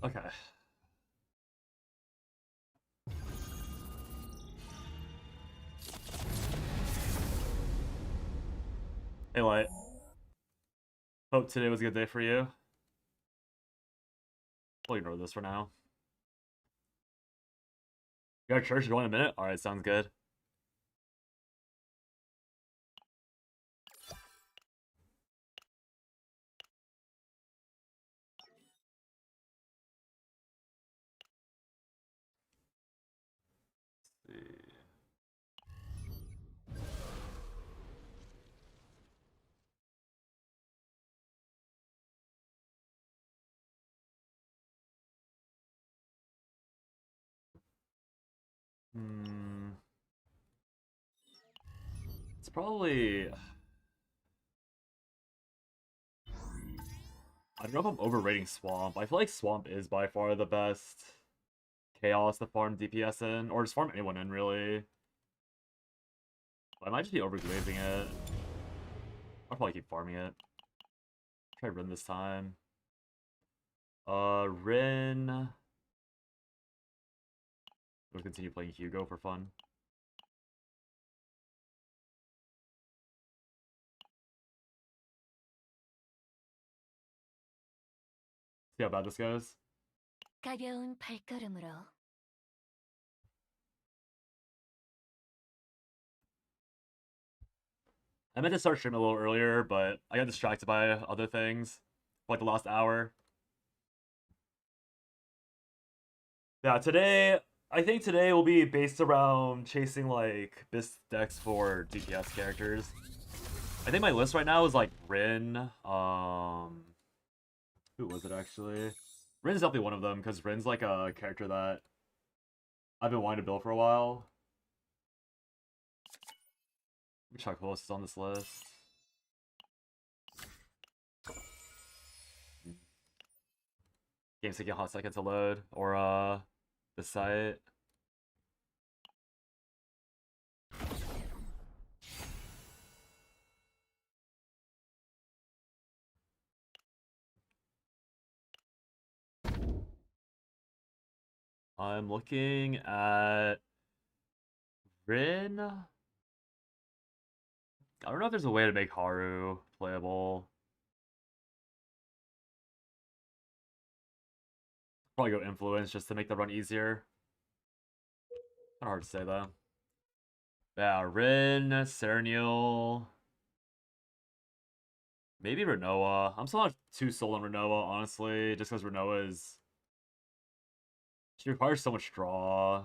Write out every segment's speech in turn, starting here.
Okay. Hey, Light. Hope today was a good day for you. We'll ignore this for now. You got church going in a minute? Alright, sounds good. Let's see. It's probably... I don't know if I'm overrating Swamp. I feel like Swamp is by far the best Chaos to farm DPS in, or just farm anyone in, really. But I might just be overglazing it. I'll probably keep farming it. Try Rin this time. Rin... We'll continue playing Hugo for fun. See how bad this goes. 가벼운 발걸음으로 I meant to start streaming a little earlier, but I got distracted by other things for like the last hour. Yeah, I think today will be based around chasing like BIS decks for DPS characters. I think my list right now is like Rin, who was it actually? Rin's definitely one of them, because Rin's like a character that I've been wanting to build for a while. Let me check who else is on this list. Game's taking a hot second to load, or the site. I'm looking at Rin. I don't know if there's a way to make Haru playable. Probably go Influence just to make the run easier. Kind of hard to say though. Yeah, Rin, Serenial, maybe Renoa. I'm still not too sold on Renoa, honestly, just because Renoa is... She requires so much draw.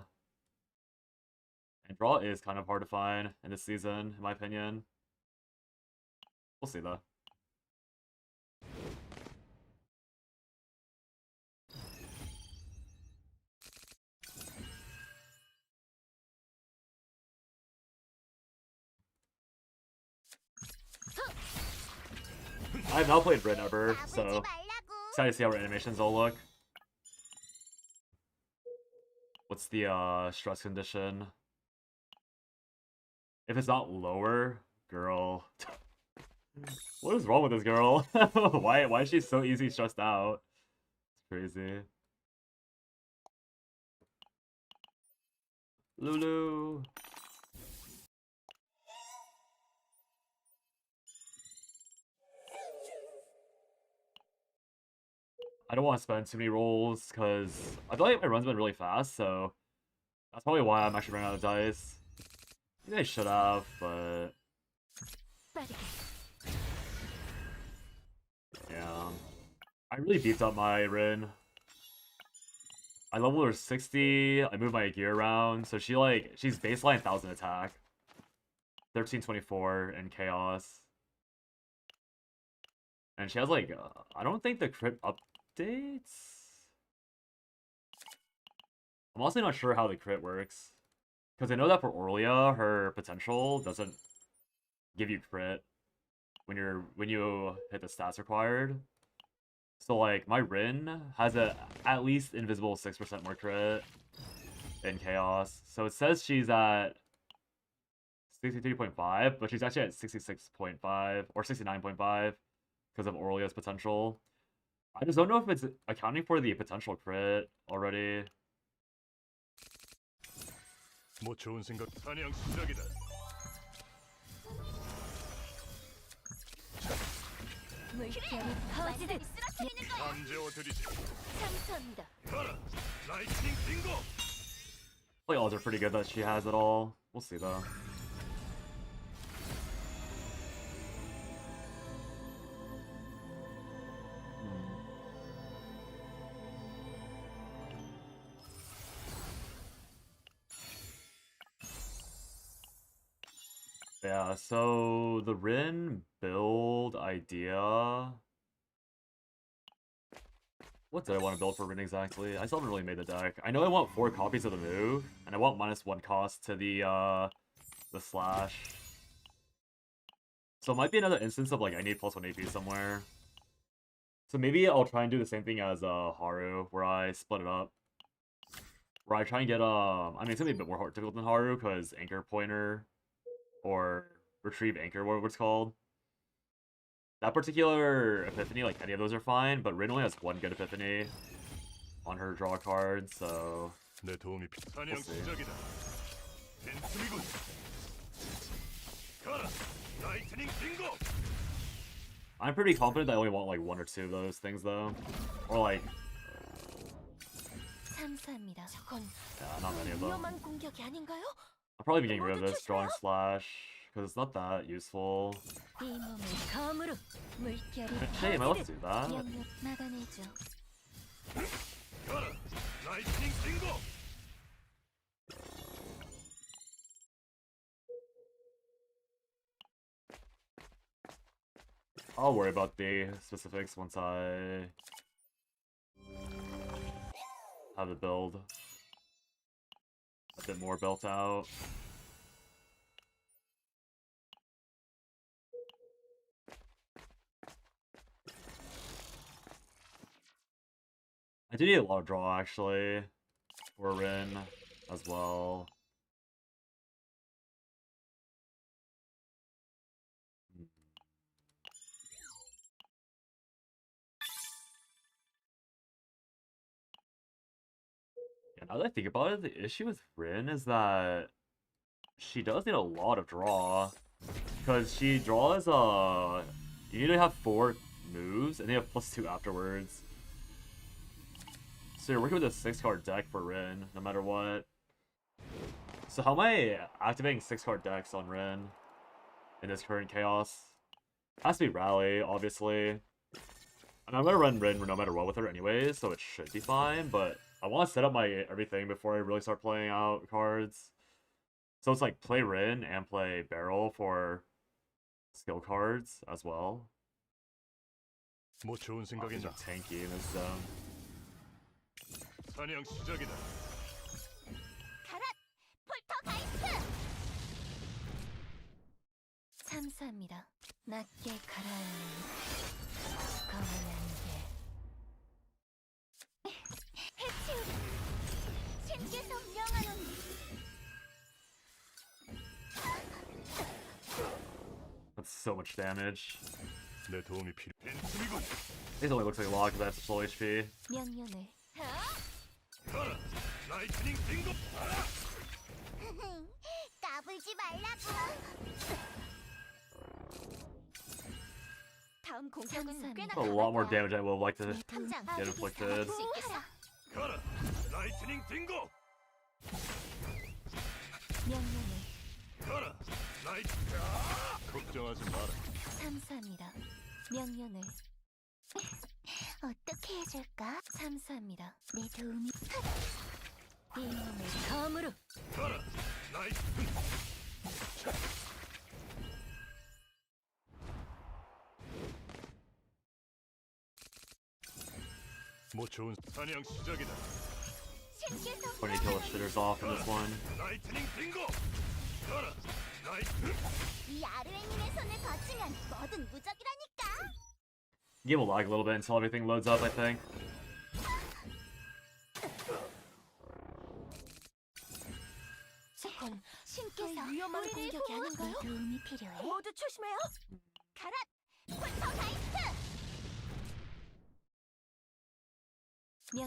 And draw is kind of hard to find in this season, in my opinion. We'll see though. I have not played Rin ever, so excited to see how our animations all look. What's the stress condition? If it's not lower, girl. What is wrong with this girl? Why is she so easy stressed out? It's crazy. Lulu. I don't want to spend too many rolls because I feel like my run's been really fast, so that's probably why I'm actually running out of dice. Maybe I should have, but yeah. I really beefed up my Rin. I leveled her 60, I moved my gear around, so she's baseline 1000 attack. 1324 in Chaos. And she has like, I don't think the crit updates? I'm also not sure how the crit works. Because I know that for Aurelia, her potential doesn't give you crit when you hit the stats required. So like my Rin has at least invisible 6% more crit in Chaos. So it says she's at 63.5, but she's actually at 66.5 or 69.5 because of Aurelia's potential. I just don't know if it's accounting for the potential crit already. 뭐 좋은 생각 사냥 시작이다. 물결이 퍼지듯 잠재워 드리지. 참선다. 가라. 라이트닝 빙고. Play odds are pretty good that she has it all. We'll see though. Yeah, so the Rin build idea. What did I want to build for Rin exactly? I still haven't really made the deck. I know I want 4 copies of the move, and I want -1 cost to the slash. So it might be another instance of like I need +1 AP somewhere. So maybe I'll try and do the same thing as Haru, where I split it up. Where I try and get I mean it's gonna be a bit more difficult than Haru because anchor pointer or retrieve anchor, whatever it's called. That particular epiphany, like any of those are fine, but Rin only has 1 good epiphany on her draw card, so 내 도움이 사냥 We'll see. 시작이다. 벤츠미군. 가라. 라이트닝 빙고. I'm pretty confident that I only want like 1 or 2 of those things though. Or like, 참사합니다. 저건 yeah, not many of them. 위험한 공격이 아닌가요? I'll probably be getting rid of this drawing slash, because it's not that useful. 이 몸을 검으로 물결이 Hey, am I allowed to do that? 명령 막아내죠. 가라. 라이트닝 빙고. I'll worry about the specifics once I have the build a bit more built out. I do need a lot of draw actually for Rin as well. Yeah, now that I think about it, the issue with Rin is that she does need a lot of draw. Because she draws, you need to have 4 moves, and they have +2 afterwards. So you're working with a 6-card deck for Rin, no matter what. So how am I activating 6-card decks on Rin in this current chaos? Has to be Rally, obviously. And I'm gonna run Rin no matter what with her anyways, so it should be fine, but I want to set up my everything before I really start playing out cards. So it's like play Rin and play Barrel for skill cards as well. 뭐 좋은 These 생각이냐. are tanky in this zone. 사냥 시작이다. 가라! 폴터가이스트! 참사합니다. 낮게 가라앉는 검은 안개. 해치우리! 신께서 명하노니! That's so much damage. 내 도움이 필요. 벤츠미군. This only looks like a lot because that's full HP. 명령을 가라. 라이트닝 빙고. 까불지 말라고. 다음 공격은 꽤나 A lot more damage I would like to 탐장 get inflicted. 가라. 라이트닝 빙고. 명령을 가라. 라이트. 걱정하지 마라. 참사합니다. 명령을 어떻게 해줄까? 참사합니다. 내 도움이 이 몸을 검으로 가라. 라이트. 뭐 좋은 사냥 시작이다. 신께서 When you kill the shitters off in this one. 라이트닝 빙고. 가라. 라이트. 이 아르에님의 손을 거치면 뭐든 무적이라니까. Game will lag a little bit until everything loads up, I think. 저건 신께서 위험한 공격이 아닌가요? 도움이 필요해. 모두 조심해요. 가라! 폴터가이스트!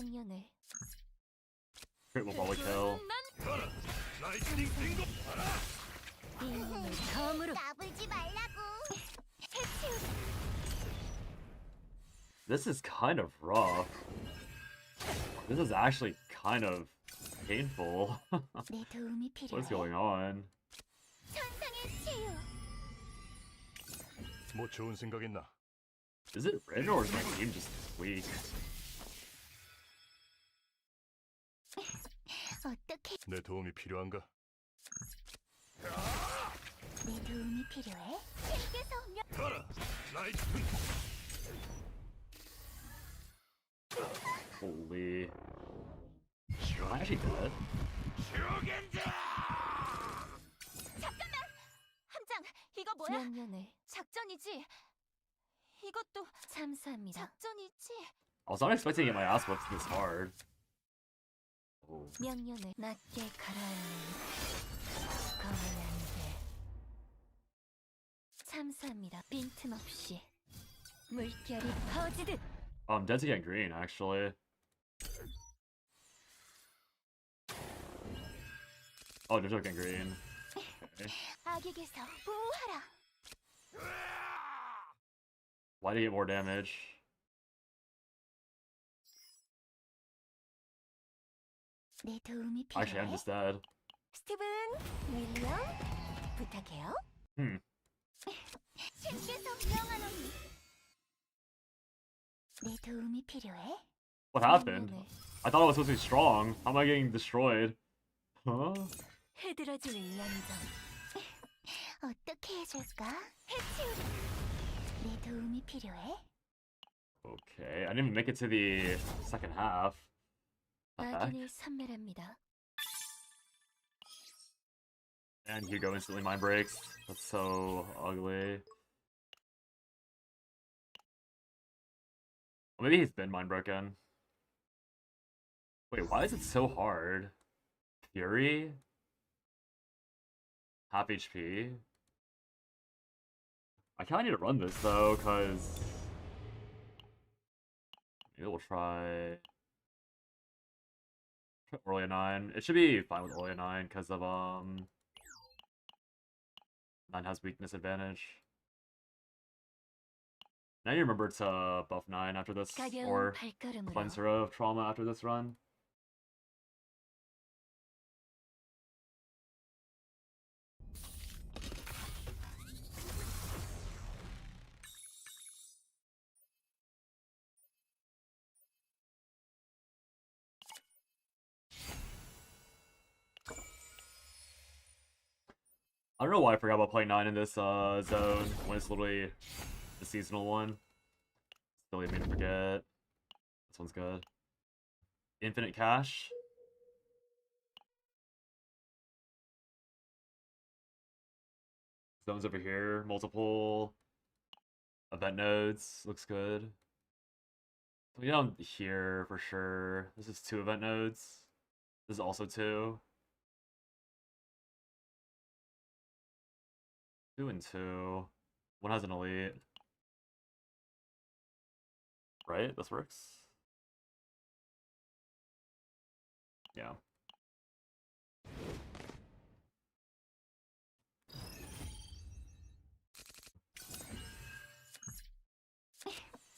명령을 Crit will probably kill. ガラライトニングリンゴ 이 몸을 검으로 까불지 말라고. This is kind of rough. This is actually kind of painful. 내 도움이 What's 필요해. going on? 천상의 치유. 뭐 좋은 생각 있나? Is it red or is my game just weak? 어떻게 내 도움이 필요한가? 내 도움이 필요해. 신께서 명. 가라 라이트 Holy. Am I actually dead? 잠깐만. 함장, 이거 뭐야? 명령을 작전이지. 이것도 참수합니다. 작전이지. I was not expecting to get my ass whipped this hard. Oh. 명령을 낮게 가라앉는 검은 안개. 참수합니다. 빈틈없이 물결이 퍼지듯. I'm dead to get green, actually. Oh, they're getting green. Okay. 악에게서 보호하라. Why did he get more damage? 내 도움이 Actually, I'm 필요해. just dead. 스티븐, 윌리엄, 부탁해요. 신께서 명하노니. 내 도움이 필요해. What happened? 명령을 I thought I was supposed to be strong. How am I getting destroyed? Huh? 해들어지는 남정. 어떻게 해줄까? 해치우. 내 도움이 필요해. Okay, I didn't even make it to the second half. Not bad. 악인을 섬멸합니다. And Hugo instantly mind breaks. That's so ugly. Well, maybe he's been mind broken. Wait, why is it so hard? Fury? Half HP? I kinda need to run this though, cause maybe we'll try Orlia 9. It should be fine with Orlia 9 because of 9 has weakness advantage. Now you remember to buff 9 after this, 가벼운 or 발걸음으로 Cleanser of Trauma after this run. I don't know why I forgot about playing 9 in this zone when it's literally the seasonal one. Silly of me to forget. This one's good. Infinite cash. Zones over here. Multiple event nodes. Looks good. So down here for sure. This is 2 event nodes. This is also 2. 2 and 2. One has an elite. Right? This works? Yeah.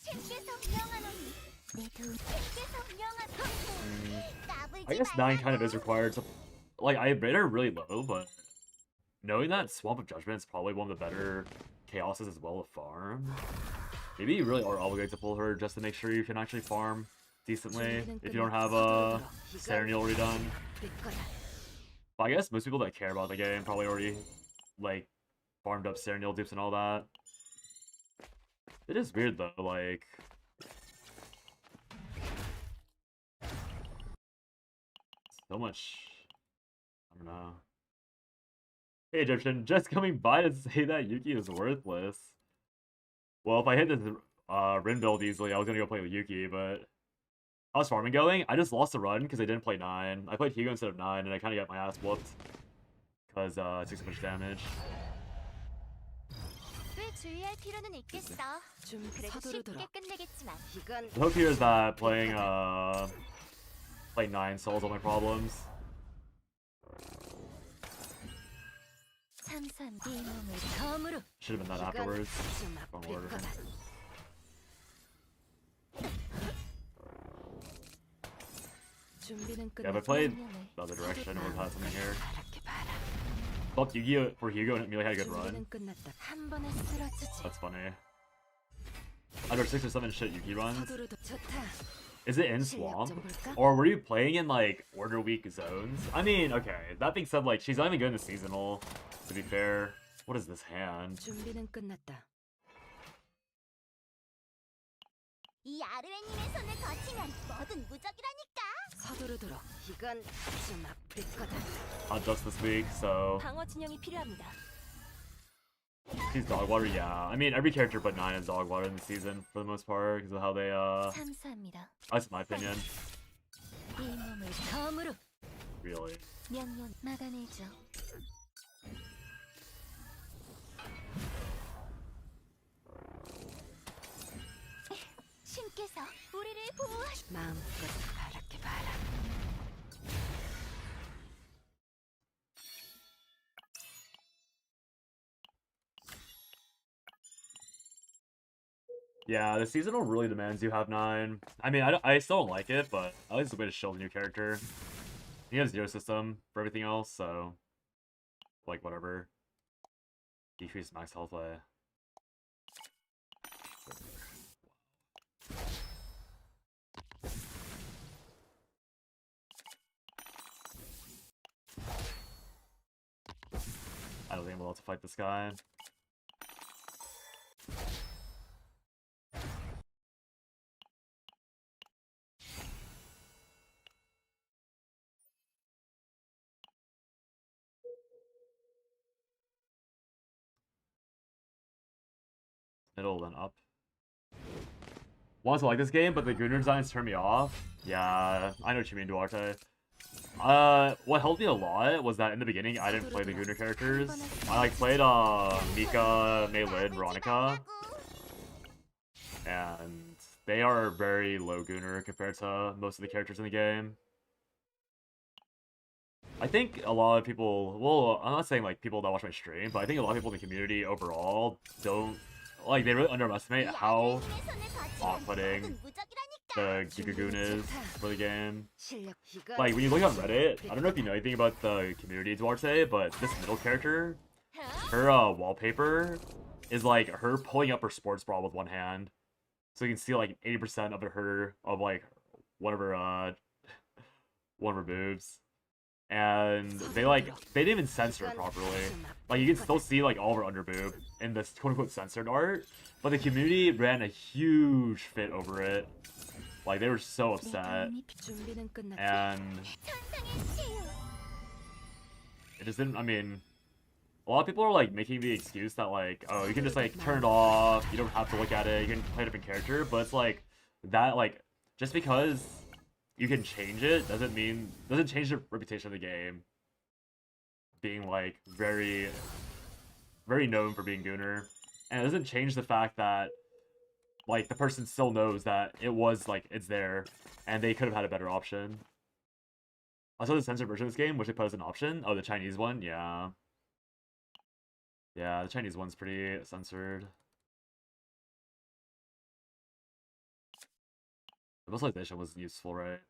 신께서 명하노니. 내 도움 신께서 명하노니. 까불지 I guess 9 kind of 말라고. is required. So, like, I rate her really low, but knowing that Swamp of Judgment is probably one of the better chaoses as well to farm, maybe you really are obligated to pull her just to make sure you can actually farm decently if you don't have a Ceremonial redone. But I guess most people that care about the game probably already, like, farmed up Ceremonial dupes and all that. It is weird though, like... So much... I don't know. Hey Egyptian, just coming by to say that Yuki is worthless. Well, if I hit this Rin build easily, I was gonna go play with Yuki, but... How's farming going? I just lost the run because I didn't play 9. I played Hugo instead of 9, and I kind of got my ass whooped. Because it took so much damage. 꽤 주의할 필요는 있겠어. 그래도 쉽게 끝내겠지만. The hope here is that playing Play 9 solves all my problems. 참삼 이 몸을 덤으로 Should have been that afterwards. 좀 Wrong 아플 order. 거다. 준비는 Yeah, if I 끝났. played 명령을 the other direction, I would have had something here. 바랄게 봐라. Fuck Yu-Gi-Oh! For Hugo and Amelia had a good run. 준비는 끝났다. 한 번에 쓰러지지. That's funny. Under 6 or 7 shit Yugi runs. 서두르도 좋다. Is it in 실력 Swamp? 좀 볼까? Or were you playing in like order weak zones? I mean, okay. That being said, like she's not even good in the seasonal. To be fair, what is this hand? 준비는 끝났다. 이 아르웨님의 손을 거치면 뭐든 무적이라니까. 서두르도록. 이건 좀 아플 거다. Not just this week, so 방어 진영이 필요합니다. she's dog water. Yeah, I mean every character but 9 is dog water in the season for the most part because of how they 참사합니다. That's my opinion. 이 몸을 덤으로 Really. 명령 막아내죠. 신께서 우리를 보호하시. 마음껏 바랄게 봐라. Yeah, the seasonal really demands you have 9. I mean, I still don't like it, but at least it's a way to show the new character. He has 0 system for everything else, so like whatever. Decrease max health by. I don't think I'm allowed to fight this guy. Middle, then up. Want to like this game, but the Gunner designs turn me off. Yeah, I know what you mean, Duarte. What helped me a lot was that in the beginning I didn't play the Gunner characters. I like played Mika, Meilin, Veronica, and they are very low Gunner compared to most of the characters in the game. I think a lot of people, well, I'm not saying like people that watch my stream, but I think a lot of people in the community overall don't, like, they really underestimate how off-putting the Gigagoon is for the game. 실력 이건 Like, when you look on Reddit, I don't know if you know anything about the community, Duarte, but this middle character, her wallpaper is like her pulling up her sports bra with one hand. So you can see like 80% of her, of like one of her boobs. And they didn't even censor it properly. Like, you can still see like all of her under boob in this quote-unquote censored art, but the community ran a huge fit over it. Like, they were so upset, 준비는 끝났다. and 천상의 치유. it just didn't, I mean, a lot of people are like making the excuse that like, oh, you can just like turn it off, you don't have to look at it, you can play a different character, but it's like, that like, just because you can change it doesn't change the reputation of the game being like very known for being Gooner, and it doesn't change the fact that like the person still knows that it was like it's there and they could have had a better option. Also, the censored version of this game, which they put as an option, oh, the Chinese one, yeah, the Chinese one's pretty censored. The localization was useful, right?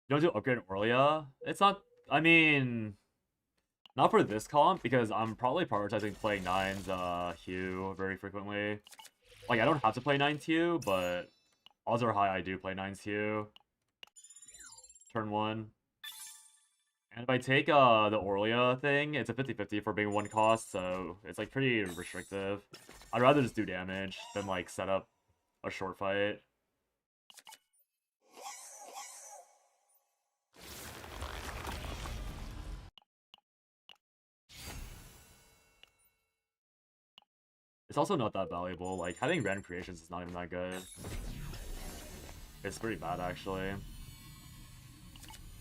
You don't do upgrade Orlia? It's not, I mean, not for this comp, because I'm probably prioritizing playing 9's Hugh very frequently. Like, I don't have to play 9's Hugh, but odds are high I do play 9's Hugh. Turn 1. And if I take the Orlia thing, it's a 50-50 for being 1 cost, so it's like pretty restrictive. I'd rather just do damage than like set up a short fight. It's also not that valuable. Like, having random creations is not even that good. It's pretty bad, actually.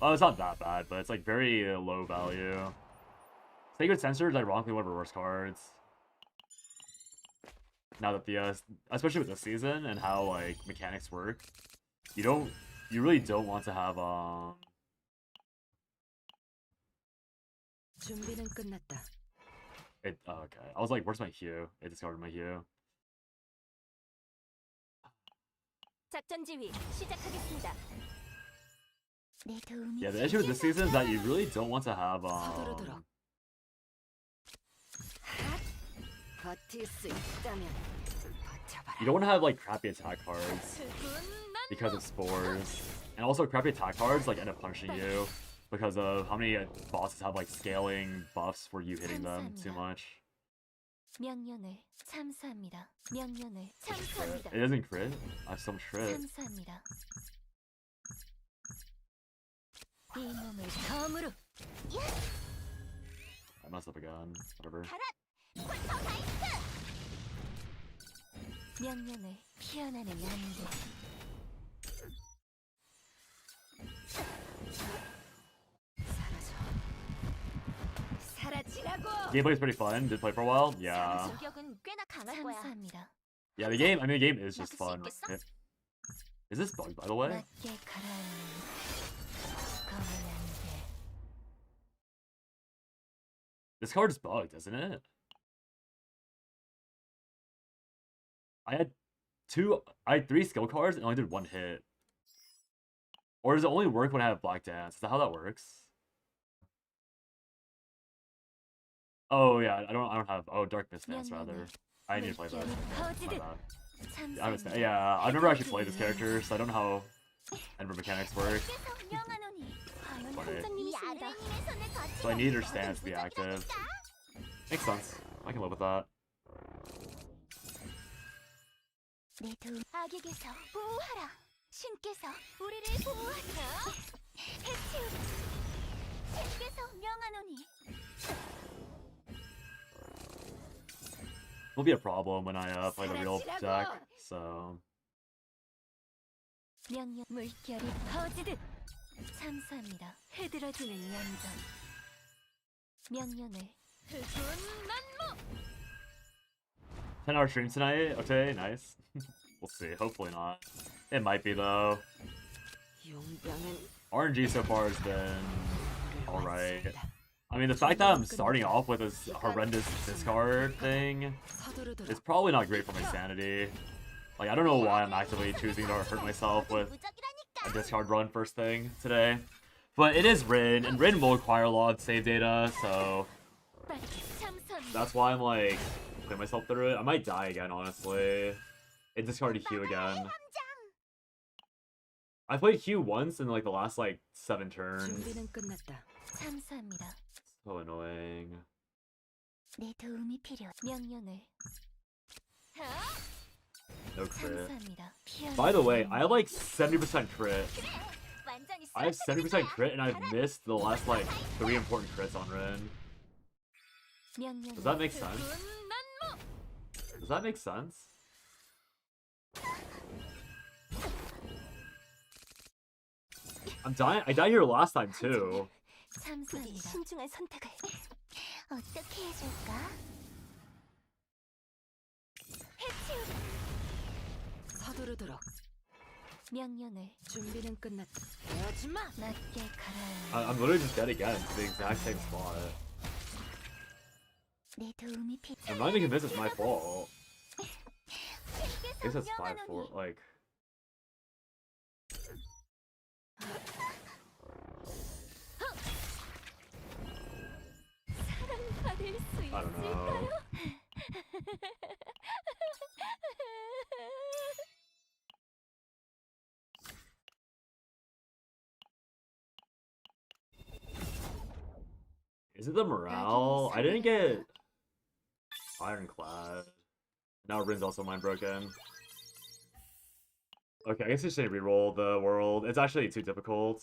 Oh, it's not that bad, but it's like very low value. Sacred Censor is ironically one of her worst cards. Now that the especially with this season and how like mechanics work, you really don't want to have 준비는 끝났다. it. Oh, okay, I was like, where's my hue? It discarded my hue. 작전 지휘 시작하겠습니다. 내 도움이 Yeah, the issue with this season is that you really don't want to have 서두르도록. 버틸 수 있다면 버텨봐라. you don't want to have like crappy attack cards because of spores, and also crappy attack cards like end up punishing you because of how many bosses have like scaling buffs for you hitting them too much. 명령을 참사합니다. 명령을 참사합니다. It doesn't crit. I have so much crit. 참사합니다. 이 몸을 검으로 I messed up again. Whatever. 명령을 피어나는 안개 사라지라고. Gameplay is pretty fun. Did play for a while. Yeah. 공격은 꽤나 강할 거야. 참사합니다. Yeah, the game. I mean, the game is just fun. 막을 수 있겠어? Is this bugged, by the way? 맞게 가라앉는 검은 안개 This card is bugged, isn't it? I had three skill cards and only did one hit. Or does it only work when I have Black Dance? Is that how that works? Oh yeah, I don't have Dark Mist Dance rather. I need to play that. My bad. I was, yeah, I've never actually played this character, so I don't know how Ember mechanics work. 밖에서 명하노니 과연 Funny. 이 아르웨님의 손을 거치면 So I need her 뭐든 stance to be active. 무적이라니까. Makes sense. I can live with that. 내 도움 악에게서 보호하라. 신께서 우리를 보호하라. 해치우라. 신께서 명하노니 Will be a problem when I play the real deck. So 명령 물결이 퍼지듯 참사합니다. 흐드러지는 연전 명령을 흑운 난무. 10-hour stream tonight. Okay, nice. We'll see. Hopefully not. It might be though. 용병은 RNG so far has been alright. I mean, the fact that I'm starting off with this horrendous discard thing 서두르도록. is probably not great for my sanity. Like, I don't know why I'm actively choosing to hurt myself with a discard run first thing today. But it is Rin, and Rin will require a lot of save data, so 빠르게 참선이. that's why I'm like putting myself through it. I might die again, honestly. It discarded Q again. I played Q once in like the last like 7 turns. 준비는 끝났다. 참사합니다. So annoying. 내 도움이 필요 명령을 No crit. 참사합니다. By the way, I have like 70% crit. 완전히 I have 70% 쓰러뜨릴 crit and I've missed the last like 3 important crits on Rin. 명령을 Does that make sense? 흑운 난무. Does that make sense? I'm dying. I died here last time too. 부디 참사합니다. 신중한 선택을. 어떻게 해줄까? 해치우라. 서두르도록. 명령을 준비는 끝났다. 헤어지 마. 맞게 가라앉는 I'm literally just dead again to the exact same spot. 내 도움이 필요 I'm not even convinced it's my fault. I guess 신께서 it's 5-4. 명하노니 Like, 사랑받을 수 I don't know. 있을까요? Is it the morale? I didn't get Ironclad. Now Rin's also mind broken. Okay, I guess I should reroll the world. It's actually too difficult.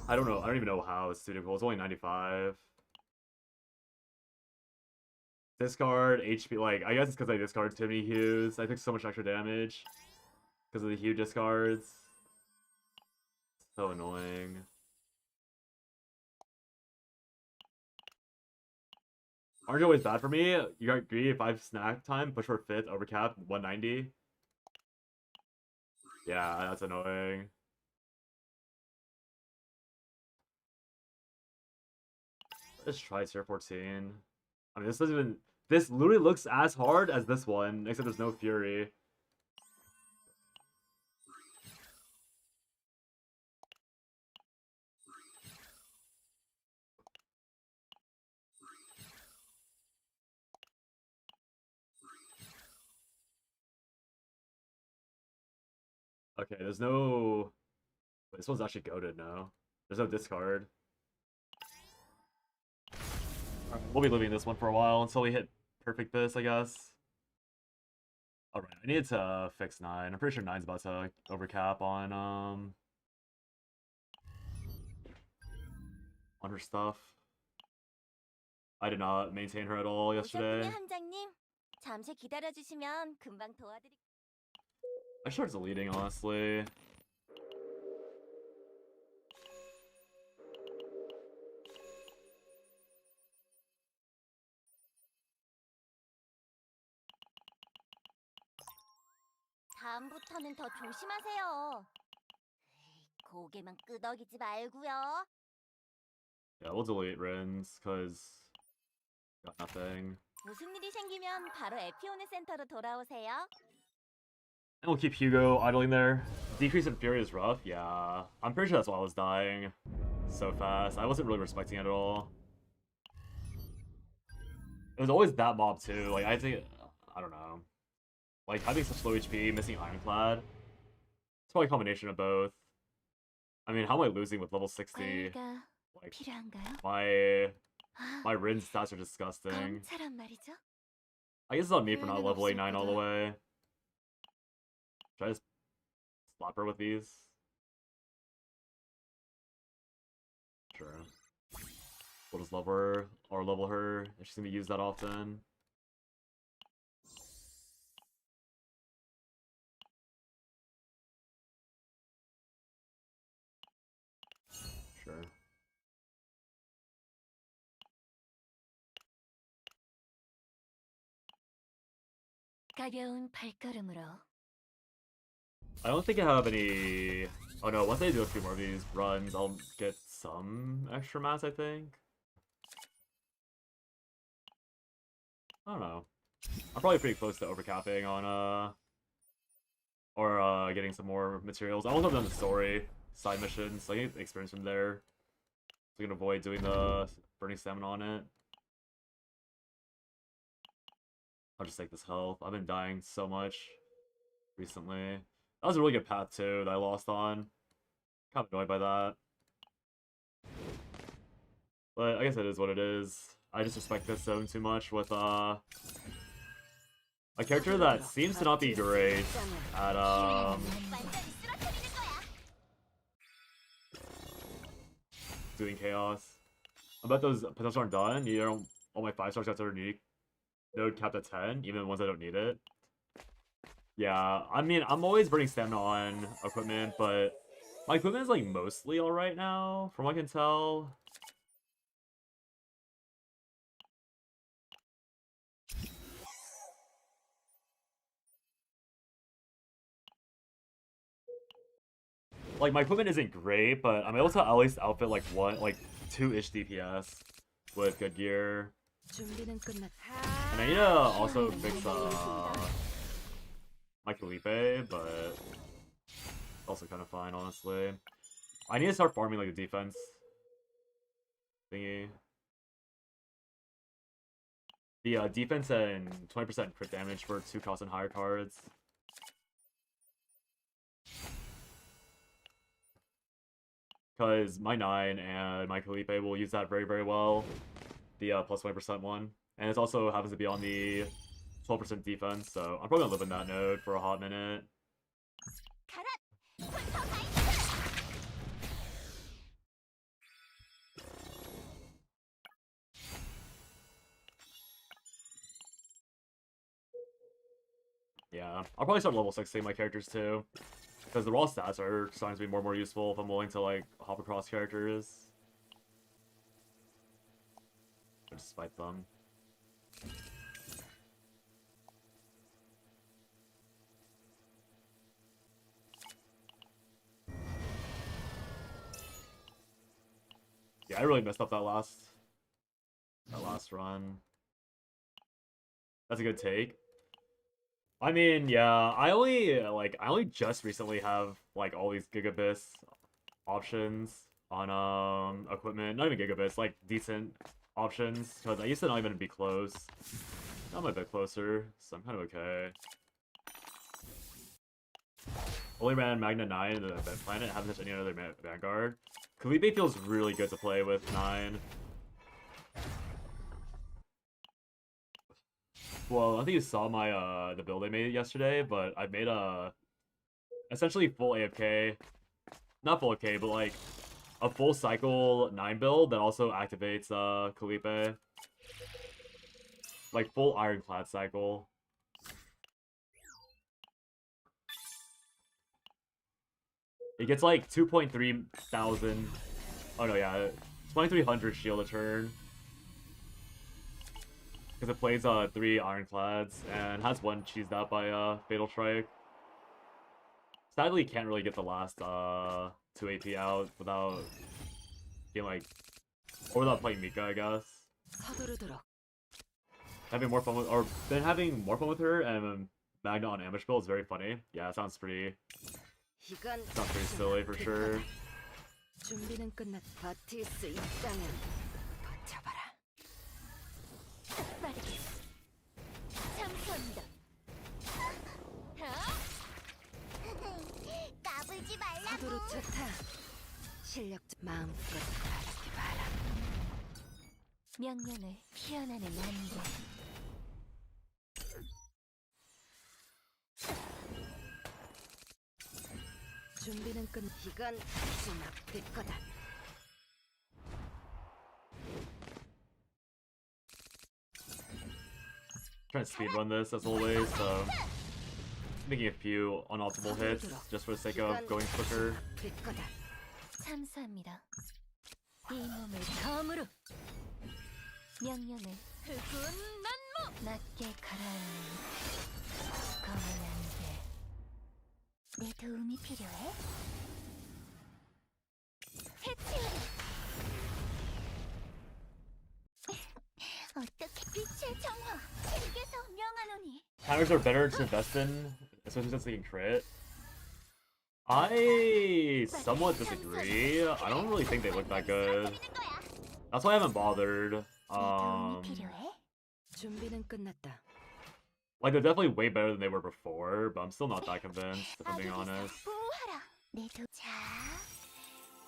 I don't know. I don't even know how it's too difficult. It's only 95. Discard, HP. Like, I guess it's because I discarded too many hues. I took so much extra damage because of the hue discards. So annoying. Aren't always bad for me. You got greedy, 5 snack time, push for 5th, overcap, 190. Yeah, that's annoying. Let's try tier 14. I mean, this doesn't even... This literally looks as hard as this one, except there's no Fury. Okay, there's no... Wait, this one's actually goated now. There's no discard. We'll be leaving this one for a while until we hit perfect BIS, I guess. Alright, I need to fix 9. I'm pretty sure 9's about to overcap on her stuff. I did not maintain her at all yesterday. 오셨군요, 함장님. 잠시 기다려주시면 금방 도와드릴게요. I started deleting, honestly. 다음부터는 더 조심하세요. 고개만 끄덕이지 말고요. Yeah, we'll delete Rins, cause got nothing. 무슨 일이 생기면 바로 에피오네 센터로 돌아오세요. And we'll keep Hugo idling there. Decrease in Fury is rough, yeah. I'm pretty sure that's why I was dying so fast. I wasn't really respecting it at all. It was always that mob too. Like, I think, I don't know. Like, having such low HP, missing Ironclad. It's probably a combination of both. I mean, how am I losing with level 60? 과일가 Like, 필요한가요? my Rin stats are disgusting. 검차란 말이죠. I guess it's on me for not leveling 9 all the way. Should I just slap her with these? Sure. We'll just level her, or level her, if she's gonna be used that often. Sure. 가벼운 발걸음으로. I don't think I have any... Oh no, once I do a few more of these runs, I'll get some extra mass, I think. I don't know. I'm probably pretty close to overcapping on, getting some more materials. I also have done the story side missions, so I get experience from there. So I can avoid doing the burning stamina on it. I'll just take this health. I've been dying so much recently. That was a really good path too that I lost on. Kind of annoyed by that. But I guess it is what it is. I just respect this zone too much with a character that seems to not be great at doing chaos. I bet those potentials aren't done. You know, all my 5 stars got are unique. Node capped at 10, even the ones that don't need it. Yeah, I mean, I'm always burning stamina on equipment, but my equipment is like mostly alright now, from what I can tell. Like, my equipment isn't great, but I'm able to at least outfit like 2-ish DPS with good gear. 준비는 끝났. And I need to also fix my Felipe, but it's also kind of fine, honestly. I need to start farming like a defense thingy. The defense and 20% crit damage for 2 cost and higher cards. Because my 9 and my Felipe will use that very, very well. The plus 20% one. And it also happens to be on the 12% defense, so I'm probably gonna live in that node for a hot minute. Yeah, I'll probably start level 60 my characters too. Because the raw stats are starting to be more and more useful if I'm willing to like hop across characters. Or just fight them. I really messed up that last run. That's a good take. I mean, yeah, I only just recently have like all these gigabits options on equipment. Not even gigabits, like decent options, because I used to not even be close. Now I'm a bit closer, so I'm kind of okay. Only ran Magna 9 in the event planet, haven't touched any other Vanguard. Kalibe feels really good to play with 9. Well, I don't think you saw my the build I made yesterday, but I made a essentially full AFK. Not full AFK, but like a full cycle 9 build that also activates Kalibe. Like full ironclad cycle. It gets like 2.3 thousand. Oh no, yeah, 2300 shield a turn. Because it plays 3 ironclads and has 1 cheesed out by Fatal Strike. Sadly, can't really get the last 2 AP out without being like, or without playing Mika, I guess. Having more fun with, or been having more fun with her, and Magna on ambush build is very funny. Yeah, it sounds pretty silly for sure. 준비는 끝났. 버틸 수 있다면 버텨봐라. 빠르게 참수합니다. 까불지 말라고. 서두르 좋다. 실력 마음껏 바라기 바라. 명령을 피어나는 안개. 준비는 끝. 이건 수납될 거다. Trying to speedrun this as always, so making a few unoptimal hits just for the sake of going quicker. 될 거다. 참수합니다. 이 몸을 검으로. 명령을 흑운 난모. 낮게 가라앉는 검은 안개. 내 도움이 필요해? 해치우리. 어떻게 빛의 정화. 신께서 명하노니. Counters are better to invest in, especially since they can crit. I somewhat disagree. I don't really think they look that good. That's why I haven't bothered. 내 도움이 필요해? 준비는 끝났다. Like they're definitely way better than they were before, but I'm still not that convinced, if I'm being honest. 보호하라. 내 도. 자,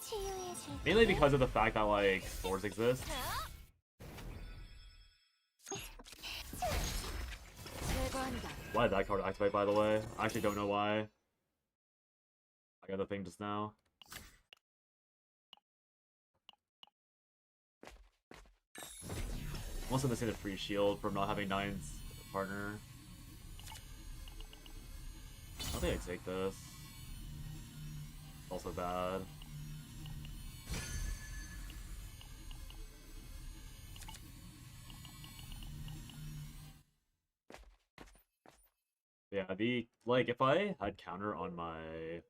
치유해 줄. Mainly because of the fact that like stores exist. 제거한다. Why did that card activate, by the way? I actually don't know why. I got the thing just now. I'm also missing a free shield from not having 9's partner. I don't think I take this. Also bad. Yeah, like if I had counter on my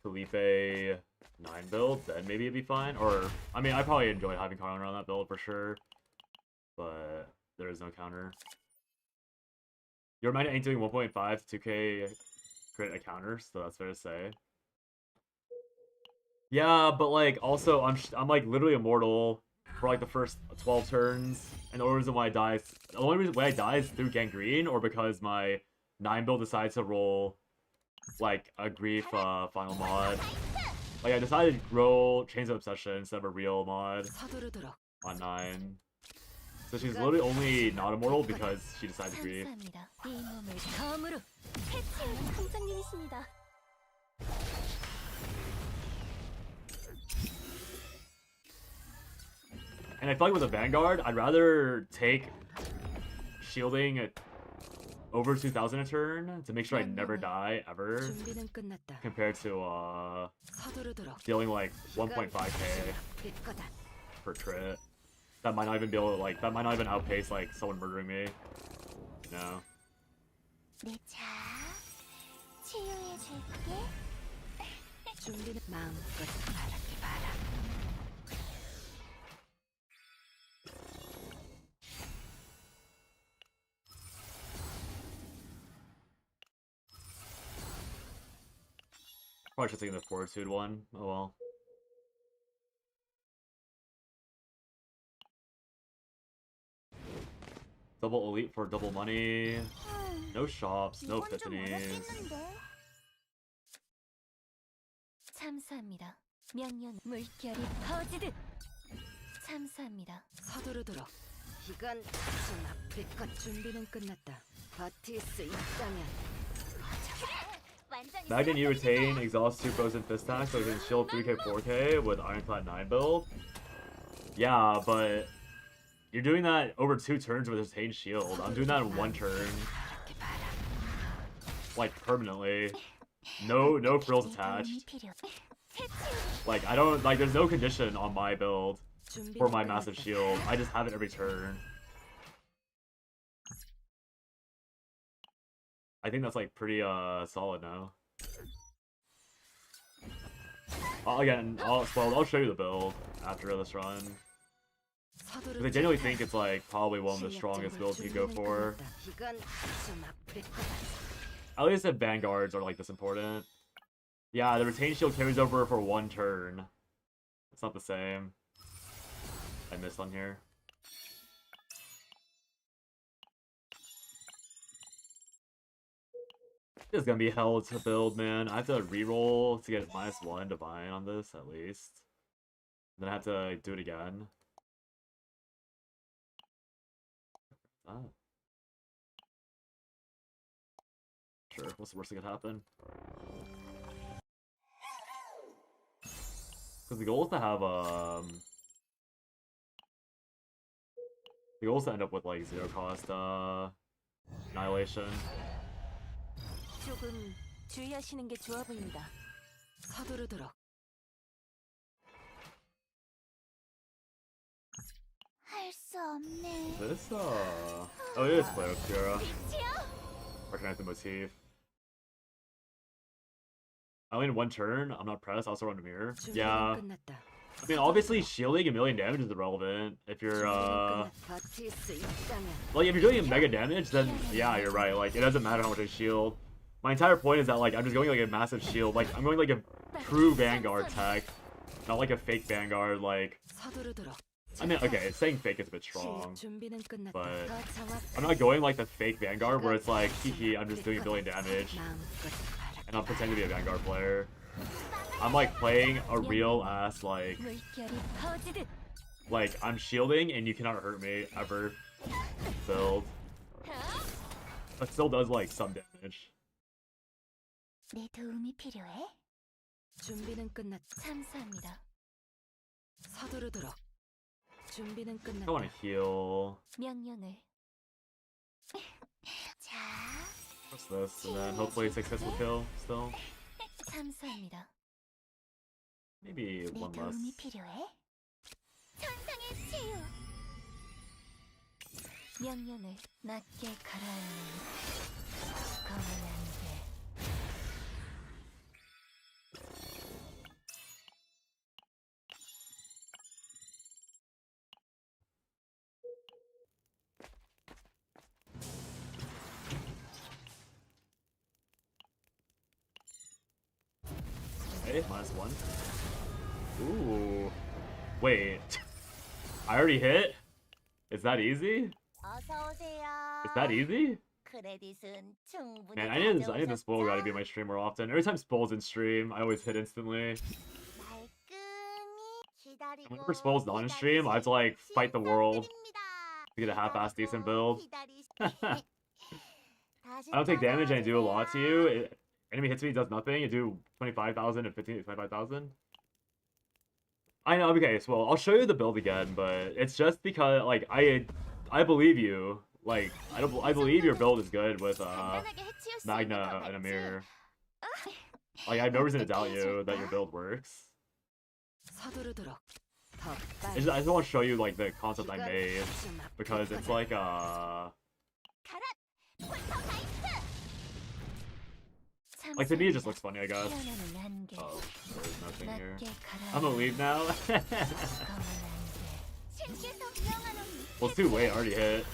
Felipe 9 build, then maybe it'd be fine. Or I mean, I probably enjoyed having counter on that build for sure, but there is no counter. Your Magna ain't doing 1.5 to 2k crit a counter, so that's fair to say. Yeah, but like also I'm like literally immortal for like the first 12 turns, and the only reason why the only reason why I die is through gangrene or because my 9 build decides to roll like a grief final mod. Like I decided to roll Chains of Obsession instead of a real mod 서두르도록. on 9. So she's literally only not immortal because she decided to grief. 참수합니다. 이 몸을 검으로. 해치우리 감장님이십니다. And I feel like with a Vanguard, I'd rather take shielding at over 2,000 a turn to make sure I never die ever, 준비는 끝났다. compared to 서두르도록. dealing like 1.5k 될 거다. per crit. That might not even be able to like, that might not even outpace like someone murdering me. No. 내 자, 치유해 줄게. 준비는 마음껏 바라기 바라. Probably should take the Fortitude one. Oh well. Double elite for double money. No shops, no 이건 좀 epiphanies. 어렵겠는데. 참수합니다. 명령 물결이 퍼지듯. 참수합니다. 서두르도록. 이건 좀 아플 것. 준비는 끝났다. 버틸 수 있다면. 완전히 Magnet, you retain exhaust 2 frozen fist attack so you can shield 3k 4k with Ironclad 9 build. Yeah, but you're doing that over 2 turns with retained shield. I'm doing that in 1 turn. 이렇게 봐라. Like permanently. No frills attached. Like I don't like there's no condition on my build for my massive shield. I just have it every turn. I think that's like pretty solid now. I'll show you the build after this run. Because I genuinely think it's like probably one of the strongest builds you go for. 이건 좀 아플 것. At least if vanguards are like this important. Yeah, the retained shield carries over for 1 turn. It's not the same. I missed on here. This is gonna be hell to build, man. I have to reroll to get -1 divine on this at least. Then I have to do it again. Oh. Sure, what's the worst that could happen? Because the goal is to have the goal is to end up with like 0 cost annihilation. 조금 주의하시는 게 좋아 보인다. 서두르도록. 할 수 없네. This oh it is Cleopatra. Recognize the motif. I only in 1 turn. I'm not pressed. I also run a mirror. Yeah. 준비는 끝났다. I mean, obviously shielding a million damage is irrelevant. If you're 버틸 수 있다면. like if you're doing mega damage, then yeah, you're right. Like it doesn't matter how much I shield. My entire point is that like I'm just going like a massive shield. Like I'm going like a true Vanguard tech, not like a fake Vanguard. Like 서두르도록. I mean, okay, saying fake is a bit strong, 준비는 끝났다. but 더 정확. I'm not going like the fake Vanguard where it's like, hee I'm just doing a billion damage 마음껏 바라. and I'm pretending to be a Vanguard player. I'm like playing a real ass like 물결이 퍼지듯. I'm shielding and you cannot hurt me ever build. But still does like some damage. 내 도움이 필요해? 준비는 끝났다. 참수합니다. 서두르도록. 준비는 I 끝났다. want to heal. 명령을. 자, What's this? And then hopefully successful kill still. 참수합니다. Maybe 내 one less. 도움이 필요해? 천상의 치유. 명령을 낮게 가라앉는 검은 안개. Okay, -1. Ooh. Wait. I already hit? Is that easy? 어서 오세요. Is that easy? 크레딧은 충분히 Man, I need this spoil guy to be my stream more often. Every time Spoil's in stream, I always hit instantly. 말끔히 기다리고 Whenever Spoil's not in stream, I have to like fight the world to get a half-ass decent build. I don't take damage and I do a lot to you. Enemy hits me, does nothing. You do 25,000 and 25,000. I know, okay, so I'll show you the build again, but it's just because like I believe you. Like I believe your build is good with Magna and Amir. Like I have no reason to doubt you that your build works. 서두르도록. 더 I 빨리. just want to show you like the concept I made 좀 아플 because it's 거다. like like to me it just looks funny, I guess. 피어나는 안개. Oh, there's nothing here. 낮게 I'm gonna 가라앉는 leave now. 검은 안개. 신께서 명하노니 Well, it's too late. I already hit.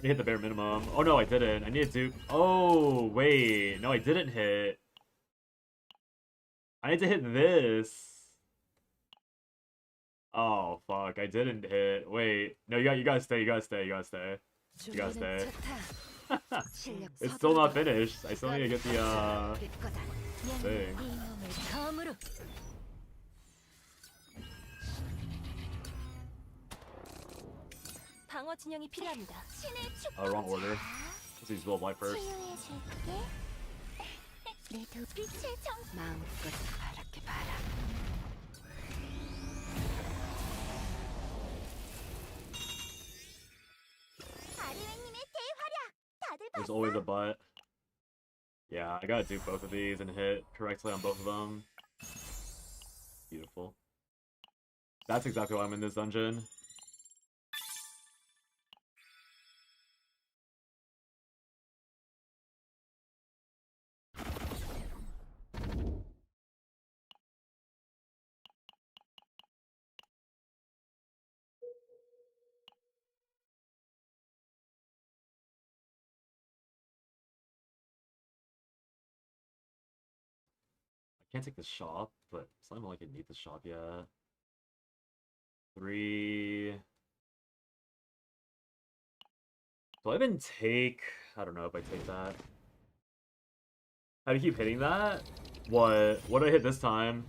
I hit the bare minimum. Oh no, I didn't. I need to do. Oh wait, no, I didn't hit. I need to hit this. Oh fuck, I didn't hit. Wait, no, you gotta stay. You gotta stay. You gotta stay. You gotta stay. It's still not finished. I still need to get the thing. 이 몸을 검으로. 방어 진영이 필요합니다. 신의 축복. Wrong order. Let's use Will of Light first. 치유해줄게. 내 두 빛의 정. 마음껏 바랄게 바라. 아르웨님의 대활약. 다들 There's 봤어? always a but. Yeah, I gotta do both of these and hit correctly on both of them. Beautiful. That's exactly why I'm in this dungeon. I can't take the shop, but it's not even like I need the shop yet. 3. Do I even take... I don't know if I take that. How do you keep hitting that? What? What did I hit this time?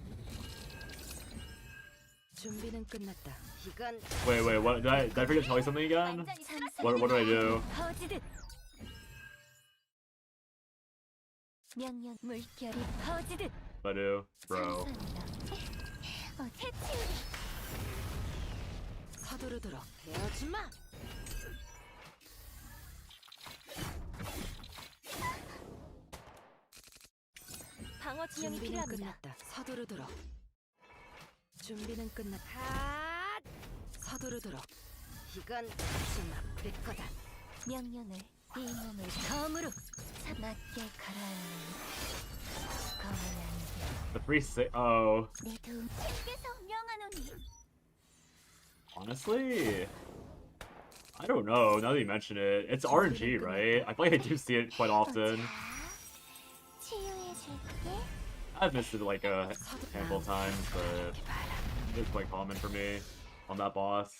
준비는 끝났다. 이건 Wait, what? Did I forget to tell you something again? 완전히 What did I do? 퍼지듯. 명령 물결이 퍼지듯. What did I do? Bro. 해치우리. 서두르도록 되어주마. 방어 진영이 준비는 필요합니다. 끝났다. 서두르도록. 준비는 끝났다. 서두르도록. 이건 좀 아플 거다. 명령을 이 몸을 검으로 맞게 가라앉는 검은 안개. The 3-6. Oh. 내 도움. 신께서 명하노니. Honestly, I don't know. Now that you mention it, it's RNG, right? I feel like I do see it quite often. 치유해줄게. I've missed it like a handful of times, but it's quite common for me on that boss.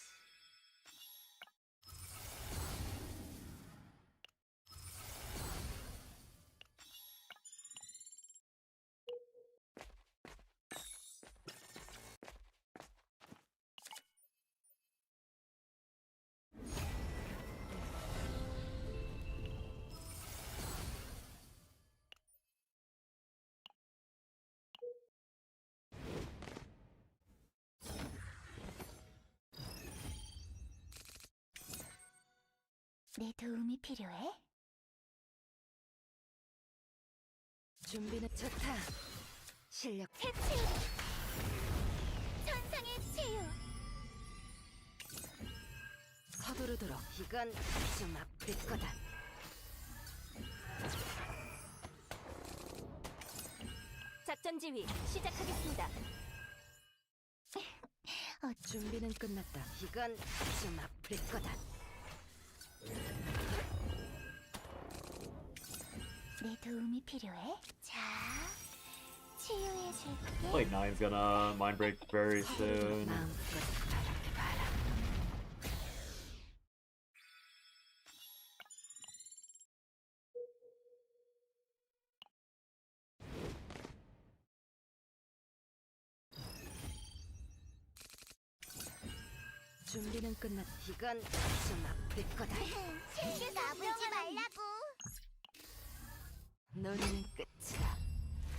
내 도움이 필요해? 준비는 좋다. 실력 해치우리. 천상의 치유. 서두르도록. 이건 좀 아플 거다. 작전 지휘 시작하겠습니다. 준비는 끝났다. 이건 좀 아플 거다. 내 도움이 필요해? 자, 치유해줄게. I feel like 9's gonna mind break very soon. 마음껏 바랄게 바라. 준비는 끝났다. 이건 좀 아플 거다. 신께서 아프지 말라고. 너는 끝이다.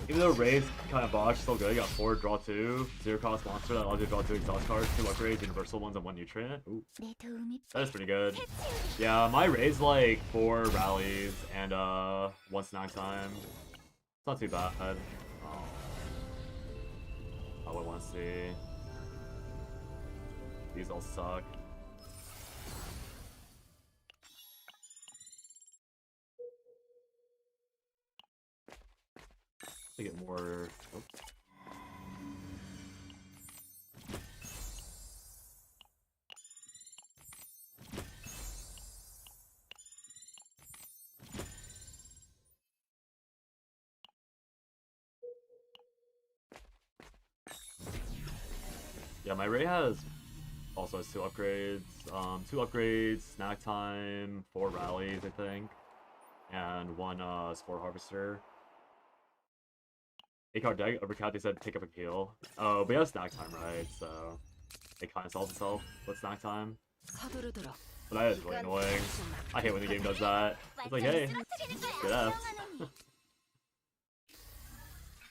Even though Ray's kind of botched, still good. You got 4 draw 2, 0 cost monster that allows you to draw 2 exhaust cards, 2 upgrades, universal ones, and 1 nutrient. Ooh, 내 도움이 that is pretty good. 해치우리. Yeah, my Ray's like 4 rallies and 1 snag time. It's not too bad. Oh, I would want to see. These all suck. To get more. Oh. Yeah, my Ray has also has 2 upgrades. 2 upgrades, snack time, 4 rallies, I think, and 1 spore harvester. 8-card deck, uppercut, they said pick up a heal. Oh, but he has snack time, right? So it kind of solves itself with snack time. 서두르도록. But that is really annoying. I hate when the game does that. It's like, hey, good ass.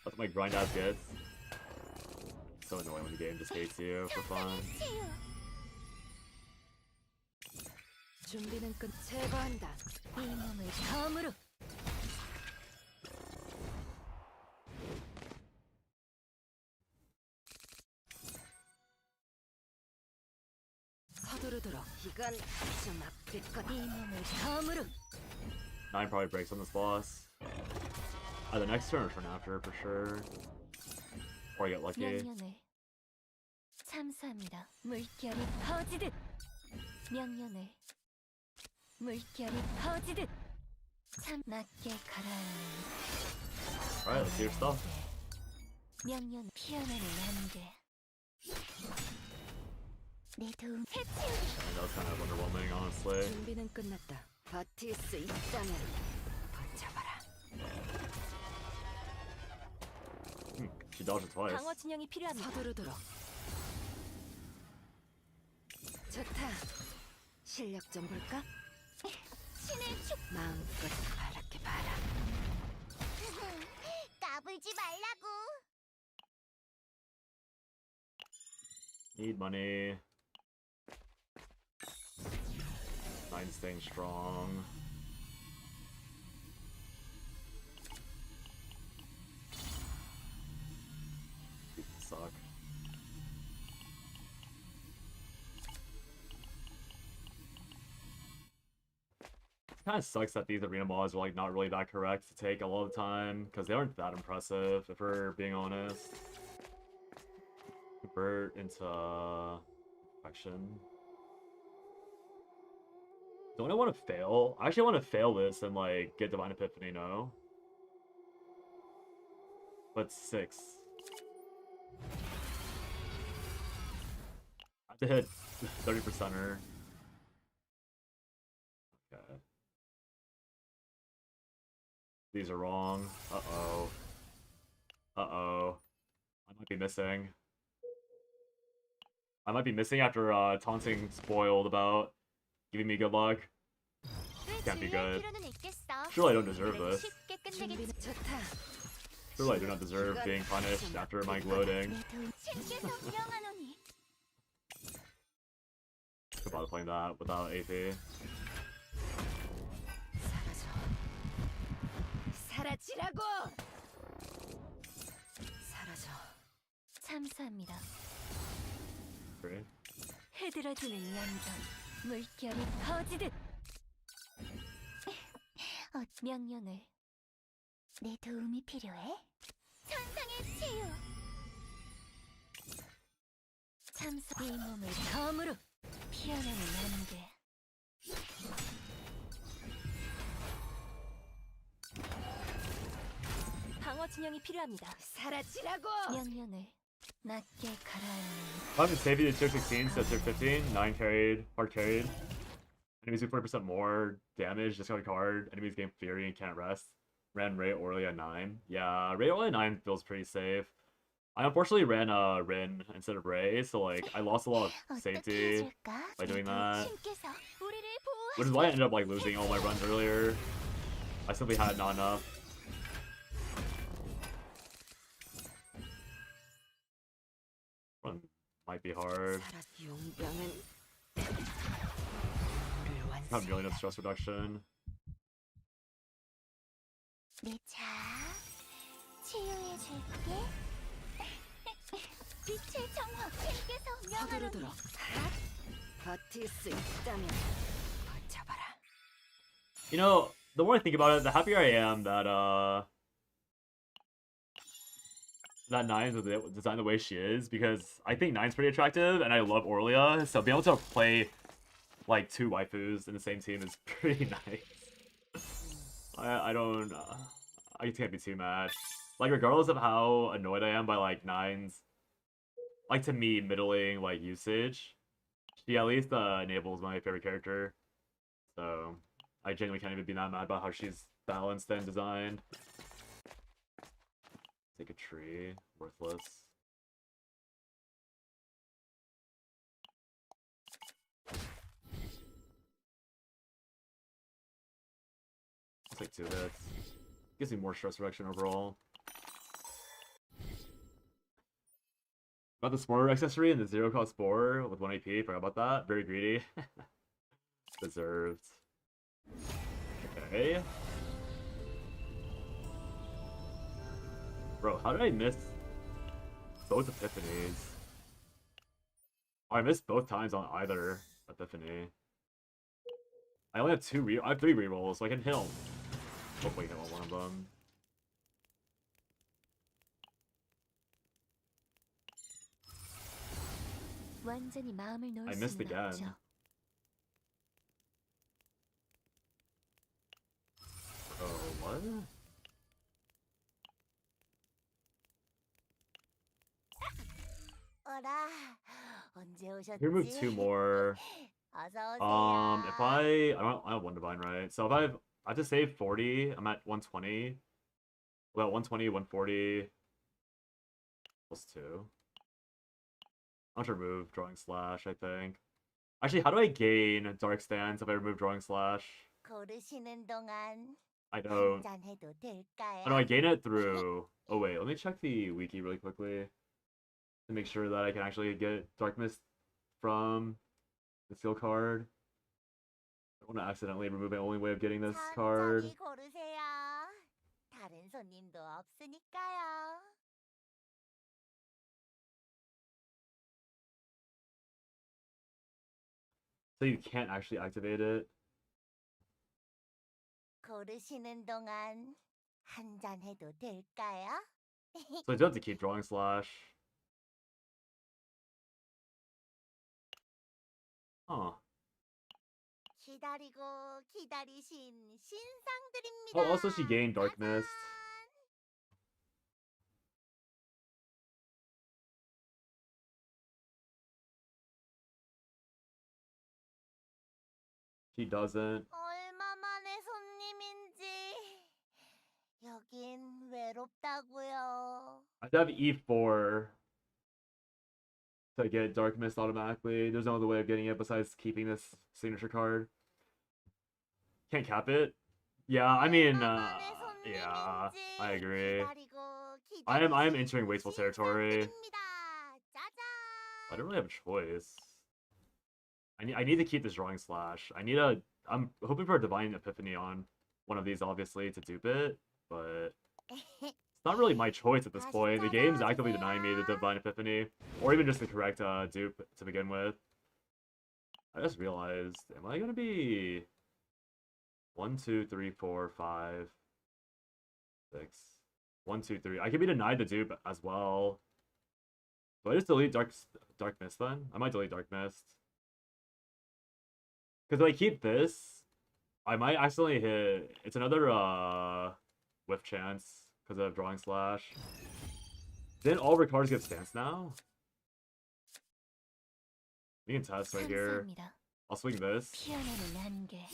That's what my grind ass gets. It's so annoying when the game just hates you for fun. 준비는 끝. 제거한다. 이 몸을 검으로. 서두르도록. 이건 좀 아플 것. 이 몸을 검으로. 9 probably breaks on this boss. Either next turn or turn after, for sure. Or I get lucky. 명령을 참수합니다. 물결이 퍼지듯 명령을 물결이 퍼지듯 참 낮게 가라앉는 Alright, let's do your stuff. 명령 피어나는 안개 내 도움 I know it's kind of underwhelming, honestly. 준비는 끝났다. 버틸 수 있다면 버텨봐라. She dodged it twice. 방어 진영이 필요합니다. 서두르도록. 좋다. 실력 좀 볼까? 신을 축 마음껏 바랄게 봐라. 까불지 말라고. Need money. 9 staying strong. These suck. Kind of sucks that these arena mods are like not really that correct to take a lot of the time because they aren't that impressive if we're being honest. Convert into perfection. Don't I want to fail? I actually want to fail this and like get Divine Epiphany, no? But 6. I have to hit 30%er. Okay. These are wrong. Uh-oh. Uh-oh. I might be missing. I might be missing after taunting spoiled about giving me good luck. Can't be good. Surely I don't deserve this. 준비는 좋다. Surely I do not deserve being punished after my gloating. 내 도움 신께서 명하노니. Could bother playing that without AP. 사라져. 사라지라고. 사라져. 참수합니다. Great. 흐드러지는 연전 물결이 퍼지듯 명령을 내 도움이 필요해? 천상의 치유. 참수 이 몸을 검으로 피어나는 안개 방어 진영이 필요합니다. 사라지라고. 명령을 낮게 가라앉는 I'm in saving to tier 16 instead of tier 15. 9 carried, hard carried. Enemies do 40% more damage, discard a card. Enemies gain Fury and can't rest. Ran Ray Orly at 9. Yeah, Ray Orly at 9 feels pretty safe. I unfortunately ran Rin instead of Ray, so like I lost a lot of 어떻게 safety 해줄까? by doing that. 신께서 우리를 Which is why I ended up like losing all my runs earlier. I simply had not enough. Run might be hard. 용병은 Have really enough stress reduction. 내차 치유해줄게. 빛의 정화 신께서 명하노니. 서두르도록. 버틸 수 있다면 버텨봐라. You know, the more I think about it, the happier I am that that Nine's designed the way she is, because I think Nine's pretty attractive and I love Orlia, so being able to play like 2 waifus in the same team is pretty nice. I don't I can't be too mad. Like regardless of how annoyed I am by like Nine's, like to me, middling like usage. She at least enables my favorite character. So I genuinely can't even be that mad about how she's balanced and designed. Take a tree. Worthless. Let's take 2 hits. Gives me more stress reduction overall. About the Spore accessory and the 0 cost Spore with 1 AP. Forgot about that. Very greedy. Deserved. Okay. Bro, how did I miss both epiphanies? Oh, I missed both times on either epiphany. I only have 2 I have 3 rerolls, so I can hit him. Hopefully hit on one of them. 완전히 마음을 놓을 I missed 수는 again. 없죠. Oh, what? 어라, 언제 오셨지? Here move 2 more. 어서 오세요. If I have 1 divine, right? So if I have to save 40, I'm at 120. Well, 120, 140 plus 2. I'm gonna remove drawing slash, I think. Actually, how do I gain dark stance if I remove drawing slash? 고르시는 동안 I don't. 한잔 해도 될까요? How do I gain it through? Oh wait, let me check the wiki really quickly to make sure that I can actually get dark mist from the skill card. I don't want to accidentally remove the only way of getting this card. 천천히 고르세요. 다른 손님도 없으니까요. So you can't actually activate it. 고르시는 동안 한잔 해도 될까요? So I do have to keep drawing slash. Huh. 기다리고 기다리신 신상들입니다. Oh, also she gained dark mist. She doesn't. 얼마만의 손님인지 여긴 외롭다고요. I have to have E4 to get dark mist automatically. There's no other way of getting it besides keeping this signature card. Can't cap it. Yeah, I mean, yeah, I agree. I am entering wasteful territory. I don't really have a choice. I need to keep this drawing slash. I'm hoping for a divine epiphany on one of these, obviously, to dupe it, but it's not really my choice at this point. The game's actively denying me the divine epiphany, or even just the correct dupe to begin with. I just realized, am I gonna be 1, 2, 3, 4, 5, 6, 1, 2, 3? I could be denied the dupe as well. Do I just delete dark mist then? I might delete dark mist. Because if I keep this, I might accidentally hit. It's another whiff chance because of drawing slash. Didn't all of our cards get stance now? We can test right here. 감사합니다. I'll swing this. 피어나는 안개.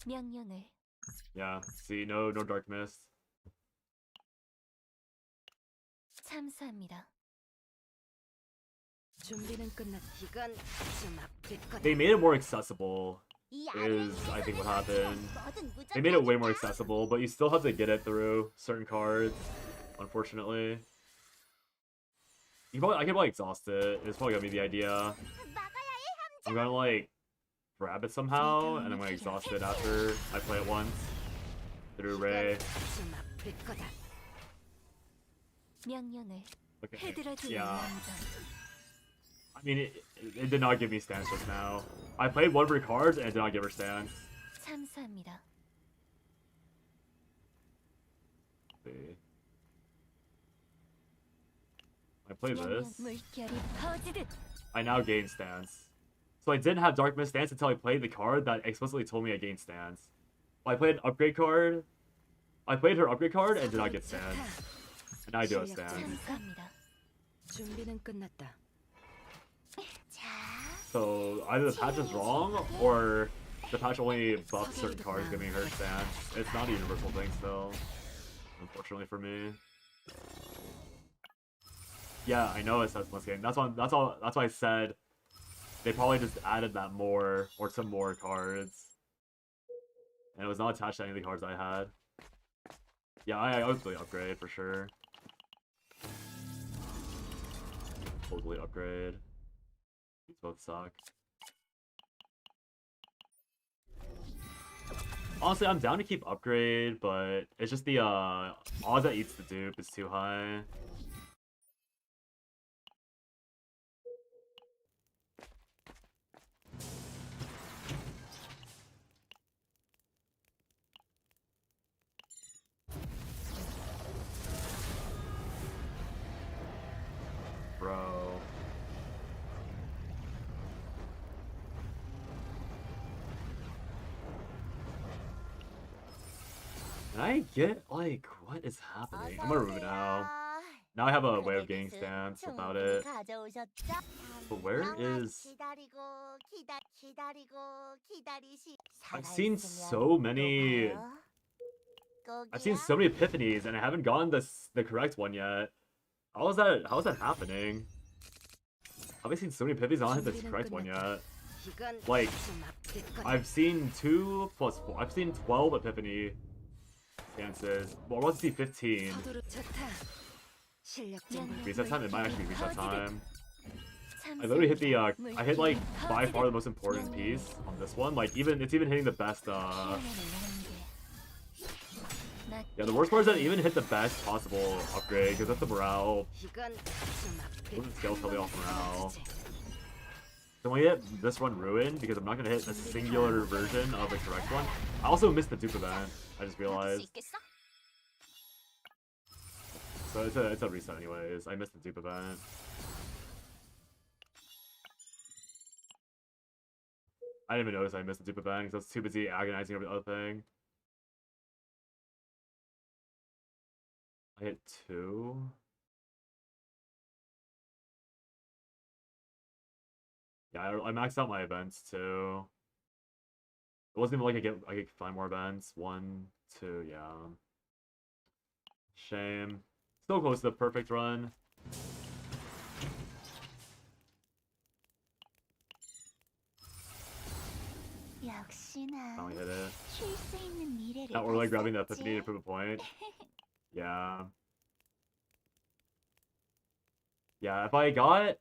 명령을. Yeah, see, no dark mist. 참사합니다. 준비는 끝났. 이건 좀 아플 거다. They made it more accessible, is I think what happened. They made it way more accessible, but you still have to get it through certain cards, unfortunately. I can probably exhaust it. It's probably gonna be the idea. I'm gonna like grab it somehow, and I'm gonna exhaust it after I play it once through Ray. 좀 아플 거다. 명령을 Okay. 해드려주는 Yeah. 남자. I mean, it did not give me stance just now. I played one of her cards and it did not give her stance. 참사합니다. See. I play this. 물결이 퍼지듯. I now gain stance. So I didn't have Dark Mist stance until I played the card that explicitly told me I gained stance. I played an upgrade card. I played her upgrade card and did not get stance. And now I do have stance. 참사합니다. 준비는 끝났다. 자, So either the patch is wrong or the patch only buffs certain cards giving her stance. It's not a universal thing still, unfortunately for me. Yeah, I know it says less game. That's why I said they probably just added that more or some more cards. And it was not attached to any of the cards I had. Yeah, I would totally upgrade for sure. Totally upgrade. These both suck. Honestly, I'm down to keep upgrade, but it's just the odds that eats the dupe is too high. Bro. Can I get, like, what is happening? I'm gonna remove it now. Now I have a way of getting stance without it. But where is... I've seen so many... I've seen so many epiphanies and I haven't gotten the correct one yet. How is that happening? How have I seen so many epiphanies and I haven't hit the correct one yet? Like, I've seen 2 plus 4. I've seen 12 epiphany stances. Well, I want to see 15. Reset time? It might actually be reset time. I literally hit the, I hit like by far the most important piece on this one. Like, it's even hitting the best, yeah, the worst part is that it even hit the best possible upgrade, because that's the morale. The scale's probably off morale. Can we get this one ruined? Because I'm not going to hit a singular version of the correct one. I also missed the dupe event, I just realized. So it's a reset anyways. I missed the dupe event. I didn't even notice I missed the dupe event because I was too busy agonizing over the other thing. I hit 2. Yeah, I maxed out my events too. It wasn't even like I could find more events. 1, 2, yeah. Shame. Still close to the perfect run. Finally hit it. Now we're like grabbing the epiphany to prove a point. Yeah. Yeah, if I got...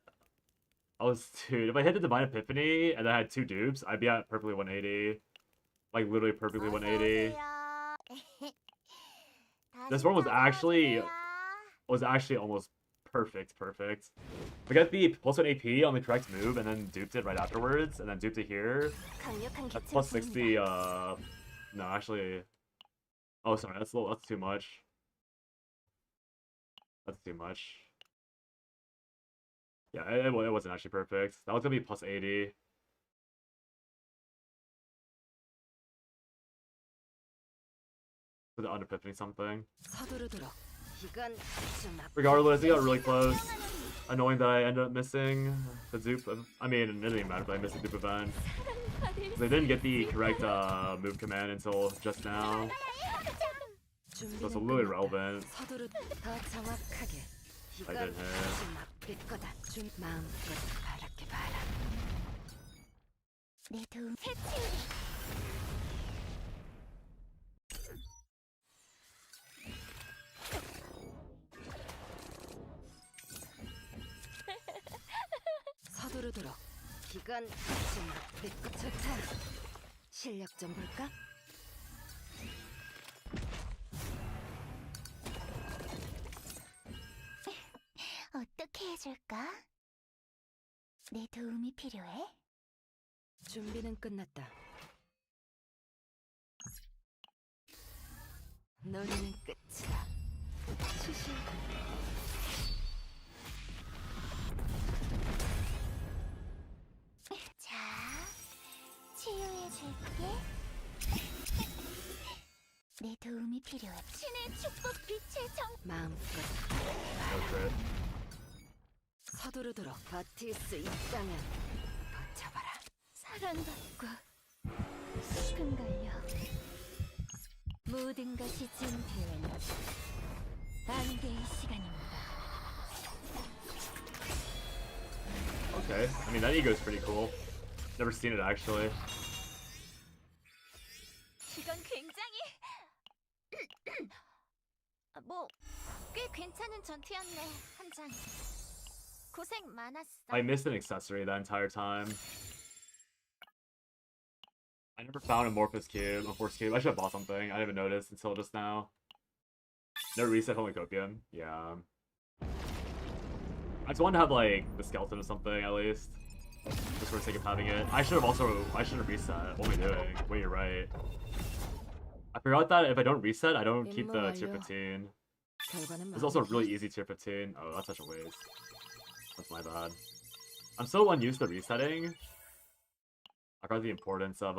Dude, if I hit the Divine Epiphany and I had 2 dupes, I'd be at perfectly 180. Like, literally perfectly 180. This one was actually almost perfect. If I got the +1 AP on the correct move and then duped it right afterwards, and then duped it here, that's plus 60, no, actually... Oh, sorry, that's too much. That's too much. Yeah, it wasn't actually perfect. That was gonna be plus 80. For the under-epiphany something. Regardless, it got really close. Annoying that I ended up missing the dupe. I mean, it didn't even matter if I missed the dupe event. They didn't get the correct move command until just now. So it's a little irrelevant. I didn't hit. 서두르도록. 이건 좀 좋다. 실력 좀 볼까? 어떻게 해줄까? 내 도움이 필요해? 준비는 끝났다. 논의는 끝이다. 시시. 자, 치유해줄게. 내 도움이 필요해. 신의 축복 빛의 정. 마음껏. No crit. 서두르도록 버틸 수 있다면 버텨봐라. 사랑받고 식은 걸요. 모든 것이 준비되면 안개의 시간입니다. Okay. I mean, that ego is pretty cool. Never seen it actually. 이건 굉장히 뭐 꽤 괜찮은 전투였네. 한 장. 고생 많았어. I missed an accessory that entire time. I never found Amorphous Cube, Amorphous Cube. I should have bought something. I didn't even notice until just now. Never reset Holy Copium. Yeah. I just wanted to have like the skeleton or something at least. Just for the sake of having it. I should have reset. What am I doing? Wait, you're right. I forgot that if I don't reset, I don't keep the tier 15. 결과는 There's also a really easy tier 15. Oh, that's such a waste. That's my bad. I'm so unused to resetting. I forgot the importance of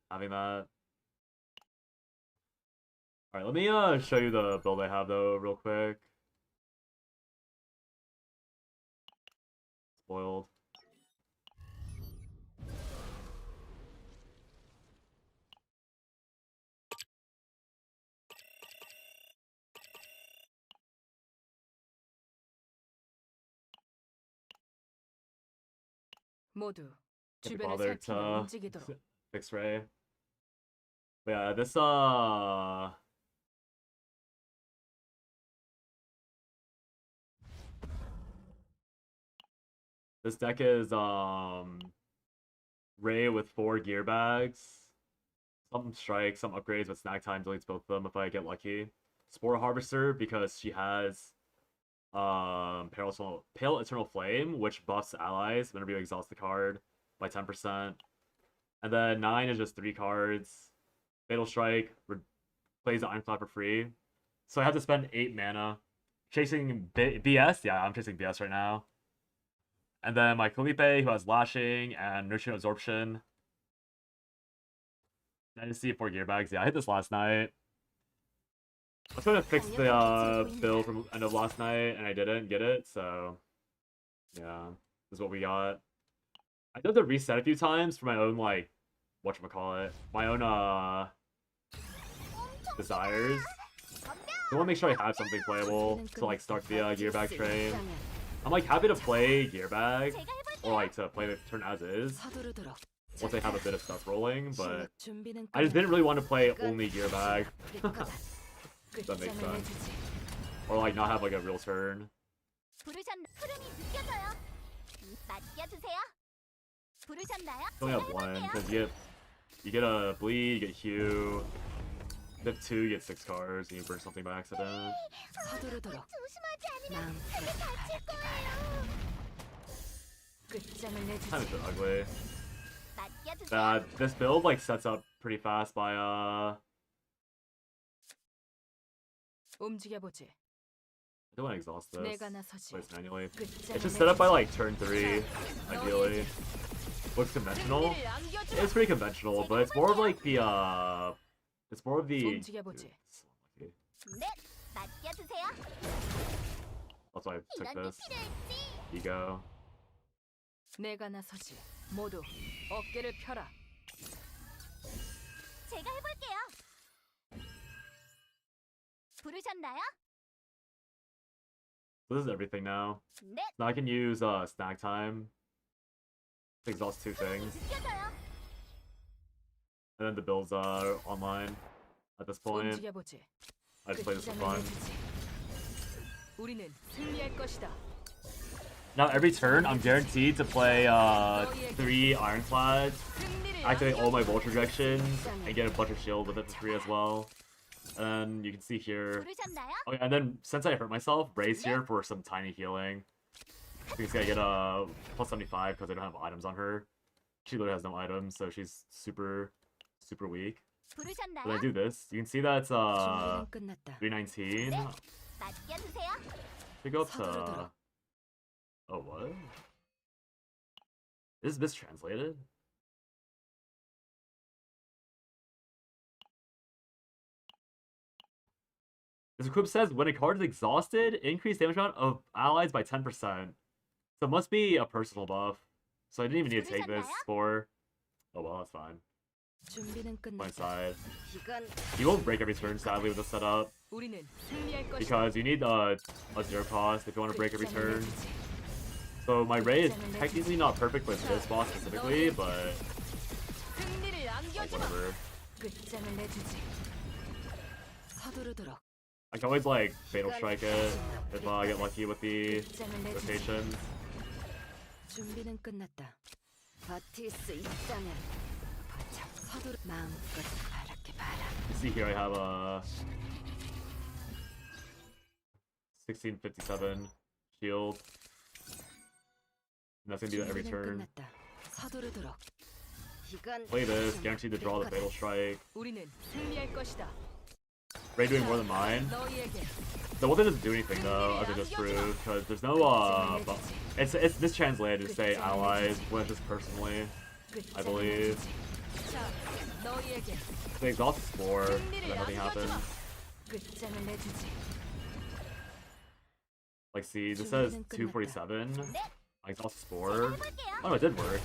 having that. Alright, let me show you the build I have though real quick. Spoiled. 모두 Can't be 주변을 bothered 살피며 to 움직이도록. fix Ray. But yeah, this deck is Ray with 4 gear bags. Some strikes, some upgrades, but snack time deletes both of them if I get lucky. Spore Harvester because she has Pale Eternal Flame, which buffs allies whenever you exhaust the card by 10%. And then 9 is just 3 cards. Fatal Strike plays the Ironclad for free. So I have to spend 8 mana. Chasing BS? Yeah, I'm chasing BS right now. And then my Felipe, who has Lashing and Nutrient Absorption. I just see 4 gear bags. Yeah, I hit this last night. I was trying to fix the build from end of last night, and I didn't get it, so yeah, this is what we got. I did the reset a few times for my own, like, whatchamacallit, my own, desires. I want to make sure I have something playable to, like, start the gear bag train. I'm, like, happy to play gear bag, or, like, to play the turn as is, once I have a bit of stuff rolling, but I just didn't really want to play only gear bag. If that makes sense. Or like not have like a real turn. Only have one because you get a bleed, you get Hue. You have 2, you get 6 cards, and you burn something by accident. Kind of ugly. This build like sets up pretty fast by 움직여보지. I don't want to exhaust this. 내가 나서지. Place manually. It's just set up by like turn 3, ideally. Looks conventional. It's pretty conventional, but it's more of like the it's more of the 움직여보지. Dude, that's why I took this. Ego. 내가 나서지. 모두 어깨를 펴라. 제가 해볼게요. 부르셨나요? This is everything now. 네. Now I can use snack time to exhaust 2 things. 느껴져요. And then the builds are online at this point. 움직여보지. I just play this for fun. 우리는 승리할 것이다. Now every turn I'm guaranteed to play 3 Ironclads, activate all my Vulture Rejections, and get a bunch of shield with it for free as well. And you can see here. 부르셨나요? Okay, and then since I hurt myself, Ray's here for some tiny healing. Because I get a plus 75 because I don't have items on her. She literally has no items, so she's super weak. When I 부르셨나요? do this, you can see that's 준비는 끝났다. 319. 맡겨주세요. Should go up to. Oh, what? Is this translated? This equip says when a card is exhausted, increase damage amount of allies by 10%. So it must be a personal buff. So I didn't even need to take this for. Oh well, that's fine. 준비는 My 끝났다. side. 이건 You won't break every turn, sadly, with the setup. 우리는 승리할 것이다. Because you need a 0 cost if you want to break every turn. So my Ray is technically not perfect with this boss specifically, but 승리를 like 안겨주마. whatever. 끝장을 내주지. 서두르도록. I can always like Fatal Strike it if I get lucky with the 끝장을 내주지. rotations. 준비는 끝났다. 버틸 수 있다면 버텨. 서두르 마음껏 바랄게 바라. You see here I have a 1657 shield. And that's gonna be every 준비는 turn. 끝났다. 서두르도록. 이건 Play this, guaranteed to draw the Fatal Strike. 우리는 승리할 것이다. Ray doing more than mine. 너희에게 The one that doesn't do anything though, as I just proved, because there's no it's mistranslated to say allies, when it's just personally. I believe. 자, 너희에게 They exhaust Spore, and then nothing happens. 끝장을 내주지. Like see, this says 247. I exhaust Spore. Oh no, it did work.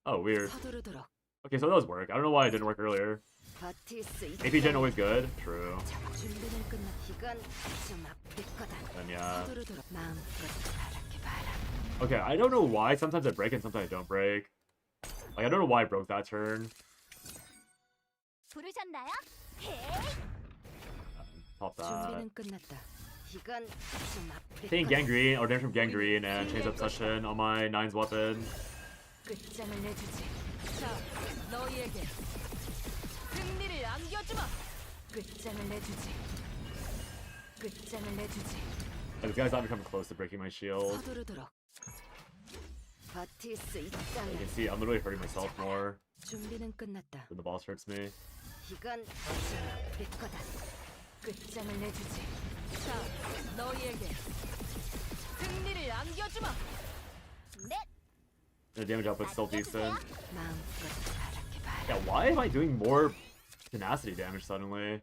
Oh weird. 서두르도록. Okay, so it does work. I don't know why it didn't work earlier. 버틸 수 AP gen 있다면 always good. True. 준비는 끝났. 이건 좀 아플 거다. Then yeah. 서두르도록 마음껏 바랄게 바라. Okay, I don't know why sometimes I break and sometimes I don't break. Like I don't know why I broke that turn. 부르셨나요? Pop that. 준비는 끝났다. 이건 좀 아플 Taking 거다. gangrene or damage from gangrene and chains obsession on my 9's weapon. 끝장을 내주지. 자, 너희에게 승리를 안겨주마. 끝장을 내주지. 끝장을 내주지. Like, this guy's not even coming close to breaking my shield. 서두르도록. 버틸 수 You 있다면 can see I'm literally hurting myself more 준비는 끝났다. than the boss hurts me. 이건 좀 아플 거다. 끝장을 내주지. 자, 너희에게 승리를 안겨주마. 네. The damage output's still decent. 마음껏 바랄게 바라. Yeah, why am I doing more tenacity damage suddenly?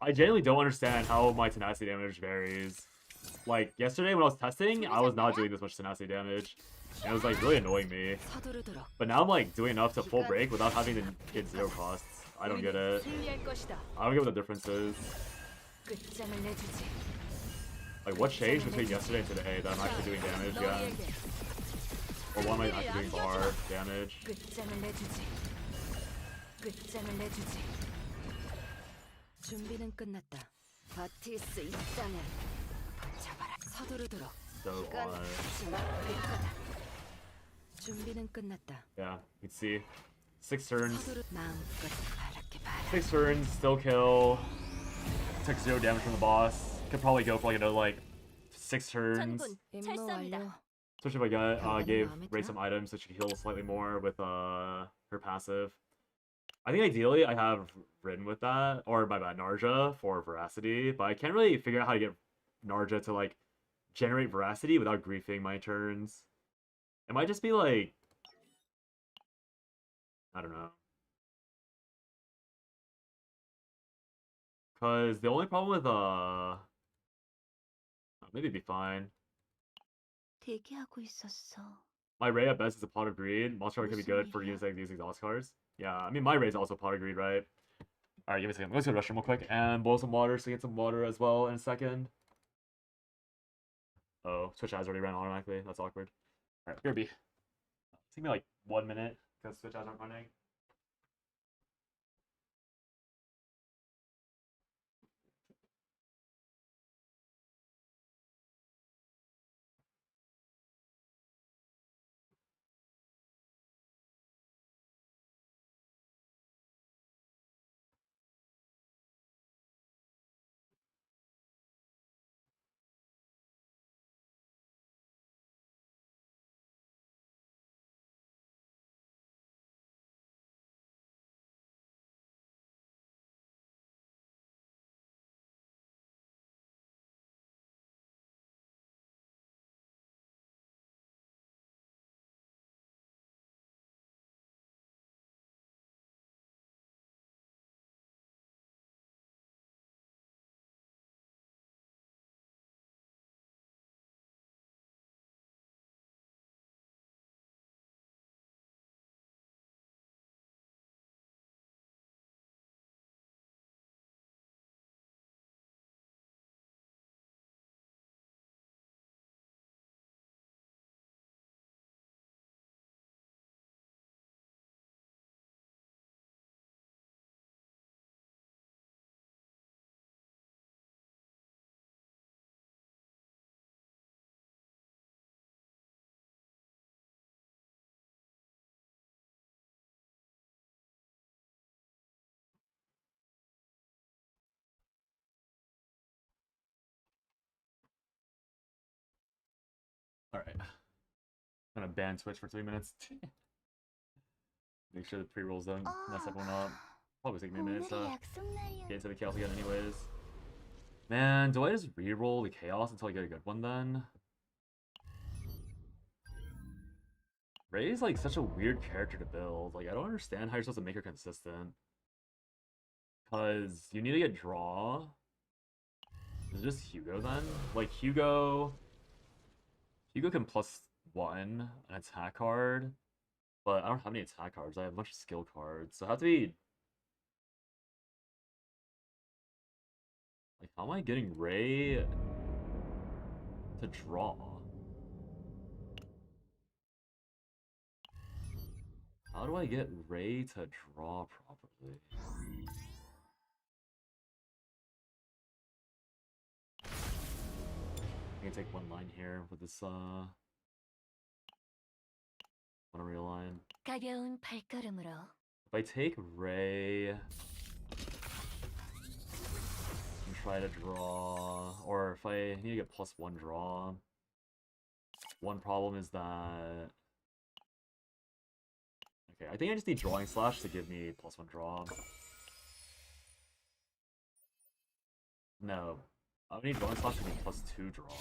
I genuinely don't understand how my tenacity damage varies. Like, yesterday when I was testing, I was not doing this much tenacity damage. And it was like really annoying me. 서두르도록. But now I'm like doing enough to full break without having to get 0 costs. I don't get it. 승리할 것이다. I don't get what the difference is. 끝장을 내주지. Like, what changed between yesterday and today that I'm actually doing damage again? 너희에게 Or why am I actually doing bar damage? 끝장을 내주지. 끝장을 내주지. 준비는 끝났다. 버틸 수 있다면 버텨봐라. 서두르도록. So, 이건 좀 아플 거다. 준비는 끝났다. yeah, you can see. 6 turns. 서두르 마음껏 바랄게 바라. 6 turns, still kill. Took 0 damage from the boss. Could probably go for like another like 6 turns. 전군 임무 철수합니다. 완료. Especially if I gave Ray some items so she could heal slightly more with her passive. I think ideally I have Rin with that, or my bad, Narja for Veracity, but I can't really figure out how to get Narja to like generate Veracity without griefing my turns. It might just be like, I don't know. Cause the only problem with maybe it'd be fine. 대기하고 있었어. My Ray at best is a Pot of Greed. Monster Card could be good for using these exhaust cards. Yeah, I mean my Ray's also Pot of Greed, right? Alright, give me a second. Let's go to the restroom real quick and boil some water so get some water as well in a second. Oh, Switch ads already ran automatically. That's awkward. Alright, here be. Take me like 1 minute because Switch ads aren't running. I'm gonna ban Twitch for 3 minutes. Make sure the pre-rolls don't mess everyone up. Probably take me a minute 오늘의 to 약속 날이야. get into the chaos again anyways. Man, do I just re-roll the chaos until I get a good one then? Ray's like such a weird character to build. Like I don't understand how you're supposed to make her consistent. Cause you need to get draw. Is it just Hugo then? Like Hugo can +1 an attack card, but I don't have any attack cards. I have a bunch of skill cards, so I have to be like, how am I getting Ray to draw? How do I get Ray to draw properly? I can take one line here with this one real line. 가벼운 발걸음으로 If I take Ray and try to draw, or if I need to get +1 draw, one problem is that... Okay, I think I just need Drawing Slash to give me +1 draw. No, I need Drawing Slash to give me +2 draw.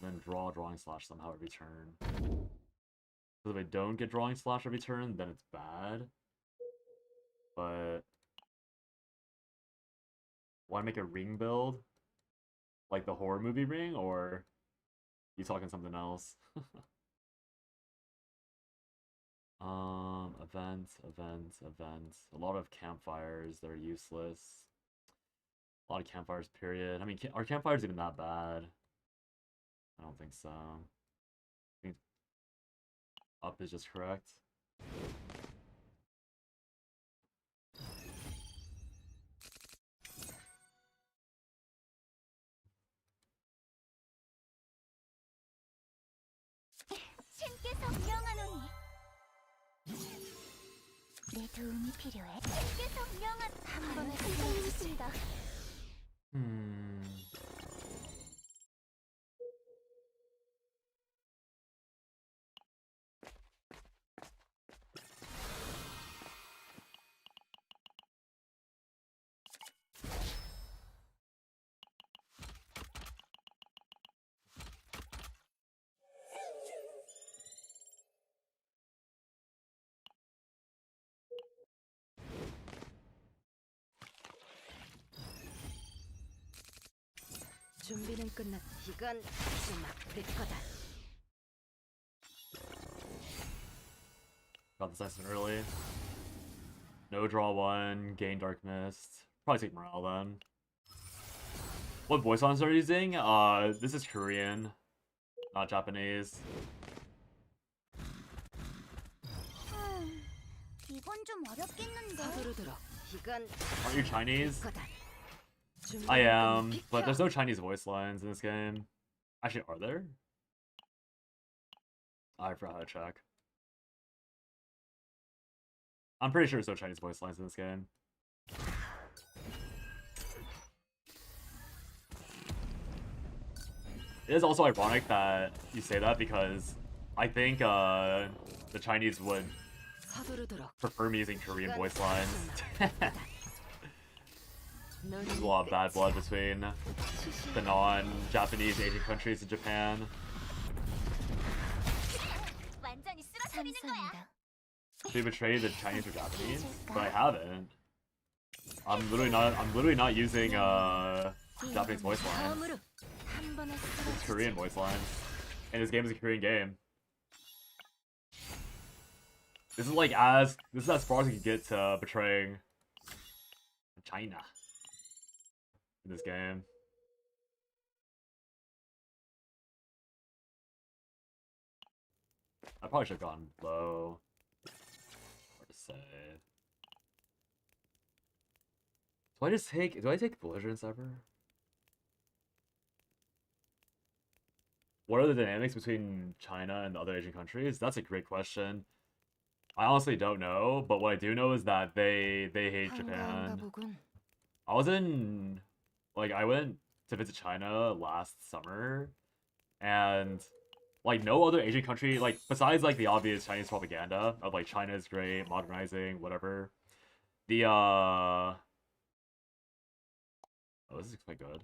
And then draw Drawing Slash somehow every turn. Because if I don't get Drawing Slash every turn, then it's bad. But... want to make a ring build? Like the horror movie ring, or... you talking something else? Events. A lot of campfires that are useless. A lot of campfires, period. I mean, are campfires even that bad? I don't think so. I think up is just correct. 신께서 명하노니 내 도움이 필요해. 신께서 명한 한 번에 끝내주신다. 준비는 끝났. 이건 좀 아플 거다. Got this nice and early. No draw 1, gain Dark Mist. Probably take Morale then. What voice lines are you using? This is Korean, not Japanese. 이건 좀 어렵겠는데. 서두르도록. 이건 Aren't you Chinese? 거다. I am, but there's no Chinese voice lines in this game. Actually, are there? I forgot how to check. I'm pretty sure there's no Chinese voice lines in this game. It is also ironic that you say that because I think the Chinese would 서두르도록. prefer me using Korean voice lines. 넌 There's a lot of bad blood between the non-Japanese Asian countries in Japan. 완전히 쓰러뜨리는 거야. They betray the Chinese or Japanese, but I haven't. I'm literally not using Japanese voice lines. 다음으로 한 번에 It's Korean voice lines. And this game is a Korean game. This is as far as you can get to betraying China in this game. I probably should have gone low. Hard to say. Do I take belligerence ever? What are the dynamics between China and the other Asian countries? That's a great question. I honestly don't know, but what I do know is that they hate 한가한가 Japan. 보군. I went to visit China last summer, and like no other Asian country, like besides like the obvious Chinese propaganda of like China is great, modernizing, whatever. The oh, this is quite good.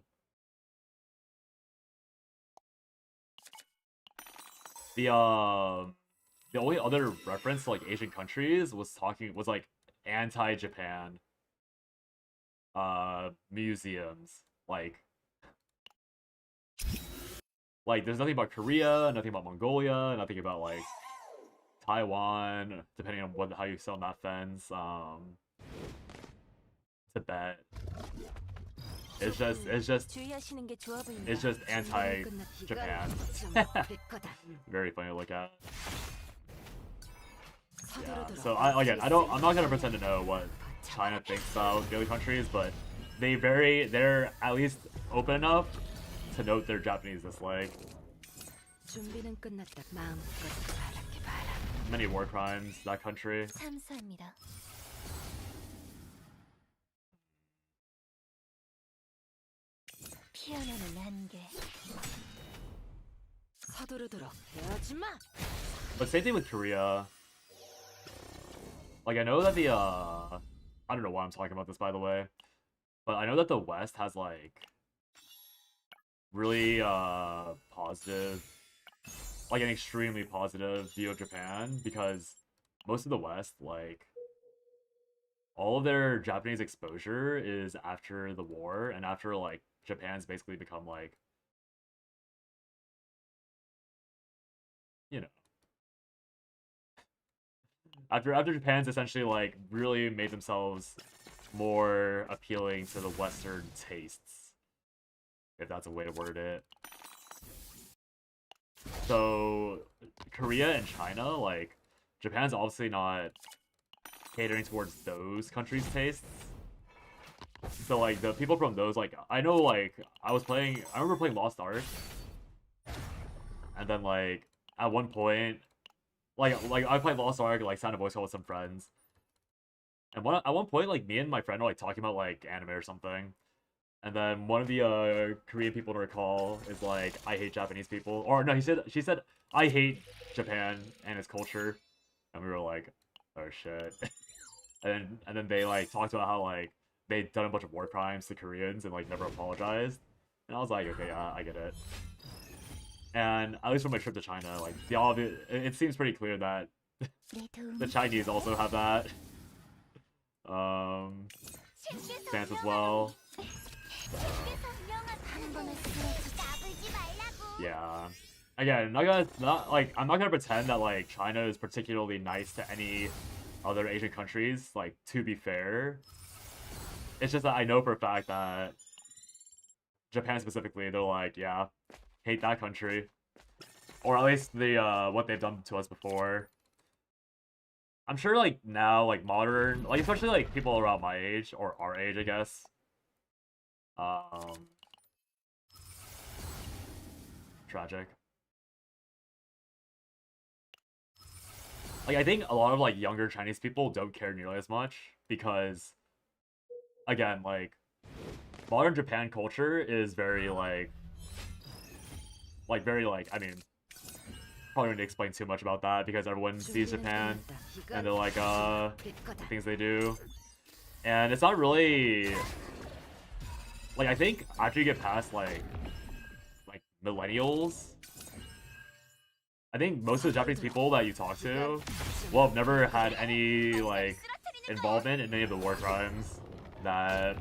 The only other reference to like Asian countries was like anti-Japan museums. Like there's nothing about Korea, nothing about Mongolia, nothing about like Taiwan, depending on how you sell on that fence. Tibet. It's just 주의하시는 게 좋아 보인다. it's just anti-Japan. Very funny to look at. Yeah. So I'm not gonna pretend to know what China thinks about the other countries, but they're at least open enough to note their Japanese dislike. 준비는 끝났다. 마음껏 바랄게 바라. Many war crimes, that country. 감사합니다. 피어나는 안개. 서두르도록 해야지 마. But same thing with Korea. Like I know that I don't know why I'm talking about this by the way, but I know that the West has like really positive, like an extremely positive view of Japan because most of the West, like all of their Japanese exposure is after the war and after like Japan's basically become like, you know, after Japan's essentially like really made themselves more appealing to the Western tastes, if that's a way to word it. So Korea and China, like Japan's obviously not catering towards those countries' tastes. So like the people from those, like I know, like I remember playing Lost Ark, and then like at one point, like I played Lost Ark, like sound a voice call with some friends, and at one point, like me and my friend were like talking about like anime or something, and then one of the Korean people to recall is like, I hate Japanese people, or no, she said I hate Japan and its culture, and we were like, oh shit. And then they like talked about how like they'd done a bunch of war crimes to Koreans and like never apologized. And I was like, okay, yeah, I get it. And at least from my trip to China, like it seems pretty clear that the Chinese also have that stance as well. Yeah. Again, I'm not gonna pretend that like China is particularly nice to any other Asian countries, like to be fair. It's just that I know for a fact that Japan specifically, they're like, yeah, hate that country. Or at least what they've done to us before. I'm sure like now, like modern, like especially like people around my age, or our age, I guess. Tragic. Like I think a lot of like younger Chinese people don't care nearly as much because, again, like modern Japan culture is very like very like, I mean, probably don't need to explain too much about that because everyone sees Japan and they're like things they do, and it's not really like, I think after you get past like millennials, I think most of the Japanese people that you talk to will have never had any like involvement in any of the war crimes that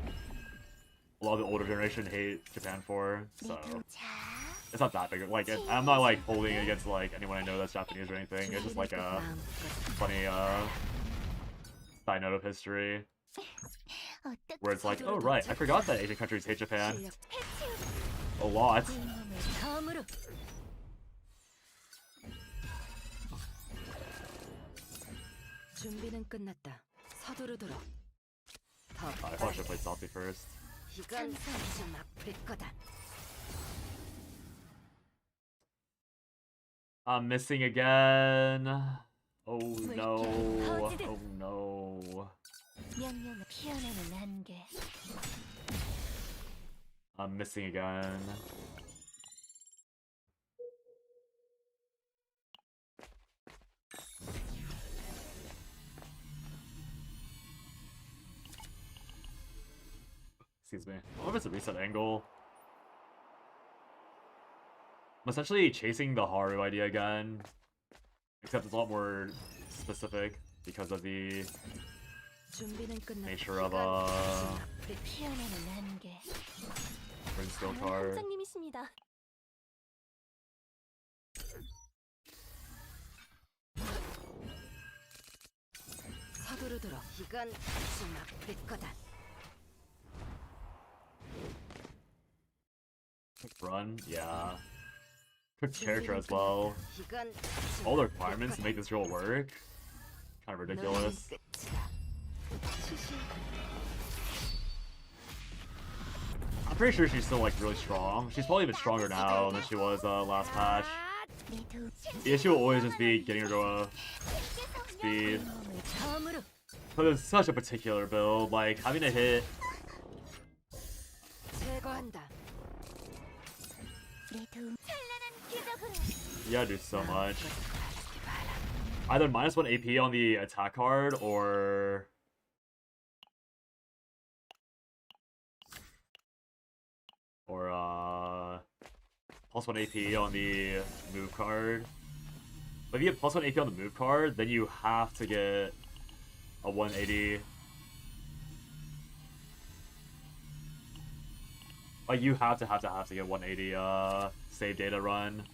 a lot of the older generation hate Japan for. So it's not that big. Like I'm not like holding it against like anyone I know that's Japanese or anything. It's just like a funny side note of history where it's like, oh right, I forgot that Asian countries hate Japan a lot. 준비는 끝났다. 서두르도록. I probably should play Salty first. 이건 좀 아플 거다. I'm missing again. Oh no. Oh no. 명령을 피어나는 안개. I'm missing again. Excuse me. I don't know if it's a reset angle. I'm essentially chasing the Haru idea again, except it's a lot more specific because of the 준비는 끝났다. nature of 피어나는 안개. Prince skill 바로 card. 함장님이십니다. 서두르도록. 이건 좀 아플 거다. Run, yeah. Cook character as well. 이건 All the requirements to make this rule work. Kind of ridiculous. I'm pretty sure she's still like really strong. She's probably even stronger now than she was last patch. 내 도움. The issue will always just be getting her to a speed. 몸을 처음으로. But it's such a particular build, like having to hit 제거한다. 내 도움. 찬란한 기적으로. you gotta do so much. Either -1 AP on the attack card or +1 AP on the move card. But if you have +1 AP on the move card, then you have to get a 180. Like you have to get 180 save data run,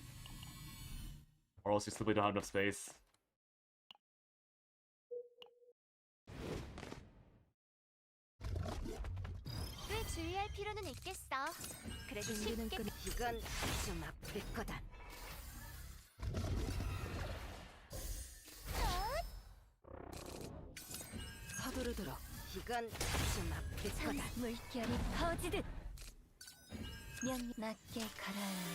or else you simply don't have enough space. 꽤 주의할 필요는 있겠어. 그래도 준비는 쉽게 끝. 이건 좀 아플 거다. 서두르도록. 이건 좀 아플 참 거다. 물결이 퍼지듯. 명 낮게 가라앉는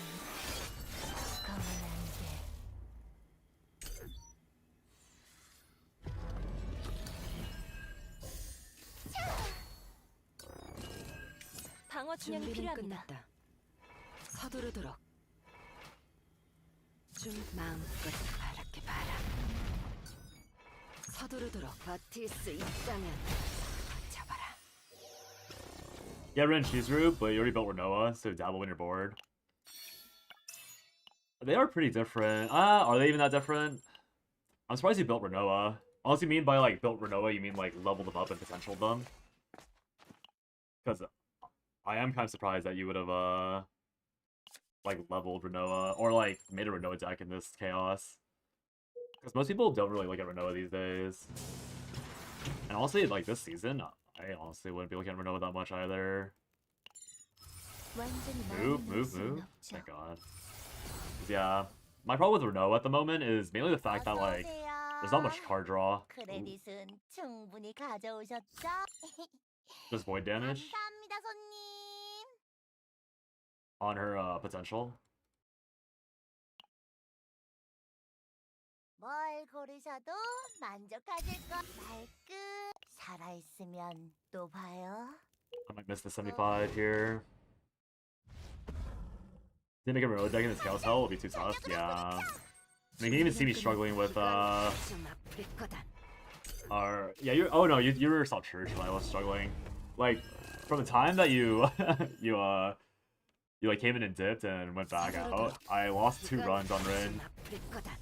검은 안개. 방어 진영이 준비는 필요합니다. 끝났다. 서두르도록. 좀 마음껏 바랄게 봐라. 서두르도록. 버틸 수 있다면 버텨봐라. Yeah, Ren Chizuru, but you already built Renoa, so dabble when you're bored. They are pretty different. Are they even that different? I'm surprised you built Renoa. Unless you mean by like built Renoa, you mean like leveled them up and potentialed them. Because I am kind of surprised that you would have like leveled Renoa or like made a Renoa deck in this chaos. Because most people don't really look at Renoa these days. And honestly, like this season, I honestly wouldn't be looking at Renoa that much either. 완전히 Move, 마음을 move, 놓을 수는 move. 없죠. Thank God. 'Cause, yeah, my problem with Renault at the moment is mainly the fact that like there's not much card draw. Ooh, 크레딧은 충분히 가져오셨죠? just void damage 감사합니다, 손님. on her potential. 뭘 고르셔도 만족하실 거. 말끝 살아있으면 또 봐요. I might miss the 75 here. Didn't make a Renault deck in this chaos hell, will be too tough. Yeah. I mean, you can even see me struggling with 좀 아플 거다. yeah, you're oh no, you were Salt Church when I was struggling. Like from the time that you you like came in and dipped and went back out, I lost 2 runs on Rin. 좀 아플 거다.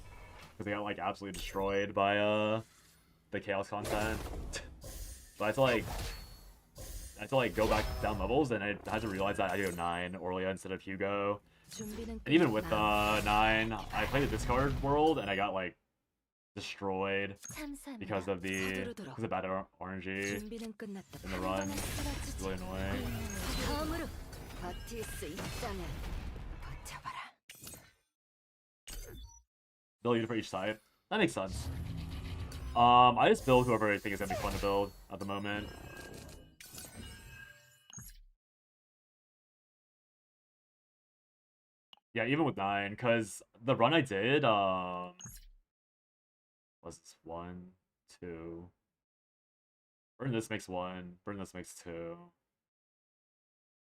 Because they got like absolutely destroyed by the chaos content. So I had to like go back down levels, and I had to realize that I had to go 9 Orlia instead of Hugo. 준비는 And even with 끝났다. 9, I played the discard world and I got like destroyed 감사합니다. because of bad RNG 준비는 끝났다. in the run. It's really annoying. 처음으로 버틸 수 있다면 버텨봐라. Build unit for each type. That makes sense. I just build whoever I think is gonna be fun to build at the moment. Yeah, even with 9, because the run I did, was this 1, 2. Burn this makes 1, burn this makes 2.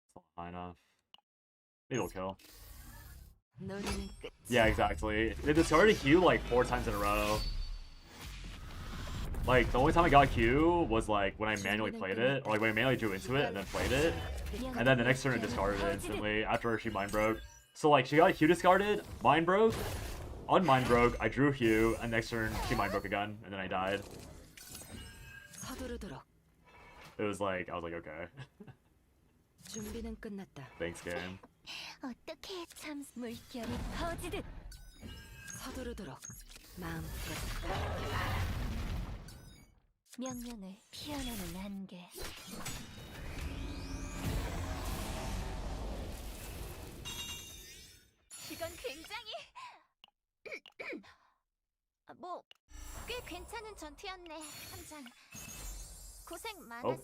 It's not high enough. Maybe it'll kill. 노래는 끝. Yeah, exactly. They discarded Q like 4 times in a row. Like, the only time I got Q was like when I manually played it, or like when I manually drew into it and then played it, and then the next turn it discarded it instantly after she mind broke. So like, she got Q discarded, mind broke, unmind broke, I drew Q, and next turn she mind broke again, and then I died. 서두르도록. It was like, I was like, okay. 준비는 끝났다. Thanks, game. 어떻게 참 물결이 터지듯 서두르도록. 마음껏 명령을 피어나는 안개. 이건 굉장히 뭐 꽤 괜찮은 전투였네. 함장 고생 많았어.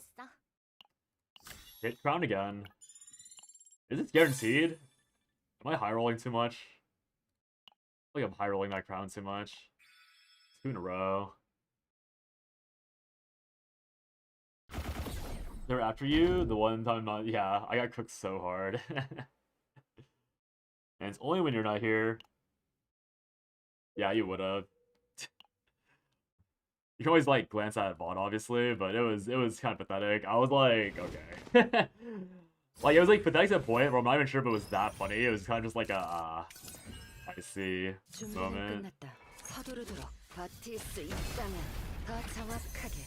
Hit crown again. Is it guaranteed? Am I high rolling too much? I feel like I'm high rolling that crown too much. 2 in a row. They're after you. The one time not. Yeah, I got cooked so hard. And it's only when you're not here. Yeah, you would have. You can always like glance at VOD, obviously, but it was kind of pathetic. I was like, okay. Like, it was like pathetic to a point where I'm not even sure if it was that funny. It was kind of just like a I see 준비는 moment. 끝났다. 서두르도록. 버틸 수 있다면 더 정확하게.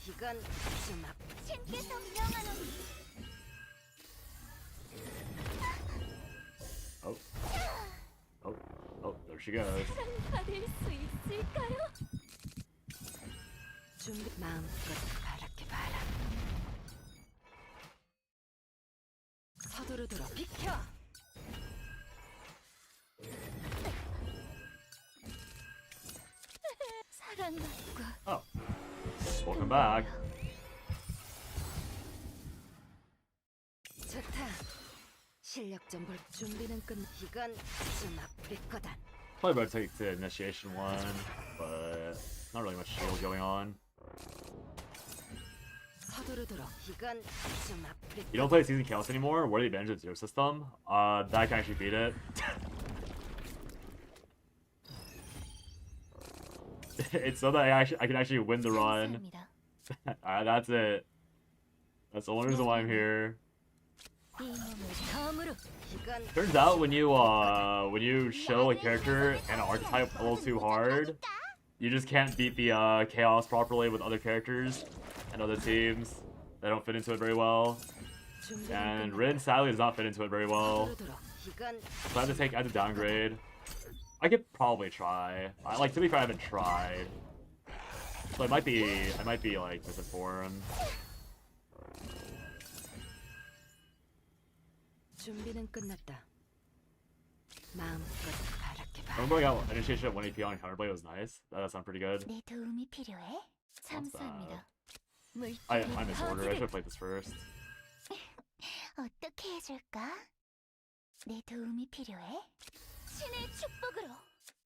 이건 좀 신께서 명하노니 Oh. Oh. Oh, there she goes. 받을 수 있을까요? 준비 마음껏 바랄게 봐라. 서두르도록. 비켜. 사랑과 Oh. Welcome back. 좋다. 실력 좀 볼. 준비는 끝. 이건 좀 아플 거다. Probably better take the initiation one, but not really much shield going on. 서두르도록. 이건 좀 아플 You don't play Season Chaos anymore? What are the advantages of your system? That can actually beat it. It's so that I can actually win the run. 감사합니다. That's it. That's the only reason why I'm here. 이 몸을 검으로 이건 Turns out when you show a character and an archetype a little too hard, you just can't beat the chaos properly with other characters and other teams that don't fit into it very well. 준비는 And 끝났다. Rin sadly does not fit into it very well. 서두르도록. 이건 So I have to downgrade. I could probably try. Like, to be fair, I haven't tried. So I might be like misinformed. 준비는 끝났다. 마음껏 바랄게 봐라. Remember I got initiation at 1 AP on Counterblade, was nice. That does sound pretty good. 내 도움이 필요해? 감사합니다. I 물결이 misordered. I should have 터지듯 played this first. 어떻게 해줄까? 내 도움이 필요해? 신의 축복으로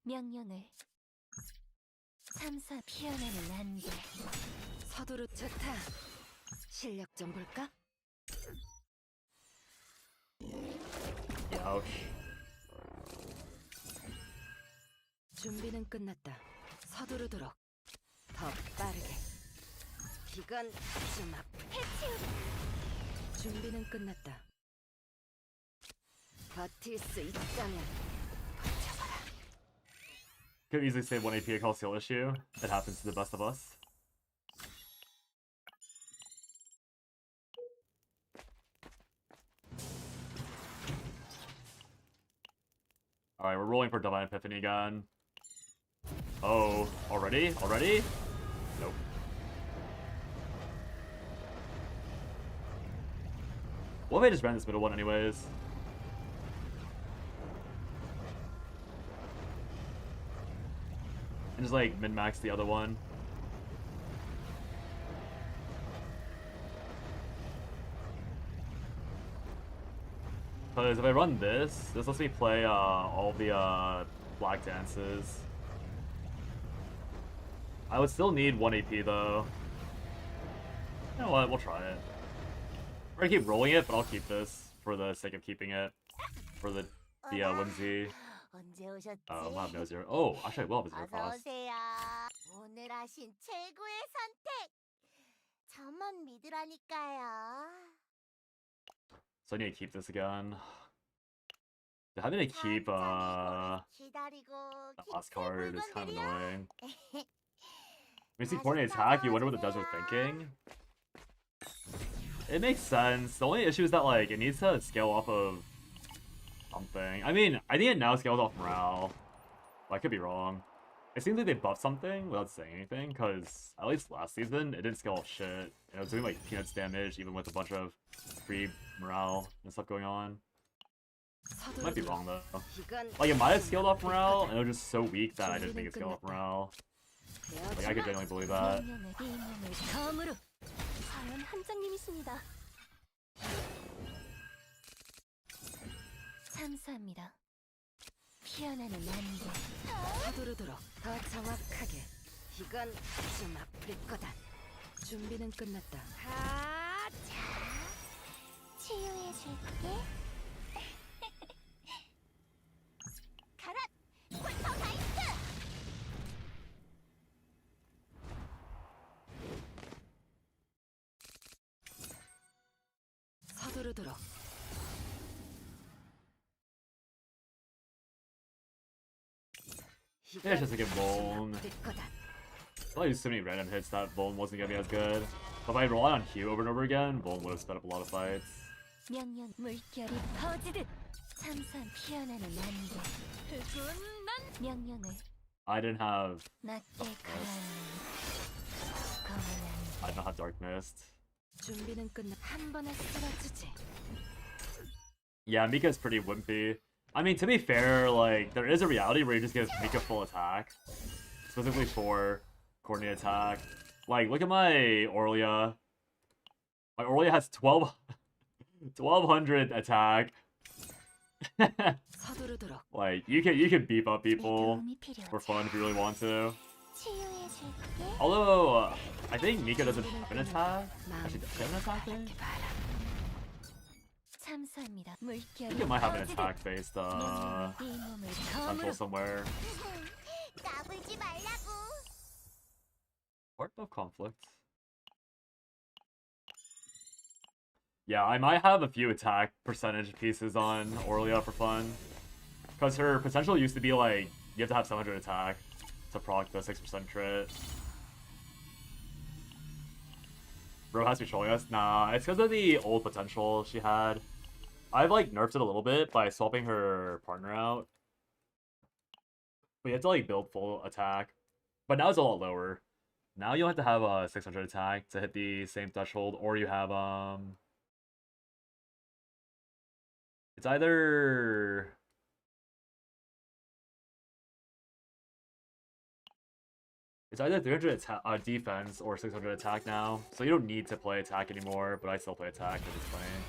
명령을 참사 피어나는 안개. 서두르. 좋다. 실력 좀 볼까? Ouch. 준비는 끝났다. 서두르도록. 더 빠르게. 이건 좀 해치우 준비는 끝났다. 버틸 수 있다면 버텨봐라. Could easily say 1 AP a call skill issue. It happens to the best of us. Alright, we're rolling for Divine Epiphany again. Oh, already? Already? Nope. What if I just ran this middle one anyways? And just like min-max the other one. Because if I run this lets me play all the black dances. I would still need 1 AP though. You know what, we'll try it. We're gonna keep rolling it, but I'll keep this for the sake of keeping it. For the whimsy. 언제 오셨지? We'll have no zero. Oh, actually I will have a zero 어서 frost. 오세요. 오늘 말씀하신 최고의 선택. 저만 믿으라니까요. So I need to keep this again. Having to keep 기다리고 that last card is kind of 물건들이요. annoying. When you see coordinate attack, you wonder what the devs are thinking. It makes sense. The only issue is that like it needs to scale off of something. I mean, I think it now scales off morale. But I could be wrong. It seems like they buffed something without saying anything, because at least last season it didn't scale off shit. It was doing like peanuts damage even with a bunch of free morale and stuff going on. Might be wrong though. Like it might have scaled off morale, and it was just so weak that I didn't think it scaled off morale. Like I could genuinely believe that. 이 몸을 검으로. 과연 함장님이십니다. 감사합니다. 피어나는 안개. 서두르도록 더 정확하게. 이건 좀 아플 거다. 준비는 끝났다. 치유해줄게. 가라! 폴터가이스트! 서두르도록. Yeah, it's just like a bone. 아플 거다. I used so many random hits that Bone wasn't gonna be as good. But if I rely on Hugh over and over again, Bone would have sped up a lot of fights. 명령 물결이 퍼지듯 참산 피어나는 안개. 난 명령을 I didn't have 낮게 가라앉는 검은 안개. I don't have Dark Mist. 준비는 끝났. 한 번에 쓰러지지. Yeah, Mika's pretty wimpy. I mean, to be fair, like, there is a reality where you just give Mika full attack. Specifically for coordinate attack. Like, look at my Aurelia. My Aurelia has 1200 attack. 서두르도록. Like, you can beef up 내 people 도움이 필요하지. for fun if you really want to. 치유해줄게. Although, I think Mika doesn't have an attack. Actually, does she have an attack thing? 이렇게 봐라. 감사합니다. I 물결이 think it might have an 퍼지듯 attack-based 명령을 이 몸을 potential 검으로. somewhere. 까불지 말라고. Part of conflict. Yeah, I might have a few attack percentage pieces on Aurelia for fun. Because her potential used to be like, you have to have 700 attack to proc the 6% crit. Bro has to be trolling us? Nah, it's because of the old potential she had. I've like nerfed it a little bit by swapping her partner out. But you have to like build full attack. But now it's a lot lower. Now you don't have to have a 600 attack to hit the same threshold, or you have it's either it's either 300 defense or 600 attack now, so you don't need to play attack anymore. But I still play attack because it's playing.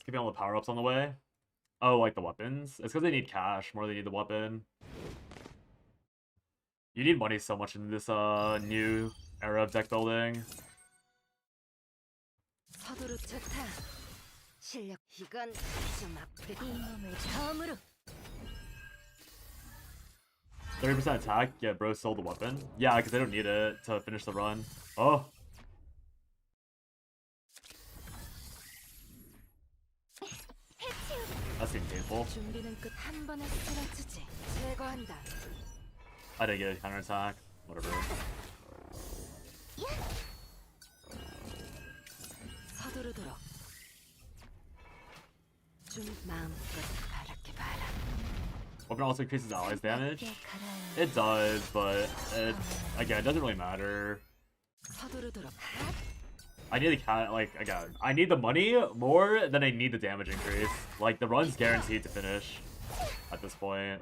Keeping all the power ups on the way. Oh, like the weapons? It's because they need cash more than they need the weapon. You need money so much in this new era of deck building. 서두르 좋다. 실력. 이건 좀 아플. 이 몸을 검으로. 30% attack? Yeah, bro sold the weapon. Yeah, because they don't need it to finish the run. Oh. That seemed painful. 준비는 끝. 한 번에 쓰러지지. 제거한다. I didn't get a counterattack. Whatever. 서두르도록. 마음껏 바랄게 봐라. Weapon also increases allies damage. 낮게 가라앉는 It does, but again, it doesn't really matter. 서두르도록. I need the again, I need the money more than I need the damage increase. Like, the run's guaranteed to finish at this point.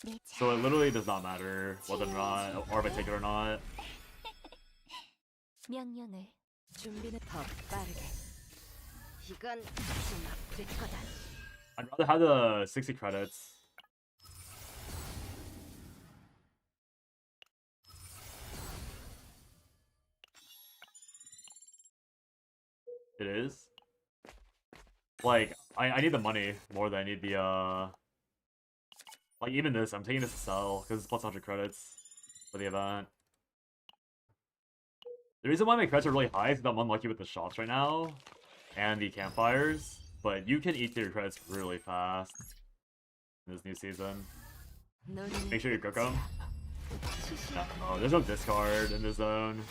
내 So it literally does not matter whether or not, or if I take it or not. 명령을 준비는 더 빠르게. 이건 좀 아플 거다. I'd rather have the 60 credits. It is? Like, I need the money more than I need the like even this. I'm taking this to sell because it's plus 100 credits for the event. The reason why my credits are really high is that I'm unlucky with the shops right now and the campfires, but you can eat through your credits really fast in this new season. Make sure you cook them. No, there's no discard in this zone.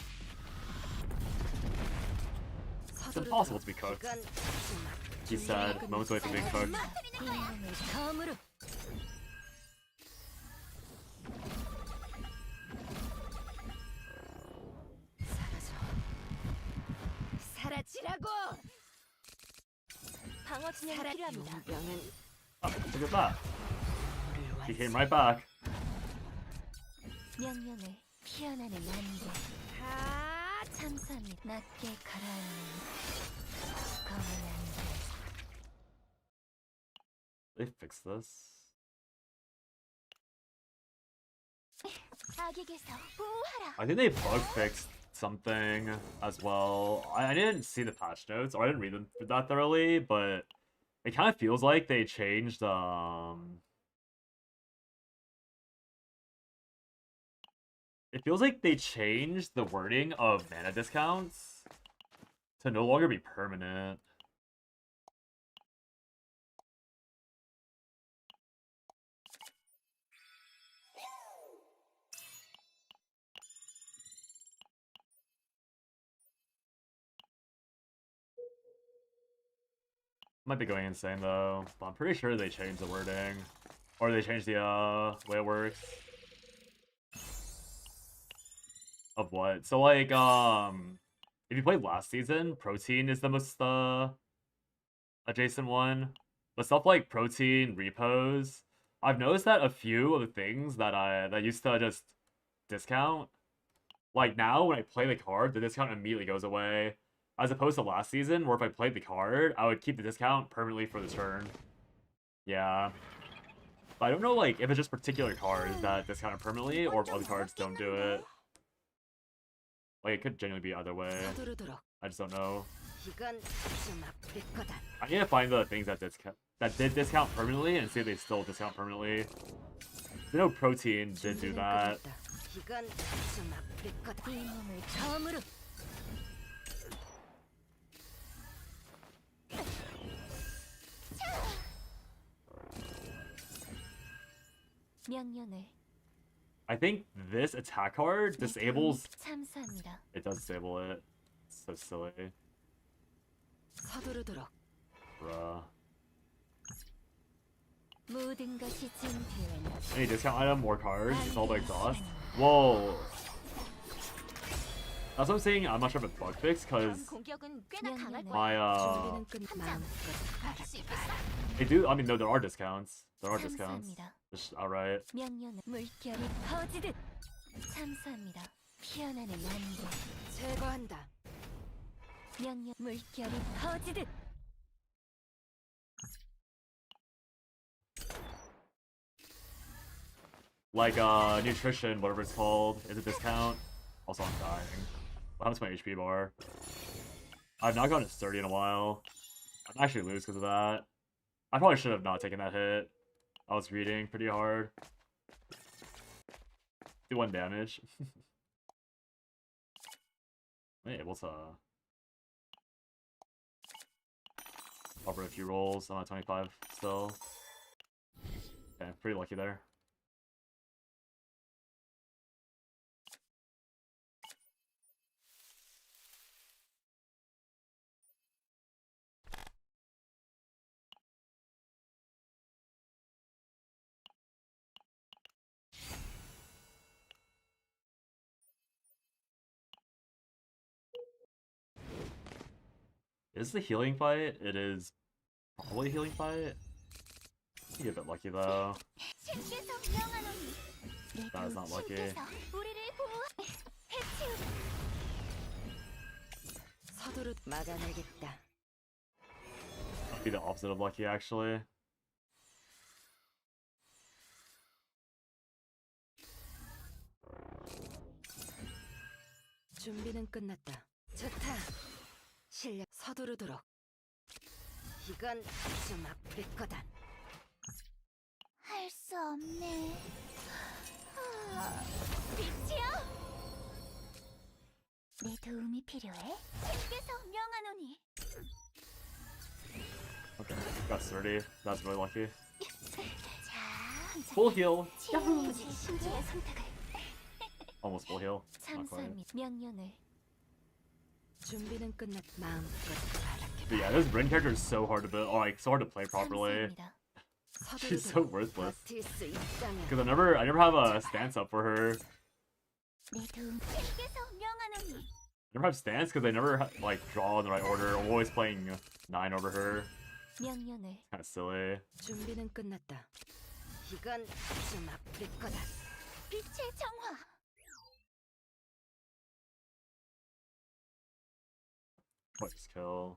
It's impossible to be cooked. He said, moments away from being cooked. 이 몸을 검으로 사라지라고. 방어 진영이 필요합니다. 용병은 Oh, look at that. He came right back. 명령을 피어나는 안개. 다 참사합니다. 낮게 가라앉는 검은 안개. They fixed this. 악에게서 보호하라. I think they bug fixed something as well. I didn't see the patch notes, or I didn't read them that thoroughly, but it kind of feels like they changed it feels like they changed the wording of mana discounts to no longer be permanent. Might be going insane though, but I'm pretty sure they changed the wording. Or they changed the way it works. Of what? So like, if you played last season, Protein is the most adjacent one. But stuff like Protein, Repos, I've noticed that a few of the things that used to just discount, like now when I play the card, the discount immediately goes away. As opposed to last season, where if I played the card, I would keep the discount permanently for the turn. Yeah. But I don't know, like, if it's just particular cards that discount it permanently, or if other cards don't do it. Like, it could genuinely be either way. 서두르도록. I just don't know. 이건 좀 아플 거다. I need to find the things that did discount permanently and see if they still discount permanently. I know Protein did do that. 이건 좀 아플 거다. 이 몸을 검으로 명령을 I think this attack card disables. 참사합니다. It does disable it. It's so silly. 서두르도록. Bruh. 모든 것이 증표는 Any discount item, more cards, it's all the exhaust. Whoa. That's what I'm saying. I'm not sure if it's bug fixed because 공격은 꽤나 강할 거야. my 준비는 끝. 마음껏 바라봐라. they do. I mean, no, there are discounts. There are discounts. 참사합니다. Just outright. 명령은 물결이 퍼지듯 참사합니다. 피어나는 안개. 제거한다. 명령 물결이 퍼지듯 Like nutrition, whatever it's called, is a discount. Also, I'm dying. What happens to my HP bar? I've not gotten it sturdy in a while. I'm actually lose because of that. I probably should have not taken that hit. I was reading pretty hard. Do 1 damage. I'm able to cover a few rolls. I'm at 25 still. Okay, pretty lucky there. Is the healing fight? It is probably a healing fight. Be a bit lucky though. That is not lucky. 서두르 막아내겠다. Be the opposite of lucky actually. 준비는 끝났다. 좋다. 실력 서두르도록. 이건 좀 아플 거다. 할 수 없네. 빛이여! 내 도움이 필요해? 신께서 명하노니. Okay, got 30. That's really lucky. 자, Full heal. 치유해주지 신주의 선택을. Almost full heal. Not quite. 참사합니다. 명령을. 준비는 끝났. 마음껏 바랄게. But yeah, this Rin character is so hard to build, or like so hard to play properly. 참사합니다. She's so worthless. 버틸 수 있다면 Because I never have a stance up for her. 내 도움. 신께서 명하노니. I never have stance because I never like draw in the right order. I'm always playing 9 over her. 명령을. Kind of silly. 준비는 끝났다. 이건 좀 아플 거다. 빛의 정화. Flex kill.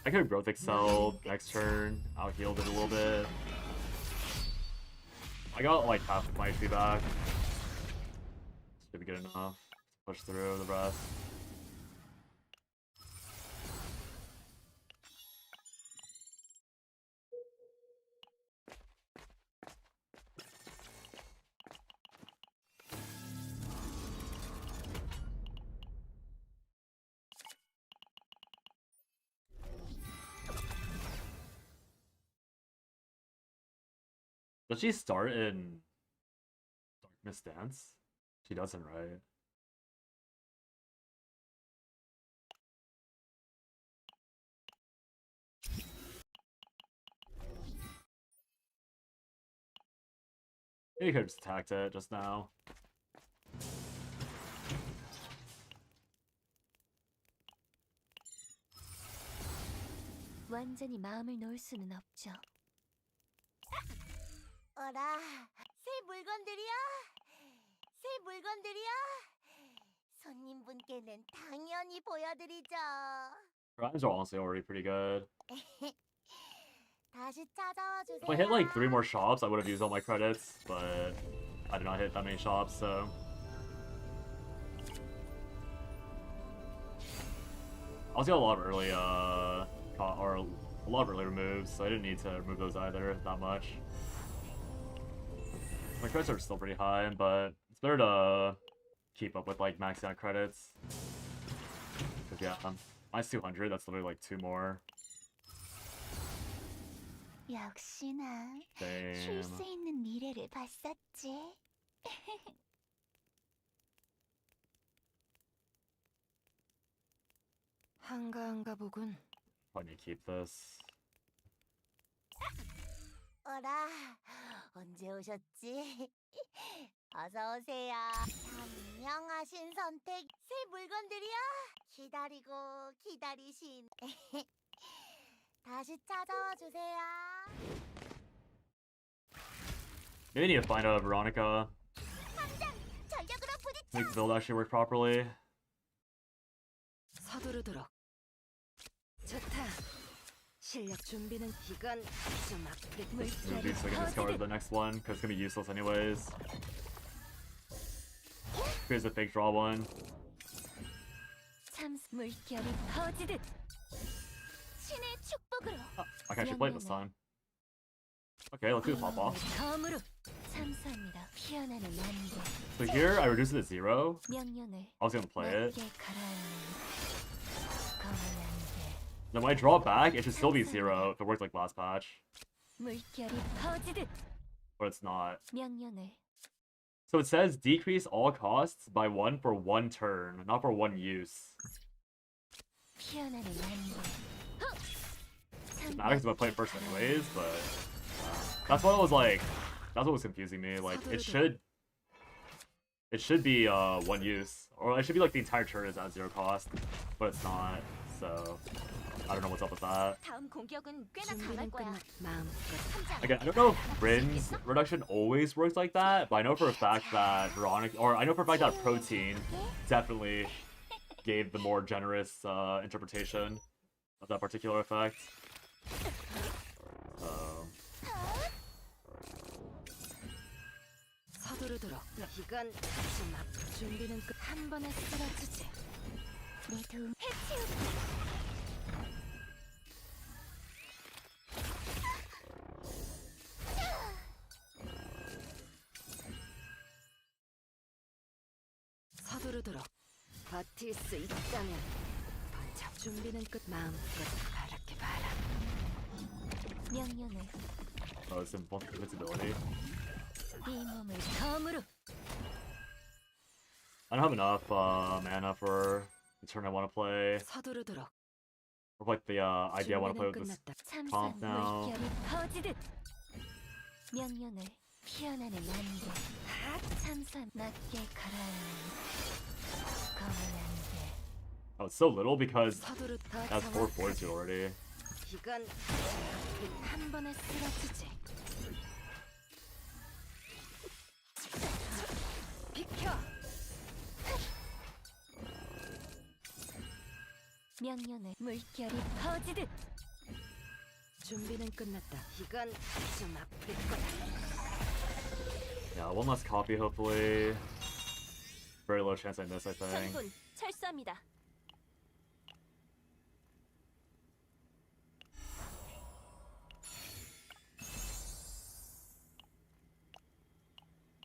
I could growth excel next turn. Out healed it a little bit. I got like half of my HP back. Should be good enough to push through the rest. Does she start in Darkness Dance? She doesn't, right? Maybe you could have just attacked it just now. 완전히 마음을 놓을 수는 없죠. 어라, 새 물건들이야? 새 물건들이야? 손님분께는 당연히 보여드리죠. Her items are honestly already pretty good. 다시 찾아와 주세요. If I hit like 3 more shops, I would have used all my credits, but I did not hit that many shops, so. I also got a lot of early, or a lot of early removes, so I didn't need to remove those either that much. My credits are still pretty high, but it's better to keep up with like maxing out credits. Cause yeah, mine's 200. That's literally like 2 more. 역시나 쉴 수 Damn. 있는 미래를 봤었지. 한가한가 보군. Probably need to keep this. 어라, 언제 오셨지? 어서 오세요. 현명하신 선택. 새 물건들이야? 기다리고 기다리신. 다시 찾아와 주세요. Maybe I need to find a Veronica. 전력으로 부딪혀. Make the build actually work properly. 서두르도록. 좋다. 실력 준비는 이건 좀 아플 거다. Move these so I can discard the next one, because it's gonna be useless anyways. Here's a fake draw one. 참 물결이 퍼지듯 신의 축복으로. I can actually play it this time. Okay, let's do the pop off. 검으로 참사합니다. 피어나는 안개. So here, I reduce it to 0. 명령을 I was gonna play it. 낮게 가라앉는 검은 안개. Then when I draw it back, it should still be 0 if it worked like last patch. 물결이 퍼지듯 But it's not. 명령을 So it says decrease all costs by 1 for 1 turn, not for 1 use. 피어나는 안개. It matters if I play it first anyways, but that's what was like. That's what was confusing me. Like it should be 1 use, or it should be like the entire turn is at 0 cost, but it's not. So I don't know what's up with that. 다음 공격은 꽤나 강할 준비는 거야. 끝났. 마음껏. Again, I don't know if Rin's reduction always works like that, but I know for a fact that Veronica, or I know for a fact that Protein definitely gave the more generous interpretation of that particular effect. 서두르도록. 이건 좀 아플. 준비는 끝. 한 번에 쓰러지지. 내 도움 해치우고 서두르도록. 버틸 수 있다면 번쩍 준비는 끝. 마음껏 바랄게 봐라. 명령을 Oh, it's invincibility. 이 몸을 검으로 I don't have enough mana for the turn I want to play. 서두르도록. Or like the idea I want to play with this. 끝났다. 참산 Calm down. 물결이 퍼지듯 명령을 피어나는 안개 참산 낮게 가라앉는 검은 안개 Oh, it's so little because 서두르 더 that's 4 fortitude already. 이건 한 번에 쓰러지지 비켜. 명령을 물결이 퍼지듯 준비는 끝났다. 이건 좀 아플 거다. Yeah, one less copy hopefully. Very low chance I miss, I think. 전분 철수합니다.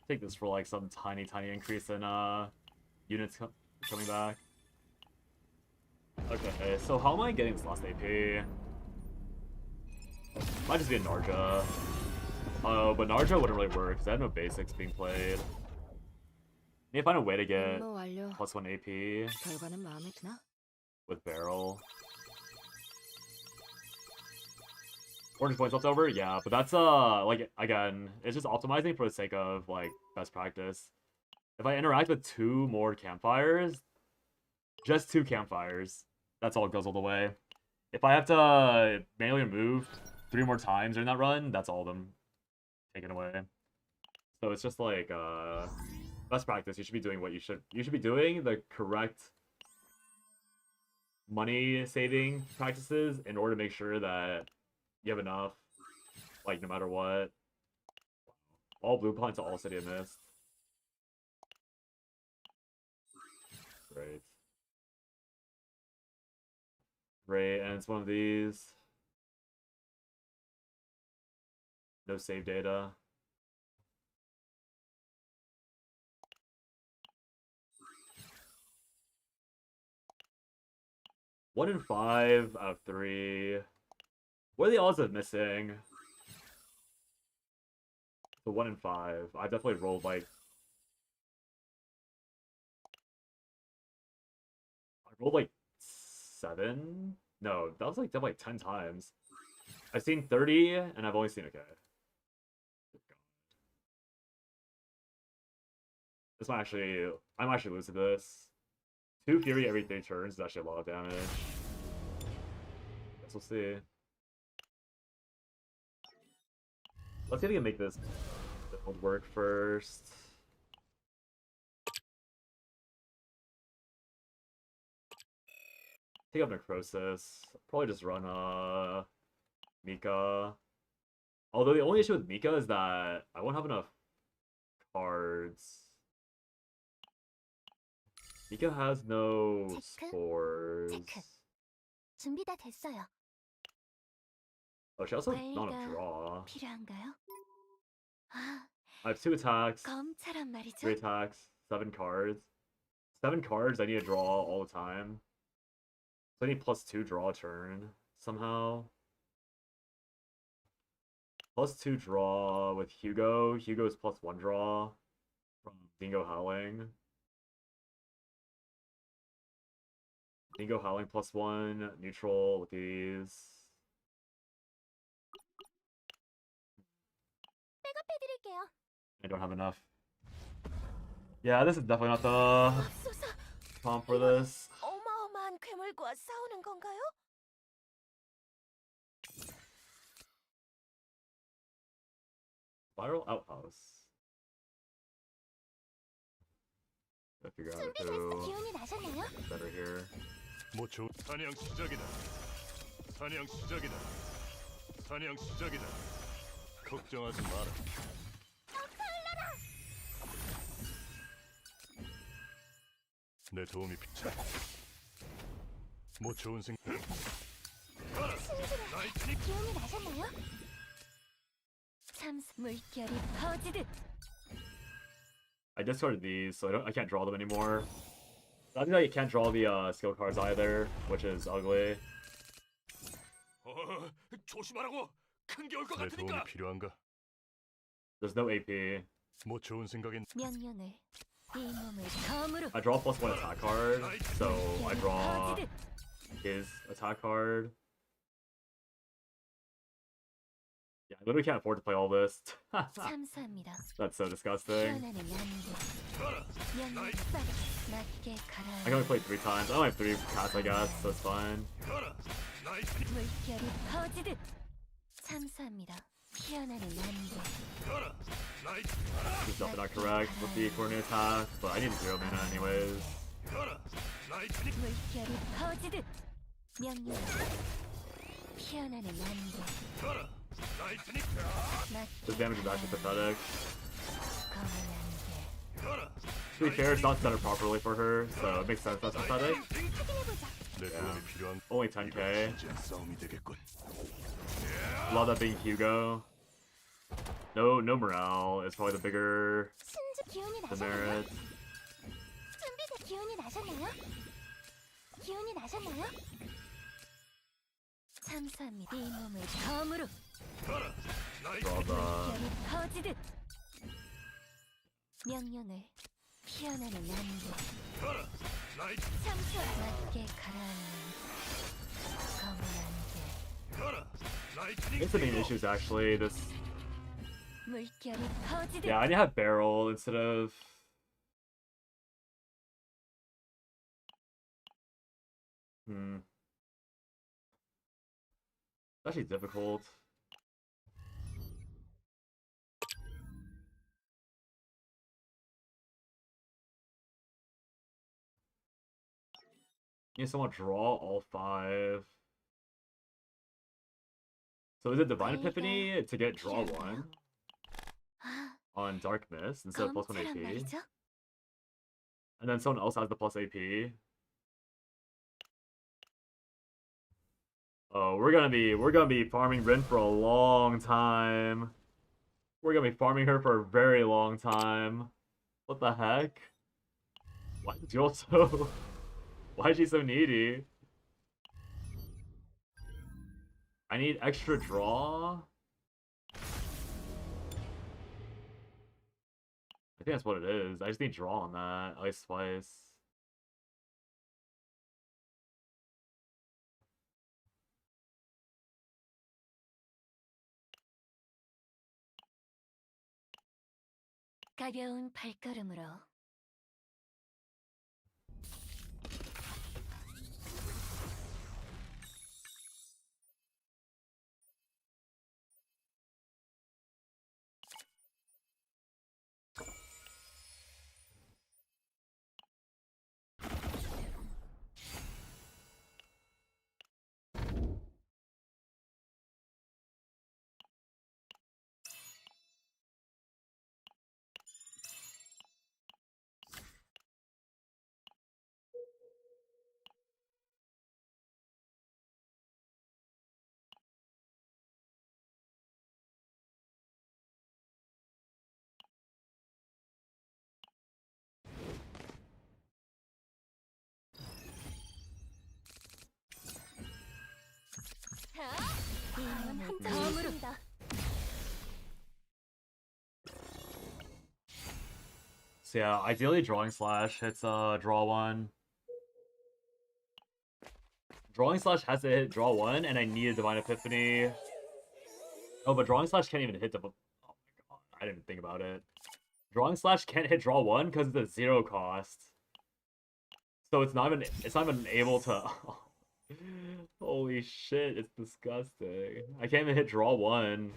Take this for like some tiny increase in units coming back. Okay, so how am I getting this last AP? Might just be a Narja. Oh, but Narja wouldn't really work because I have no basics being played. Need to find a way to get 임무 완료. +1 AP 결과는 마음에 드나? with barrel. 400 points left over? Yeah, but that's like again, it's just optimizing for the sake of like best practice. If I interact with 2 more campfires, just 2 campfires, that's all guzzled away. If I have to manually move 3 more times during that run, that's all of them taken away. So it's just like best practice. You should be doing what you should be doing the correct money saving practices in order to make sure that you have enough, like no matter what. All blue points, all city of mist. Great. Great, and it's one of these. No save data. One in 5 out of 3. What are the odds of missing? The 1 in 5. I definitely rolled like. I rolled like 7? No, that was like definitely like 10 times. I've seen 30 and I've only seen okay. This might actually. I might actually lose to this. 2 Fury every 3 turns is actually a lot of damage. Guess we'll see. Let's see if we can make this build work first. Take up Necrosis. Probably just run Mika. Although the only issue with Mika is that I won't have enough cards. Mika has no 체크, spores. 체크. 준비 다 됐어요. Oh, she also has not a 과일가 draw. 필요한가요? 아, I have 2 attacks, 검처럼 말이죠. 3 attacks, 7 cards. 7 cards I need to draw all the time. So I need +2 draw a turn somehow. +2 draw with Hugo. Hugo's +1 draw from Dingo Howling. Dingo Howling +1, neutral with these. 백업해드릴게요. I don't have enough. Yeah, this is definitely not the 맙소사, comp for this. 어마어마한 괴물과 싸우는 건가요? Viral Outhouse. Gotta figure out who 기운이 나셨나요? is better here. 뭐 좋은 사냥 시작이다. 사냥 시작이다. 사냥 시작이다. 걱정하지 마라. 내 도움이 필요. 뭐 좋은 생각. 가라. 라이트닝. 기운이 나셨나요? 참 물결이 퍼지듯 I discarded these, so I can't draw them anymore. I think that you can't draw the skill cards either, which is ugly. 조심하라고. 큰 게 올 것 내 도움이 같으니까. 필요한가? There's no AP. 뭐 좋은 생각인 명령을 이 몸을 검으로 I draw +1 attack card, so I draw his attack card. Yeah, I literally can't afford to play all this. 참사합니다. That's so disgusting. 피어나는 안개 가라. 명령을 맞게 I can only play 3 times. I only have 3 cats, I guess, so it's fine. 가라. 나이스. 물결이 퍼지듯 참사합니다. 피어나는 안개 가라. 나이스. Just definitely not correct with the coordinate attack, but I need 0 mana anyways. 가라. 나이스. 물결이 퍼지듯 명령 피어나는 안개 가라. 나이스니. The damage is actually pathetic. 검은 안개 가라. To be fair, it's not centered properly for her, so it makes sense that's pathetic. 확인해보자. 내 도움이 필요한 Only 10k. 진짜 싸움이 되겠군. Love that being Hugo. No morale is probably the bigger 신주 기운이 나셨나요? demerit. 준비돼. 기운이 나셨나요? 기운이 나셨나요? 참사합니다. 이 몸을 검으로 가라. 나이스. Draw the 물결이 퍼지듯 명령을 피어나는 안개 가라. 나이스. 참수. 맞게 가라앉는 검은 안개 가라. I 나이스니. guess the main issue is actually this. 물결이 퍼지듯 Yeah, I need to have barrel instead of. It's actually difficult. Need someone draw all 5. So is it Divine Epiphany to get draw 1 아, on Dark Mist instead of +1 검처럼 AP? 말이죠. And then someone else has the plus AP. Oh, we're gonna be farming Rin for a long time. We're gonna be farming her for a very long time. What the heck? Why did you also? Why is she so needy? I need extra draw. I think that's what it is. I just need draw on that at least twice. 가벼운 발걸음으로 이 다음 몸을 한 검으로 장입니다. So yeah, ideally drawing slash hits draw 1. Drawing slash has to hit draw 1, and I need a Divine Epiphany. Oh, but drawing slash can't even hit the. Oh my god, I didn't even think about it. Drawing slash can't hit draw 1 because it's a 0 cost. So it's not even able to. Holy shit, it's disgusting. I can't even hit draw 1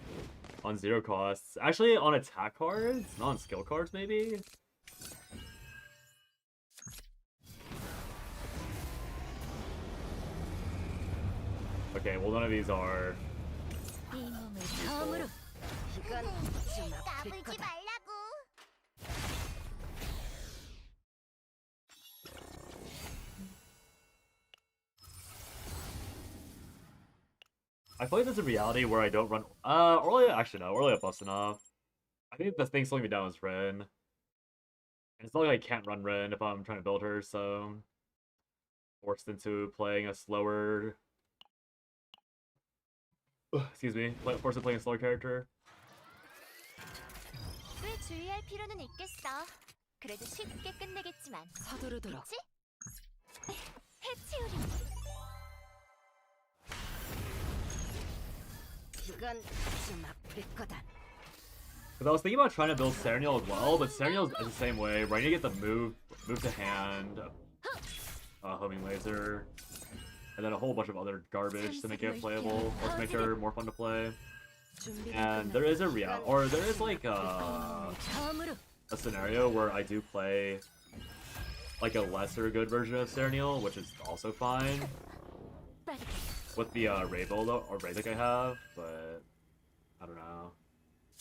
on 0 costs. Actually, on attack cards, not on skill cards, maybe. Okay, well none of these are. 이 몸을 검으로 이건 좀 아플 까불지 거다. 말라고. I feel like there's a reality where I don't run. Aurelia, actually no, Aurelia buffs enough. I think the thing slowing me down is Ren. It's not like I can't run Ren if I'm trying to build her, so forced into playing a slower. Excuse me, forced into playing a slower character. 꽤 주의할 필요는 있겠어. 그래도 쉽게 끝내겠지만. 서두르도록. 그치? 해치우리. 이건 좀 아플 거다. Because I was thinking about trying to build Serenial as well, but Serenial is the same way. Right, you get the move to hand, homing laser, and then a whole bunch of other garbage to make it playable, or to make her more fun to play. And there is there is like a scenario where I do play like a lesser good version of Serenial, which is also fine with the Ray build or Ray deck I have, but I don't know.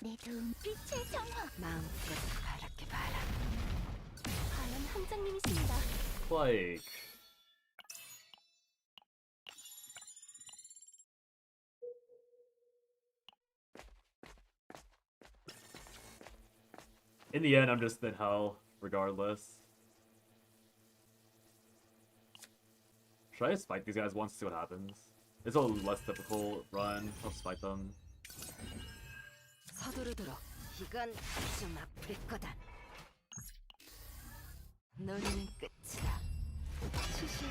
내 도움 빛의 정화. 마음껏 바랄게 봐라. 과연 함장님이십니다. Like in the end, I'm just in hell regardless. Should I just fight these guys once to see what happens? It's a less difficult run. I'll just fight them. 서두르도록. 이건 좀 아플 거다. 놀이는 끝이다. 수신.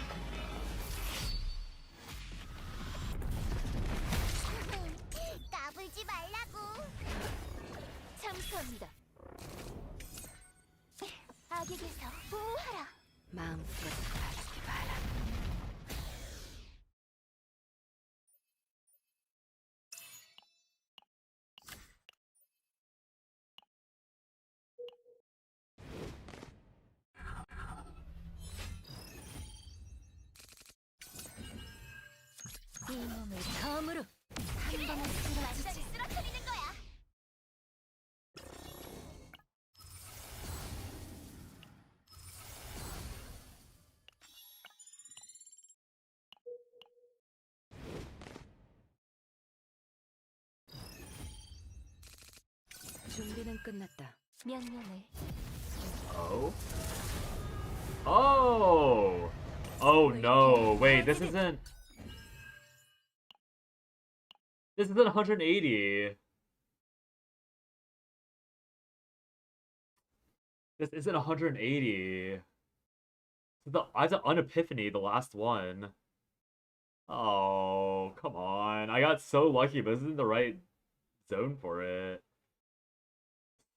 까불지 말라고. 참수합니다. 악에게서 보호하라. 마음껏 바랄게 봐라. 이 몸을 덤으로 한 번에 쓰러지지. 쓰러뜨리는 거야. 준비는 끝났다. 명령을. Oh? Oh! Oh no! Wait, this isn't 180. This isn't 180. I have an Epiphany, the last one. Oh, come on. I got so lucky, but this isn't the right zone for it.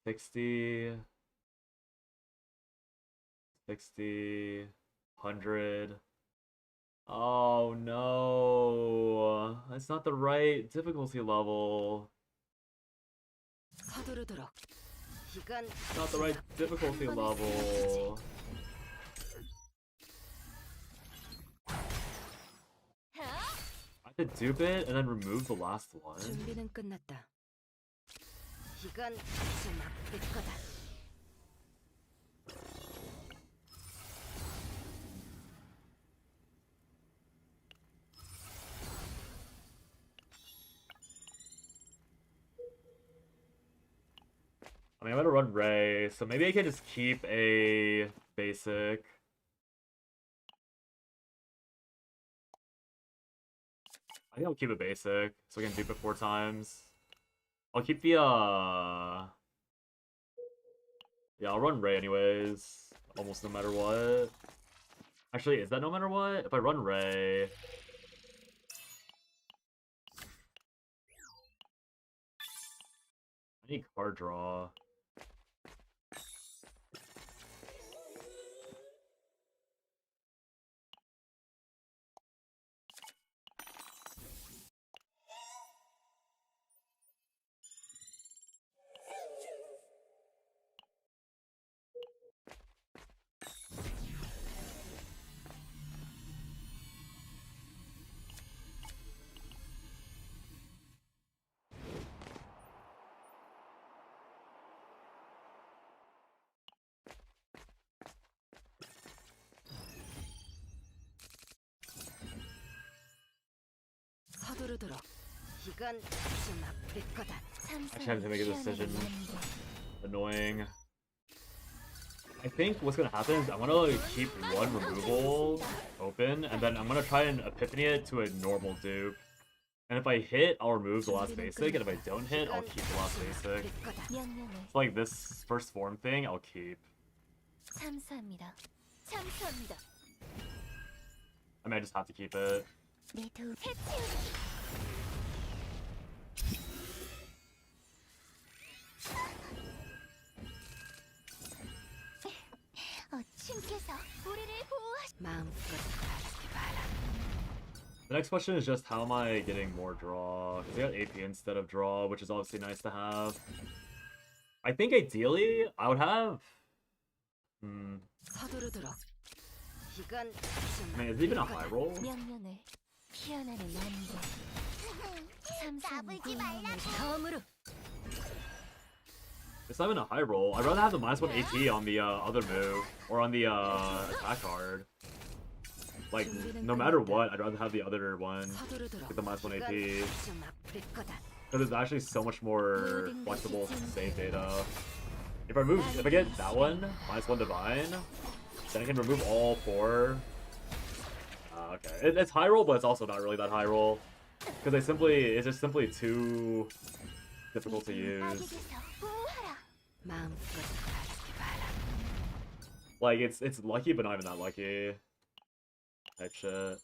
60. 60. 100. Oh no. It's not the right difficulty level. 서두르도록. 이건 It's not the right difficulty level. I could dupe it and then remove the last one. 준비는 끝났다. 이건 좀 아플 거다. I mean, I'm gonna run Ray, so maybe I can just keep a basic. I think I'll keep it basic, so I can dupe it 4 times. I'll keep the, yeah, I'll run Ray anyways, almost no matter what. Actually, is that no matter what? If I run Ray... I need card draw. 서두르도록. 이건 좀 아플 거다. Actually, I have to make a decision. Annoying. I think what's gonna happen is I'm gonna like, keep one removal open, and then I'm gonna try and epiphany it to a normal dupe. And if I hit, I'll remove the last basic, and if I don't hit, I'll keep the last basic. 명령을 So like this first form thing, I'll keep. 참수합니다. 참수합니다. I mean, I just have to keep it. 내 도움 해치우기. 신께서 우리를 보호하시. 마음껏 바라기 바라. The next question is just how am I getting more draw? Because I got AP instead of draw, which is obviously nice to have. I think ideally I would have. 서두르도록. 이건 I mean, is it even a high roll? 명령을 피어나는 안개. 까불지 말라고. 검으로 It's not even a high roll. I'd rather have the -1 AP on the other move or on the attack card. Like, no matter what, I'd rather have the other one 서두르도록. with the -1 AP. 이건 좀 아플 거다. Because it's actually so much more flexible save data. If I get that one, -1 divine, then I can remove all 4. Okay. It's high roll, but it's also not really that high roll. Because it's just simply too difficult to use. 악에게서 보호하라. 마음껏 바라기 바라. Like, it's lucky, but not even that lucky. Type shit.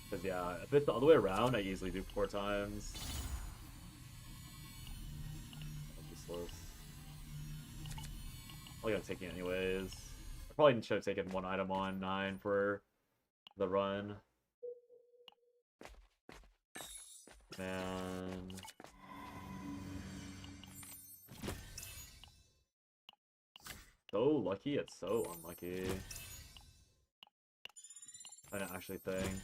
Because, yeah, if it's the other way around, I easily do 4 times. Useless. I'll gotta take it anyways. I probably should have taken 1 item on 9 for the run. Man. So lucky, it's so unlucky. I don't actually think.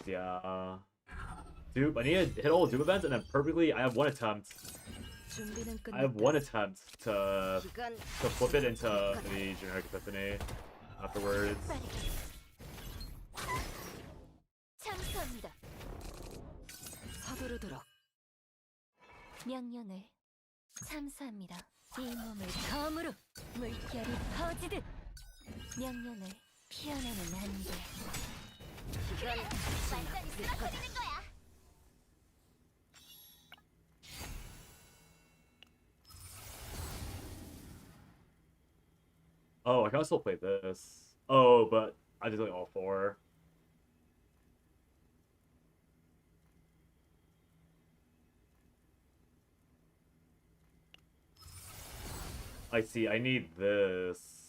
Yeah. Dupe, I need to hit all dupe events and then perfectly, I have one attempt. 준비는 I have 끝났다. one attempt to 이건 flip it into the generic epiphany afterwards. 참수합니다. 서두르도록. 명령을 참수합니다. 이 몸을 검으로 물결이 퍼지듯 명령을 피어나는 안개. 이건 좀 완전히 아플 거다. 쓰러뜨리는 거야. Oh, I can still play this. Oh, but I just like all 4. I see, I need this.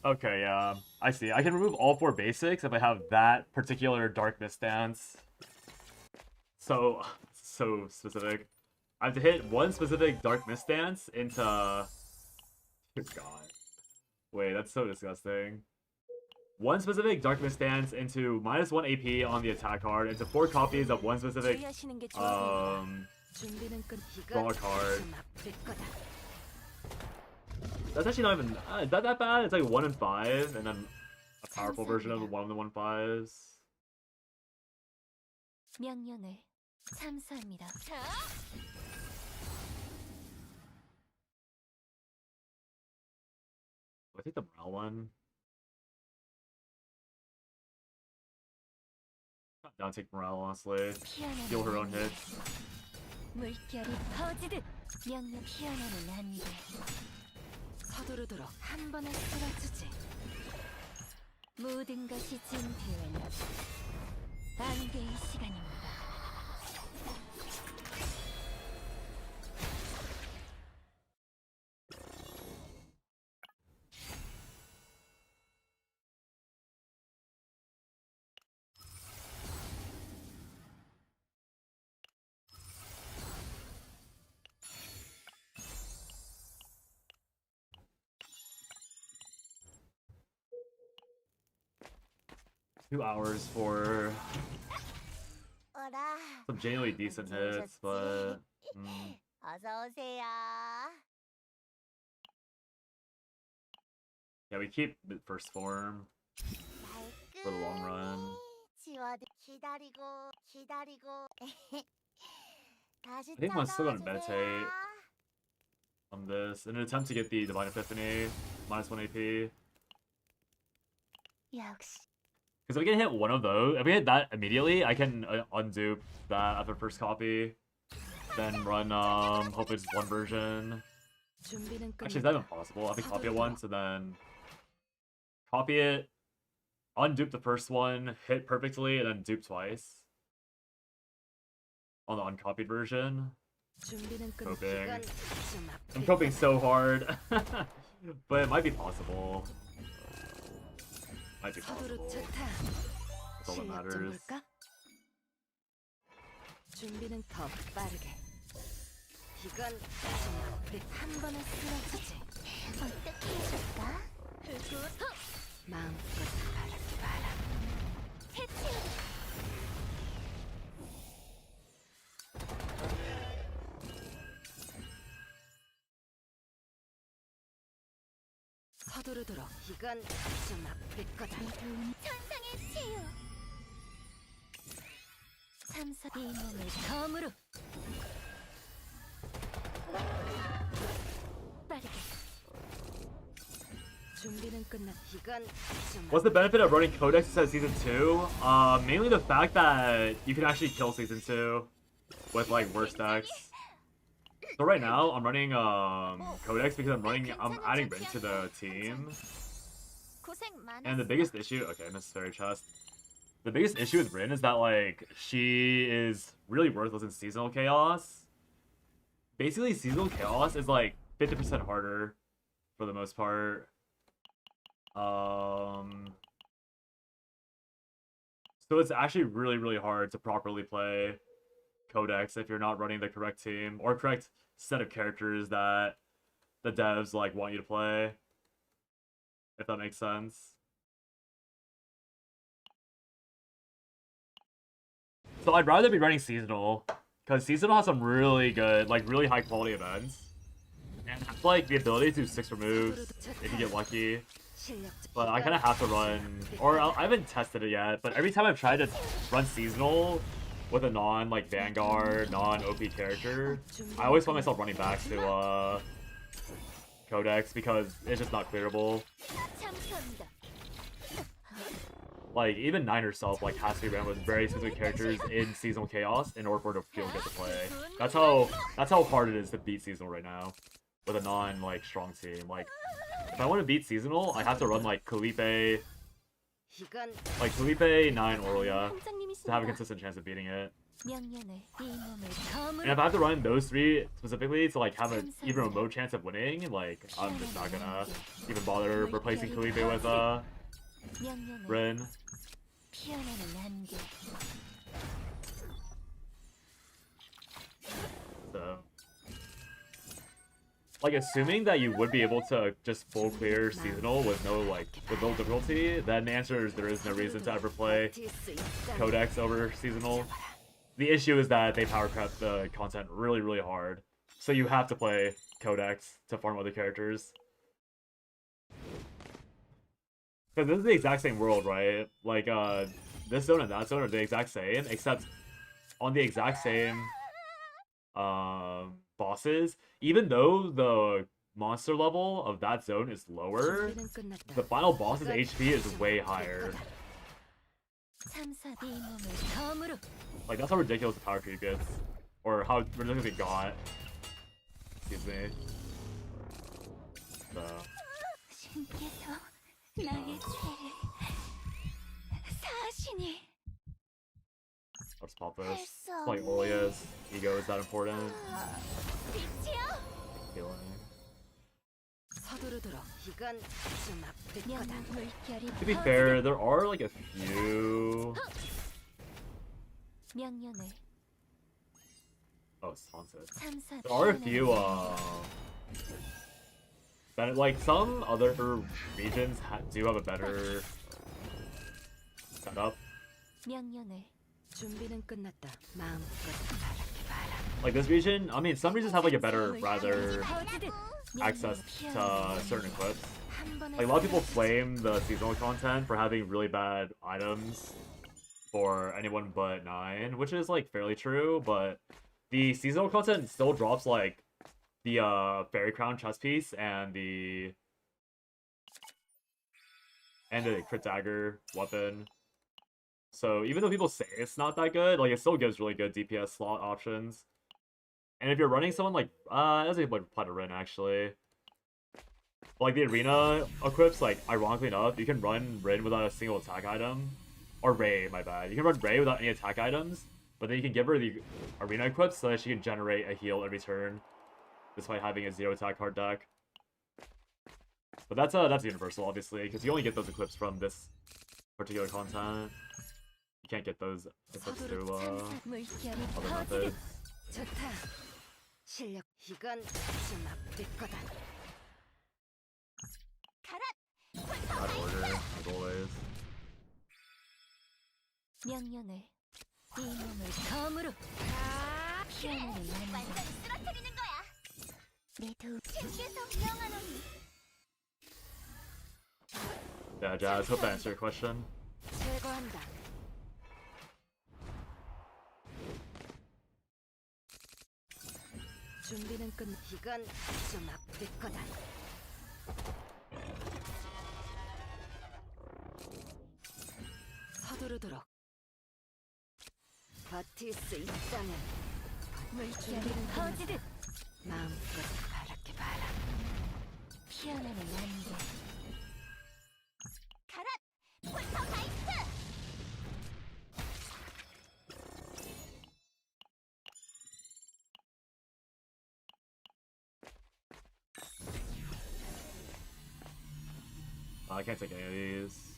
Okay, yeah, I see. I can remove all 4 basics if I have that particular Dark Mist Dance. So specific. I have to hit one specific Dark Mist Dance into... Good God. Wait, that's so disgusting. One specific Dark Mist Dance into -1 AP on the attack card, into 4 copies of one specific 주의하시는 게 좋습니다. 준비는 끝. draw 이건 card. 좀 아플 거다. That's actually not even that bad. It's like 1 in 5, and then a powerful version of the 1 in the 1/5s. 명령을 참수합니다. 자, I think the morale one. Not down take morale, honestly. 피어나는 Deal her own 안개. hits. 물결이 퍼지듯 명령 피어나는 안개. 서두르도록. 한 번에 쓸어주지. 모든 것이 진퇴는 안개의 시간입니다. Two hours for 오거라. some genuinely decent 언제 hits, 오셨지? but 어서 오세요. yeah, we keep the first form for the long run. 기다리고 기다리고. 다시 I think I'm still gonna 찾아와 meditate 주세요. on this in an attempt to get the Divine Epiphany -1 AP. 역시 Because if we can hit one of those, if we hit that immediately, I can undo that after first copy, then run hopefully just one version. 준비는 Actually, is that even 끝났다. possible? I have to copy it once and then copy it, undupe the first one, hit perfectly, and then dupe twice on the uncopied version. 준비는 끝났다. Coping. 이건 좀 I'm 아플 coping 거다. so hard, but it might be possible. Might be 서두르 possible. 좋다. That's all that 실력 좀 matters. 볼까? 준비는 더 빠르게. 이건 좀 아플 한 번에 쓰러지지. 어떻게 해줄까? 마음껏 바라봐라. 서두르도록. 이건 좀 아플 거다. 천상의 치유 참사 이 몸을 검으로 빠르게 준비는 끝났다. 이건 좀 What's the benefit of running Codex instead of Season 2? Mainly the fact that you can actually kill Season 2 with like worse decks. So right now I'm running Codex because I'm adding Rin to the team. 고생 많았어. And the biggest issue, okay, necessary chest. The biggest issue with Rin is that like she is really worthless in seasonal chaos. Basically, seasonal chaos is like 50% harder for the most part. So it's actually really hard to properly play Codex if you're not running the correct team or correct set of characters that the devs like want you to play. If that makes sense. So I'd rather be running seasonal because seasonal has some really good, like really high quality events. And has, like the ability to do 6 removes if you get lucky. 실력 좀. But I kind of have to run, or I haven't tested it yet, but every time I've tried to run seasonal with a non-like Vanguard, non-OP character, I always find myself running back to Codex because it's just not clearable. 참수합니다. Like, even 9 herself like has to be ran with very specific characters in seasonal chaos in order for her to feel good to play. That's how hard it is to beat seasonal right now with a non-like strong team. Like, if I want to beat seasonal, I have to run like Felipe, 이건 9 Aurelia to have a 함장님이십니다. consistent chance of beating it. 명령을 이 몸을 And 검으로 if I have to run those 3 specifically to like have an even remote chance of winning, like I'm just not gonna even bother replacing Felipe with 명령을 Rin. 피어나는 안개 So, like assuming that you would be able to just full clear seasonal with no difficulty, then the answer is there is no reason to ever play 버틸 수 있다. Codex over seasonal. The issue is that they power crept the content really hard, so you have to play Codex to farm other characters. Because this is the exact same world, right? Like, this zone and that zone are the exact same, except on the exact same bosses, even though the monster level of that zone is lower, 준비는 끝났다. the final boss's HP is way higher. 참사 이 몸을 검으로 Like, that's how ridiculous the power creep gets. Or how ridiculous it got. Excuse me. So, 신께서 나의 죄를 사하시니 I'll just pop this. 할수 It's like 없니? Olia's ego is that important. 빛이요? Healing. 서두르도록. 이건 좀 아플 거다. 명령 물결이 To be fair, there are like a few. 명령을 Oh, it's haunted. 참사 There are a few, like some other regions do have a better setup. 명령을 준비는 끝났다. 마음껏 바라게 봐라. Like this region, I mean, some regions have like a better, rather 거지듯 access to certain equips. 한 번에 Like a lot of people flame the seasonal content for having really bad items for anyone but 9, which is like fairly true, but the seasonal content still drops like the fairy crown chest piece and the crit dagger weapon. So even though people say it's not that good, like it still gives really good DPS slot options. And if you're running someone like it doesn't even apply to Rin actually. But, like the arena equips, like ironically enough, you can run Rin without a single attack item. Or Ray, my bad. You can run Ray without any attack items, but then you can give her the arena equips so that she can generate a heal every turn, despite having a 0 attack card deck. But that's universal, obviously, because you only get those equips from this particular content. You can't get those equips through 물결이 other 거지듯 methods. 좋다. 실력 이건 좀 아플 거다. Bad order, as always. 명령을 이 몸을 검으로 피어나는 만세 완전히 쓰러뜨리는 거야. 내 도움 책에서 명하노니. Yeah, Jazz, hope that answered your question. 제거한다. 준비는 끝. 이건 좀 아플 거다. 서두르도록. 버틸 수 있다면 물결이 거지듯 마음껏 바라게 봐라. 피어나는 만세 가라. 폴터 파이트. I can't take any of these.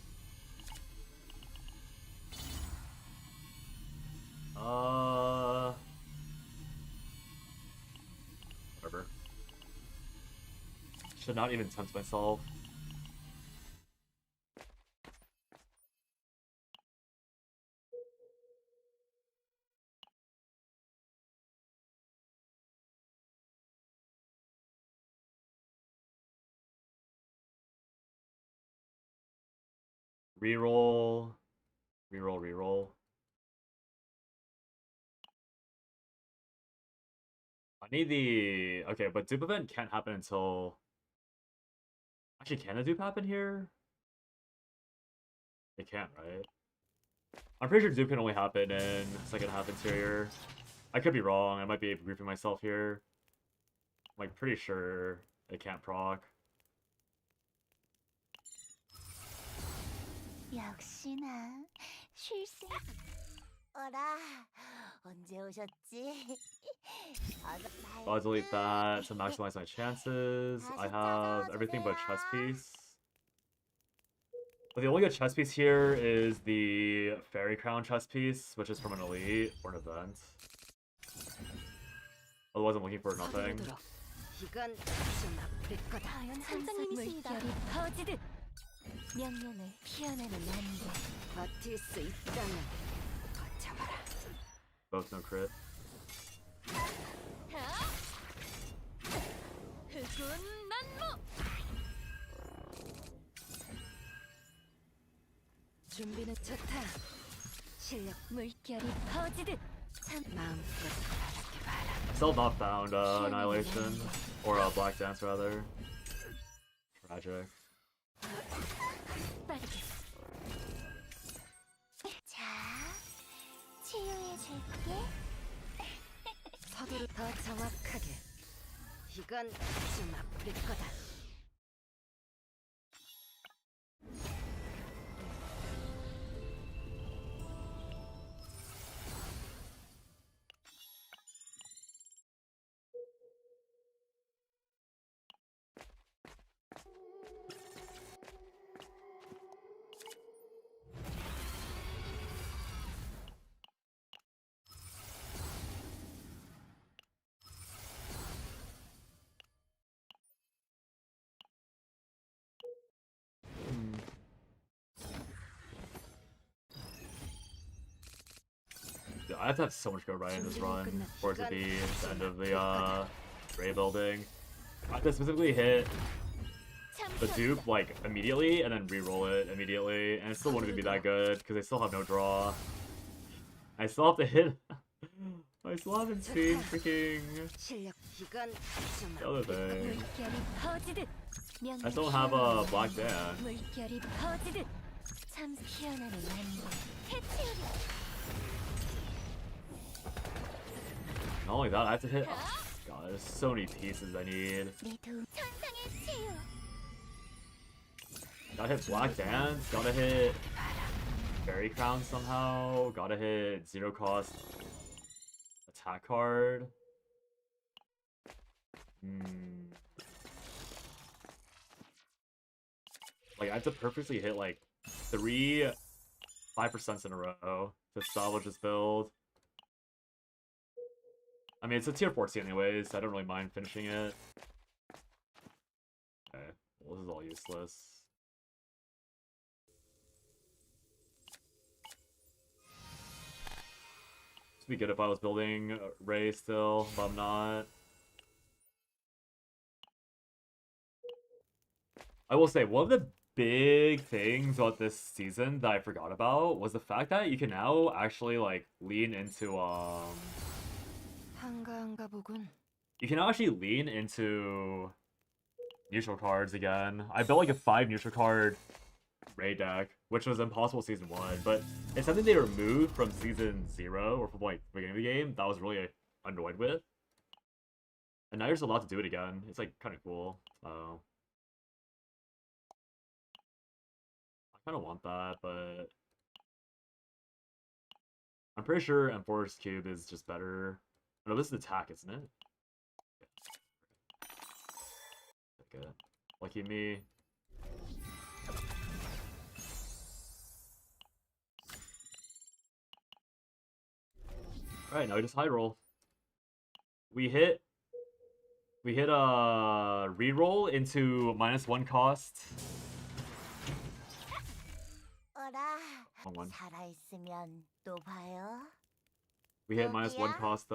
Whatever. Should not even tempt myself. Reroll. Reroll, reroll. I need the... Okay, but dupe event can't happen until... Actually, can a dupe happen here? It can't, right? I'm pretty sure dupe can only happen in second half interior. I could be wrong, I might be grouping myself here. I'm like pretty sure it can't proc. 역시나 쉴새 어라. 언제 오셨지? 어서 I'll delete that to maximize my chances. I have everything but chess piece. But the only good chess piece here is the Fairy Crown chess piece, which is from an elite or an event. Otherwise, I'm looking for nothing. 서두르도록. 이건 좀 아플 거다. 과연 선생님이십니다 물결이 거지듯 명령을 피어나는 만세 버틸 수 있다면 버텨봐라. Both no crit. 흑운 난무 준비는 좋다. 실력 물결이 거지듯 마음껏 바라게 봐라. Still not found Annihilation. Or Black Dance, rather. Tragic. 빠르게 자, 치유해 줄게. 서두르 더 정확하게. 이건 좀 아플 거다. I have to have so much go right in this run for it to be the end of the Ray building. I have to specifically hit the dupe like immediately and then re-roll it immediately, and it still wouldn't even be that good because I still have no draw. I still have to hit. I still haven't seen freaking 실력 이건 좀 the other thing. 물결이 퍼지듯 I still have a Black Dan. 물결이 퍼지듯 참 피어나는 안개 해치우리 Not only that, I have to hit. Oh, God, there's so many pieces I need. 내 도움 천상의 치유. Gotta hit Black Dance, gotta hit Fairy Crown somehow, gotta hit zero cost attack card. Like, I have to perfectly hit like 3 5% in a row to salvage this build. I mean, it's a tier 14 anyways, so I don't really mind finishing it. Okay, well, this is all useless. It'd be good if I was building Ray still, but I'm not. I will say, one of the big things about this season that I forgot about was the fact that you can now actually, like, lean into, 한가한가 보군. you can actually lean into neutral cards again. I built like a 5 neutral card Ray deck, which was impossible season 1, but it's something they removed from season 0 or from like the beginning of the game that I was really annoyed with. And now you're just allowed to do it again. It's like kind of cool. I kind of want that, but I'm pretty sure Enforced Cube is just better. No, this is attack, isn't it? Okay. Lucky me. Alright, now we just high roll. We hit a reroll into -1 cost. 어라. Wrong one. 살아있으면 또 봐요. We hit -1 cost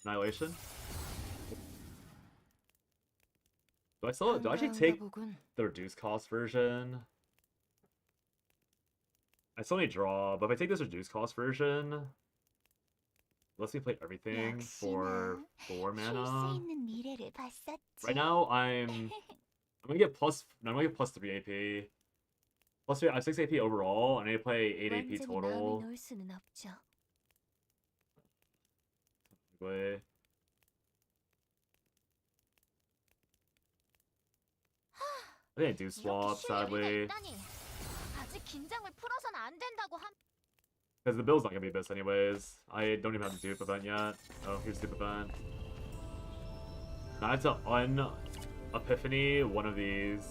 Annihilation. Do I actually take 보군. the reduced cost version? I still need draw, but if I take this reduced cost version, it lets me play everything for 4 쉴 수 mana. 있는 미래를 봤었지. Right now, I'm gonna get I'm gonna get +3 AP. +3, I have 6 AP overall, and I need to play 8 AP 완전히 마음을 total. 놓을 수는 없죠. Anyway. I think I do swap, sadly, 아직 긴장을 풀어선 안 된다고 함. because the build's not gonna be BIS anyways. I don't even have the dupe event yet. Oh, here's dupe event. Now I have to un-epiphany one of these.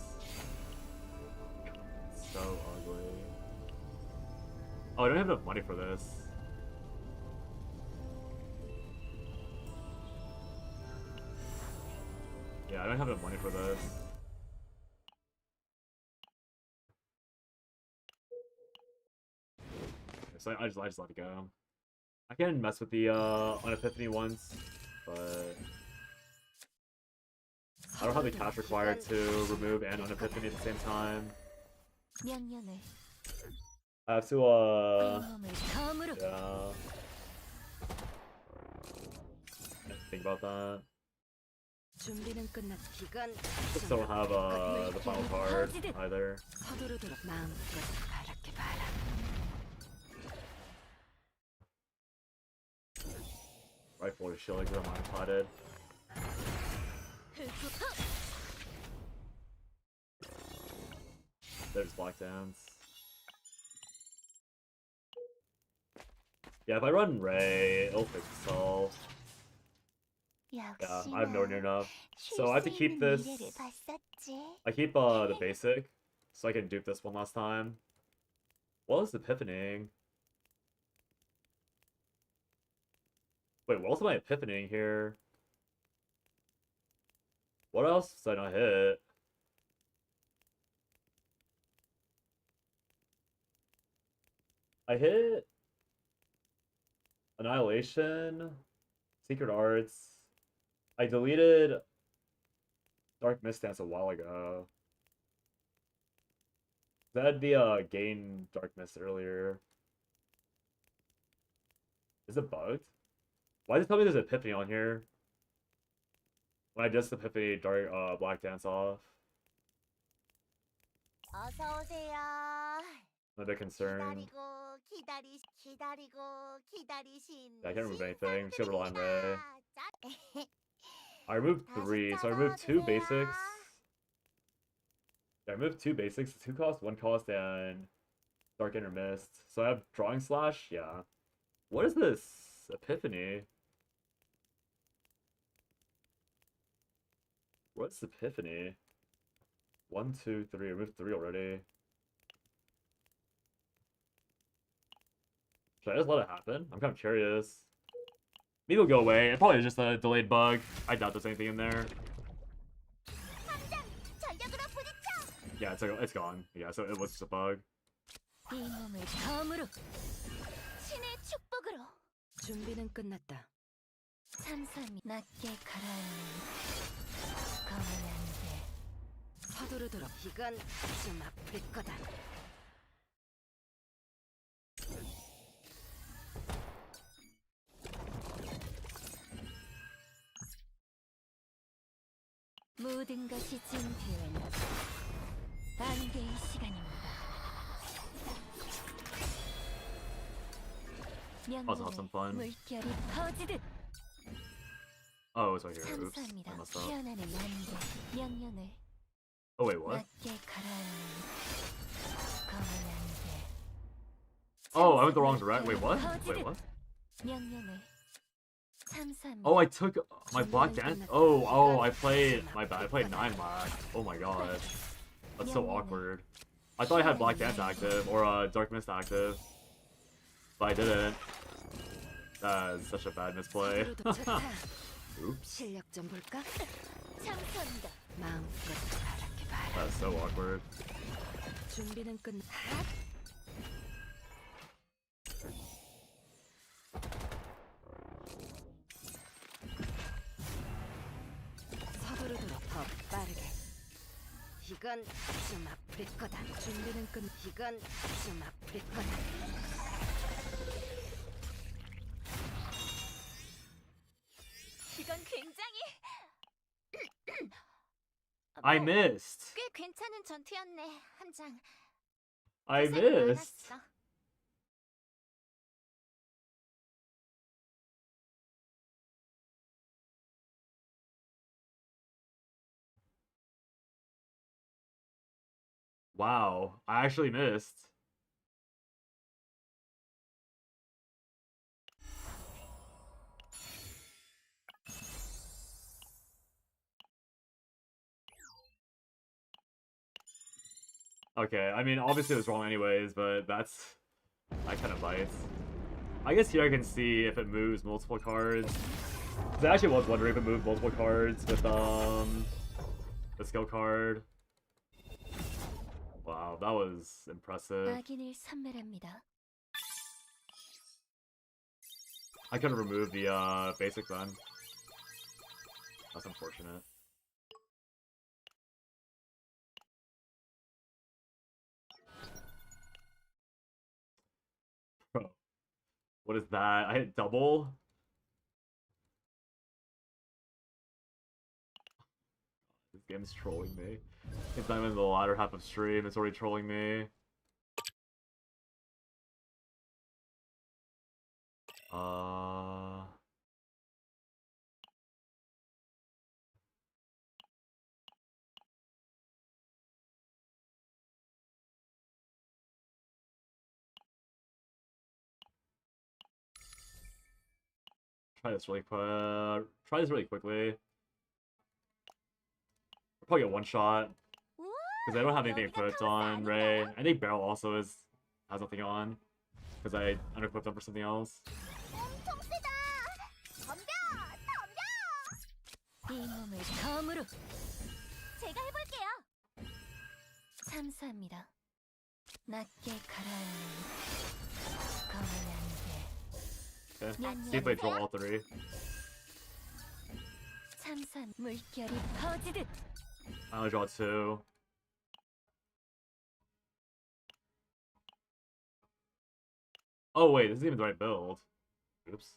It's so ugly. Oh, I don't have enough money for this. Yeah, I don't have enough money for this. So I just let it go. I can mess with the unepiphany once, but I don't have the cash required to remove and unepiphany at the same time. 명령을 I have to 위험을 다음으로 yeah. I have to think about that. 준비는 끝났. 이건 Just don't have the final card either. 서두르도록 마음껏 바랄게 봐라. Rightfully shilling because I'm unclotted. There's Black Dance. Yeah, if I run Ray, it'll fix itself. Yeah, I have nowhere near enough. So I have to keep this. I keep the basic, so I can dupe this one last time. What is the epiphanying? Wait, what else am I epiphanying here? What else did I not hit? I hit Annihilation, Secret Arts. I deleted Dark Mist Dance a while ago. That'd be gain Dark Mist earlier. Is it bugged? Why does it tell me there's Epiphany on here? When I just Epiphany Dark Black Dance off. 어서 오세요. I'm a bit concerned. 기다리신. Yeah, I can't remove anything. Just gotta rely on Ray. 자- I removed 3, so I removed 2 basics. Yeah, I removed 2 basics, 2 cost, 1 cost, and Dark Inner Mist. So I have Drawing Slash, yeah. What is this? Epiphany? What's Epiphany? 1, 2, 3. I removed 3 already. Should I just let it happen? I'm kind of curious. Maybe it'll go away. It probably is just a delayed bug. I doubt there's anything in there. 함장, 전력으로 부딪혀. Yeah, it's gone. Yeah, so it was just a bug. 이 몸을 다음으로 신의 축복으로. 준비는 끝났다. 삼삼이 낮게 가라앉는 검은 안개. 서두르도록. 이건 좀 아플 거다. 모든 것이 진퇴는 안개의 시간입니다. Also have some fun. 물결이 퍼지듯 Oh, it's right here. Oops. I 참사합니다. messed up. 피어나는 안개 명령을 Oh, wait, what? 낮게 가라앉는 검은 안개. Oh, I went the wrong direction. Wait, what? Wait, what? 명령을 참사합니다. Oh, I took my Black Dance. Oh, I played. My bad. I played 9 Black. Oh my god. That's so awkward. I thought I had Black Dance active or Dark Mist active, but I didn't. That is such a bad misplay. 서두르도 좋다. Oops. 실력 좀 볼까? 참선다. 마음껏 바라게 봐라. That's so awkward. 준비는 끝. 서두르도록 더 빠르게. 이건 좀 아플 거다. 준비는 끝. 이건 좀 아플 거다. 이건 굉장히 I missed. 꽤 괜찮은 전투였네. 함장. I 고생 missed. 많았어. Wow, I actually missed. Okay, I mean, obviously it was wrong anyways, but that kind of bites. I guess here I can see if it moves multiple cards. 'Cause I actually was wondering if it moved multiple cards with the skill card. Wow, that was impressive. 악인을 섬멸합니다. I could have removed the basic then. That's unfortunate. Bro, what is that? I hit double? This game's trolling me. It's not even in the latter half of stream, it's already trolling me. Try this really quick. Try this really quickly. I'll probably get one shot because I don't have anything equipped on Ray. I think Barrel also has nothing on because I unequipped them for something else. 엄청 세다. 덤벼, 덤벼. 이 몸을 검으로 제가 해볼게요. 참사합니다. 낮게 가라앉는 검은 안개. See if they draw all three. 참산 물결이 퍼지듯 I only draw two. Oh wait, this isn't even the right build. Oops.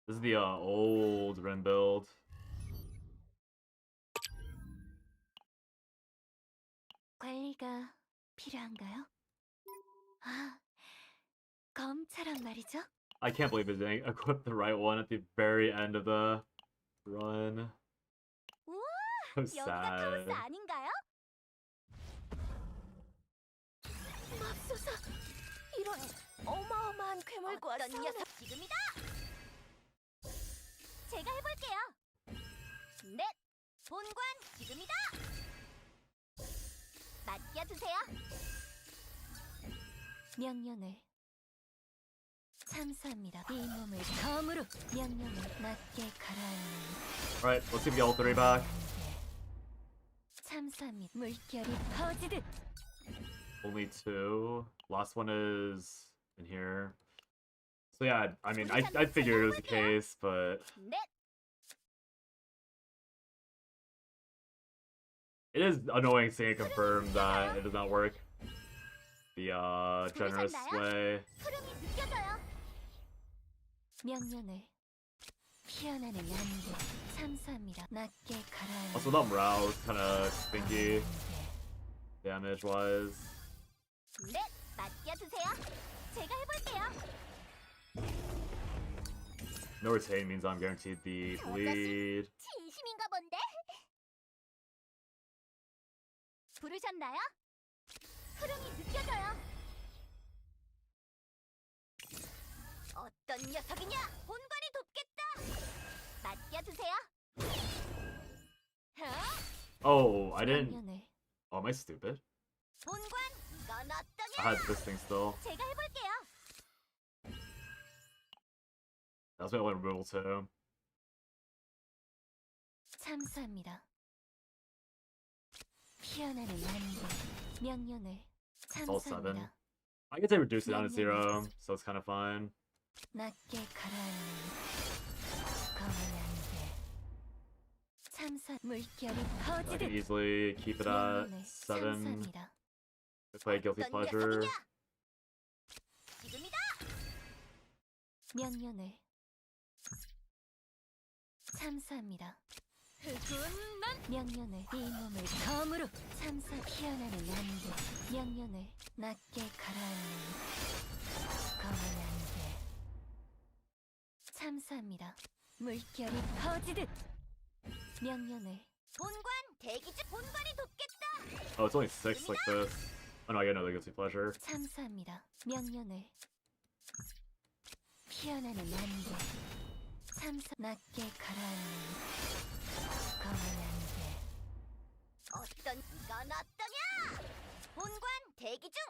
This is the old Ren build. 관리가 필요한가요? 아, 검처럼 말이죠. I can't believe it didn't equip the right one at the very end of the run. 우와, So 여기가 sad. 카오스 아닌가요? 맙소사, 이런 어마어마한 괴물과 어떤 싸우는 녀석 지금이다. 제가 해볼게요. 넷, 본관 지금이다. 맡겨주세요. 명령을 참수합니다. 이 몸을 검으로 명령을 낮게 가라앉는 Alright, let's see if we get all three back. 참수합니다. 물결이 퍼지듯 Only two. Last one is in here. So yeah, I mean, I figured it was the case, but 넷, it is annoying seeing it confirmed that it does not work the generous way. 흐름이 느껴져요. 명령을 피어나는 안개 참수합니다. 낮게 가라앉는 Also, that morale is kind of stinky damage-wise. 넷, 맡겨주세요. 제가 해볼게요. No retain means I'm guaranteed the bleed. 진심인가 본데? 부르셨나요? 흐름이 느껴져요. 어떤 녀석이냐? 본관이 돕겠다. 맡겨주세요. Oh, I didn't. 명령을 Oh, am I stupid? 본관, 이건 어떠냐? I had this thing still. 제가 해볼게요. That's my only removal too. 참수합니다. 피어나는 안개 명령을 all seven. 참수합니다. I guess I reduced it down to 0, so it's kind of fine. 낮게 가라앉는 검은 안개 참수 물결이 I can 퍼지듯 easily keep it at 명령을 7. 참수합니다. Play guilty 어떤 pleasure. 녀석이냐? 지금이다. 명령을 참수합니다. 흑운만 명령을 이 몸을 검으로 참수 피어나는 안개 명령을 낮게 가라앉는 검은 안개 참수합니다. 물결이 퍼지듯 명령을 본관 대기 중. 본관이 돕겠다. Oh, it's only 6 like this. Oh no, I get another guilty pleasure. 참수합니다. 명령을 피어나는 안개 참수 낮게 가라앉는 검은 안개 어떤 이건 어떠냐? 본관 대기 중.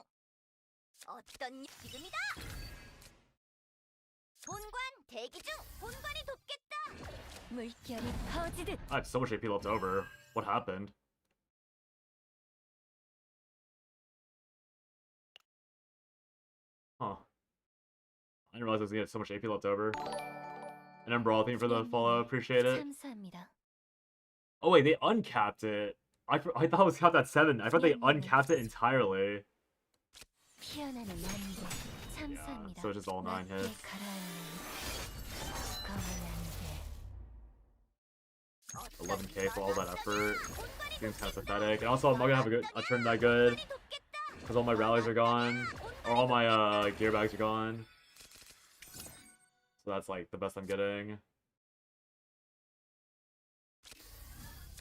어떤 지금이다. 본관 대기 중. 본관이 돕겠다. 물결이 퍼지듯 I have so much AP left over. What happened? Huh. I didn't realize I was gonna get so much AP left over. And then Brawl, thank you for the follow, appreciate it. 참수합니다. Oh wait, they uncapped it. I thought it was capped at 7. I thought they uncapped it entirely. 피어나는 안개 참수합니다. so it's just all 9 낮게 hits. 가라앉는 검은 안개 11k for all that effort. Seems kind of pathetic. And also, I'm not gonna have a turn that good because all my rallies are gone, or all my gear bags are gone. So that's like the best I'm getting.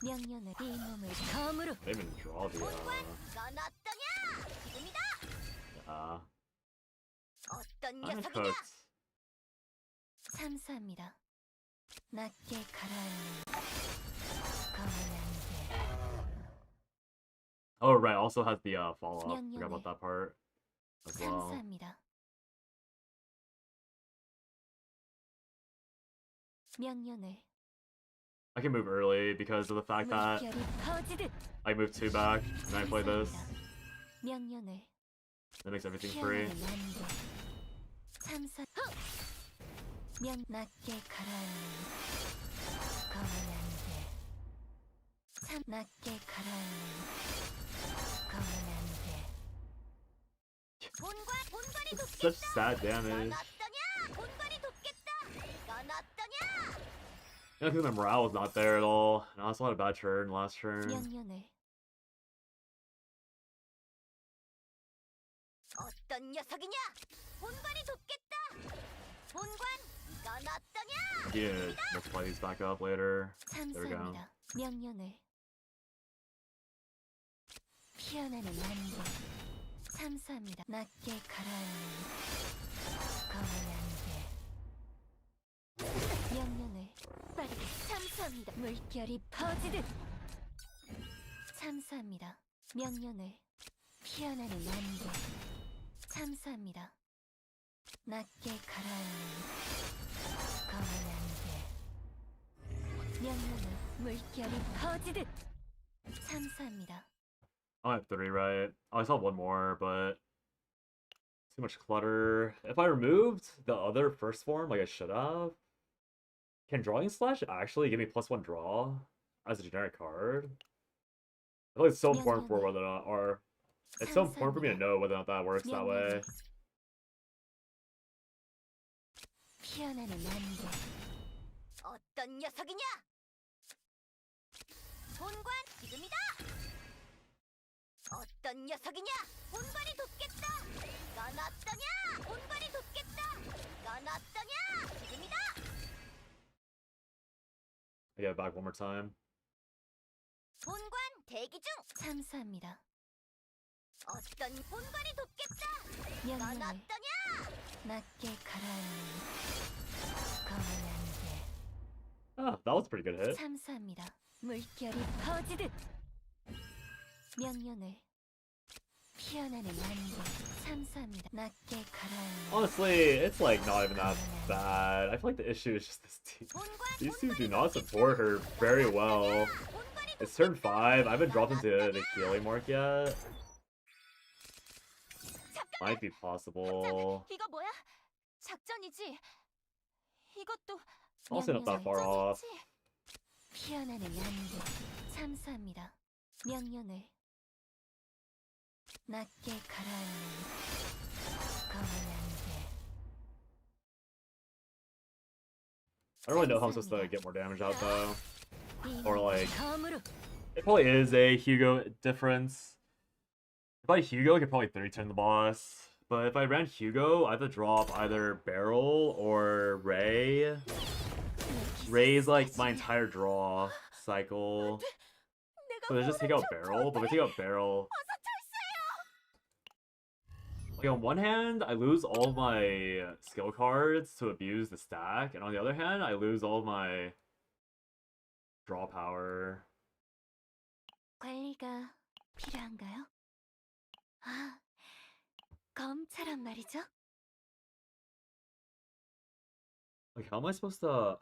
명령을 이 몸을 검으로 I didn't even draw the 이건 어떠냐? 지금이다. 어떤 I'm 녀석이냐? cooked. 참수합니다. 낮게 가라앉는 검은 안개 Oh right, also has the follow up. Forgot 명령을 about that part as well. 참수합니다. 명령을 I can move early because of the fact that 물결이 퍼지듯 I move 2 back and I play this. 명령을 That makes everything free. 피어나는 안개 참수 낮게 가라앉는 검은 안개. 참 낮게 가라앉는 검은 안개. 본관이 Such sad damage. 어떠냐? 본관이 돕겠다. 이건 어떠냐? I think my morale was not there at all. And I also had a bad turn last turn. 명령을 어떤 녀석이냐? 본관이 돕겠다. 본관, 이건 어떠냐? Yeah, multiply these back up later. There we go. 참사합니다. 명령을 피어나는 안개. 참사합니다. 낮게 가라앉는 검은 안개. 명령을 빠르게 참사합니다. 물결이 퍼지듯 참사합니다. 명령을 피어나는 안개. 참사합니다. 낮게 가라앉는 검은 안개. 명령을 물결이 퍼지듯 참사합니다. I have 3, right? Oh, I saw one more, but too much clutter. If I removed the other first form, like I should have, can Drawing Slash actually give me +1 draw as a generic card? I feel like it's so important for whether or not, or it's so important for me to know whether or not that works that way. 피어나는 안개. 어떤 녀석이냐? 본관, 지금이다. 어떤 녀석이냐? 본관이 돕겠다. 이건 어떠냐? 본관이 돕겠다. 이건 어떠냐? 지금이다. I get it back one more time. 본관 대기 중. 참사합니다. 어떤 본관이 돕겠다. 이건 명령을 어떠냐? 낮게 가라앉는 검은 안개. Ah, that was a pretty good hit. 참사합니다. 물결이 퍼지듯 명령을 피어나는 안개. 참사합니다. 낮게 가라앉는 Honestly, it's like not even that bad. I feel like the issue is just this team. These two do not support her very well. It's turn 5. I haven't dropped into the healing mark yet. Might be possible. 이거 뭐야? 작전이지. 이것도 Also not that far off. 피어나는 안개. 참사합니다. 명령을 낮게 가라앉는 검은 안개. I don't really know how I'm supposed to get more damage out though. Or like, 검으로 it probably is a Hugo difference. If I Hugo, I could probably 3-turn the boss. But if I ran Hugo, I have to drop either Barrel or Ray. Ray's like my entire draw cycle. So they just take out Barrel, but if I take out Barrel, like on one hand, I lose all of my skill cards to abuse the stack, and on the other hand, I lose all of my draw power. 관리가 필요한가요? 아, 검처럼 말이죠. Like, how am I supposed to?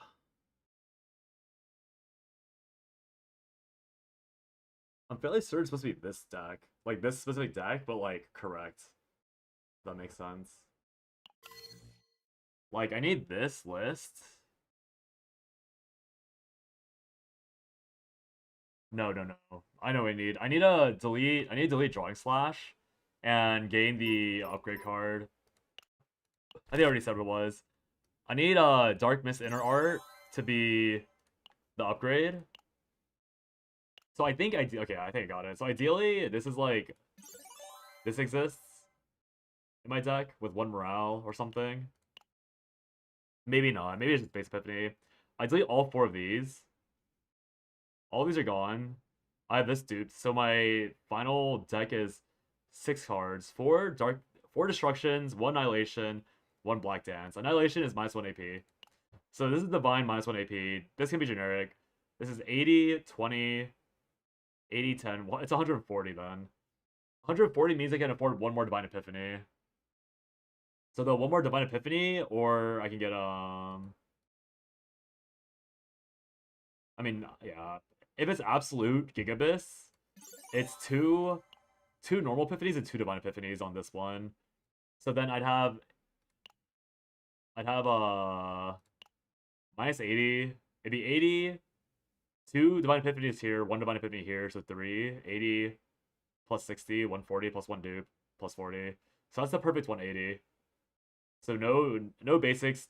I'm fairly certain it's supposed to be this deck, like this specific deck, but like correct. If that makes sense. Like, I need this list. No. I know what I need. I need a delete. I need to delete Drawing Slash, and gain the upgrade card. I think I already said what it was. I need Dark Mist Inner Art to be the upgrade. So I think okay, I think I got it. So ideally, this is like, this exists in my deck with 1 morale or something. Maybe not. Maybe it's just base Epiphany. I delete all 4 of these. All these are gone. I have this duped. So my final deck is 6 cards, 4 destructions, 1 annihilation, 1 black dance. Annihilation is -1 AP. So this is divine -1 AP. This can be generic. This is 80, 20, 80, 10. It's 140 then. 140 means I can afford 1 more divine epiphany. So the 1 more divine epiphany, or I can get I mean, yeah. If it's absolute Gigabis, it's two normal epiphanies and 2 divine epiphanies on this one. So then I'd have Minus 80. It'd be 80. 2 Divine Epiphanies here, 1 Divine Epiphany here, so 3. 80 plus 60, 140 plus 1 dupe plus 40. So that's the perfect 180. So no basics.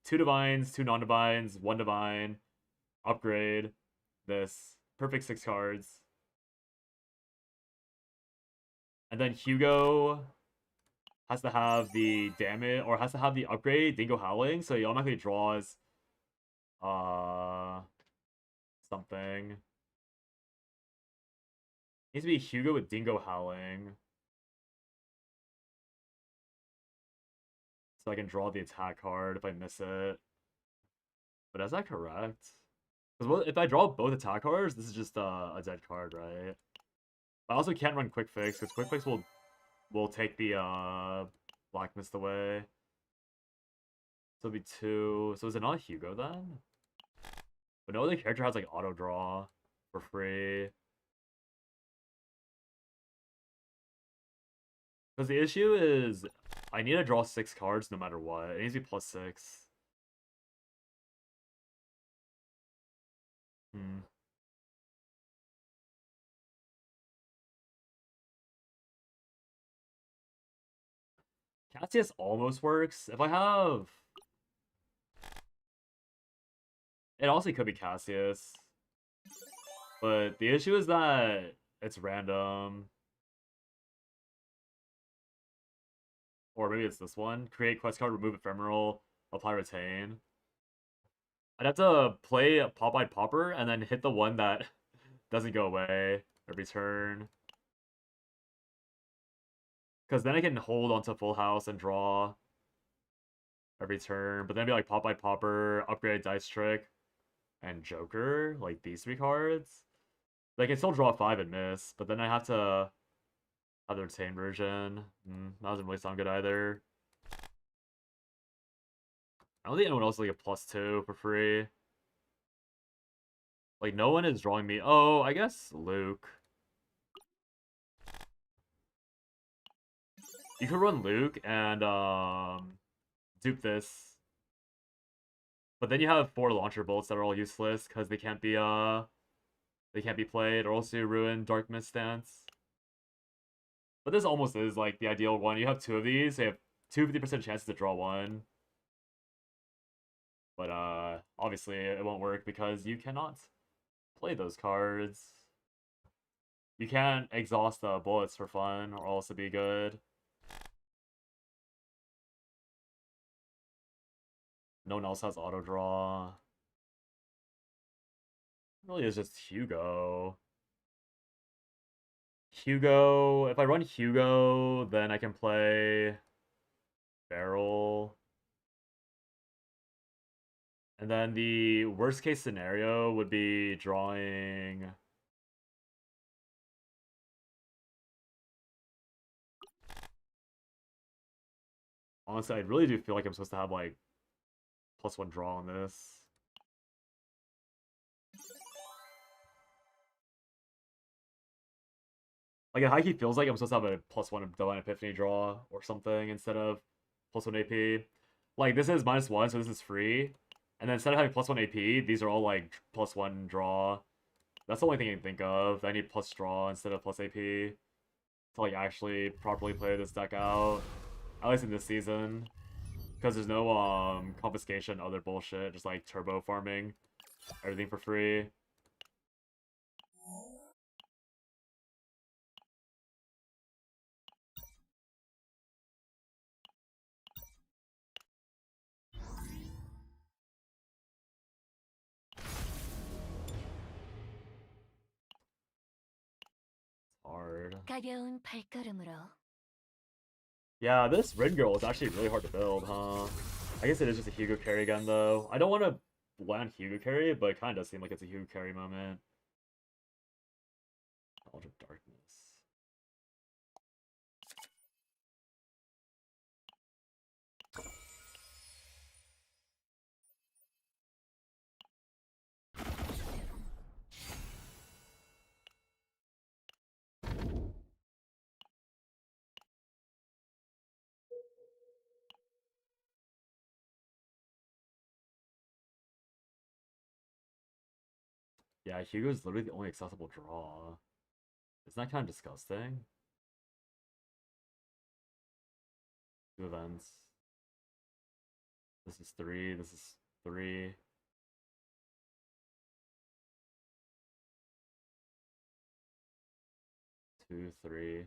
2 divines, 2 non-divines, 1 divine. Upgrade this. Perfect 6 cards. And then Hugo has to have the damage, or has to have the upgrade, Dingo Howling, so he automatically draws something. Needs to be Hugo with Dingo Howling. So I can draw the attack card if I miss it. But is that correct? Because if I draw both attack cards, this is just a dead card, right? I also can't run Quick Fix, because Quick Fix will take the Black Mist away. So it'll be 2. So is it not Hugo then? But no other character has like auto draw for free. Because the issue is I need to draw 6 cards no matter what. It needs to be plus 6. Cassius almost works. If I have... It also could be Cassius. But the issue is that it's random. Or maybe it's this one. Create quest card, remove ephemeral, apply retain. I'd have to play Pop-Eyed Popper and then hit the one that doesn't go away every turn. Because then I can hold onto Full House and draw every turn. But then it'd be like Pop-Eyed Popper, upgrade Dice Trick, and Joker. Like these 3 cards. They can still draw 5 and miss, but then I have to have the retain version. That doesn't really sound good either. I don't think anyone else is like a +2 for free. Like, no one is drawing me. Oh, I guess Luke. You could run Luke and dupe this. But then you have 4 launcher bolts that are all useless because they can't be played, or else you ruin Dark Mist stance. But this almost is like the ideal one. You have 2 of these, so you have 2 50% chances to draw 1. But obviously it won't work because you cannot play those cards. You can't exhaust the bullets for fun, or else it'd be good. No one else has auto draw. Really is just Hugo. Hugo, if I run Hugo, then I can play Barrel. And then the worst case scenario would be drawing... Honestly, I really do feel like I'm supposed to have like +1 draw on this. Like, it high-key feels like I'm supposed to have a +1 Divine Epiphany draw or something instead of +1 AP. Like, this is -1, so this is free. And then instead of having +1 AP, these are all like +1 draw. That's the only thing I can think of. I need plus draw instead of plus AP to like actually properly play this deck out. At least in this season. Because there's no confiscation, other bullshit, just like turbo farming everything for free. Hard. 가벼운 발걸음으로 Yeah, this Rin Girl is actually really hard to build, huh? I guess it is just a Hugo carry again, though. I don't want to land Hugo carry, but it kind of does seem like it's a Hugo carry moment. Ultra Darkness. Yeah, Hugo's literally the only accessible draw. Isn't that kind of disgusting? 2 events. This is 3, this is 3. Two, 3.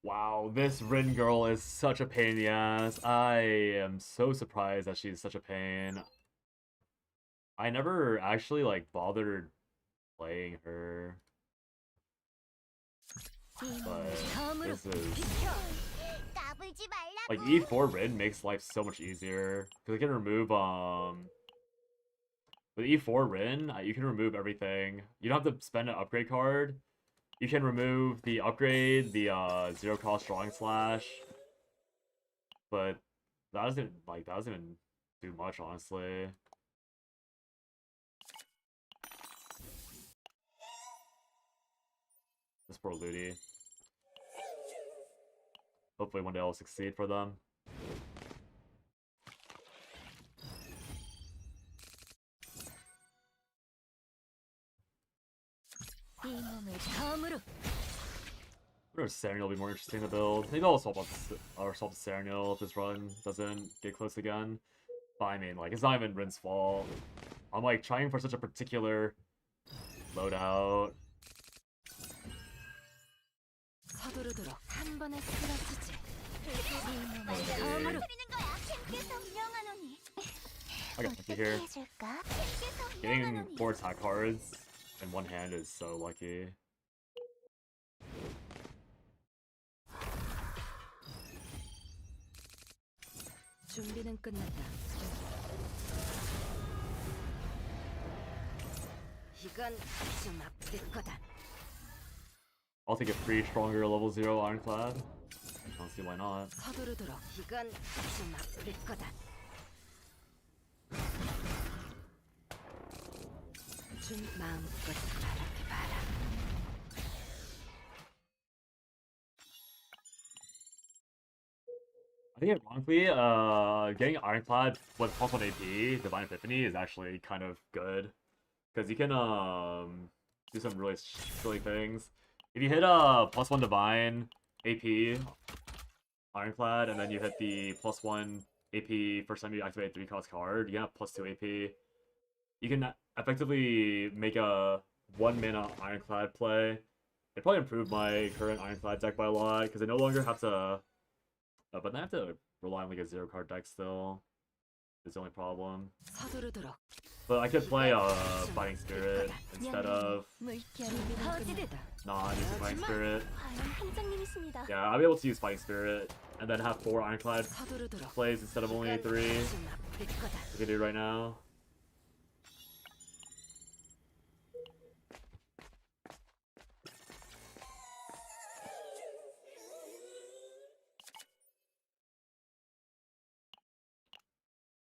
Wow, this Rin girl is such a pain in the ass. I am so surprised that she's such a pain. I never actually like bothered playing her. But this is 까불지 말라고. like E4 Rin makes life so much easier because it can remove with E4 Rin you can remove everything. You don't have to spend an upgrade card. You can remove the upgrade, the 0 cost drawing slash, but that doesn't even do much honestly. This poor Ludi. Hopefully one day I'll succeed for them. 이 몸을 다음으로 I wonder if Serenial will be more interesting to build. Maybe I'll swap the Serenial if this run doesn't get close again. But I mean, like, it's not even Rin's fault. I'm like trying for such a particular loadout. 서두르도록 한 번에 쓰러지지. 이 몸을 다음으로 드리는 거야. 캠프에서 명하노니. I got lucky here. 해줄까? 캠프에서 Getting 명하노니. 4 attack cards in one hand is so lucky. 준비는 끝났다. 이건 좀 아플 거다. I'll take a free stronger level 0 Ironclad. I don't see why not. 서두르도록 이건 좀 아플 거다. 준 마음껏 바라봐라. I think ironically, getting Ironclad with +1 AP, Divine Epiphany, is actually kind of good. Because you can do some really silly things. If you hit a +1 Divine AP Ironclad, and then you hit the +1 AP first time you activate a 3-cost card, you can have +2 AP. You can effectively make a 1-mana Ironclad play. It'd probably improve my current Ironclad deck by a lot, because I no longer have to... but then I have to rely on like a 0-card deck still. Is the only problem. 서두르도록 But I could play Fighting Spirit instead of 물결이 터지듯 not using Fighting Spirit. 과연 함장님이십니다. Yeah, I'll be able to use Fighting Spirit and then have 4 Ironclad 서두르도록 plays instead of only 3. 좀 아플 거다. I can do right now.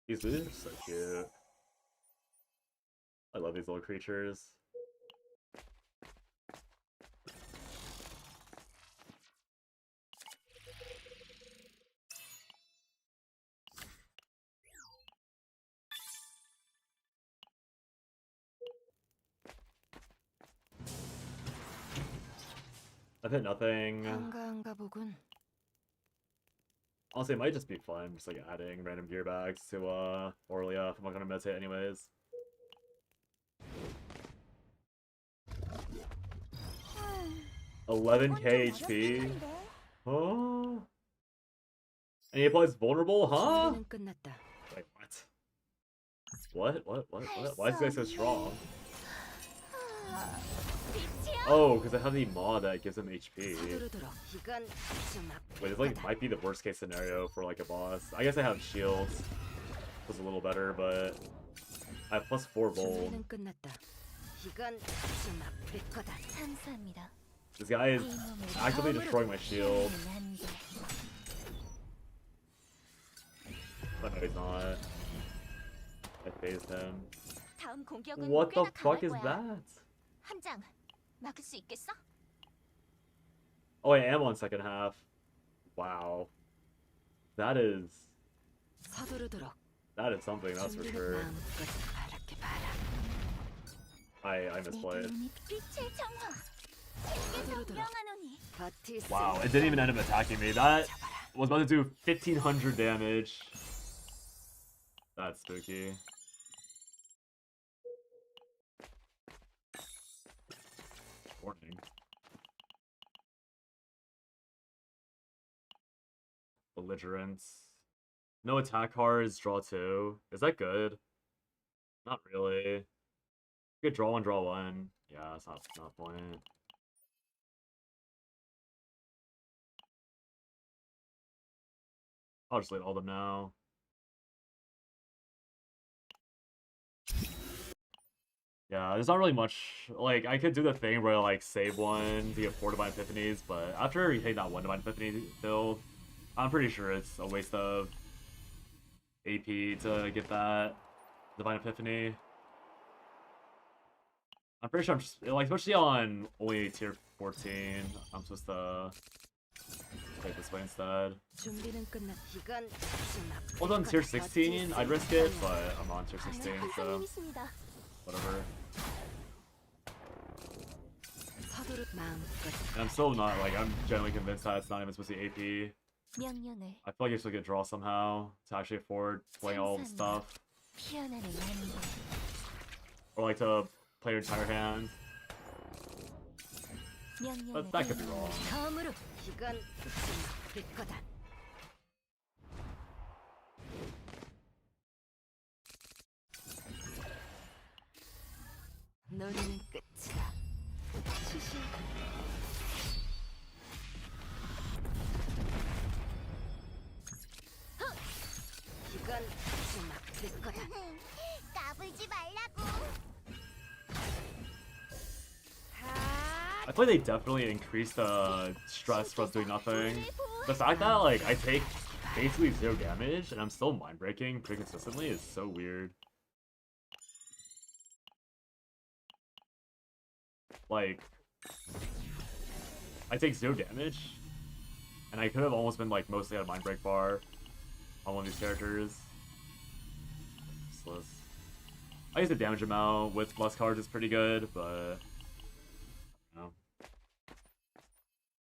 These Ludens are so cute. I love these little creatures. I've hit nothing. 한가한가 보군. Honestly, it might just be fun, just like adding random gear bags to Orlia if I'm not gonna meditate anyways. 먼저 11k HP. 맞았을 텐데. Oh. And he applies vulnerable, huh? 준비는 끝났다. Wait, what? What? Why is this guy so strong? 빛이야. Oh, because I have the mod that gives him HP. 서두르도록 이건 좀 아플 Wait, this like 거다. might be the worst case scenario for like a boss. I guess I have shields. Was a little better, but I have +4 bold. 준비는 끝났다. 이건 좀 아플 거다. 감사합니다. This guy is 이 몸을 actively 다음으로 destroying my shield. 안 돼. But no, he's not. I phased him. 다음 공격은 What the 꽤나 fuck 강할 is 거야. that? 한 장 막을 수 있겠어? Oh, I am on second half. Wow. That is 서두르도록. something, that's for 준비는 sure. 마음껏 바랄게 봐라. I 내 misplayed. 도움이 빛의 정화. 세계적 서두르도록. 명하노니. 버틸 수 Wow, it 있는 didn't even end up attacking me. That 잡아라. was about to do 1500 damage. That's spooky. Warning. Belligerence. No attack cards, draw 2. Is that good? Not really. You could draw 1, draw 1. Yeah, that's not a point. I'll just leave all of them now. Yeah, there's not really much. Like, I could do the thing where I, like, save one to get 4 Divine Epiphanies, but after hitting that 1 Divine Epiphany build, I'm pretty sure it's a waste of AP to get that Divine Epiphany. I'm pretty sure I'm just, like, especially on only tier 14, I'm supposed to take this way instead. 준비는 끝났. 이건 좀 아플 Well, on tier 거다. 16, I'd risk it, but I'm on tier 16, so 선생님이십니다. whatever. 서두르 마음껏. And I'm still not, like, I'm generally convinced that it's not even supposed to be AP. 명령을 I feel like you still get draw somehow to actually afford playing all the stuff. 피어나는 안개. Or like to play your entire hand. 명령을 But that could be wrong. 다음으로. 이건 좀 아플 거다. 놀이는 끝이다. 시시. 이건 좀 아플 거다. 까불지 말라고. I feel like they definitely increased the stress for us doing nothing. The fact that like I take basically 0 damage and I'm still mind breaking pretty consistently is so weird. Like I take 0 damage and I could have almost been like mostly at a mind break bar on one of these characters. Useless. I guess the damage amount with less cards is pretty good, but no.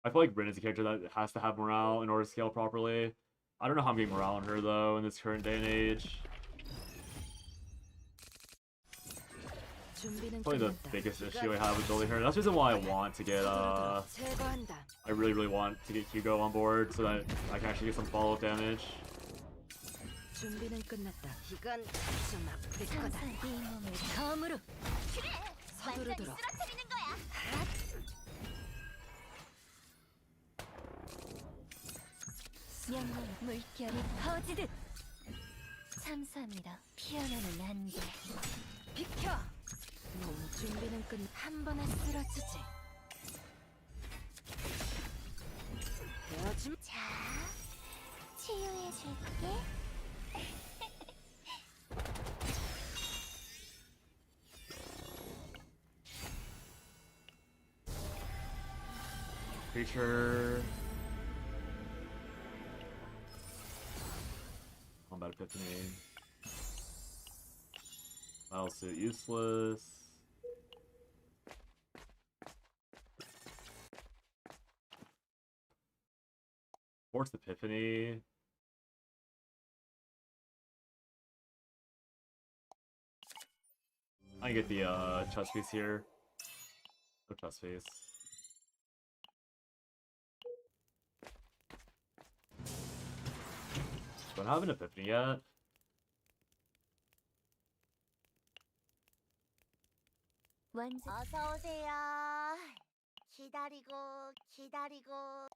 I feel like Rin is a character that has to have morale in order to scale properly. I don't know how I'm getting morale on her though in this current day and age. 준비는 Probably the 끝났다. biggest issue I have with building her. That's the reason why I want to get 서두르도록 제거한다. I really want to get Hugo on board so that I can actually get some follow-up damage. 준비는 끝났다. 이건 좀 아플 거다. 항상 이 몸을 다음으로. 그래. 완전히 서두르도록. 쓰러뜨리는 거야. 명령 물결이 퍼지듯 참수합니다. 피어나는 안개. 비켜. 몸 준비는 끝. 한 번에 쓰러지지. 헤어짐. 자, 치유해줄게. Creature. Combat Epiphany. Battlesuit useless. Force Epiphany. I can get the chest piece here. No chest piece. Don't have an epiphany yet. 완전 어서 오세요. 기다리고 기다리고.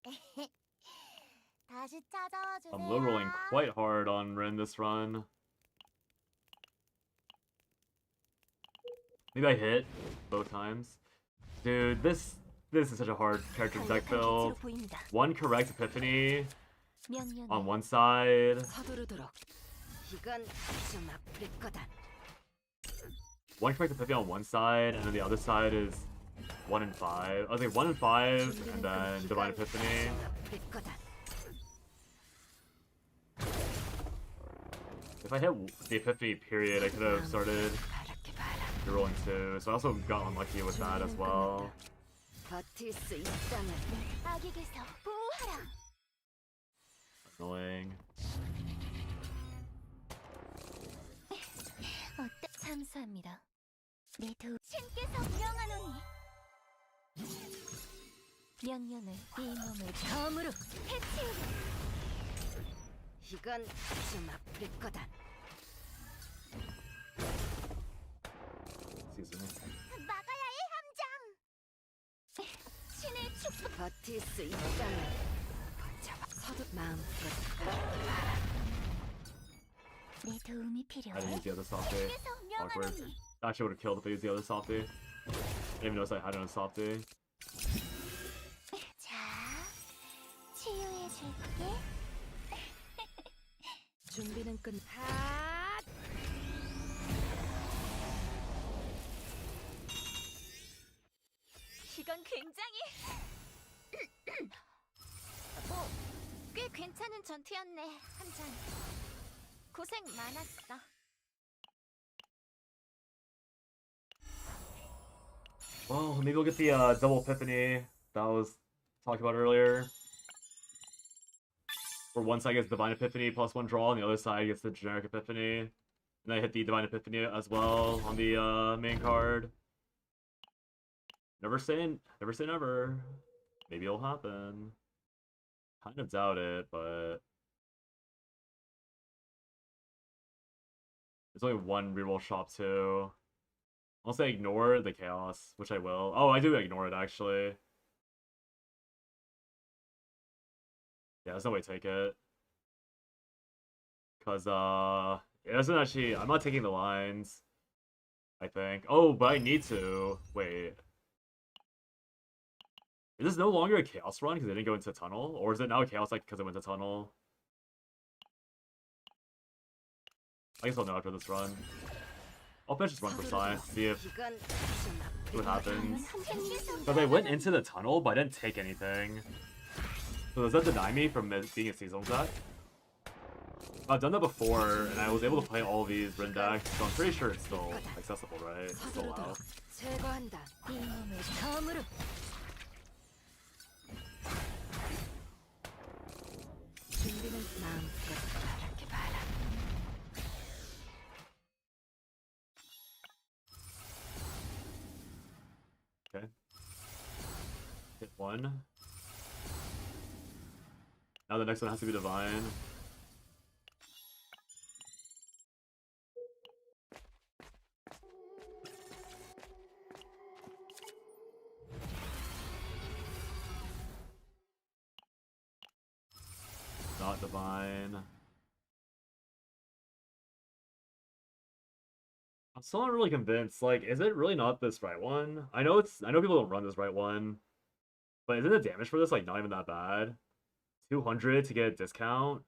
다시 찾아와 주세요. I'm low rolling quite hard on Ren this run. Maybe I hit both times. Dude, this is such a hard character deck build. 보인다. One correct epiphany 명령 on one side. 서두르도록. 이건 좀 아플 거다. one correct epiphany on one side, and then the other side is 1 and 5. I was like 1 and 5, and then divine epiphany. 아플 거다. If I hit the epiphany period, I could have started 바랄게 봐라. rolling 2, so I also got unlucky with that as well. 버틸 수 있다면 악에게서 보호하라. Annoying. 어때? 참수합니다. 내 도움 신께서 명하노니 명령을 이 몸을 처음으로 해치우리. 이건 좀 아플 거다. Excuse me. 막아야 해 함장. 신의 축복. 버틸 수 있다면 버텨봐. 서둘 마음껏 내 도움이 I 필요해. didn't use the other softy. 신께서 Awkward. 명하노니 Actually would have killed if I used the other softy. I didn't even notice I had another softy. 자, 치유해 줄게. 준비는 끝. 하! 이건 굉장히 꽤 괜찮은 전투였네, 함장. 고생 많았어. Well, maybe we'll get the double epiphany that I was talking about earlier. Where one side gets divine epiphany plus 1 draw, and the other side gets the generic epiphany. And I hit the divine epiphany as well on the main card. Never say never. Maybe it'll happen. Kind of doubt it, but there's only one reroll shop too. Unless I ignore the chaos, which I will. Oh, I do ignore it actually. Yeah, there's no way to take it. Cause it doesn't actually. I'm not taking the lines. I think. Oh, but I need to. Wait. Is this no longer a chaos run because it didn't go into tunnel, or is it now a chaos like because it went to tunnel? I guess I'll know after this run. I'll finish this run for science, see if 이건 좀 아플 what 거다. happens. 신께서 But I went into the tunnel, but I didn't take anything. So does that deny me from it being a seasonal deck? I've done that before, and I was able to play all these Rin decks, so I'm pretty sure it's still accessible, right? It's still 서두르도록 allowed. 제거한다. 이 몸을 처음으로 준비는 마음껏 바랄게 봐라. Okay. Hit 1. Now the next one has to be divine. Not divine. I'm still not really convinced. Like, is it really not this right one? I know people don't run this right one. But isn't the damage for this like not even that bad? 200 to get a discount?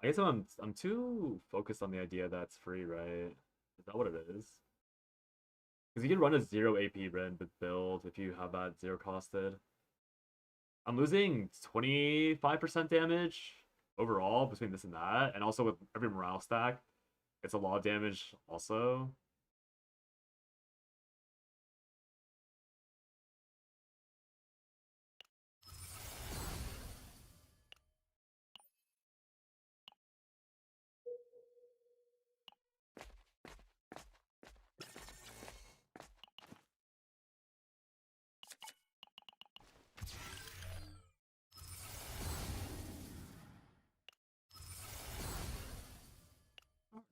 I guess I'm too focused on the idea that it's free, right? Is that what it is? Because you can run a 0 AP Ren build if you have that 0 costed. I'm losing 25% damage overall between this and that, and also with every morale stack, it's a lot of damage also.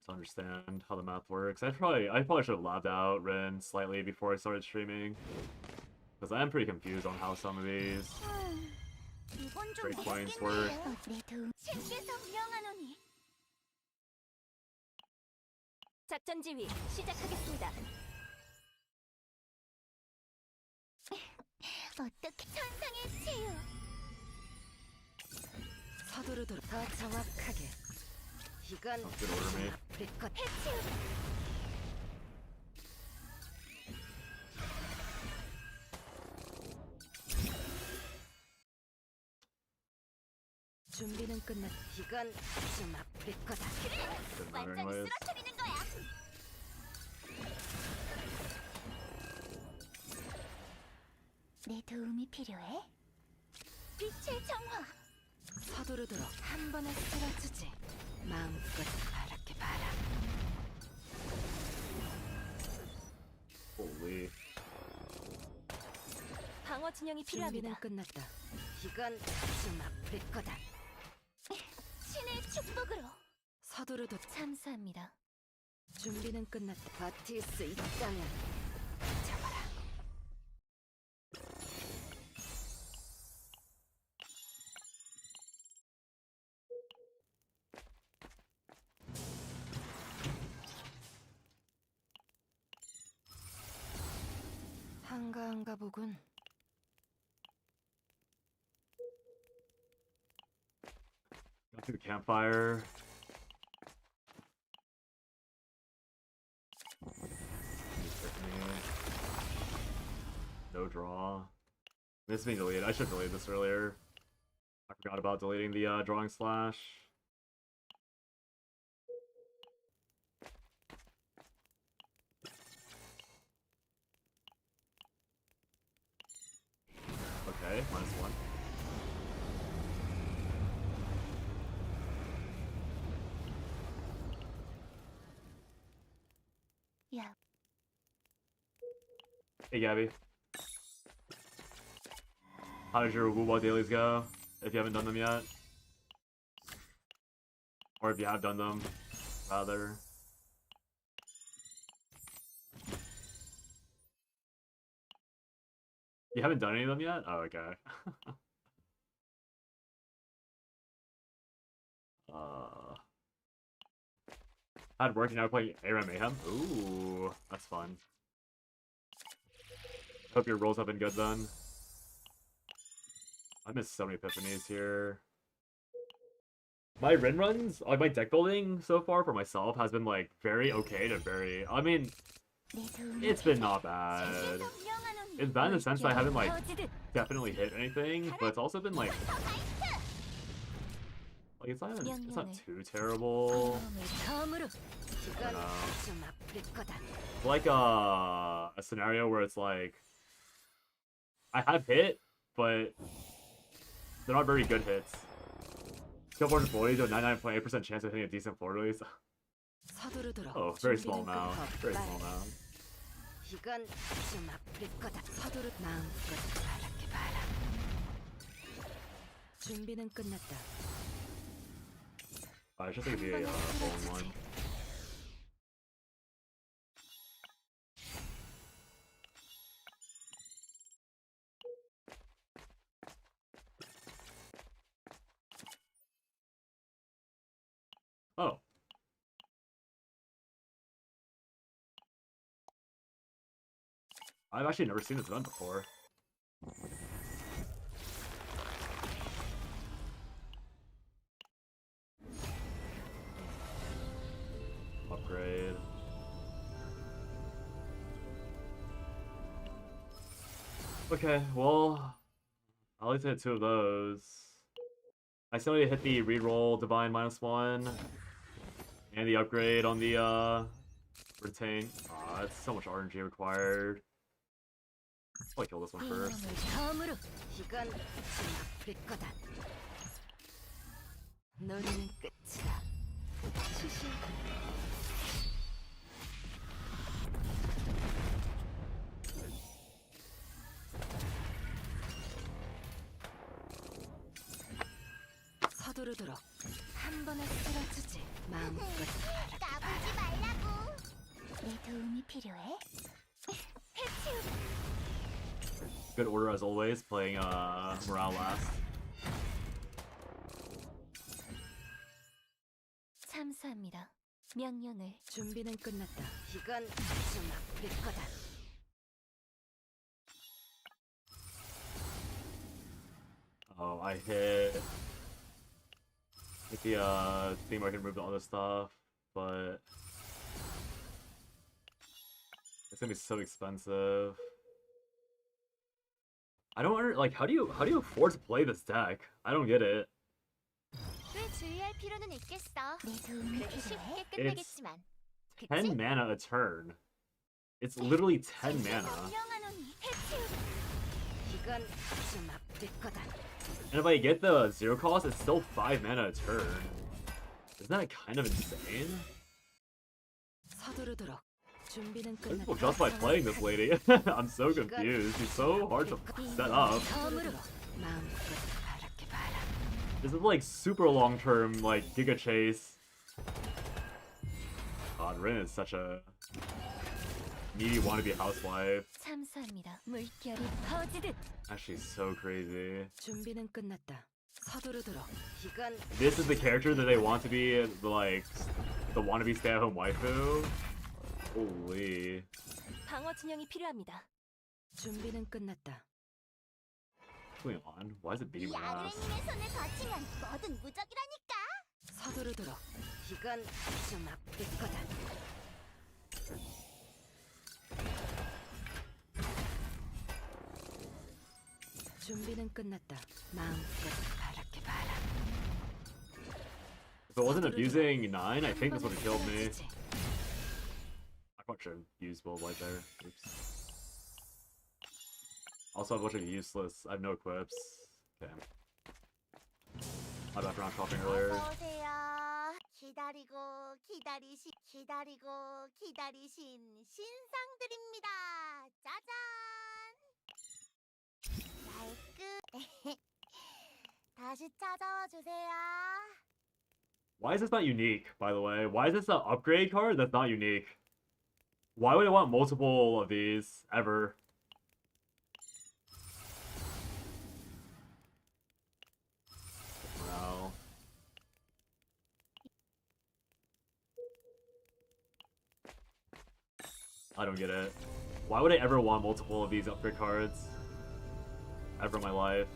To understand how the math works. I probably should have labbed out Ren slightly before I started streaming. Because I am pretty confused on how some of these 이건 좀 breakpoints 무겁겠네요. work. 내 도움 신께서 명하노니 작전 지휘 시작하겠습니다. 어떻게 천상의 치유. 서두르도록 더 정확하게. 이건 Sounds good order, 좀 mate. 아플 거다. 준비는 끝났. 이건 좀 아플 거다. Doesn't matter 완전히 anyways. 쓰러뜨리는 거야. 내 도움이 필요해? 빛의 정화. 서두르도록 한 번에 쓸어주지. 마음껏 바랄게 봐라. Holy. 방어 진영이 준비는 필요합니다. 끝났다. 이건 좀 아플 거다. 신의 축복으로. 서두르도록 참사합니다. 준비는 끝났다. 버틸 수 있다면 잡아라. 한가한가 보군. Got through the campfire. No draw. This is being deleted. I should have deleted this earlier. I forgot about deleting the drawing slash. Okay, -1. 야, Hey Gabby. How did your Woo dailies go? If you haven't done them yet. Or if you have done them, rather. You haven't done any of them yet? Oh, okay. How'd work now playing ARAM Mayhem? Ooh, that's fun. Hope your rolls have been good then. I missed so many epiphanies here. My Rin runs, like my deck building so far for myself has been like very okay to very, I mean, 내 도움이 it's been not bad. 명하노니. It's bad in the sense that I haven't like definitely hit anything, but it's also been like it's not too terrible. 마음을 다음으로 이건 know. 좀 아플 거다. Like a scenario where it's like I have hit, but they're not very good hits. Kill 400 boys with 99.8% chance of hitting a decent floor release. 서두르도록. Oh, very small 준비는 amount. 끝났다. Very small amount. 이건 좀 아플 거다. 서두르 마음껏 바랄게 봐라. 준비는 끝났다. I should think it'd be a full one. Oh. I've actually never seen this done before. Upgrade. Okay, well, I'll at least hit 2 of those. I still need to hit the reroll Divine -1 and the upgrade on the retain. Aw, that's so much RNG required. I'll kill this one first. 마음을 다음으로 이건 좀 아플 거다. 노래는 끝이다. 시시. 서두르도록 한 번에 쓸어주지. 마음껏 바랄게 까불지 봐라. 말라고. 내 도움이 필요해? Good order as always, playing morale last. 참사합니다. 명령을 준비는 끝났다. 이건 좀 아플 거다. Oh, I hit the theme I can remove all this stuff, but it's gonna be so expensive. I don't like how do you afford to play this deck? I don't get it. 꽤 주의할 필요는 있겠어. 내 도움이 그래도 필요해? 쉽게 끝내겠지만. 10 mana a turn. It's literally 10 mana. 명하노니 해치우고. 이건 좀 아플 거다. And if I get the 0 cost, it's still 5 mana a turn. Isn't that kind of insane? 서두르도록. 준비는 I think 끝났다. just by playing this lady. I'm so confused. She's so hard to set up. 서두르도록. 마음껏 바랄게 봐라. This is like super long term, like Giga Chase. God, Rin is such a needy wannabe housewife. 참수합니다. 물결이 퍼지듯 Actually, so crazy. 준비는 끝났다. 서두르도록. 이건 This is the character that they want to be, like, the wannabe stay-at-home waifu. Holy. 방어 진영이 필요합니다. 준비는 끝났다. What's going on? Why is it beating 이 my ass? 아그레님의 손을 거치면 뭐든 무적이라니까. 서두르도록. 이건 좀 아플 거다. 준비는 끝났다. 마음껏 바랄게 봐라. If it wasn't abusing 9, I think this would have killed me. 해야지. I probably should have used Will Light there. Oops. Also, I have a bunch of useless. I have no equips. Okay. My bad for not shopping earlier. 어서 오세요. 기다리고 기다리신 신상들입니다. 짜잔. 얇게 다시 찾아와 주세요. Why is this not unique, by the way? Why is this an upgrade card that's not unique? Why would I want multiple of these, ever? Wow. I don't get it. Why would I ever want multiple of these upgrade cards? Ever in my life.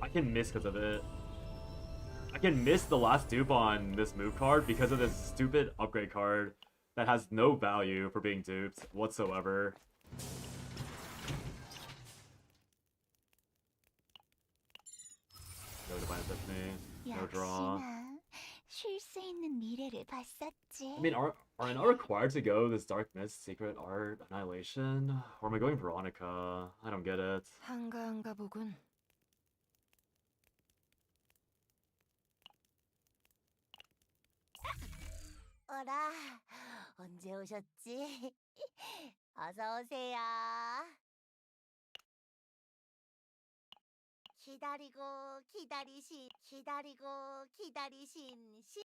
I can miss because of it. I can miss the last dupe on this move card because of this stupid upgrade card that has no value for being duped whatsoever. No divine epiphany, no draw. 쉴 수 있는 미래를 봤었지. I mean, are I not required to go this Dark Mist, Secret Art, Annihilation? Or am I going Veronica? I don't get it. 한가한가 보군. 어라, 언제 오셨지? 어서 오세요. 기다리신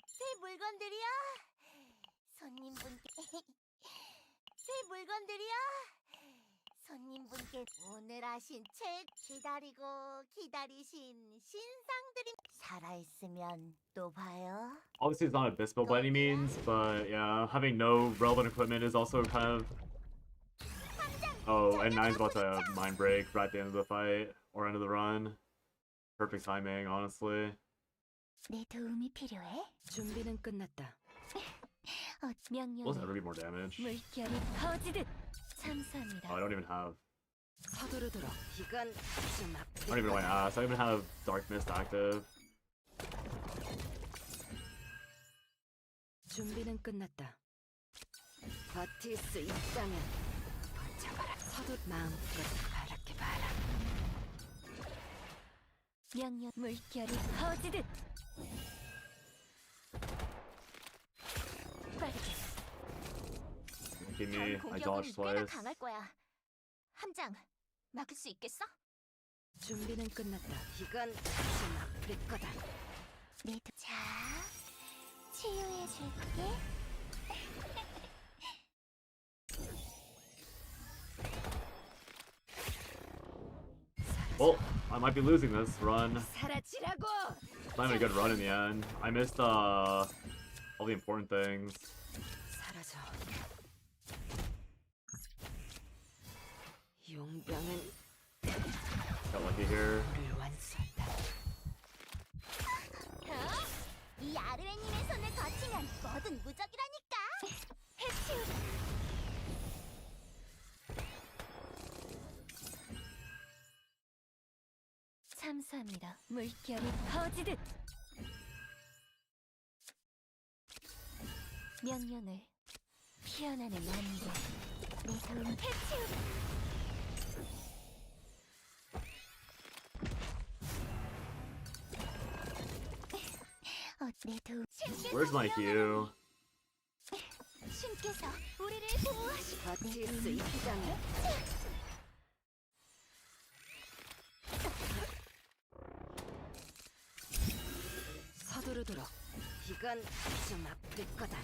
새 물건들이요? 손님분께 새 물건들이요? 손님분께 오늘 하신 책 기다리신 신상들이 살아있으면 또 봐요. Obviously, it's not a Bispo by any means, but yeah, having no relevant equipment is also kind of. Oh, and Nine's about to mind break right at the end of the fight or end of the run. Perfect timing, honestly. 내 도움이 필요해? 준비는 끝났다. 명령을 Will ever be more damage? 물결이 퍼지듯 참수합니다. Oh, I don't even have. 서두르도록. 이건 좀 I 아플 don't even know my 거다. ass. I don't even have Dark Mist active. 준비는 끝났다. 버틸 수 있다면 버텨봐라. 마음껏 바랄게 봐라. 명령 물결이 퍼지듯 빠르게 Give 다음 me. I 공격은 dodged 꽤나 twice. 강할 거야. 함장, 막을 수 있겠어? 준비는 끝났다. 이건 좀 아플 거다. 자, 치유해줄게. Well, I might be losing this run. 사라지라고. Not even a good run in the end. I missed all the important things. 사라져. lucky here. 를 완수한다. 이 아르웨님의 손을 거치면 뭐든 무적이라니까. 해치우. 참수합니다. 물결이 퍼지듯 명령을 피어나는 안개 내 도움 해치우. 내 도움 Where's my Hugh? 신께서 우리를 보호하시. 버틸 수 있다면 서두르도록. 이건 좀 아플 거다.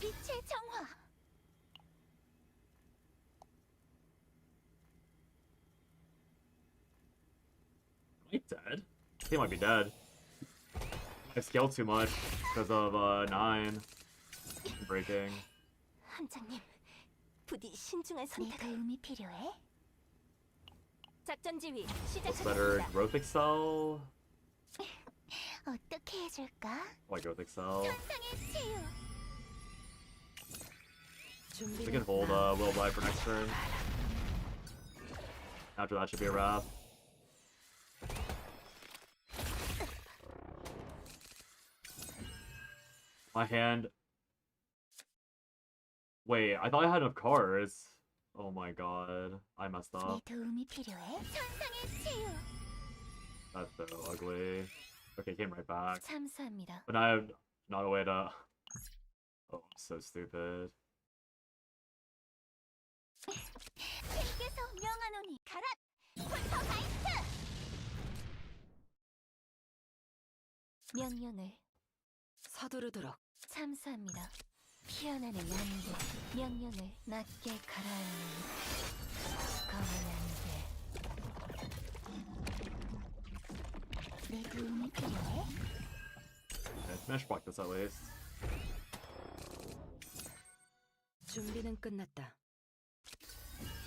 빛의 정화. Am I dead? He might be dead. I scaled too much because of 9 breaking. 함장님 부디 신중한 선택을 내 도움이 필요해? 작전 지휘 What's better, 시작하겠습니다. growth excel? 어떻게 해줄까? Like growth excel. 천상의 치유. We can hold Will Blight for next turn. After that should be a wrap. My hand. Wait, I thought I had enough cards. Oh my god, I messed 내 up. 도움이 필요해? 천상의 치유. That's so ugly. Okay, came right back. 참수합니다. But now I have not a way to. Oh, I'm so stupid. 신께서 명하노니 가라. 폴터가이스트. 명령을 서두르도록. 참수합니다. 피어나는 안개 명령을 낮게 가라앉는 검은 안개 내 도움이 필요해? Yeah, smash block this at least. 준비는 끝났다.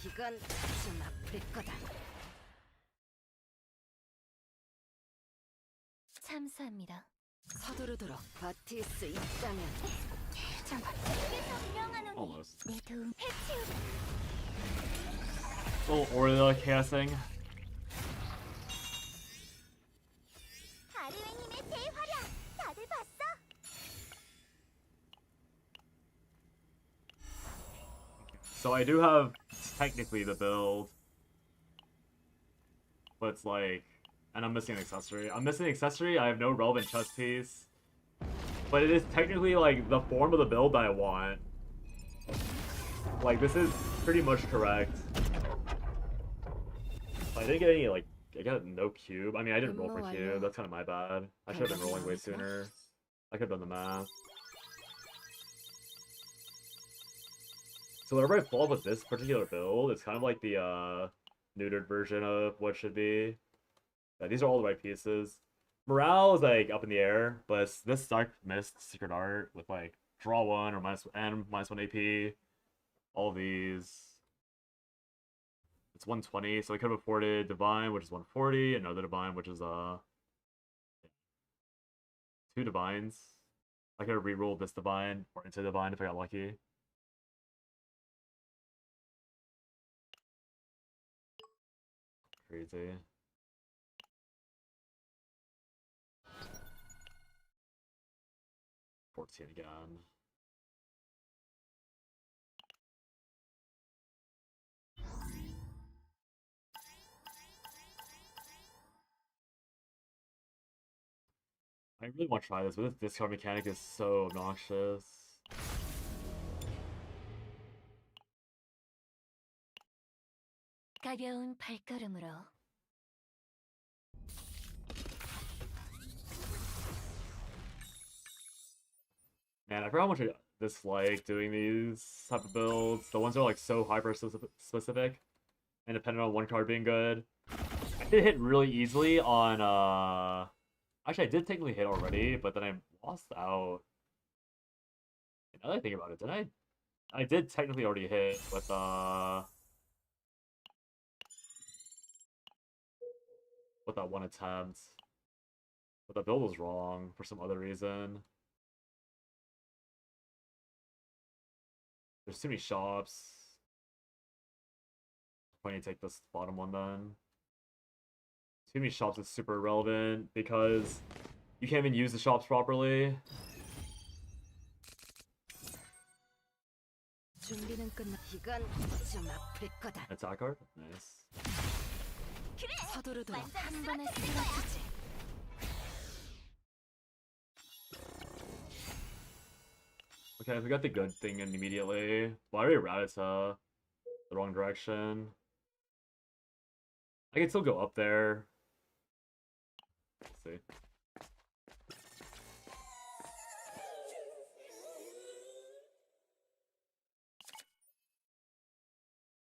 이건 좀 아플 거다. 참수합니다. 서두르도록. 버틸 수 있다면 신께서 명하노니 Almost. 내 도움 해치우. Oh, Orla casting. 아르웨님의 대활약. 다들 봤어? So I do have technically the build, but it's like, and I'm missing an accessory. I'm missing an accessory. I have no relevant chest piece, but it is technically like the form of the build that I want. Like this is pretty much correct. I didn't get any like I got no cube. I mean I didn't roll for cube. That's kind of my bad. I should have been rolling way sooner. I could have done the math. So whenever I fall with this particular build, it's kind of like the neutered version of what should be. Yeah, these are all the right pieces. Morale is like up in the air, but it's this Dark Mist Secret Art with like draw 1 or -1 AP. All these. It's 120, so I could have afforded Divine, which is 140, another Divine, which is 2 Divines. I could have re-rolled this Divine or into Divine if I got lucky. Crazy. $14 again. I really want to try this, but this discard mechanic is so obnoxious. 가벼운 발걸음으로 Man, I forgot how much I dislike doing these type of builds. The ones that are like so hyper specific and dependent on one card being good. I did hit really easily on actually I did technically hit already, but then I lost out. Now that I think about it, did I did technically already hit with with that one attempt. But the build was wrong for some other reason. There's too many shops. Why need to take this bottom one then? Too many shops is super irrelevant because you can't even use the shops properly. 준비는 끝나. 이건 좀 아플 거다. Attack card? Nice. 서두르도록 한 번에 쓰러지지. Okay, we got the good thing in immediately. Why are we Ratata? The wrong direction. I can still go up there. Let's see.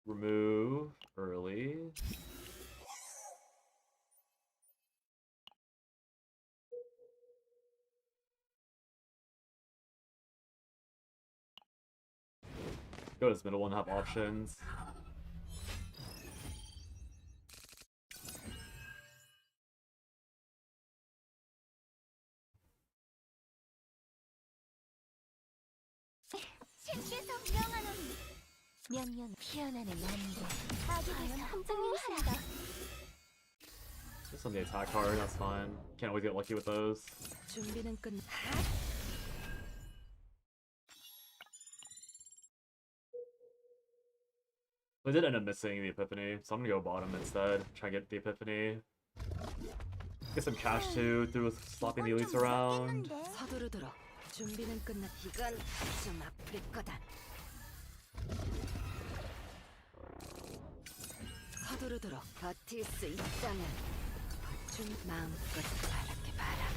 Remove early. Go to this middle one, have options. 신께서 명하노니 명령 피어나는 안개. 아기는 한뿐입니다. Just on the attack card, that's fine. Can't always get lucky with those. 준비는 끝나. I did end up missing the Epiphany, so I'm gonna go bottom instead. Try and get the Epiphany. Get some cash too through slopping the elites around. 서두르도록. 준비는 끝나. 이건 좀 아플 거다. 서두르도록. 버틸 수 있다면 마음껏 바라게 바라.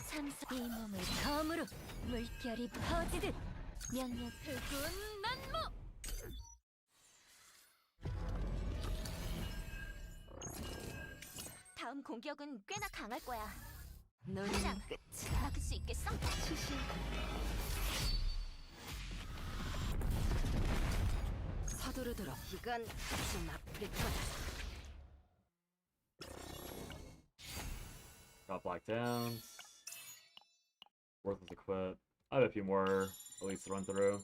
참사 이 몸을 검으로 물결이 퍼지듯 명령 흑운 난무. 다음 공격은 꽤나 강할 거야. 너는 장. 끝이야. 막을 수 있겠어? 서두르도록. 이건 좀 아플 거다. Got black downs. Worthless equip. I have a few more elites to run through.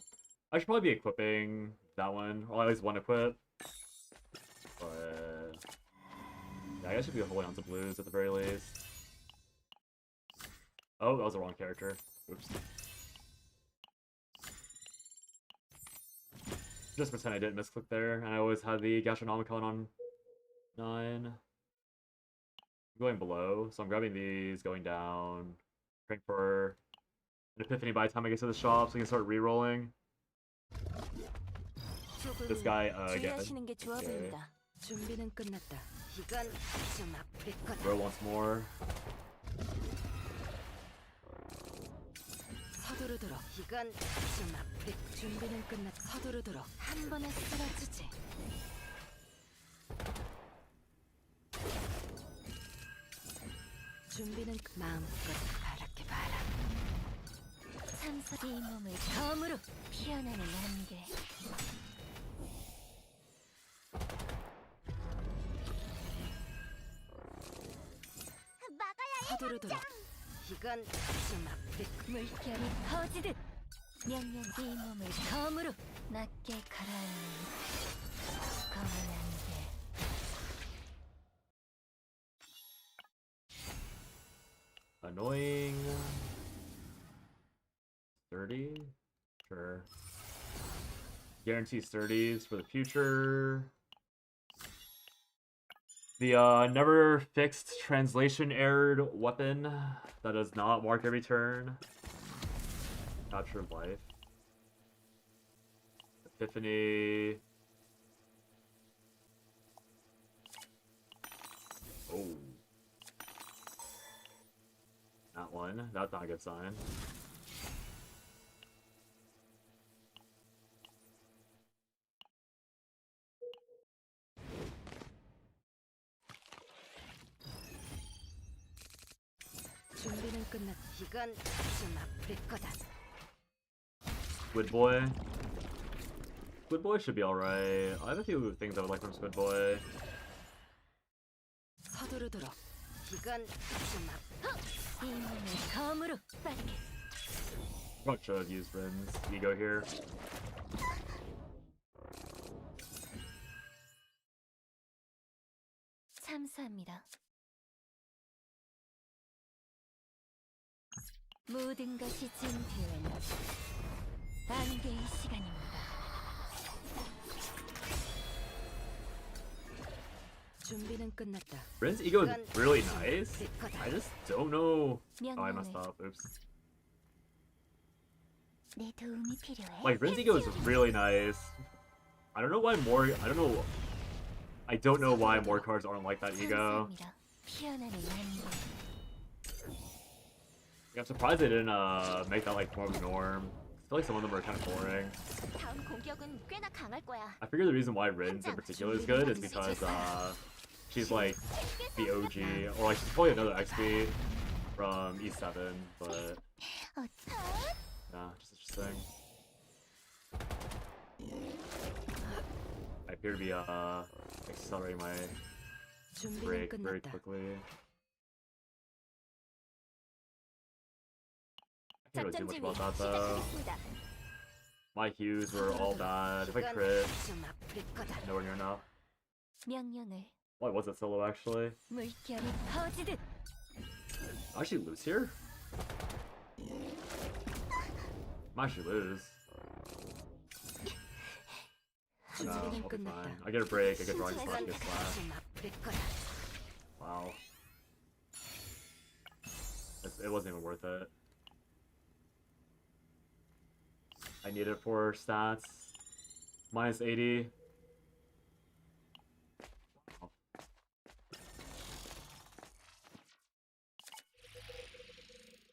I should probably be equipping that one, or at least one equip. But yeah, I guess I should be holding on to blues at the very least. Oh, that was the wrong character. Oops. Just pretend I didn't misclick there, and I always had the Gastronomicon on 9. I'm going below, so I'm grabbing these, going down, praying for an Epiphany by the time I get to the shop so I can start re-rolling. This guy, again. 주의하시는 게 좋아 Okay. 보인다. 준비는 끝났다. 이건 좀 아플 거다. Roll once more. 서두르도록. 이건 좀 아플. 준비는 끝났다. 서두르도록. 한 번에 쓰러지지. 준비는 마음껏 바라게 바라. 참사 이 몸을 검으로 피어나는 안개. 막아야 해. 서두르도록. 이건 좀 아플. 물결이 퍼지듯 명령 이 몸을 검으로 낮게 가라앉는 검은 안개. Annoying. 30? Sure. Guarantees 30s for the future. The never fixed translation errored weapon that does not mark every turn. Capture of life. Epiphany. Oh. That one. That's not a good sign. 준비는 끝났다. 이건 좀 아플 거다. Squid Boy. Squid Boy should be alright. I have a few things I would like from Squid Boy. 이건 좀 이 몸을 검으로 빠르게. Probably should have used Rin's ego here. 참수합니다. 모든 것이 진퇴는 안개의 시간입니다. 준비는 끝났다. Rin's ego is really nice. I just don't know. Oh, I messed 명령을 up. Oops. 내 도움이 필요해. Like Rin's ego is really nice. I don't know why more. I don't know why more cards aren't like that ego. 참수합니다. 피어나는 안개. I'm surprised they didn't make that like more of a norm. I feel like some of them are kind of boring. 다음 공격은 꽤나 강할 거야. I figure the reason why Rin's in particular is good is because she's like the OG, or like she's probably another XP from E7, but yeah, just interesting. I appear to be accelerating my 준비는 break very 끝났다. quickly. I can't really do much about that though. 시작하겠습니다. My hues were all bad. If I crit, 좀 아플 거다. nowhere near enough. 명령을 Why was it solo actually? 물결이 퍼지듯. I actually lose here? I actually lose. No, I'll 준비는 be 끝났다. fine. I get a break, I get drawing slash, I get slash. 좀 아플 거다. Wow. It wasn't even worth it. I need it for stats. Minus 80. Wow.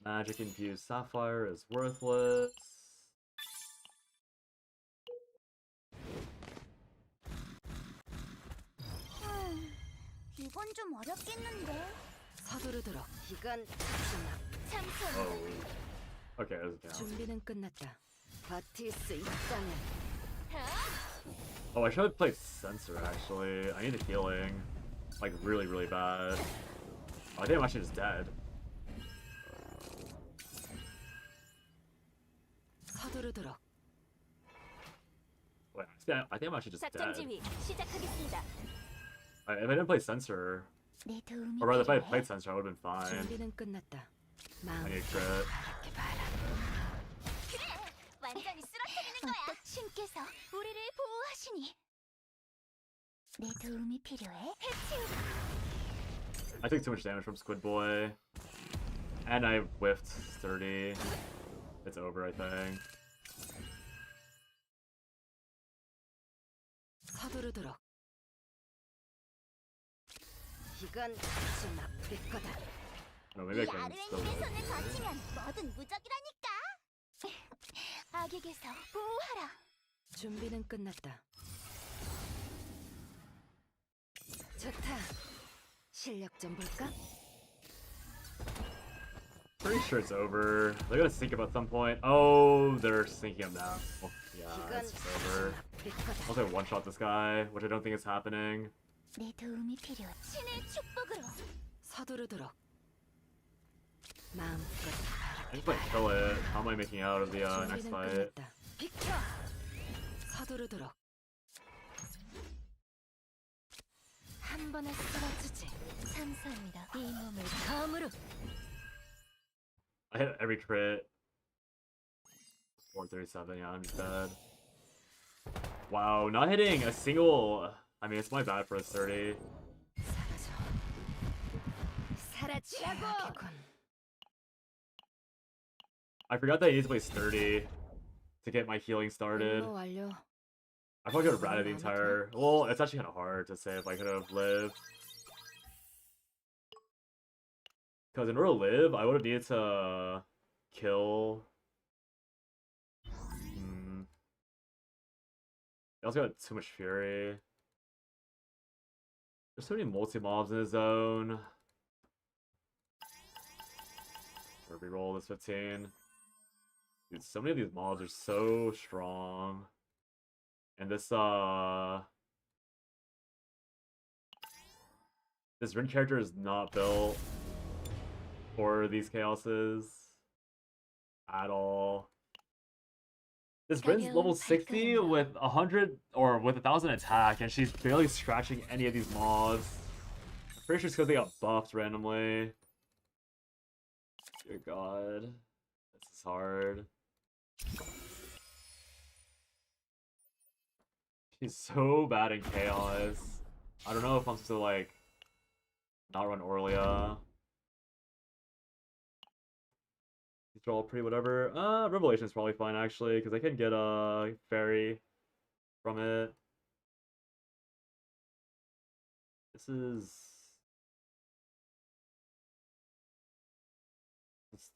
Magic infused sapphire is worthless. 이건 좀 어렵겠는데. 서두르도록. 이건 좀 아플. 참수합니다. Oh. Okay, that doesn't count. 준비는 끝났다. 버틸 수 있다면. Oh, I should have played Sensor actually. I need the healing. Like really, really bad. Oh, I think I'm actually just dead. 서두르도록. Wait, I think I'm actually just 작전 dead. 지휘 시작하겠습니다. If I didn't play Sensor, 내 도움이 or rather if I had 필요해. played Sensor, I would have been fine. 준비는 끝났다. I 마음 need crit. 바랍게 봐라. 그래, 완전히 쓰러뜨리는 거야. 신께서 우리를 보호하시니. 내 도움이 필요해. I took too much damage from Squid Boy. And I whiffed 30. It's over, I think. 서두르도록. 이건 좀 아플 거다. No, maybe I 이 can still 아르웬님의 live. 손을 거치면 뭐든 무적이라니까. 악에게서 보호하라. 준비는 끝났다. 좋다. 실력 좀 볼까? Pretty sure it's over. They're gonna sink him at some point. Oh, they're sinking him now. Oh, yeah, 이건 it's just 좀 over. 아플 거다. I'll say one-shot this guy, which I don't think is happening. 내 도움이 필요해. 신의 축복으로. 서두르도록. 마음껏 I just like kill it. How am I making out of the next 준비는 fight? 끝났다. 비켜. 서두르도록. 한 번에 쓰러지지. 참수합니다. 이 몸을 검으로. I hit every crit. 437, yeah, I'm just dead. Wow, not hitting a single. I mean, it's my bad for a 30. 사라져. 사라지라고. I forgot that I need to place 30 to get my healing started. 임무 완료. I probably could have ratted the entire. Well, it's actually kind of hard to say if I could have lived. Because in order to live, I would have needed to kill. He also got too much fury. There's so many multi-mobs in his zone. Or reroll this 15. Dude, so many of these mobs are so strong. And this, This Rin character is not built for these chaoses at all. This Rin's level 60 with 100 or with 1,000 attack, and she's barely scratching any of these mobs. I'm pretty sure it's because they got buffed randomly. Dear God, this is hard. She's so bad in chaos. I don't know if I'm supposed to like not run Orlia. These are all pretty whatever. Revelation is probably fine actually, because I can get a fairy from it. This is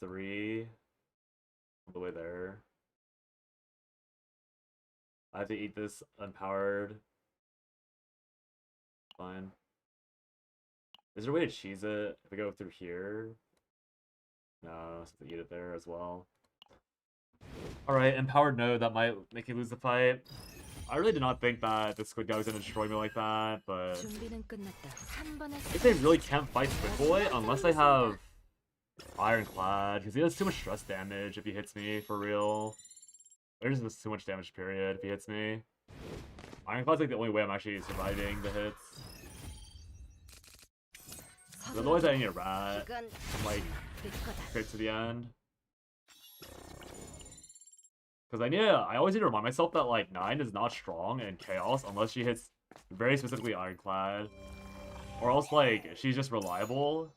3 all the way there. I have to eat this unpowered. Fine. Is there a way to cheese it if I go through here? No, I have to eat it there as well. Alright, empowered node, that might make you lose the fight. I really did not think that the squid guy was gonna destroy me like that, but I think they really can't fight Squid Boy unless they have Ironclad, because he does too much stress damage if he hits me, for real. There's just too much damage, period, if he hits me. Ironclad's like the only way I'm actually surviving the hits. Otherwise I need a rat, like, straight to the end. Because I always need to remind myself that, like, 9 is not strong in Chaos unless she hits very specifically Ironclad. Or else, like, she's just reliable,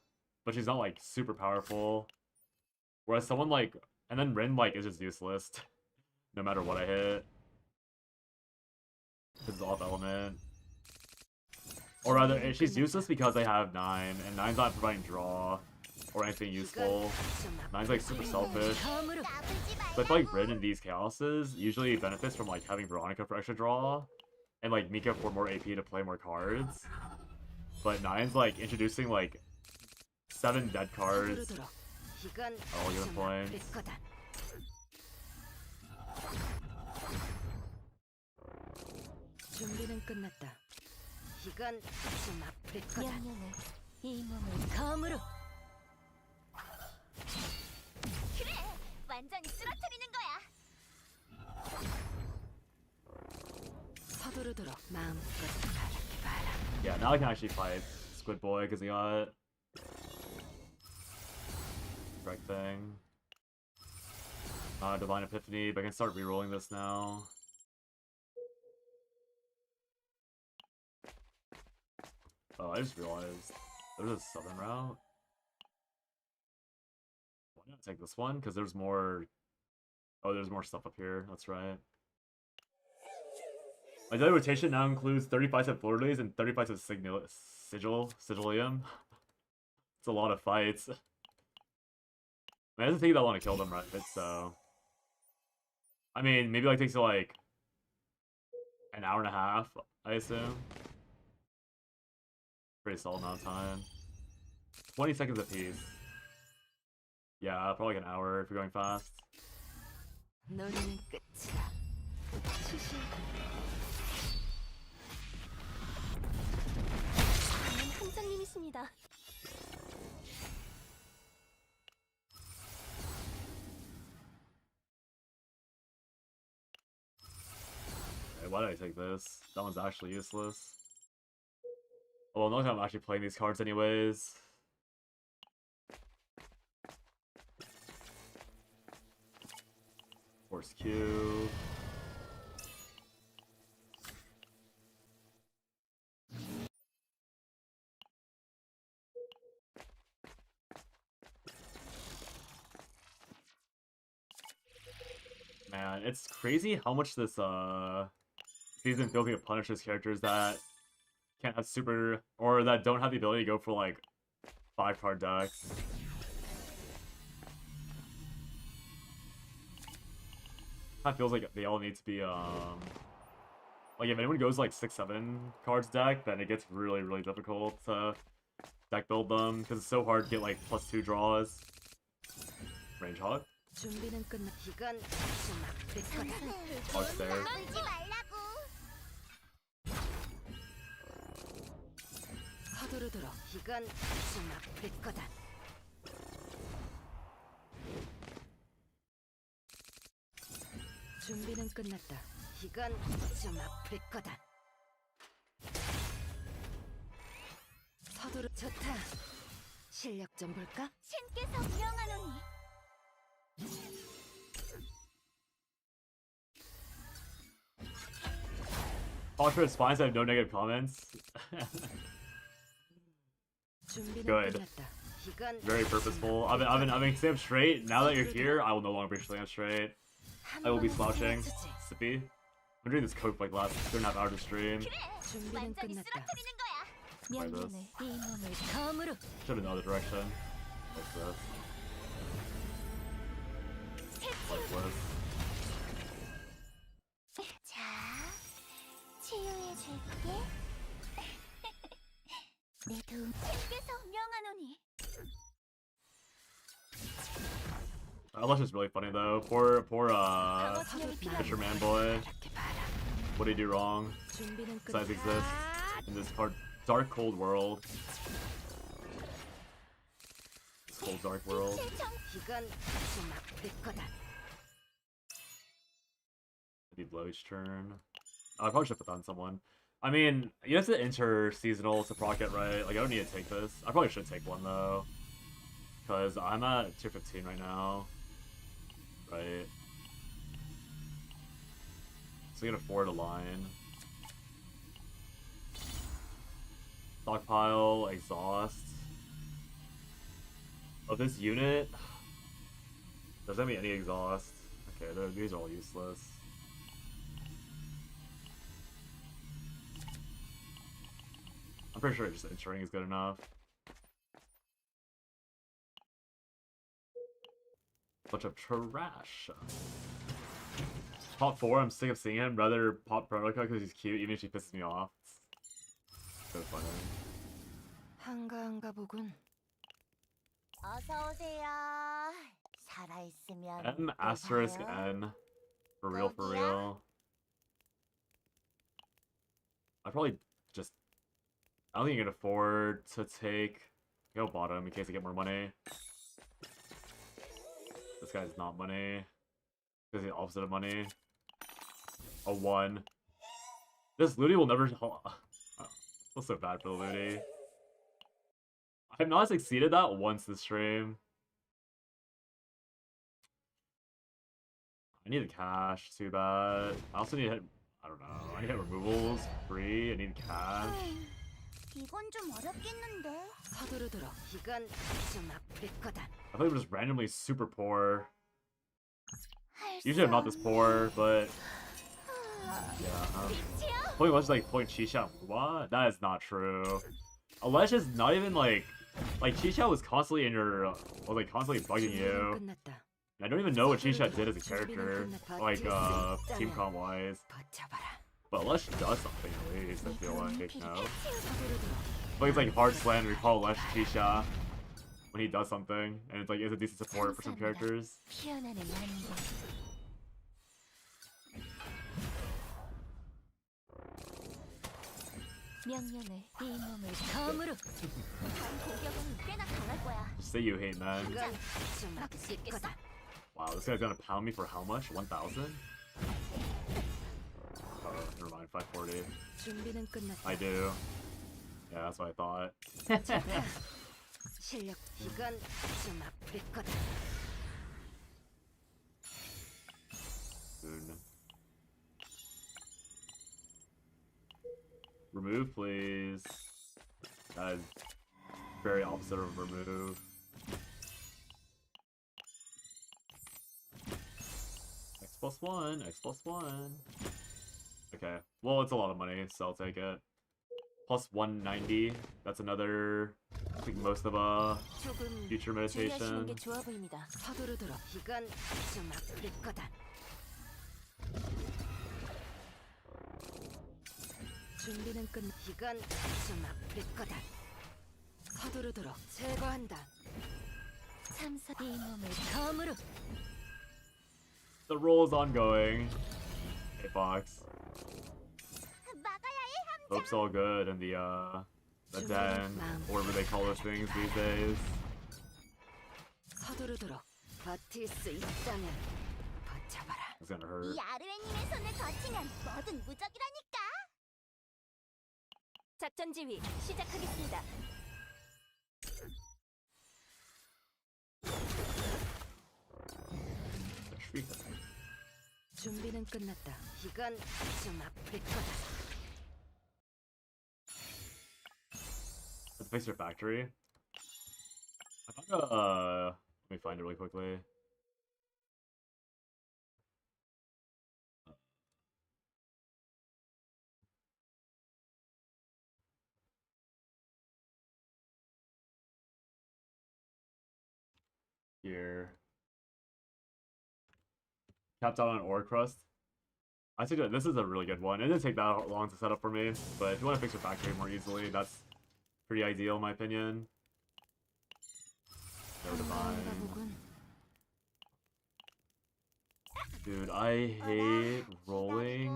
but she's not, like, super powerful. Whereas someone, like, and then Rin, like, is just useless, no matter what I hit. This is off element. Or rather, she's useless because I have 9, and 9's not providing draw or anything useful. 9's like super selfish. So I feel like Rin in these chaoses usually benefits from like having Veronica for extra draw, and like Mika for more AP to play more cards. But 9's like introducing like 7 dead cards. All given points. 준비는 끝났다. 이건 좀 아플 거다. 명령을 이 몸을 검으로. 그래, 완전히 쓰러뜨리는 거야. 서두르도록 마음껏 바라봐라. Yeah, now I can actually fight Squid Boy because he got Strike thing. Divine Epiphany, but I can start rerolling this now. Oh, I just realized there's a southern route. Why not take this one? Because there's more. Oh, there's more stuff up here. That's right. My daily rotation now includes 35 of Fleur Days and 35 of Sigilium. It's a lot of fights. I have to think that I want to kill them, right? So, I mean, maybe like takes like an hour and a half, I assume. Pretty solid amount of time. 20 seconds apiece. Yeah, probably like an hour if you're going fast. 너는 끝이다. 수신. 저는 함장님이십니다. Hey, why did I take this? That one's actually useless. Well, no time I'm actually playing these cards anyways. Force Q. Man, it's crazy how much this season feels like it punishes characters that can't have super, or that don't have the ability to go for like 5-card decks. Kind of feels like they all need to be like if anyone goes like 6-7 cards deck, then it gets really difficult to deck build them because it's so hard to get like +2 draws. Range hog. 준비는 끝났. 이건 좀 아플 거다. Hog's there. 울지 말라고. 서두르도록. 이건 좀 아플 거다. 준비는 끝났다. 이건 좀 아플 거다. 서두르 좋다. 실력 좀 볼까? 신께서 명하노니 Ultra spines have no negative comments. 준비는 Good. 끝났다. 이건 Very purposeful. I've been staying up straight. Now that you're here, I will no longer be staying up straight. I will be slouching. Sippy. I'm doing this coke like last 2.5 hours of stream. 준비는 완전히 끝났다. 쓰러뜨리는 거야. Like 명령을 this. 이 몸을 검으로 Should have the other direction. Like this. Like this. 자, 치유해줄게. 내 도움 신께서 명하노니 Unless it's really funny though. Poor fisherman boy. 이렇게 봐라. What did he do wrong? 준비는 Besides 끝났다. exist in this dark, cold world. This cold, dark world. 실청 이건 좀 아플 거다. Maybe blow each turn. I probably should put that on someone. I mean, you have to enter seasonal to proc it, right? Like, I don't need to take this. I probably should take one though. Because I'm at 215 right now. Right? So we can afford a line. Stockpile, exhaust. Of this unit, there's gonna be any exhaust. Okay, these are all useless. I'm pretty sure just entering is good enough. Bunch of trash. Pop 4, I'm sick of seeing him. Rather pop Pronica because he's cute, even if she pisses me off. It's so funny. 한가한가 보군. 어서 오세요. 살아있으면 M asterisk N. For real, for real. I probably just... I don't think you can afford to take... Go bottom in case I get more money. This guy's not money. This is the opposite of money. A 1. This Ludi will never... Feels so bad for the Ludi. I have not succeeded that once this stream. I need the cash, too bad. I also need to hit... I don't know. I need to hit removals. Free. I need cash. 이건 좀 어렵겠는데. 서두르도록. 이건 좀 아플 거다. I thought he was just randomly super poor. 할 Usually I'm 수 not this poor, but... 없- Yeah. 빛이요? Playing much like playing Chisha. What? That is not true. Alesh is not even like Chisha was constantly in your was like constantly bugging you. 끝났다. I don't even know what Chisha did as a character, like team comp wise. 버텨봐라. But Alesh does something at least. I feel like no. 서두르도록. Like it's like hard slander to call Alesh Chisha when he does something, and it's like it's a decent support for some characters. 피어나는 안개. 명령을 이 몸을 검으로. 단 공격은 꽤나 강할 거야. Just say you hate man. 이건 좀 아플 거다. Wow, this guy's gonna pound me for how much? 1,000? Oh, never mind. 540. 준비는 끝났다. I do. Yeah, that's what I thought. 실력. 이건 좀 아플 거다. Soon. Remove, please. That is very opposite of remove. X+1, X+1. Okay, well, it's a lot of money, so I'll take it. Plus 190. That's another, I think, most of 조금 future 주의하시는 게 meditation. 좋아 보입니다. 서두르도록. 이건 좀 아플 거다. 준비는 끝. 이건 좀 아플 거다. 서두르도록. 제거한다. 참사 이 몸을 검으로. The roll is ongoing. Hey, Fox. 막아야 해 함. Hope's all good in the the den, or whatever they call those things these days. 서두르도록 버틸 수 있다면 버텨봐라. It's gonna hurt. 이 아르웨님의 손을 거치면 뭐든 무적이라니까. 작전 지휘 시작하겠습니다. 준비는 끝났다. 이건 좀 아플 거다. Let's fix your factory. I found let me find it really quickly. Here. Capped out on ore crust. I suggest this is a really good one. It didn't take that long to set up for me, but if you want to fix your factory more easily, that's pretty ideal in my opinion. No divine. Dude, I hate rolling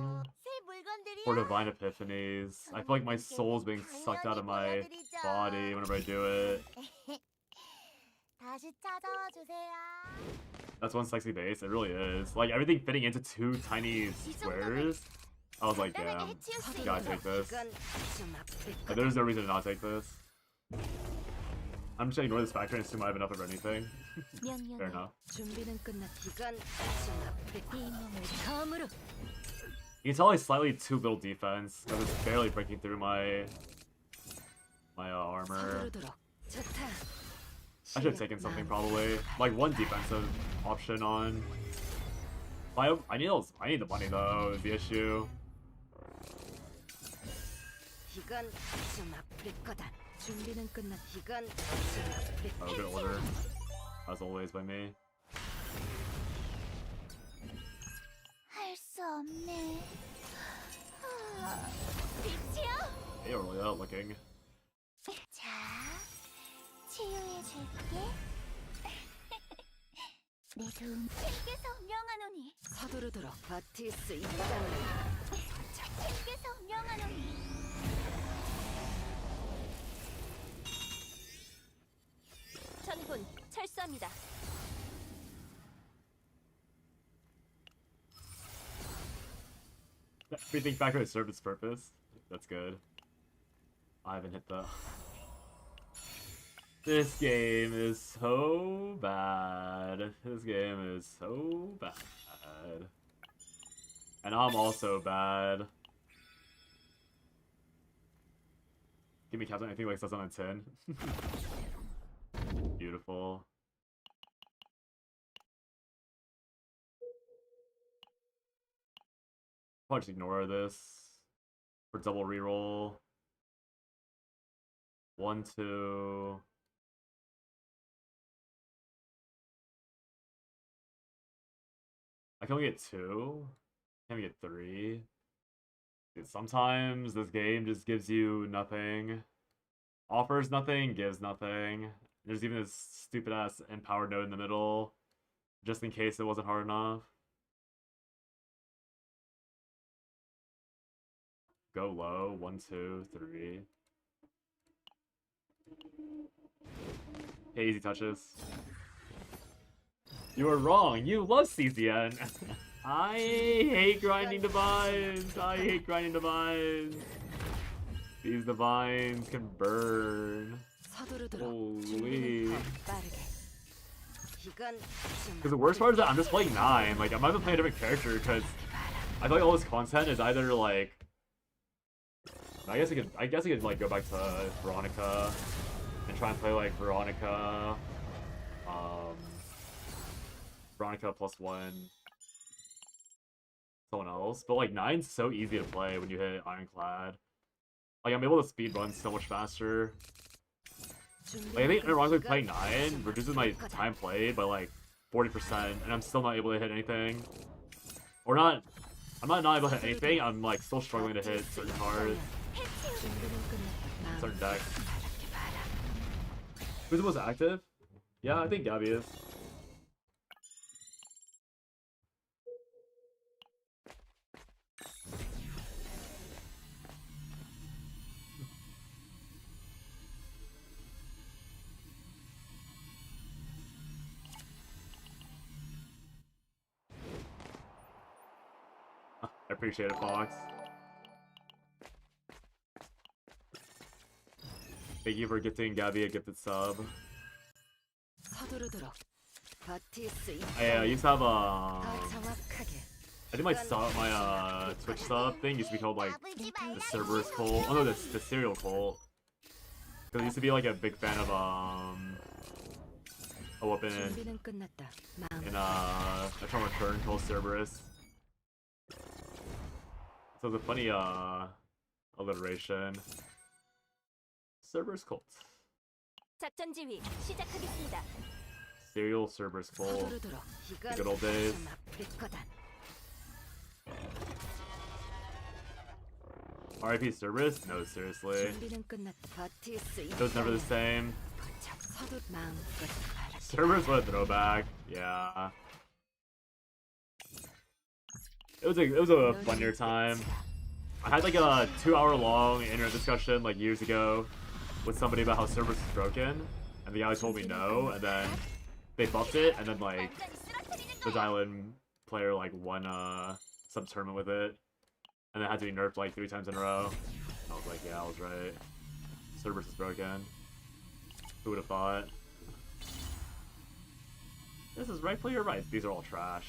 새 물건들이야. for divine epiphanies. I feel like my soul's being sucked out of my body whenever I do it. 다시 찾아와 주세요. That's one sexy base, it really is. Like, everything fitting into two tiny squares. I was like, damn, gotta take this. 이건 좀 아플 Like, 거다. there's no reason to not take this. I'm just gonna ignore this factor and assume I have enough of anything. Fair 명령을 enough. 준비는 끝났다. 이건 좀 아플 거다. 이 몸을 검으로 You can tell it's slightly too little defense, because it's barely breaking through my armor. 서두르도록 좋다. I should have taken something probably. Like one defensive option on. I need the money though, is the issue. 이건 좀 아플 거다. 준비는 끝났다. 이건 좀 아플 Oh, 거다. good order. As always by me. 할 수 없네. 빛이요? They are really out looking. 자, 치유해 줄게. 내 도움 신께서 명하노니. 서두르도록 버틸 수 있다면 신께서 명하노니. 전군 철수합니다. Everything factor has served its purpose. That's good. I haven't hit the. This game is so bad. This game is so bad. And I'm also bad. Give me captain, I think like that's on a 10. Beautiful. Probably just ignore this for double reroll. 1, 2. I can only get 2. Can't even get 3. Dude, sometimes this game just gives you nothing. Offers nothing, gives nothing. There's even this stupid ass empowered node in the middle, just in case it wasn't hard enough. Go low, 1, 2, 3. Hey, easy touches. You were wrong. You love CZN. I hate grinding divines. I hate grinding divines. These divines can burn. 서두르도록 Holy. 준비는 더 빠르게. 이건 좀 Because the worst part is that I'm just playing 9. Like, I'm not even playing a different character because I feel like all this content is either like. I guess I could like go back to Veronica and try and play like Veronica. Veronica +1. Someone else. But like 9's so easy to play when you hit Ironclad. Like I'm able to speed run so much faster. Like I think ironically playing 9 reduces my time played by like 40%, and I'm still not able to hit anything. Or not. I'm not able to hit anything. I'm like still struggling to hit certain cards, certain decks. Who's the most active? Yeah, I think Gabby is. I appreciate it, Fox. Thank you for gifting Gabby a gifted sub. 서두르도록 버틸 수 I used to have 더 정확하게. I think my Twitch sub thing used to be called like the Cerberus cult. Oh no, the serial cult. Because I used to be like a big fan of a weapon 준비는 끝났다. 마음 in a Eternal Return called Cerberus. So it's a funny alliteration. Cerberus cult. 작전 지휘 시작하겠습니다. Serial Cerberus cult. 서두르도록 이건 good old days. 좀 아플 거다. RIP Cerberus? No, seriously. 준비는 끝났다. 버틸 수 It was never the same. 포착 서두 마음껏 바라. Cerberus, what a throwback. Yeah. It was a funnier time. I had like a 2-hour-long internet discussion like years ago with somebody about how Cerberus is broken, and the guy told me no, and then they buffed it, and then like the Dylan player like won some tournament with it, and it had to be nerfed like 3 times in a row. I was like, yeah, I was right. Cerberus is broken. Who would have thought? This is right player right. These are all trash.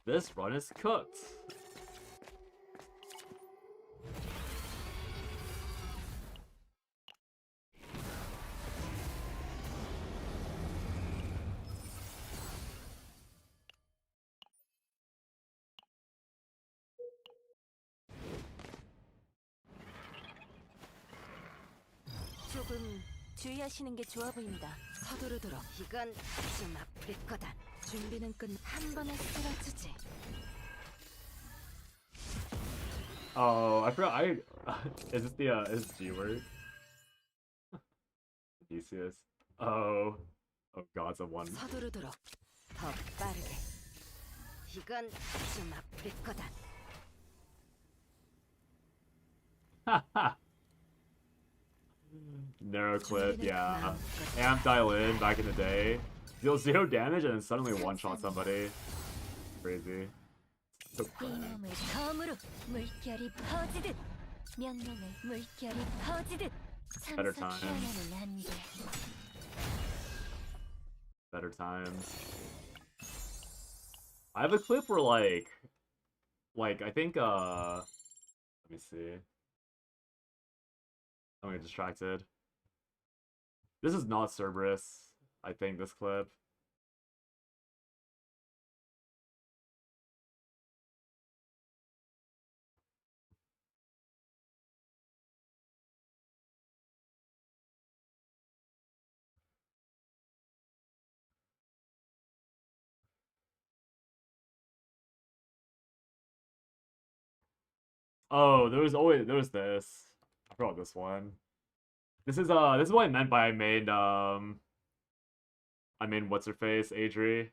This run is cooked. 조금 주의하시는 게 좋아 보입니다. 서두르도록 이건 좀 아플 거다. 준비는 끝. 한 번에 쓰러지지. Oh, I forgot. Is this the is this G word? Theseus. Oh, gods of one. 서두르도록 더 빠르게. 이건 좀 아플 거다. Narrow clip, yeah. Amp dial in back in the day. Deal 0 damage and then suddenly one-shot somebody. Crazy. So 이 몸을 검으로 물결이 퍼지듯 명령을 물결이 퍼지듯 Better 참석 time. 피어나는 안개. better times. I have a clip where like I think let me see. I'm getting distracted. This is not Cerberus, I think, this clip. Oh, there was this. I forgot this one. This is what I meant by I made what's her face, Adri.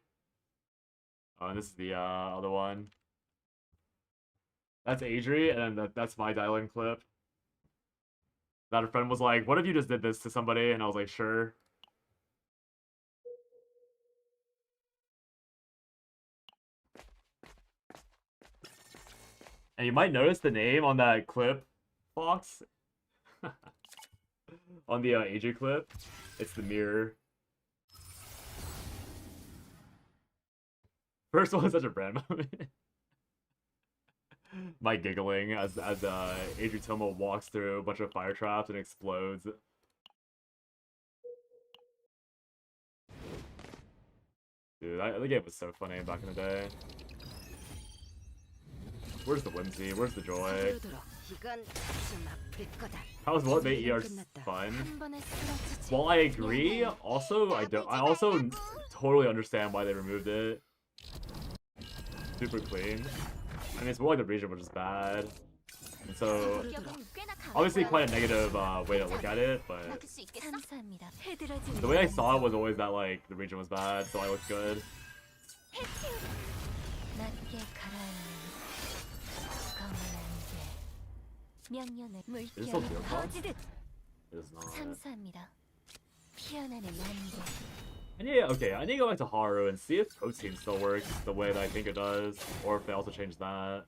And this is the other one. That's Adri, and then that's my dial-in clip. That a friend was like, "What if you just did this to somebody?" And I was like, "Sure." And you might notice the name on that clip, Fox. On the AJ clip, it's the mirror. First one is such a brand moment. My giggling as Adri Tomo walks through a bunch of fire traps and explodes. Dude, the game was so funny back in the day. Where's the whimsy? Where's the joy? How's what made ERs fun? Well, I agree. Also, I also totally understand why they removed it. Super clean. I mean, it's more like the region, which is bad. And so, obviously quite a negative way to look at it, but 감사합니다. the way I saw it was always that, like, the region was bad, so I looked good. 붉게 가라앉는 검은 안개. 명령을 Is this still 물결이 Gearbox? 퍼지듯 It is not. 참수합니다. 피어나는 안개. I need to go back to Haru and see if protein still works the way that I think it does, or if they also changed that.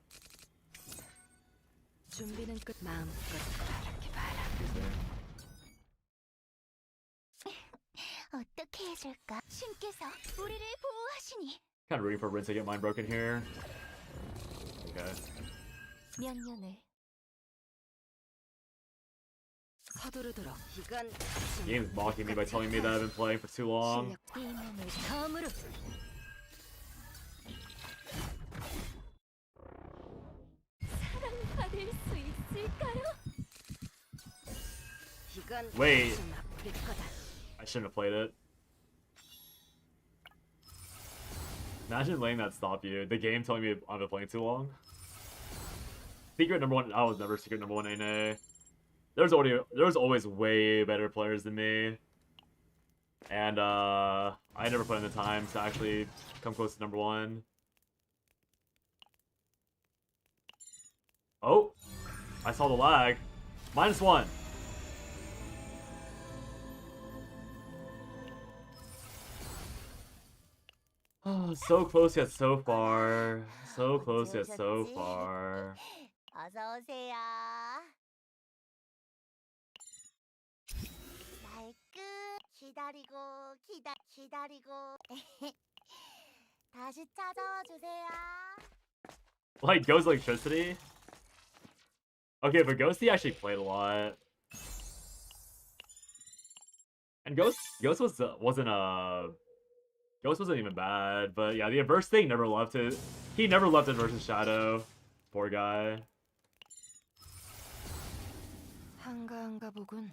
준비는 끝. 마음껏 그렇게 봐라. 어떻게 해줄까? 신께서 우리를 보호하시니. Kind of rooting for Rin to get mine broken here. Okay. 명령을 서두르도록. 이건 Game's mocking me by telling me that I've been playing for too long. 이 몸을 검으로. 사랑받을 수 있을까요? 이건 Wait. 좀 아플 거다. I shouldn't have played it. Imagine letting that stop you. The game telling me I've been playing too long. Secret number one. I was never secret number one NA. There's always way better players than me, and I never put in the time to actually come close to number one. Oh, I saw the lag. -1. Oh, so close yet so far. So close yet so far. 어서 오세요. 말끝 기다리고 다시 찾아와 주세요. Like Ghost Electricity? Okay, but Ghosty actually played a lot. And Ghost wasn't even bad, but yeah, the Inverse thing never left it. He never left Inverse's shadow. Poor guy. 한가한가 보군.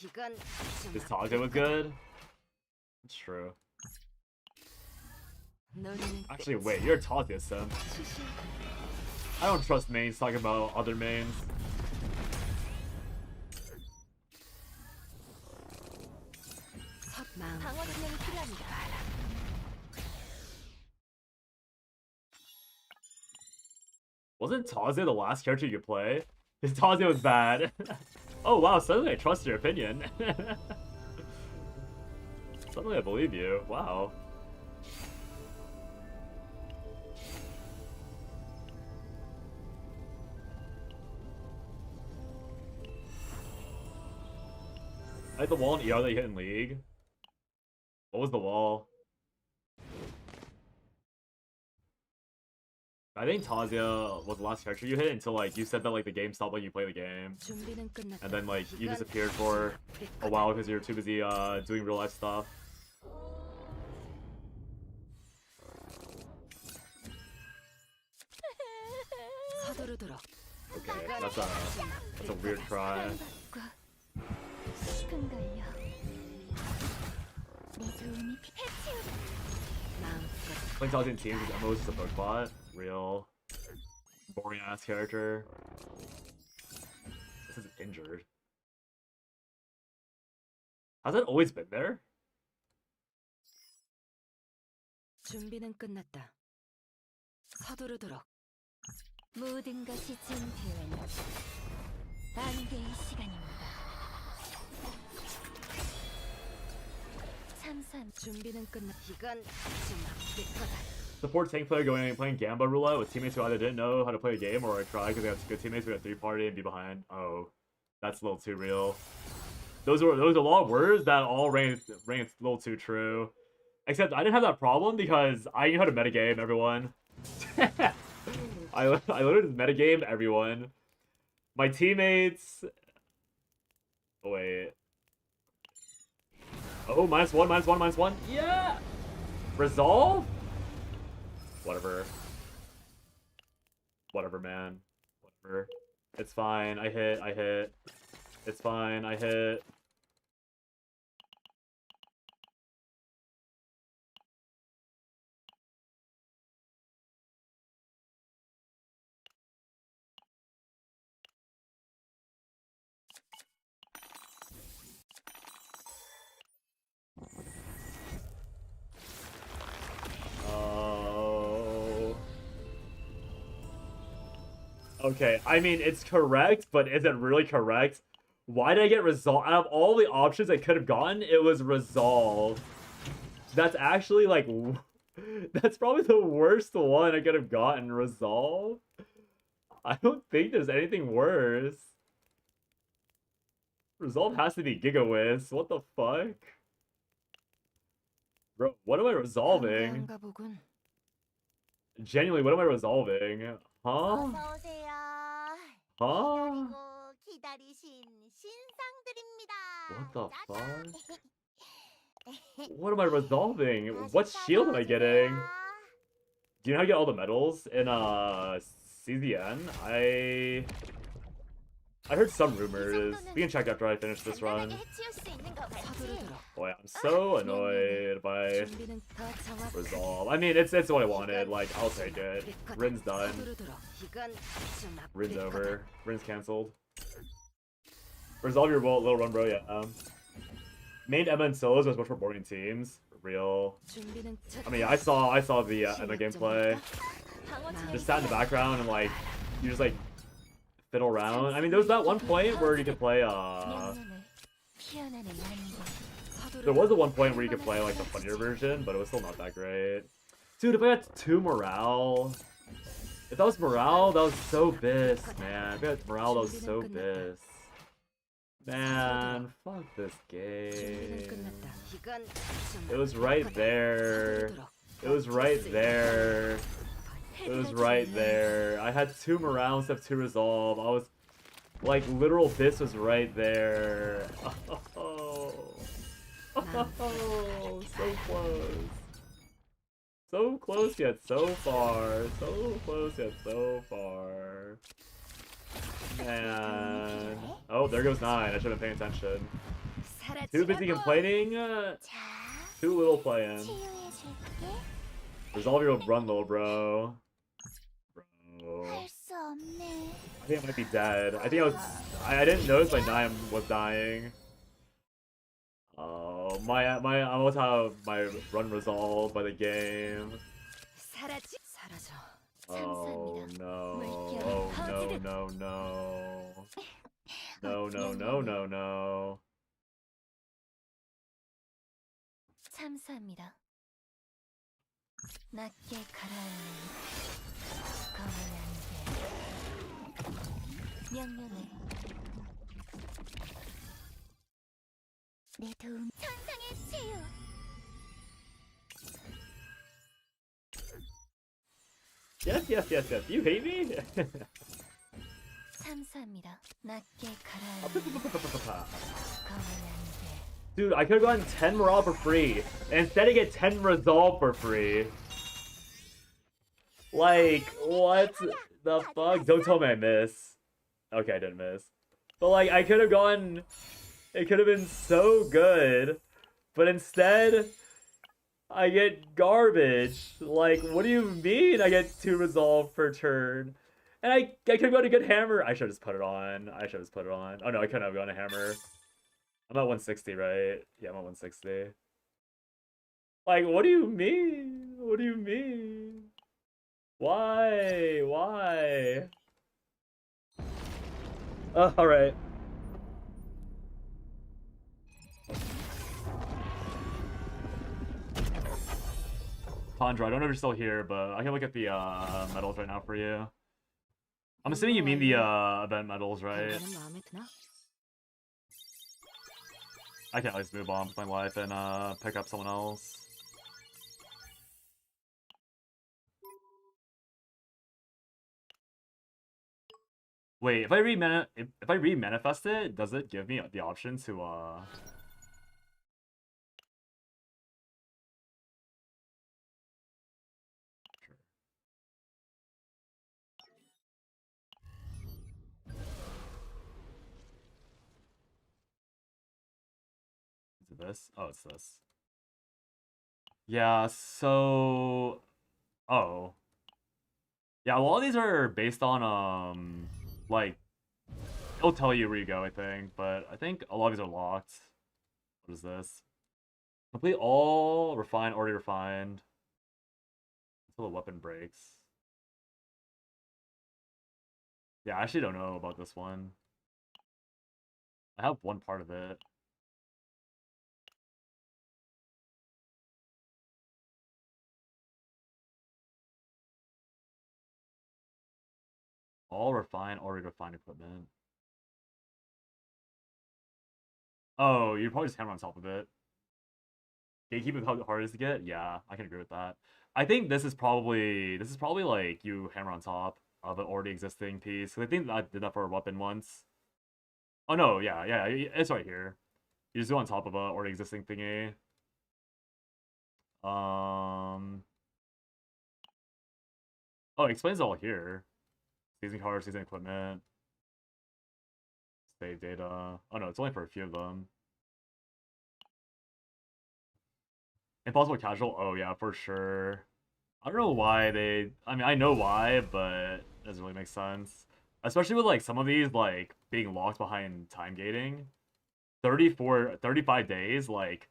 이건 좀 This Taja was good? It's true. 너는 Actually, wait, you're Taja sim. I don't trust mains talking about other mains. 방어 진영이 필요합니다. Wasn't Taza the last character you could play? His Taza was bad. Oh wow, suddenly I trust your opinion. Suddenly I believe you. Wow. Like the wall in ER that you hit in League? What was the wall? I think Tasia was the last character you hit until like you said that like the game stopped when you play the game. 준비는 끝났다. And then like you disappeared for a while because you're too busy doing real life stuff. 서두르도록. Okay, that's a weird cry. 싶은걸요. 내 도움이 해치우. 마음껏 Playing Tasia in teams with Emo is just a bug bot. Real boring ass character. This is injured. Has that always been there? 준비는 끝났다. 서두르도록. 모든 것이 진퇴는 안개의 시간입니다. 참산 준비는 끝났. 이건 좀 아플 거다. Support tank player going and playing Gamba roulette with teammates who either didn't know how to play a game or tried because they had good teammates who had 3-party and be behind. Oh, that's a little too real. Those are a lot of words that all rang a little too true. Except I didn't have that problem because I knew how to metagame everyone. I literally just metagame everyone. My teammates. Oh, wait. Oh, -1. Yeah. Resolve. Whatever. Whatever, man. Whatever. It's fine. I hit. It's fine. I hit. Okay, I mean, it's correct, but is it really correct? Why did I get resolve? Out of all the options I could have gotten, it was resolve. That's actually like, that's probably the worst one I could have gotten, resolve. I don't think there's anything worse. Resolve has to be Gigawiz. What the fuck? Bro, what am I resolving? 한가한가 보군. Genuinely, what am I resolving? Huh? 어서 오세요. Huh? 기다리고 기다리신 신상들입니다. What the 짜잔. fuck? What am I resolving? 다시 What shield am I getting? 찾아오세요. Do you know how to get all the medals in CZN? I heard some rumors. We can check after I finish this run. 간단하게 해치울 수 있는 거 같지? 서두르도록. Boy, I'm so annoyed by 준비는 더 정확하게. resolve. I mean, it's what I wanted. Like, I'll take it. Rin's done. 서두르도록. 이건 좀 아플 Rin's 거다. over. Rin's cancelled. Resolve your little run, bro. Yeah. Main Emma and solos was much more boring teams. Real. 준비는 I mean, I saw the Emma gameplay. 방어 Just sat in the background and like you just like fiddle around. I mean, there was that one point where you could play. 명령을 피어나는 안개. There was a one point where you could play like the funnier version, but it was still not that great. Dude, if I had 2 morale, if that was morale, that was so BIS, man. If I had morale, that was so BIS. Man, fuck this 준비는 game. 끝났다. 이건 좀 It was right there. It was right there. It was right there. I had 2 morale instead of 2 resolve. I was like literal BIS was right there. Oh, so close. So close yet so far. So close yet so far. Man. Oh, there goes 9. I should have been paying attention. Too busy complaining. 자, Too little playing. 치유해줄게. Resolve your run, little bro. Bro. 할 수 없네. I think I might be dead. I think I didn't notice my Nine was dying. Oh, I almost have my run resolved by the game. 사라져. Oh no. Oh no no no. No no no no no. 참사합니다. 낮게 가라앉는 검은 안개. 명령을 내 도움. 천상의 치유. Yes, yes, yes, yes. You hate me? 참사합니다. 낮게 가라앉는 검은 안개. Dude, I could have gotten 10 morale for free. And instead I get 10 resolve for free. Like, what the fuck? Don't tell me I miss. Okay, I didn't miss. But like, I could have gone... It could have been so good. But instead, I get garbage. Like, what do you mean I get 2 resolve per turn? And I could have got a good hammer. I should have just put it on. I should have just put it on. Oh no, I couldn't have gone a hammer. I'm at 160, right? Yeah, I'm at 160. Like, what do you mean? What do you mean? Why? Why? Alright. Tundra, I don't know if you're still here, but I can look at the medals right now for you. I'm assuming you mean the event medals, right? 당신은 마음에 드나? I can't always move on with my life and pick up someone else. Wait, if I re-manifest it, does it give me the option to Sure. Is it this? Oh, it's this. Yeah, so... Oh. Yeah, well, all these are based on, like... It'll tell you where you go, I think, but I think a lot of these are locked. What is this? Complete all refined, already refined. Until the weapon breaks. Yeah, I actually don't know about this one. I have one part of it. Already refined equipment. Oh, you probably just hammer on top of it. Gatekeep is how hard it is to get? Yeah, I can agree with that. I think this is probably like you hammer on top of an already existing piece. 'Cause I think I did that for a weapon once. Oh no, yeah, it's right here. You just go on top of a already existing thingy. Oh, it explains it all here. Season cards, season equipment, save data. Oh no, it's only for a few of them. Impossible casual. Oh yeah, for sure. I don't know why they. I mean, I know why, but it doesn't really make sense. Especially with like some of these like being locked behind time gating. 35 days. Like,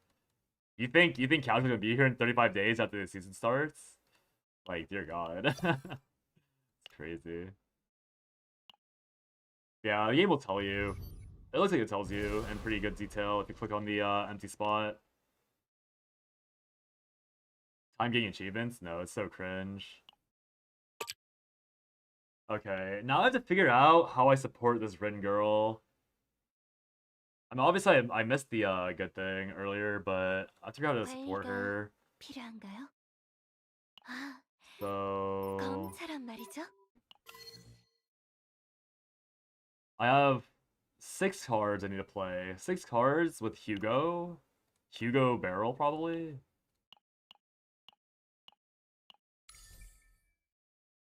you think casual's gonna be here in 35 days after the season starts? Like, dear God, it's crazy. Yeah, the game will tell you. It looks like it tells you in pretty good detail if you click on the empty spot. Time gating achievements? No, it's so cringe. Okay, now I have to figure out how I support this Rin girl. I mean, obviously I missed the good thing earlier, but I have to figure out how to support her. 필요한가요? 아, So 검사란 말이죠? I have 6 cards I need to play. 6 cards with Hugo. Hugo Barrel, probably.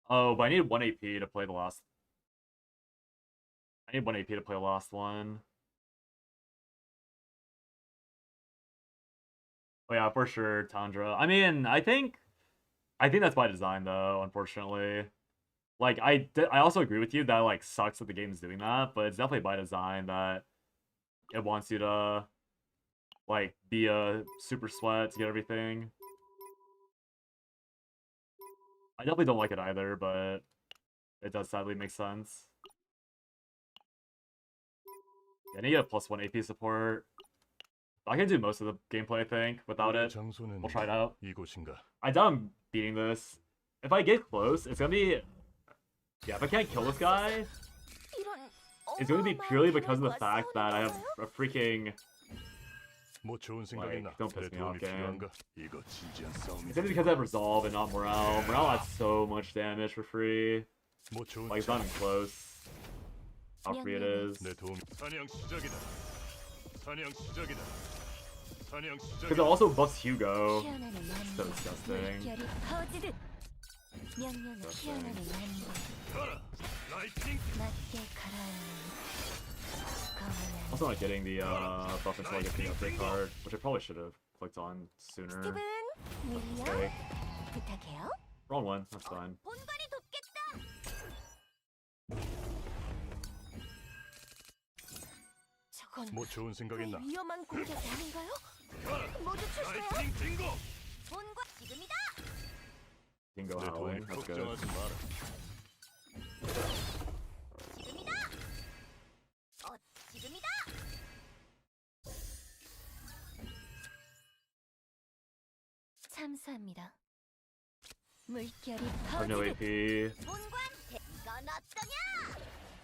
Oh, but I need 1 AP to play the last. I need 1 AP to play the last one. Oh yeah, for sure, Tundra. I mean, I think that's by design though, unfortunately. Like I also agree with you that like sucks that the game's doing that, but it's definitely by design that it wants you to like be a super sweat to get everything. I definitely don't like it either, but it does sadly make sense. Yeah, I need a +1 AP support. I can do most of the gameplay, I think, without it. 장소는 We'll try it out. 이곳인가? I doubt I'm beating this. If I get close, it's gonna be... Yeah, if I can't kill this guy, 이런 it's gonna be purely because of the fact that I have a freaking... 뭐 좋은 생각 있나? don't piss 내 me off, 도움이 gang. 필요한가? 이거 진지한 싸움이다. It's gonna be because I have Resolve and not Morale. Morale adds so much damage for free. 뭐 좋은 Like, it's not even close. How free it is. 내 도움. 사냥 시작이다. 사냥 시작이다. 사냥 Because it 시작이다. also buffs Hugo. 피어나는 So 만개 disgusting. 물결이 퍼지듯 명령은 피어나는 만개 가라. 라이트닝. 낮게 가라앉는 검은 Also not getting the buff until I get the upgrade card, which I probably should have clicked on sooner. 스티븐 밀리언 Mistake. 부탁해요. Wrong one, that's fine. 본관이 돕겠다. 저건 뭐 좋은 생각 있나? 위험한 공격이 아닌가요? 가라. 모두 출사요. 라이트닝 빙고. 본관 지금이다. Bingo 내 howling, 도움을 that's good. 걱정하지 마라. 지금이다. 지금이다. 참사합니다. 물결이 I have no 퍼지듯 AP. 본관 이건 어떠냐?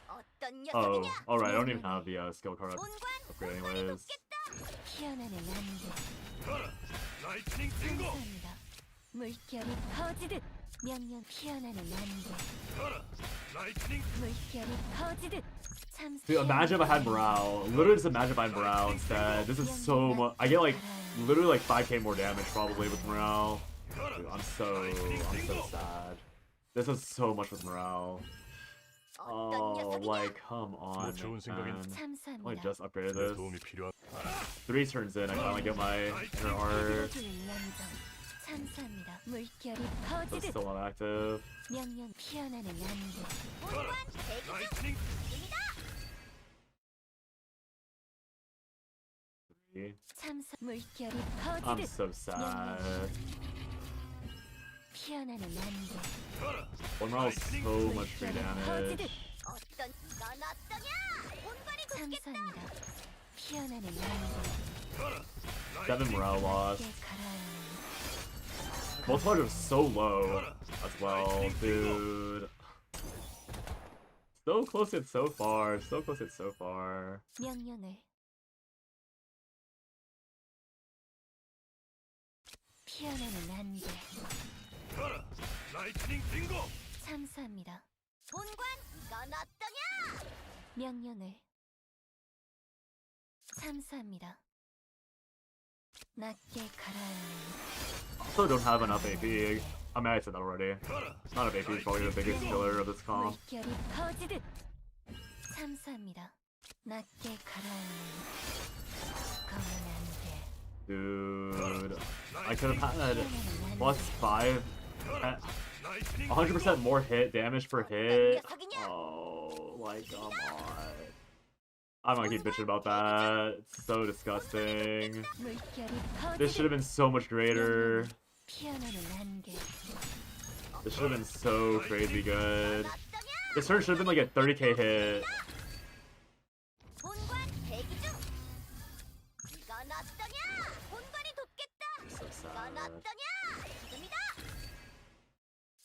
어떤 Oh, 녀석이냐? alright, I don't even have the skill card 본관 upgrade 본관이 anyways. 돕겠다. 피어나는 안개 가라. 라이트닝 빙고. 참사합니다. 물결이 퍼지듯 명령 피어나는 안개 가라. 라이트닝. 물결이 퍼지듯 Dude, imagine if I had morale. Literally just imagine if I had morale instead. This is so much. I get like literally like 5k more damage probably with morale. Dude, I'm so sad. This is so much with morale. 어떤 Oh, 녀석이냐? like come on, 뭐 좋은 생각이나? man. I 참사합니다. just upgraded 내 this. 도움이 필요한. 3 turns in, I finally get my inner art. 이루어지는 남정 참사합니다. 물결이 But 퍼지듯 still not active. 명령 피어나는 안개 본관 대기 중. 라이트닝. 지금이다. 참사 물결이 I'm 퍼지듯 so sad. 피어나는 안개 가라. One morale is so much free damage. 어떤 어떠냐? 본관이 돕겠다. 참사합니다. 피어나는 날개. 7 morale loss. 낮게 가라앉는 Most charge was so low as well, dude. So close it so far. So close it so far. 명령을. 피어나는 안개. 가라. 라이트닝 빙고. 참사합니다. 본관 이건 어떠냐? 명령을. 참사합니다. 낮게 가라앉는 Also don't have enough AP. I mean, I said that already. Not enough AP is probably the biggest killer of this comp. 물결이 퍼지듯. 참사합니다. 낮게 가라앉는 검은 안개. Dude, I could have had 피어나는 plus 5, 라이트닝 100% more hit damage per hit. Oh, like, come on. I'm gonna keep bitching about that. It's so disgusting. 물결이 This should have 퍼지듯. been so much greater. 피어나는 안개. This should have been so crazy good. This turn should have been like a 30k hit. 본관 대기 중. 이건 어떠냐? 본관이 돕겠다. So 이건 sad. 어떠냐? 지금이다.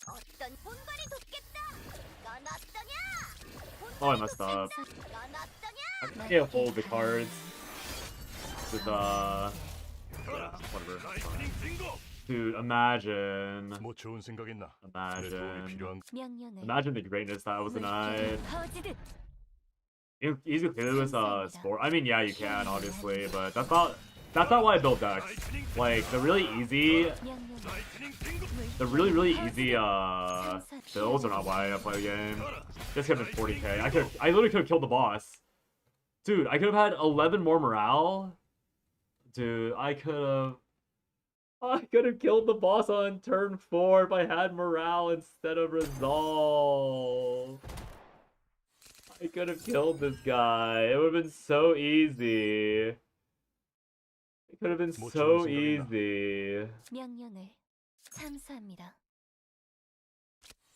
어떤 본관이 돕겠다. 이건 어떠냐? Oh, I messed up. 이건 어떠냐? I can't hold the cards. With, yeah, whatever. 라이트닝 빙고. Dude, imagine. 뭐 좋은 생각 있나? 내 도움이 Imagine. 필요한 명령을. Imagine the greatness that was tonight. 물결이 퍼지듯. Easy clear with sport. I mean, yeah, you can obviously, but that's not why I built decks. Like the really easy, 명령을. 라이트닝 빙고. the really easy builds are not why I play the game. This could have been 40k. I literally could have killed the boss. Dude, I could have had 11 more morale. Dude, I could have killed the boss on turn 4 if I had morale instead of resolve. I could have killed this guy. It would have been so easy. It could have been so easy. 명령을. 참사합니다.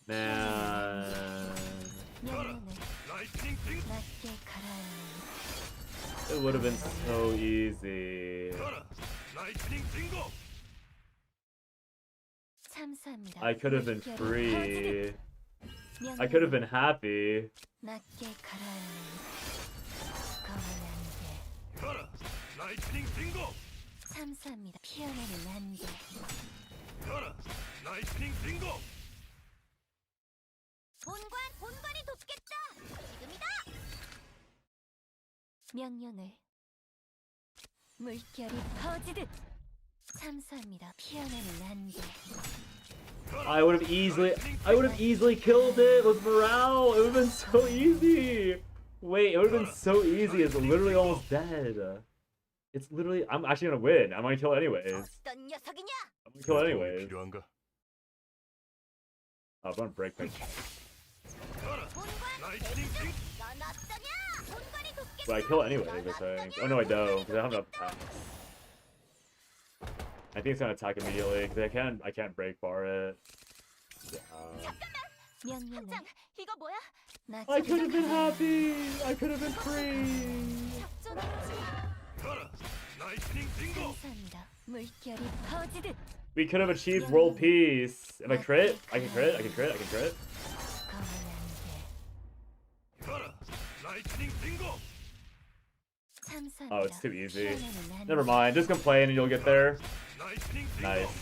Man. 명령을. 라이트닝 빙고. 낮게 가라앉는 It would have been so easy. 가라. 라이트닝 빙고. 참사합니다. I could have been 물결이 free. 퍼지듯. I could have 명령을. been happy. 낮게 가라앉는 검은 안개. 가라. 라이트닝 빙고. 참사합니다. 피어나는 안개. 가라. 라이트닝 빙고. 본관이 돕겠다. 지금이다. 명령을. 물결이 퍼지듯. 참사합니다. 피어나는 안개. I would have easily killed it with morale. It would have been so easy. Wait, it would have been so easy. It's literally almost dead. It's literally. I'm actually gonna win. I'm gonna kill it anyways. 어떤 녀석이냐? I'm gonna kill it 내 도움이 anyways. 필요한가? I'm gonna break my. 가라. 본관 라이트닝 대기 중. 빙고. 이건 어떠냐? 본관이 돕겠다. But I kill it anyways, I think. Oh no, I don't, because I have enough attacks. I think it's gonna attack immediately, because I can't break bar it. Yeah. 명령을. 장 이거 뭐야? I 낮게 could have been 가라앉는 happy. I could have been free. 작전이지. 가라. 라이트닝 빙고. 참사합니다. 물결이 퍼지듯. We could have achieved world peace. If I crit, I can crit. I can crit. I can crit. 검은 안개. 가라. 라이트닝 빙고. 참사합니다. Oh, it's too easy. 피어나는 안개. Never mind. Just complain and you'll get there. 라이트닝 빙고. Nice.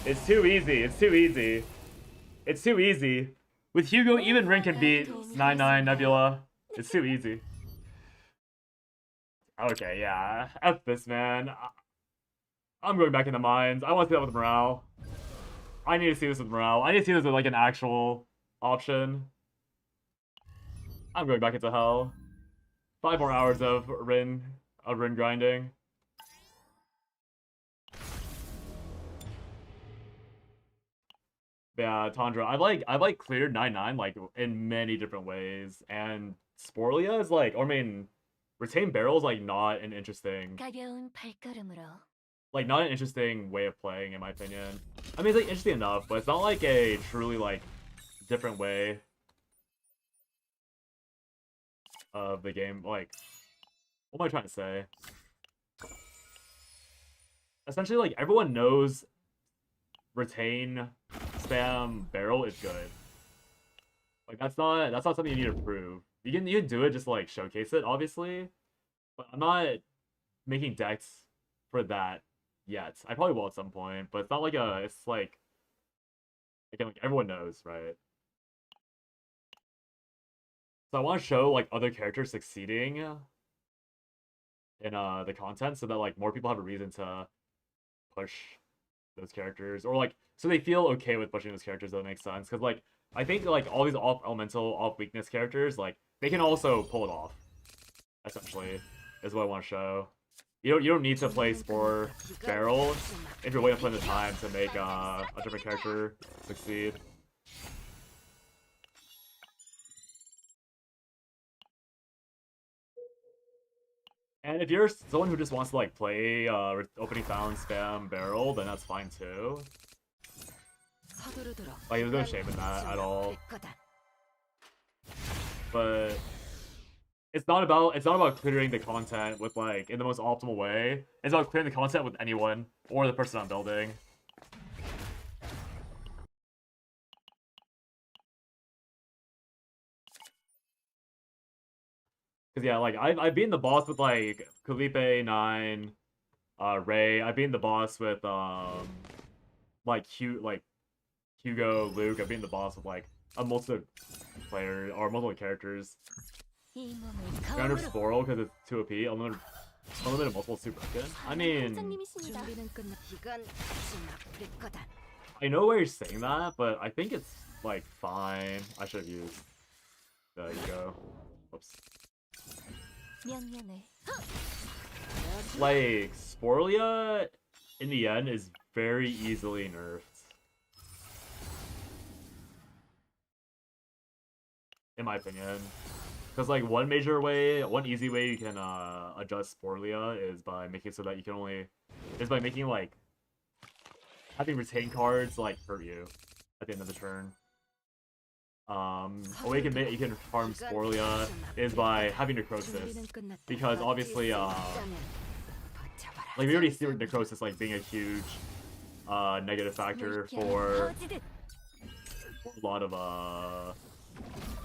It's too easy. It's too easy. It's too easy. With Hugo, even Rin can beat 9-9 Nebula. It's too easy. Okay, yeah. F this, man. I'm going back in the mines. I want to see that with morale. I need to see this with morale. I need to see this with like an actual option. I'm going back into hell. 5 more hours of Rin grinding. Yeah, Tundra. I like cleared 9-9 like in many different ways, and Sporlia is like, or I mean, Retain Barrel is like not an interesting, 가벼운 발걸음으로. like not an interesting way of playing in my opinion. I mean, it's like interesting enough, but it's not like a truly like different way of the game. Like, what am I trying to say? Essentially, like, everyone knows retain, spam, barrel is good. Like, that's not something you need to prove. You can do it just to, like, showcase it, obviously. But I'm not making decks for that yet. I probably will at some point, but it's not like it's like, again, like, everyone knows, right? So I want to show, like, other characters succeeding in the content so that, like, more people have a reason to push those characters, or, like, so they feel okay with pushing those characters. That makes sense, because, like, I think, like, all these off elemental, off weakness characters, like, they can also pull it off, essentially, is what I want to show. You don't need to play Spore Barrel if you're waiting for the time to make a different character succeed. And if you're someone who just wants to, like, play opening found spam barrel, then that's fine too. Like, there's no shame in that at all. But it's not about clearing the content with, like, in the most optimal way. It's about clearing the content with anyone or the person I'm building. Cause yeah, like, I've beaten the boss with, like, Felipe 9, Ray. I've beaten the boss with like Hugo, Luke. I've beaten the boss with, like, a multiplayer or multiple characters. 이 몸을 Ground of 거울로 Sporal because it's 2 OP. Unlimited multiple super broken. I mean, 선생님이십니다. 준비는 끝나. 이건 좀 아플 거다. I know why you're saying that, but I think it's, like, fine. I should have used the Ego. Whoops. 면면을 Like, Sporelia, in the end, is very easily nerfed. In my opinion. Because, like, one easy way you can adjust Sporelia is by making it so that you can only... is by making, like, having retain cards, like, hurt you at the end of the turn. A way you can farm Sporelia is by having Necrosis. Because, obviously, like, we already see Necrosis, like, being a huge negative factor for a lot of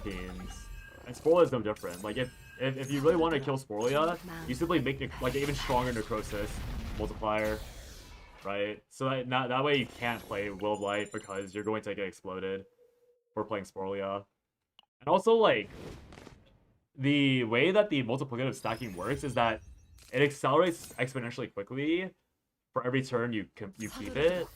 teams. And Sporelia is no different. Like, if you really want to kill Sporelia, you simply make, like, an even stronger Necrosis multiplier, right? So that way you can't play Will of Light because you're going to get exploded for playing Sporelia. And also, like, the way that the multiplicative stacking works is that it accelerates exponentially quickly for every turn you keep it.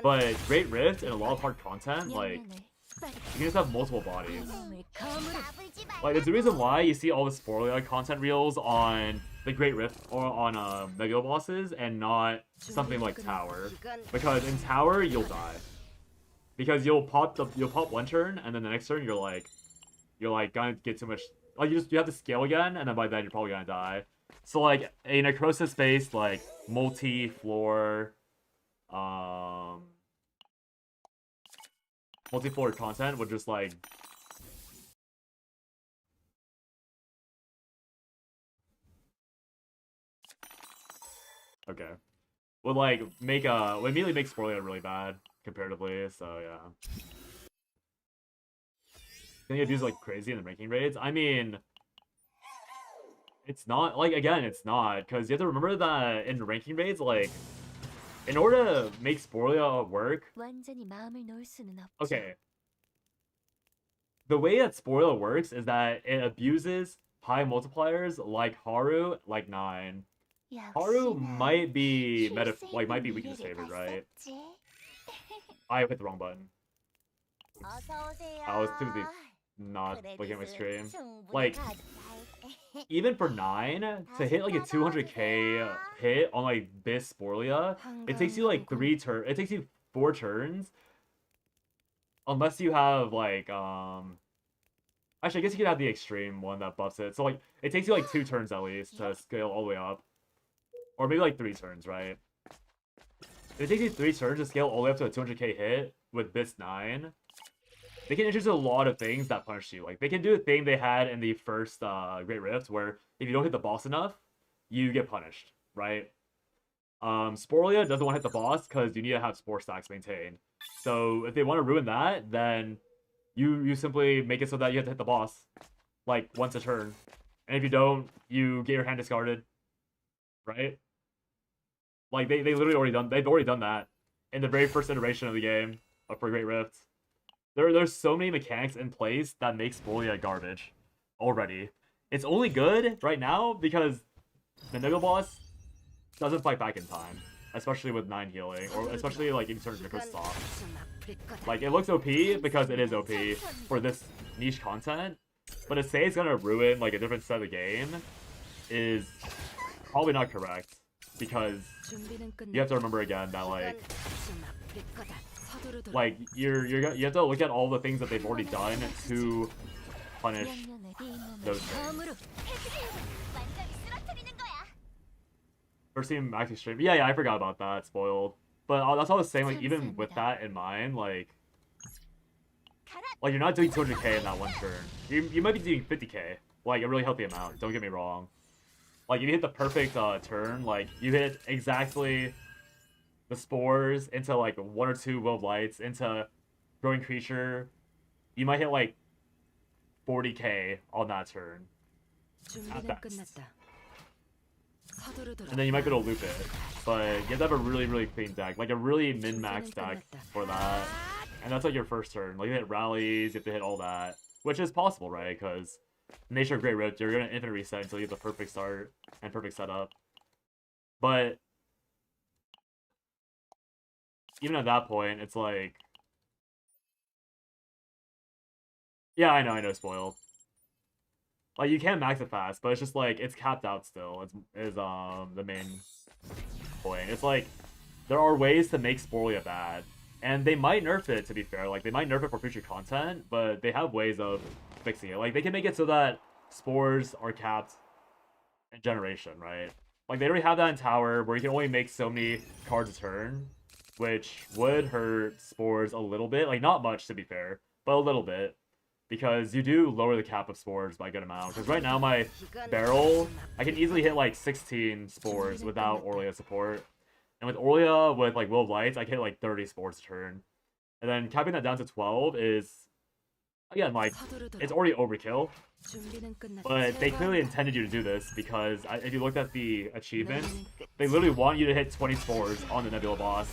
But Great Rift and a lot of hard content, like, 면면을 you can just have multiple bodies. 몸을 거울로 Like, there's a reason why you see all the Sporelia content reels on the Great Rift or on Mega bosses and not something like Tower. Because in Tower, you'll die. Because you'll pop one turn, and then the next turn you're gonna get too much. Like, you have to scale again, and then by then you're probably gonna die. So, like, a Necrosis based, like, multi-floor content would just, like, okay, would, like, would immediately make Sporelia really bad comparatively. So yeah. Then you do, like, crazy in the ranking raids. I mean, it's not, like, again, it's not, because you have to remember that in ranking raids, like, in order to make Sporelia work, 완전히 마음을 놓을 수는 없죠. okay, the way that Sporelia works is that it abuses high multipliers like Haru, like 9. Haru might be weakness favored, right? I hit the wrong button. I was too busy not looking at my stream. Like, even for 9 to hit, like, a 200k hit on, like, BIS Sporelia, it takes you, like, 4 turns. Unless you have, like, actually, I guess you could have the extreme one that buffs it. So, like, it takes you, like, 2 turns at least to scale all the way up. Or maybe, like, 3 turns, right? If it takes you 3 turns to scale all the way up to a 200k hit with BIS 9, they can introduce a lot of things that punish you. Like they can do a thing they had in the first Great Rift, where if you don't hit the boss enough, you get punished, right? Sporia doesn't want to hit the boss because you need to have spore stacks maintained. So if they want to ruin that, then you simply make it so that you have to hit the boss like once a turn, and if you don't, you get your hand discarded, right? Like they've already done that in the very first iteration of the game for Great Rift. There's so many mechanics in place that make Spolia garbage already. It's only good right now because the Nebula boss doesn't fight back in time, especially with 9 healing, or especially like if you turn Nicholas soft. Like it looks OP because it is OP for this niche content, but to say it's gonna ruin like a different set of the game is probably not correct, because you have to remember again that like you have to look at all the things that they've already done to punish those things. First team actually stream. Yeah, I forgot about that. Spoiled. But that's all I was saying. Like even with that in mind, like you're not doing 200k in that one turn. You might be doing 50k, like a really healthy amount. Don't get me wrong. Like if you hit the perfect turn, like you hit exactly the spores into like 1 or 2 Will of Lights into growing creature, you might hit like 40k on that turn at best. And then you might be able to loop it, but you have to have a really clean deck, like a really min-max deck for that. And that's like your first turn. Like you hit rallies, you have to hit all that, which is possible, right? Because nature of Great Rift, you're gonna infinite reset until you have the perfect start and perfect setup. But even at that point, it's like, yeah, I know, spoiled. Like you can max it fast, but it's just like it's capped out still. Is the main point. It's like there are ways to make Sporia bad, and they might nerf it, to be fair. Like they might nerf it for future content, but they have ways of fixing it. Like they can make it so that spores are capped in generation, right? Like they already have that in tower where you can only make so many cards a turn, which would hurt spores a little bit. Like not much, to be fair, but a little bit. Because you do lower the cap of spores by a good amount. Because right now my barrel, I can easily hit like 16 spores without Aurelia support. And with Aurelia, with like Will of Lights, I can hit like 30 spores a turn. And then capping that down to 12 is, again, like, it's already overkill. But they clearly intended you to do this because if you looked at the achievements, they literally want you to hit 20 spores on the Nebula boss.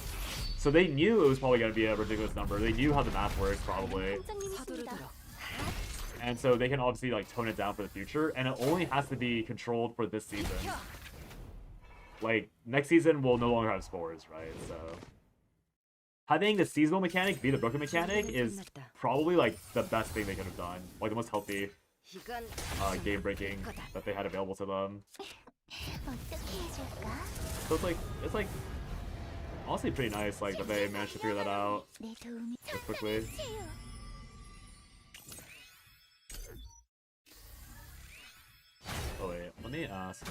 So they knew it was probably going to be a ridiculous number. They knew how the math works, probably. And so they can obviously like tone it down for the future, and it only has to be controlled for this season. Like next season we'll no longer have spores, right? So having the seasonal mechanic be the broken mechanic is probably like the best thing they could have done, like the most healthy game breaking that they had available to them. So it's like honestly pretty nice, like that they managed to figure that out so quickly. Oh wait, let me ask.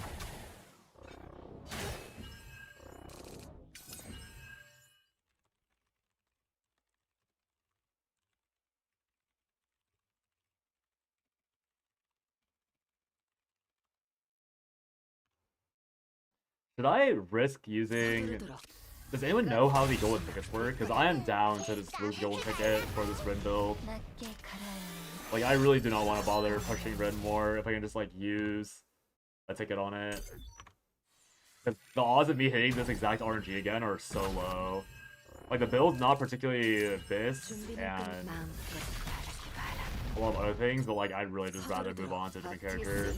Should I risk using... Does anyone know how the golden tickets work? Because I am down to just lose golden ticket for this Rin build. Like, I really do not want to bother pushing Rin more if I can just, like, use a ticket on it. Because the odds of me hitting this exact RNG again are so low. Like, the build's not particularly BIS, and a lot of other things, but, like, I'd really just rather move on to a different character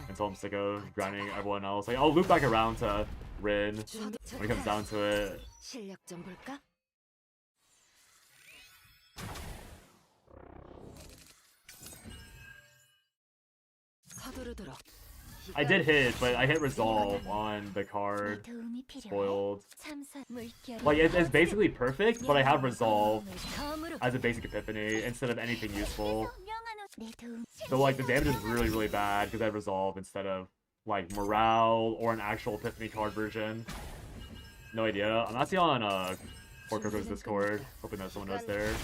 until I'm sick of grinding everyone else. Like, I'll loop back around to Rin when it comes down to it. I did hit, but I hit resolve on the card. Spoiled. Like, it's basically perfect, but I have resolve as a basic epiphany instead of anything useful. So, like, the damage is really bad because I have resolve instead of, like, morale or an actual epiphany card version. No idea. I'm actually on Porco's Discord, hoping that someone knows there.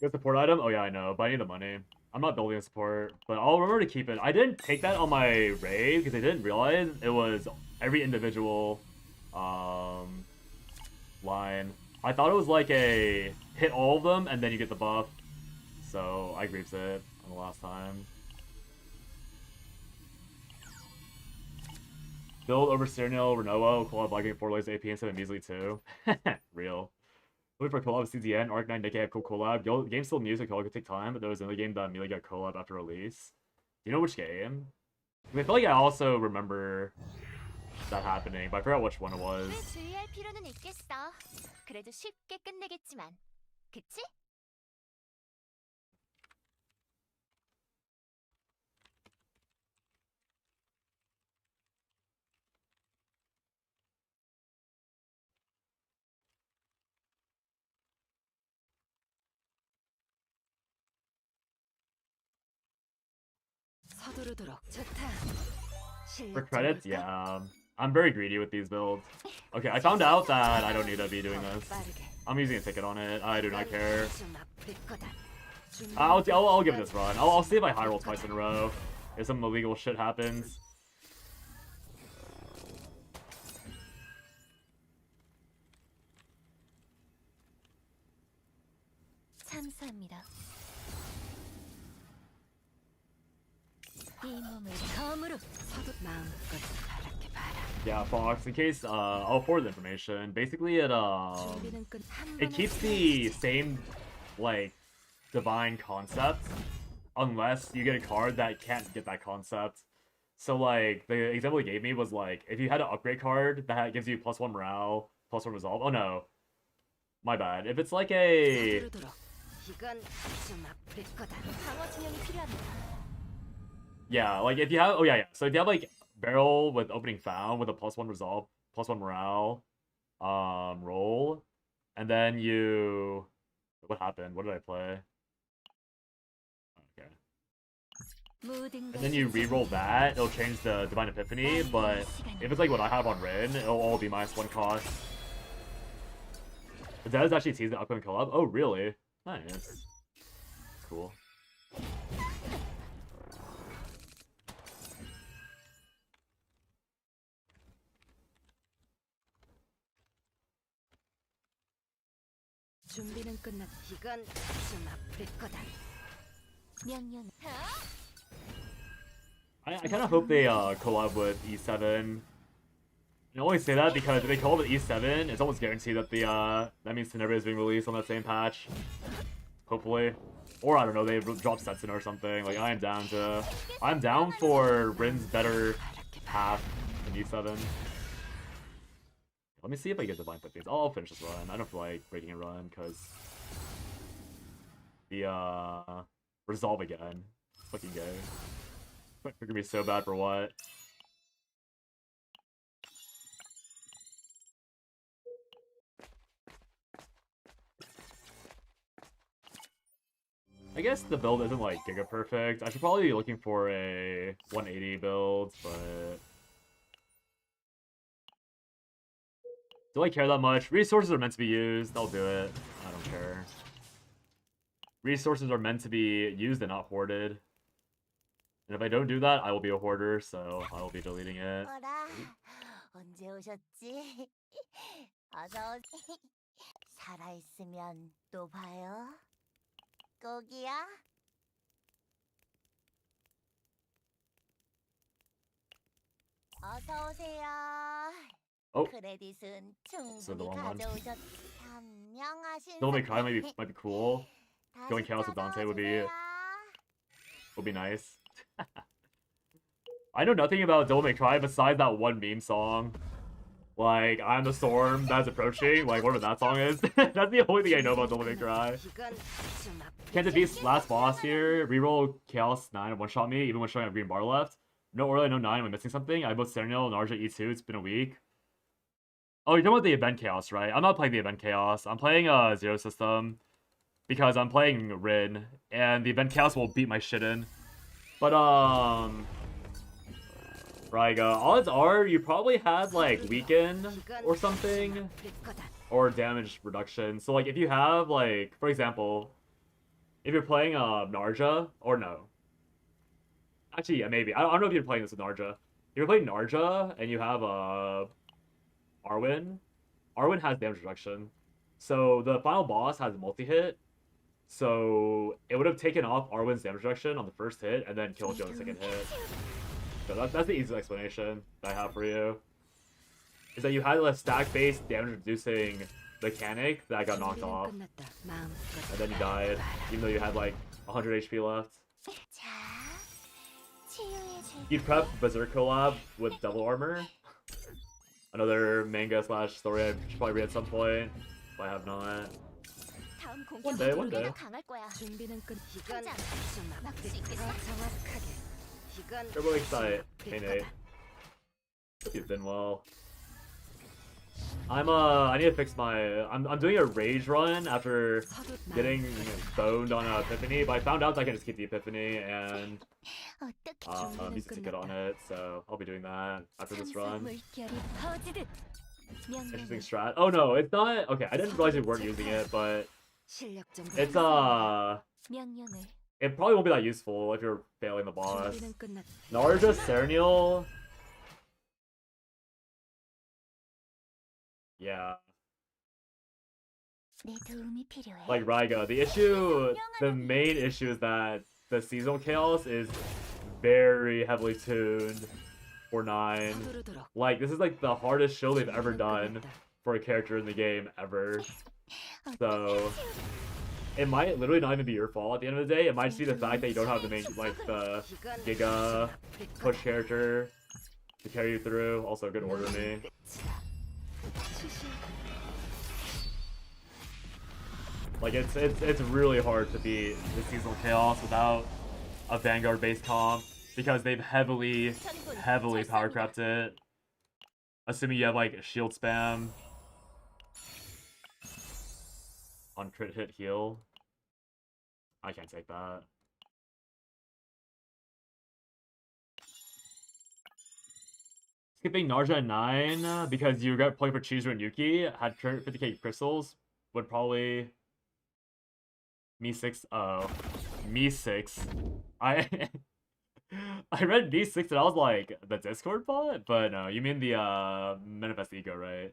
Good support item? Oh yeah, I know, but I need the money. I'm not building a support, but I'll remember to keep it. I didn't take that on my raid because I didn't realize it was every individual line. I thought it was like a hit all of them and then you get the buff. So I griefs it on the last time. Build over Cyrano, Renoa, collab Viking 4 legs AP instead of measly 2. Real. Looking for collab CZN, Arc 9 Nikkei have cool collab. Game still new, so collab could take time, but there was another game that immediately got collab after release. Do you know which game? I feel like I also remember that happening, but I forgot which one it was. 왜 주의할 필요는 있겠어. 그래도 쉽게 끝내겠지만. 그치? 서두르도록 좋다. For 실력 credits, 좀 볼까? yeah. I'm very greedy with these builds. Okay, I found out that I don't need to be doing this. 빠르게. I'm using a ticket on it. I do not care. 좀 아플 거다. I'll give it this run. I'll see if I high roll twice in a row. If some illegal shit happens. 참사합니다. 이 몸을 검으로 서두 마음껏 바라게 봐라. Yeah, Fox. In case, I'll forward the information. Basically, 준비는 끝. 한 it 번에 keeps 해야지. the same, like, divine concept, unless you get a card that can't get that concept. So, like, the example he gave me was, like, if you had an upgrade card that gives you +1 morale, +1 resolve. Oh, no. My bad. If it's like a... 서두르도록. 이건 좀 아플 거다. 방어 투명이 필요합니다. Yeah, like, if you have... Oh, yeah. So, if you have, like, barrel with opening found with a +1 resolve, +1 morale, roll, and then you... What happened? What did I play? Okay. 모든 And then you re-roll that, it'll change the Divine Epiphany, but if it's like what I have on Rin, it'll all be -1 cost. But that is actually teased the upcoming collab? Oh, really? Nice. That's cool. 준비는 끝났. 이건 좀 아플 거다. 명령. I kind of hope they collab with E7. I only say that because if they collab with E7, it's almost guaranteed that the that means Tenebria is being released on that same patch. Hopefully. Or I don't know, they drop Setsun or something. Like I'm down for Rin's better path than E7. Let me see if I get Divine Epiphanies. I'll finish this run. I don't feel like breaking a run because the resolve again. Fucking gay. They're gonna be so bad for what? I guess the build isn't like giga perfect. I should probably be looking for a 180 build, but do I care that much? Resources are meant to be used. I'll do it. I don't care. Resources are meant to be used and not hoarded. And if I don't do that, I will be a hoarder, so I will be deleting it. 어라, 언제 오셨지? 어서 살아있으면 또 봐요. 꼭이야? 어서 오세요. Oh, 크레딧은 So the 충분히 wrong one. 가져오셨. 현명하신 Devil May Cry might be cool. 다시 Going Chaos with Dante would be nice. I know nothing about Devil May Cry besides that one meme song. Like, I'm the storm that's approaching, like whatever that song is. That's the only thing I know about Devil May Cry. 이건 좀 아플. Can't defeat last boss here. Reroll Chaos 9 and one-shot me, even when showing a green bar left. No Orla, no 9, am I missing something? I both Serenil and Narja E2, it's been a week. Oh, you're talking about the event Chaos, right? I'm not playing the event Chaos. I'm playing Zero System. Because I'm playing Rin, and the event Chaos will beat my shit in. But, Raiga, odds are you probably had, like, Weaken or something, or damage reduction. So, like, if you have, like, for example, if you're playing Narja or no. Actually, yeah, maybe. I don't know if you're playing this with Narja. If you're playing Narja and you have Arwen, Arwen has damage reduction. So the final boss has multi-hit. So it would have taken off Arwen's damage reduction on the first hit and then killed you on the second hit. So that's the easiest explanation that I have for you. Is that you had a stack-based damage reducing mechanic that got knocked off. And then you died, even though you had like 100 HP left. 자, 치유의 줄. You'd prep Berserk collab with Devil Armor. Another manga slash story I should probably read at some point, but I have not. 다음 One day, one day. 공격은 강할 거야. 준비는 끝. 이건 자, 좀 막을 수 앞뒤 있겠어? 더 정확하게. 이건 They're really excited. 좀 Hey 앞을 Nate. 거다. Hope you've been well. I need to fix my I'm doing a rage run after 서둘 getting 마음 boned on Epiphany, but I found out that I can just keep the Epiphany and 어떻게 needs to get on it, so I'll be doing that after this 참사 run. 물결이 퍼지듯 Interesting 명령을 strat. Oh no, it's not okay, I didn't realize you weren't using it, but 실력 좀 it's 명령을 it probably won't be that useful if you're failing the boss. 준비는 끝났다. Narja Cernial. Yeah. 내 도움이 필요해. Like Raiga, the main issue is that the seasonal chaos is very heavily tuned for 9. 서두르도록. Like, this is like the hardest show they've ever done for a character in the game ever. So, it might literally not even be your fault at the end of the day. It might just be the fact that you don't have the main, like, the 이건 Giga 좀 앞을 push 거다. character to carry you through. Also, a good order to me. Like it's really hard to beat the seasonal chaos without a Vanguard based comp because they've heavily power crept it. Assuming you have like shield spam on crit hit heal. I can't take that. Skipping Narja at 9 because you got playing for Chizuru and Yuki had 50k crystals would probably Me 6. Oh, Me 6. I I read Me 6 and I was like the Discord bot, but no, you mean the Manifest Ego, right?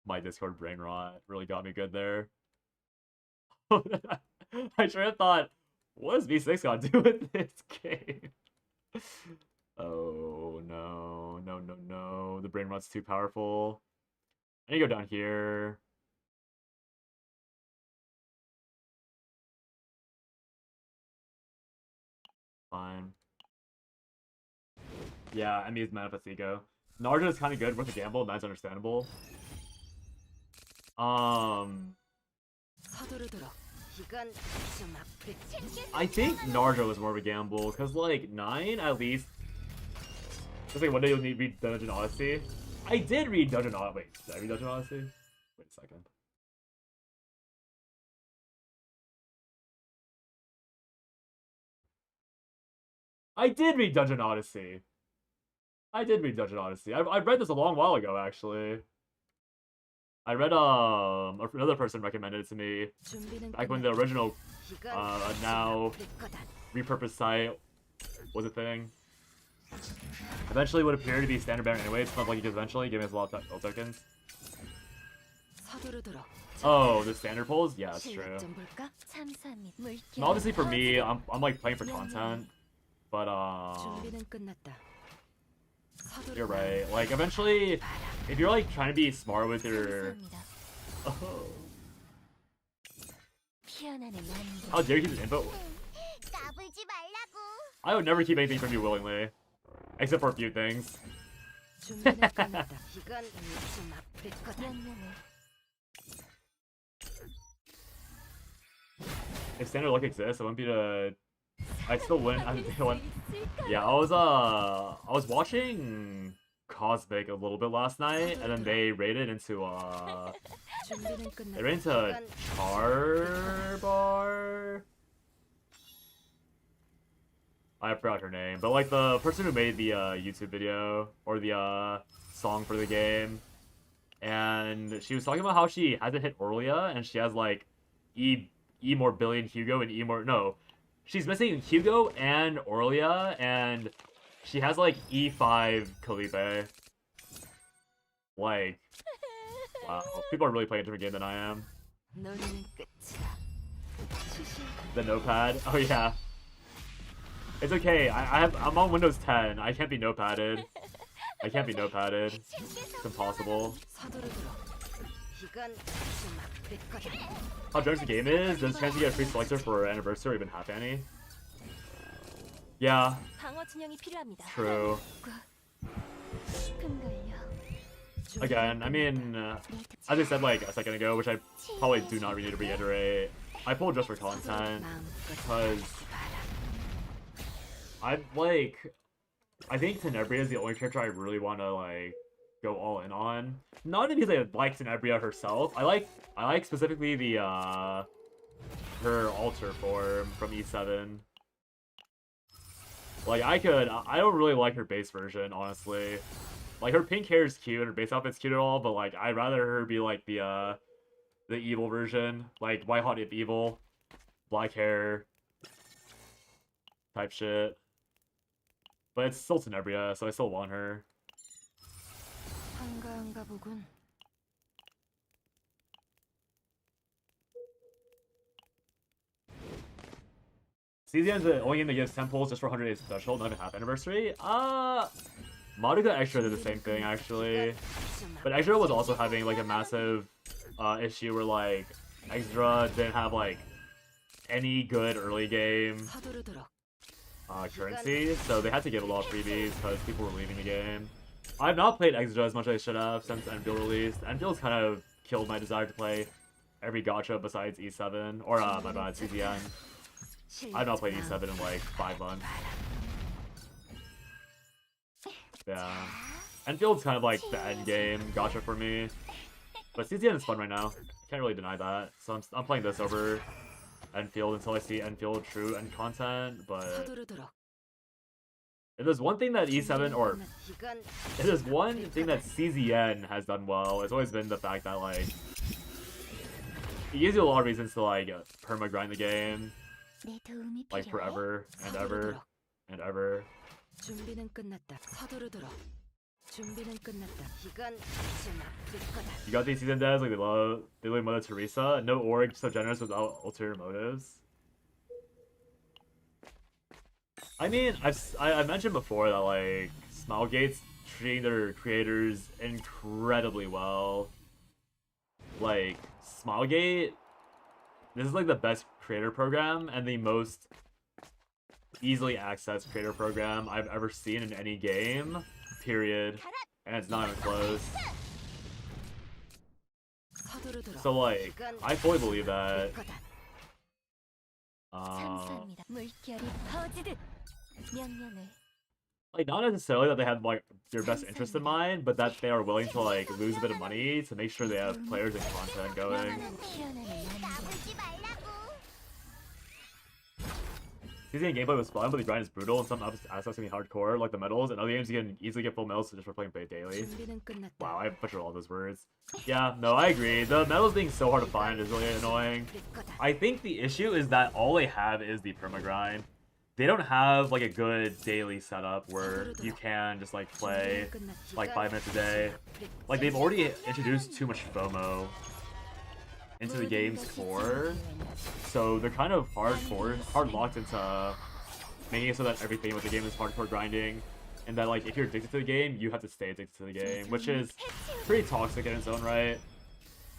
My Discord brain rot really got me good there. I sure have thought, what does V6 got to do with this game? Oh no, no, no, no. The brain rot's too powerful. I need to go down here. Fine. Yeah, I mean, it's Manifest Ego. Narja is kind of good with a gamble, that's understandable. 서두르도록. 이건 좀 앞을 I think Narja was more of a gamble, because, like, 9, at least... Just like, one day you'll need to read Dungeon Odyssey. I did read Dungeon Odyssey. Wait, did I read Dungeon Odyssey? Wait a second. I did read Dungeon Odyssey. I did read Dungeon Odyssey. I read this a long while ago, actually. I read, another person recommended it to me 준비는 back when the original, 이건 now 앞을 거다. repurposed site was a thing. Eventually would appear to be standard bearer anyway, it's not like it is eventually, giving us a lot of tokens. 서두르도록. Oh, the standard pulls? Yeah, that's true. 실력 좀 볼까? 참사합니다. 물결이 And obviously for me, 퍼지듯 I'm like playing for content, but 준비는 끝났다. you're right. Like eventually, if you're like trying to be smart with your, 참사합니다. oh, 피어나는 만개. how dare you keep this info? 까불지 말라고. I would never keep anything from you willingly, except for a few things. 준비는 끝났다. 이건 좀 앞을 거다. 명령을 If standard luck exists, I wouldn't be to. I'd still win. Yeah, I was watching Cosmic a little bit last night, and then they raided into 준비는 they raided into Charbar. I forgot her name, but like the person who made the YouTube video or the song for the game, and she was talking about how she hasn't hit Aurelia, and she has like Billion Hugo and no. She's missing Hugo and Aurelia, and she has like E5 Calipe. Like, wow. People are really playing a different game than I am. 놀이는 끝이다. 시시. The notepad. Oh yeah. It's okay. I'm on Windows 10. I can't be notepadded. I can't be notepadded. It's impossible. 서두르도록. 이건 좀 아플 거다. How generous the game is? There's a chance you get a free selector for anniversary or even half Annie. Yeah, 방어 진영이 필요합니다. true. 큰걸요. Again, I mean, as I said like a second ago, which I probably do not really need to reiterate, I pulled just for content because I think Tenebria is the only character I really want to like go all in on. Not because I like Tenebria herself. I like specifically the her alter form from E7. Like I don't really like her base version, honestly. Like her pink hair is cute and her base outfit's cute at all, but like I'd rather her be like the evil version, like White Hot if evil, black hair type shit. But it's still Tenebria, so I still want her. 한가한가 보군. CZN's the only game that gives 10 pulls just for 100 days special, not even half anniversary. Madoka Extra did the same thing actually. But Extra was also having like a massive issue where like Extra didn't have like any good early game 서두르도록. currency, so they had to give a lot of freebies because people were leaving the game. I've not played Extra as much as I should have since Enfield released. Enfield's kind of killed my desire to play every gacha besides E7, or my bad, CZN. I've not played E7 in like 5 months. Yeah. Enfield's kind of like the end game gacha for me. But CZN is fun right now. Can't really deny that. So I'm playing this over Enfield until I see Enfield true end content, but 서두르도록. if there's one thing that E7 or 이건 if there's one thing that CZN has done well, it's always been the fact that like it gives you a lot of reasons to like perma grind the game 내 도움이 like 필요해? forever and ever and ever. 준비는 끝났다. 서두르도록. 준비는 끝났다. 이건 좀 아플 거다. You got these season devs like they love Mother Teresa. No org so generous without ulterior motives. I mean, I mentioned before that like Smilegate's treating their creators incredibly well. Like Smilegate, this is like the best creator program and the most easily accessed creator program I've ever seen in any game. Period. And it's not even close. 서두르도록. So like, I fully believe that. 감사합니다. 물결이 퍼지듯 명령을. Like not necessarily that they have like your best interest in mind, but that they are willing to like lose a bit of money to make sure they have players and content going. 영원한 피어나는 만족. 까불지 말라고. Season gameplay was fun, but the grind is brutal and some aspects can be hardcore, like the medals. In other games, you can easily get full medals just for playing daily. 준비는 끝났다. Wow, I butchered all those words. Yeah, no, I agree. The medals being so hard to find is really annoying. 아플 거다. I think the issue is that all they have is the perma grind. They don't have like a good daily setup where you can just like play like 5 minutes a day. Like they've already introduced too much FOMO into the game's core, so they're kind of hard locked into making it so that everything with the game is hardcore grinding, and that like if you're addicted to the game, you have to stay addicted to the game, which is pretty toxic in its own right.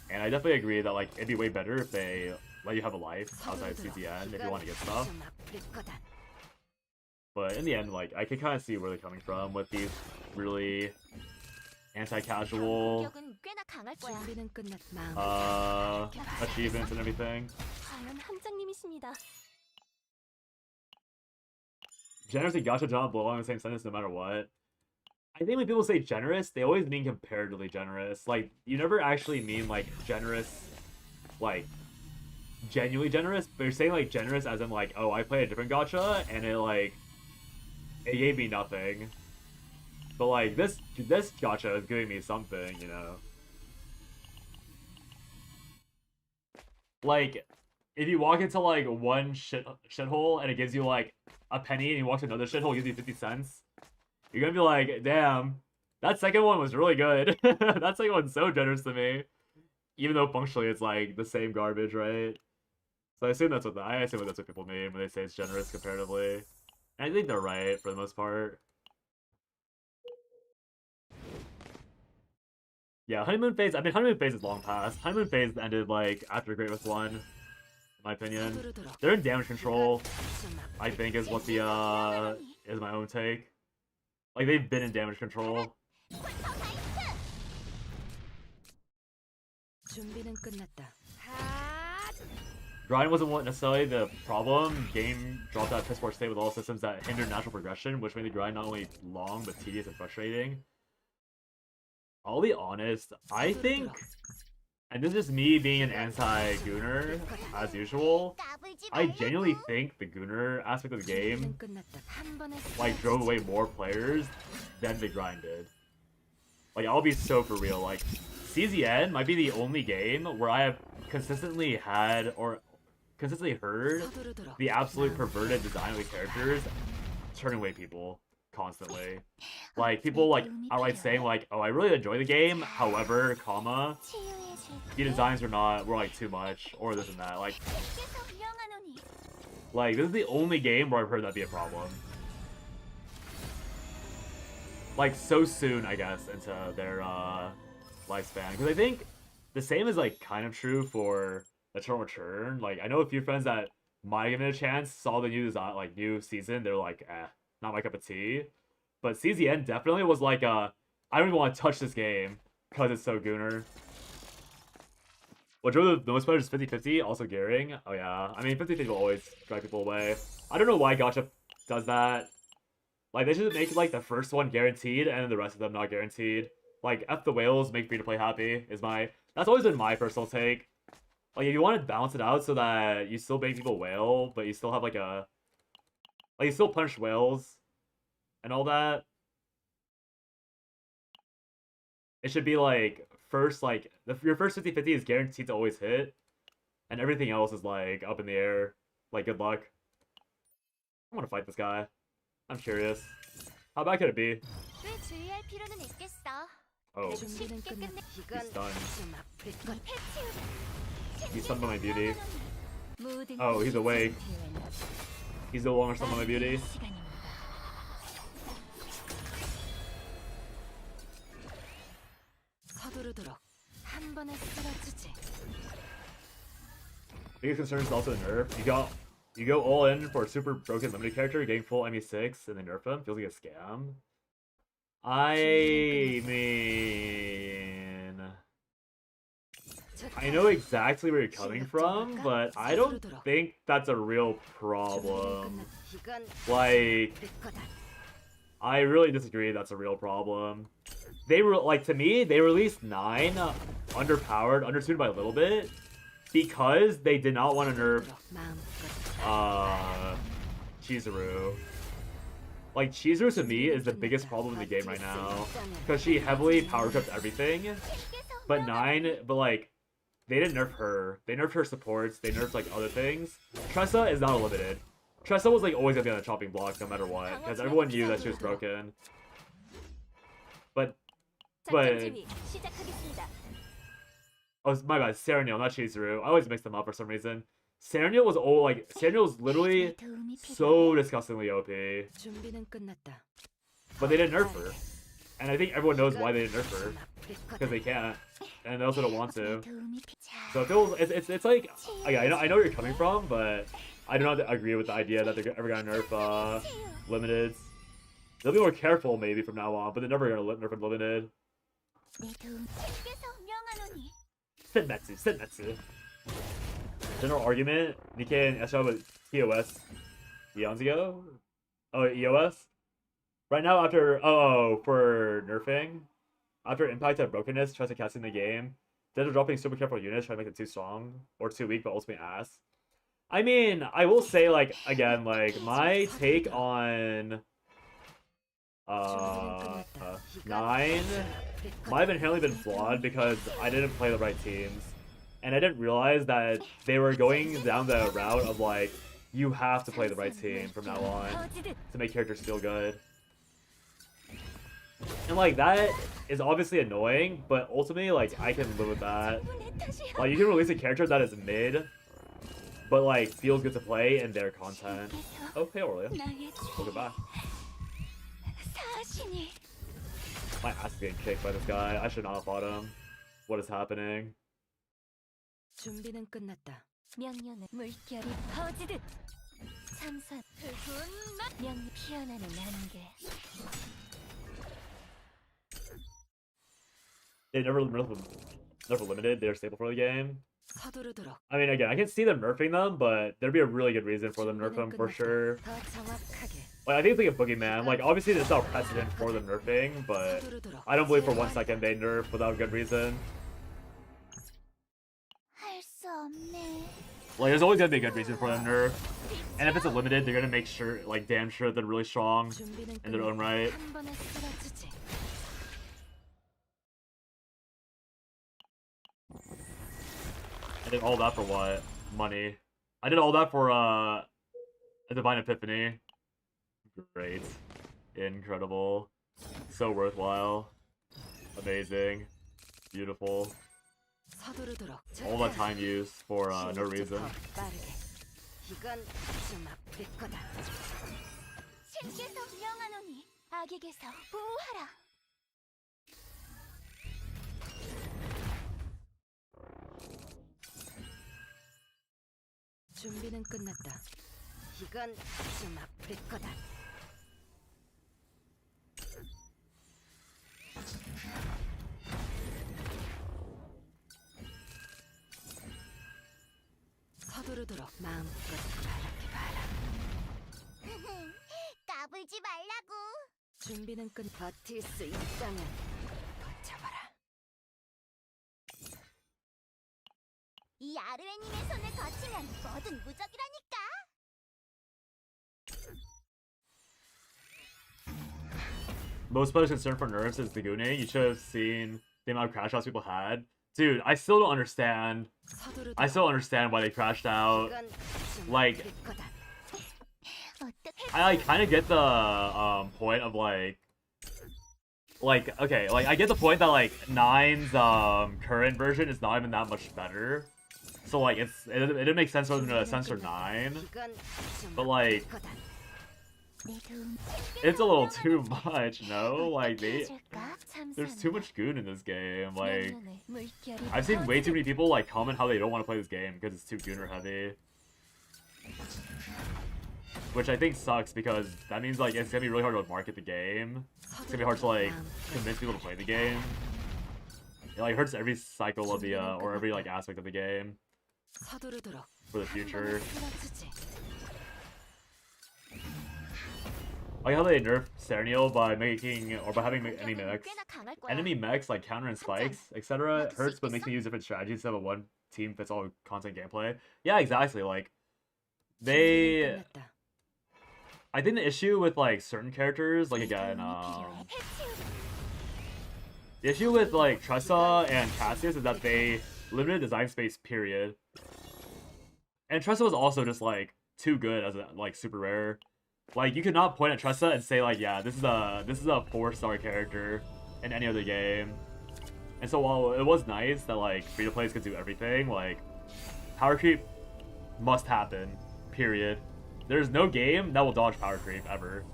And I definitely agree that like it'd be way better if they let you have a life outside of CZN if you want to get stuff. 좀 아플 거다. But in the end, like I can kind of see where they're coming from with these really anti-casual 공격은 꽤나 강할 거야. 준비는 끝났. 마음. achievements and everything. 과연 함장님이십니다. Generous and gacha do not belong in the same sentence no matter what. I think when people say generous, they always mean comparatively generous. Like, you never actually mean, like, generous, like, genuinely generous, but you're saying, like, generous as in, like, oh, I played a different gacha, and it, like, it gave me nothing. But, like, this gacha is giving me something, you know? Like, if you walk into like one shithole and it gives you like a penny, and you walk to another shithole, it gives you 50 cents, you're gonna be like, damn, that second one was really good. That second one's so generous to me, even though functionally it's like the same garbage, right? So I assume that's what people mean when they say it's generous comparatively, and I think they're right for the most part. Yeah, honeymoon phase. I mean, honeymoon phase is long past. Honeymoon phase ended like after Great West 1, in my opinion. They're in damage control, I think, is what the is my own take. Like, they've been in damage control. 준비는 끝났다. Grind wasn't necessarily the problem. Game dropped out of piss poor state with all systems that hindered natural progression, which made the grind not only long but tedious and frustrating. I'll be honest, I think, and this is me being an anti-Gooner, as usual, I genuinely think the Gooner aspect of the game, like, drove away more players than the grind did. Like, I'll be so for real, like, CZN might be the only game where I have consistently had, or consistently heard, the absolute perverted design of the characters turning away people constantly. Like, people, like, outright saying, like, oh, I really enjoy the game, however, comma, the designs were like, too much, or this and that. Like, this is the only game where I've heard that be a problem. Like, so soon, I guess, into their, lifespan. Because I think the same is, like, kind of true for Eternal Return. Like, I know a few friends that might give it a chance, saw the new design, like, new season, they're like, not my cup of tea. But CZN definitely was like, I don't even want to touch this game, because it's so Gooner. What drove the most players is 50-50, also gearing. Oh yeah, I mean, 50-50 will always drive people away. I don't know why Gacha does that. Like, they should make, like, the first one guaranteed, and then the rest of them not guaranteed. Like, F the whales, make free-to-play happy, is my... That's always been my personal take. Like, if you want to balance it out so that you still make people whale, but you still have, like, a... Like, you still punish whales, and all that. It should be, like, first, like... your first 50-50 is guaranteed to always hit, and everything else is, like, up in the air. Like, good luck. I want to fight this guy. I'm curious. How bad could it be? Oh. He's stunned. He's stunned by my beauty. Oh, he's awake. He's no longer stunned by my beauty. Biggest concern is also the nerf. You go all in for a super broken limited character, getting full ME6, and then nerf him. Feels like a scam. I mean... I know exactly where you're coming from, but I don't think that's a real problem. Like... I really disagree that's a real problem. They were, like, to me, they released 9 underpowered, undertuned by a little bit, because they did not want to nerf Chizuru. Like, Chizuru to me is the biggest problem in the game right now, because she heavily power tripped everything. But like, they didn't nerf her. They nerfed her supports. They nerfed like other things. Tressa is not a limited. Tressa was like always gonna be on the chopping block no matter what, because everyone knew that she was broken. But oh, my bad, Serenil, not Chizuru. I always mix them up for some reason. Serenil was Serenil was literally so disgustingly OP. But they didn't nerf her. And I think everyone knows why they didn't nerf her. Because they can't. And they also don't want to. So it feels, it's like, okay, I know where you're coming from, but I do not agree with the idea that they're ever gonna nerf limiteds. They'll be more careful maybe from now on, but they're never gonna nerf limited. Senmetsu. General argument, Nikkei and Esha with TOS eons ago? Oh, EOS? Right now after, for nerfing, after Impact had brokenness, tries to cast in the game, instead of dropping super careful units, try to make it too strong, or too weak, but ultimately ass. I mean, I will say, like, again, like, my take on 9 might have inherently been flawed because I didn't play the right teams. and I didn't realize that they were going down the route of like, you have to play the right team from now on to make characters feel good. And like, that is obviously annoying, but ultimately, like, I can live with that. Like, you can release a character that is mid, but like, feels good to play in their content. Oh, hey Aurelia. Welcome back. My ass is getting kicked by this guy. I should not have fought him. What is happening? 준비는 끝났다. 명령은 물결이 퍼지듯 참선 명 피어나는 안개. They never limited. They're stable for the game. 서두르도록. I mean, again, I can see them nerfing them, but there'd be a really good reason for them to nerf them for sure. 더 정확하게. Like, I think it's like a boogeyman. Like, obviously there's no precedent for them nerfing, but I don't believe for 1 second they nerf without a good reason. 할 수 없네. Like, there's always gonna be a good reason for them to nerf. And if it's a limited, they're gonna make sure, like, damn sure they're really strong 준비는 in their own right. 한 번에 쓸어주지. I did all that for what? Money. I did all that for, a Divine Epiphany. Great. Incredible. So worthwhile. Amazing. Beautiful. 서두르도록. All that time used for, no reason. 더 빠르게. 이건 좀 아플 거다. 신께서 명하노니 악에게서 보호하라. 준비는 끝났다. 이건 좀 아플 거다. 서두르도록 마음껏 바라기 바라. 까불지 말라고. 준비는 끝. 버틸 수 있다면 버텨봐라. 이 아르웨님의 손을 거치면 뭐든 무적이라니까. Most players' concern for nerfs is the gooning. You should have seen the amount of crash outs people had. Dude, I still don't understand. 서두르도록. I still don't understand why they crashed out. 이건 좀 Like, 아플 거다. I like, kind of get the point of like, okay, like I get the point that like Nine's current version is not even that much better. So like it didn't make sense for them to censor 9, 이건 좀 but like 아플 거다. 내 도움 it's a little too much, no? Like 해줄까? there's too much goon in this game. Like 명령을 물결이 I've seen way too 퍼지듯 many people like comment how they don't want to play this game because it's too gooner heavy. Which I think sucks because that means like it's gonna be really hard to market the game. It's gonna be hard to like convince people to play the game. It like hurts every cycle of the or every like aspect of the game 서두르도록. for the 한 번에 future. 쓸어주지. Like how they nerf Serenial by making or by having enemy 공격은 mechs. 꽤나 강할 거야. Enemy mechs like counter and spikes, etc. hurts but makes me use different strategies instead of a one team fits all content gameplay. Yeah, exactly. Like 준비는 they 끝났다. I think the issue with like certain characters, like again, the issue with like Tressa and Cassius is that they limited design space, period. And Tressa was also just like too good as a like super rare. Like you could not point at Tressa and say like, yeah, this is a 4-star character in any other game. And so while it was nice that like free to plays could do everything, like power creep must happen, period. There's no game that will dodge power creep ever.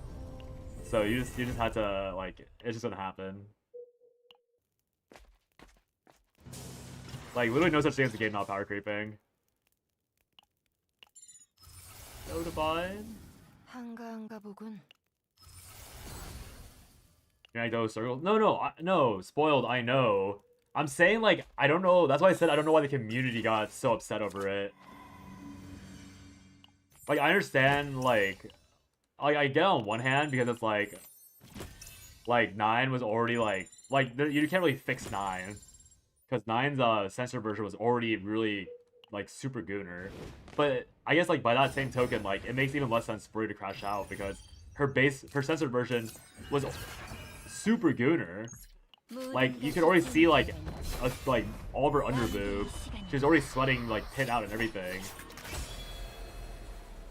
So you just had to like, it's just gonna happen. Like literally no such thing as a game not power creeping. No divine. 한가한가 보군. Can I go circle? No, spoiled, I know. I'm saying like, I don't know, that's why I said I don't know why the community got so upset over it. Like, I understand, like I get on one hand because it's like 9 was already you can't really fix 9. Because 9's censor version was already really, like, super gooner. But I guess, like, by that same token, like, it makes even less sense for her to crash out because her censored version was super gooner. Like you could already see like like all of her under boob. She's already sweating like pit out and everything.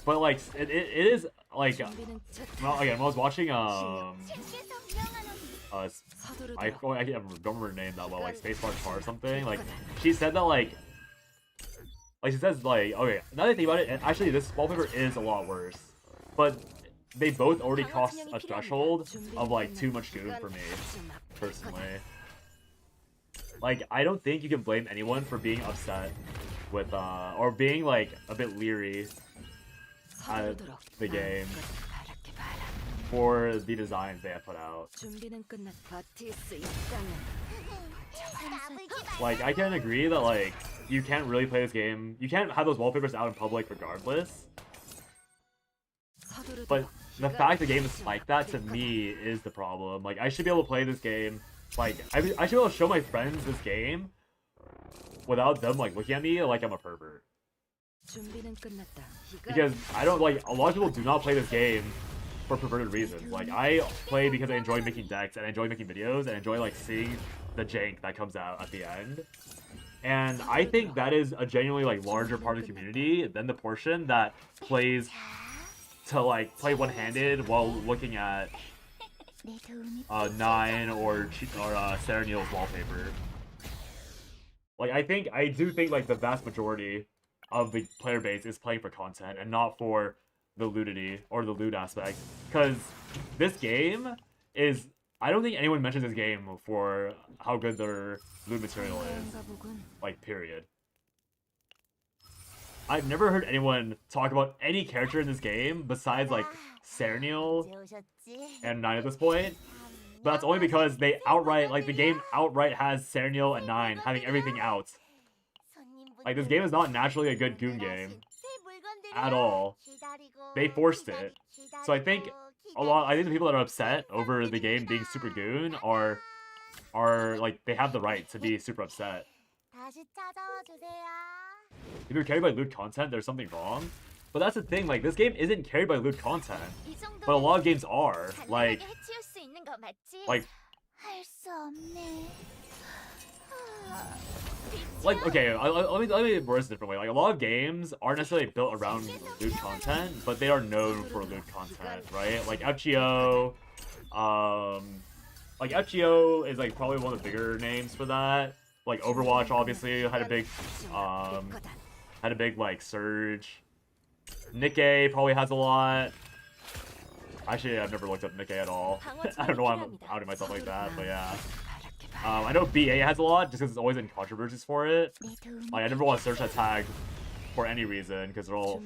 But like it is like well, again, when I was watching I don't remember her name that well, like Spacebar Car or something. Like she said that like she says like okay, now that I think about it, and actually this wallpaper is a lot worse. But they both already crossed a threshold of like too much goon for me, personally. Like I don't think you can blame anyone for being upset with or being like a bit leery at the game for the designs they have put out. Like I can agree that like you can't really play this game, you can't have those wallpapers out in public regardless. But the fact the game is like that to me is the problem. Like I should be able to play this game, like I should be able to show my friends this game without them like looking at me like I'm a pervert. Because I don't like a lot of people do not play this game for perverted reasons. Like I play because I enjoy making decks and I enjoy making videos and I enjoy like seeing the jank that comes out at the end. And I think that is a genuinely like larger part of the community than the portion that plays to like play one-handed while looking at 9 or Sarah Neal's wallpaper. Like I do think like the vast majority of the player base is playing for content and not for the lootity or the loot aspect. Because this game is, I don't think anyone mentions this game for how good their loot material is. Like, period. I've never heard anyone talk about any character in this game besides like Sarah Neal and 9 at this point. But that's only because they outright, like the game outright has Sarah Neal and 9 having everything out. Like this game is not naturally a good goon game at all. They forced it. So I think the people that are upset over the game being super goon are like they have the right to be super upset. If you're carried by loot content, there's something wrong. But that's the thing, like this game isn't carried by loot content. But a lot of games are. Like okay, let me word this a different way. Like a lot of games aren't necessarily built around loot content, but they are known for loot content, right? Like FGO, like FGO is like probably one of the bigger names for that. Like Overwatch obviously had a big like surge. Nikkei probably has a lot. Actually, I've never looked up Nikkei at all. I don't know why I'm outing myself like that, but yeah. I know BA has a lot just because it's always in controversies for it. Like I never want to search that tag for any reason because they're all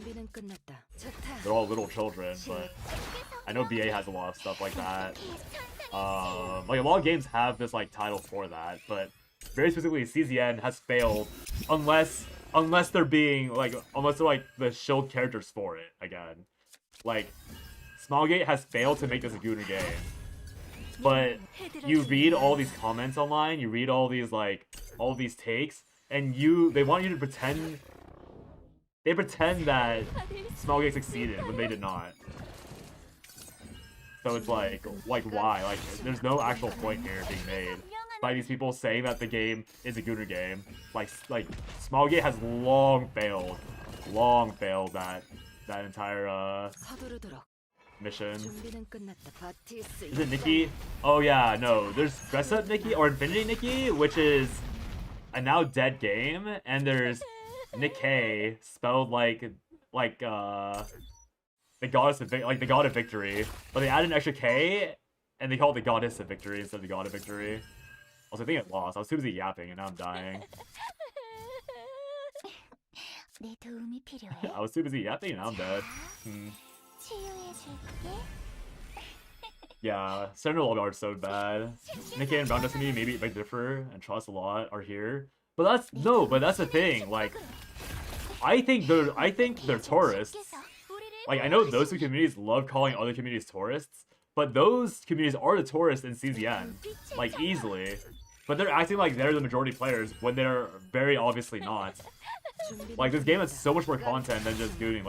little children. But I know BA has a lot of stuff like that. Like a lot of games have this like title for that, but very specifically CZN has failed unless they're being like unless they're like the shield characters for it again. Like Smilegate has failed to make this a gooner game. But you read all these comments online, you read all these takes, and they want you to pretend that Smilegate succeeded when they did not. So it's like why? Like there's no actual point here being made by these people saying that the game is a gooner game. Like Smilegate has long failed that entire mission. Is it Nikki? Oh yeah, no. There's Dress Up Nikki or Infinity Nikki, which is a now dead game, and there's Nikkei spelled like the goddess of the god of victory, but they added an extra K and they call it the goddess of victory instead of the god of victory. Also, I think it lost. I was too busy yapping and now I'm dying. I was too busy yapping and now I'm dead. Yeah, Sentinel all are so bad. Nikkei and Brown Destiny maybe might differ and Trust a lot are here. But that's the thing, like I think they're tourists. Like I know those two communities love calling other communities tourists, but those communities are the tourists in CZN. Like easily. But they're acting like they're the majority players when they're very obviously not. Like this game has so much more content than just gooning.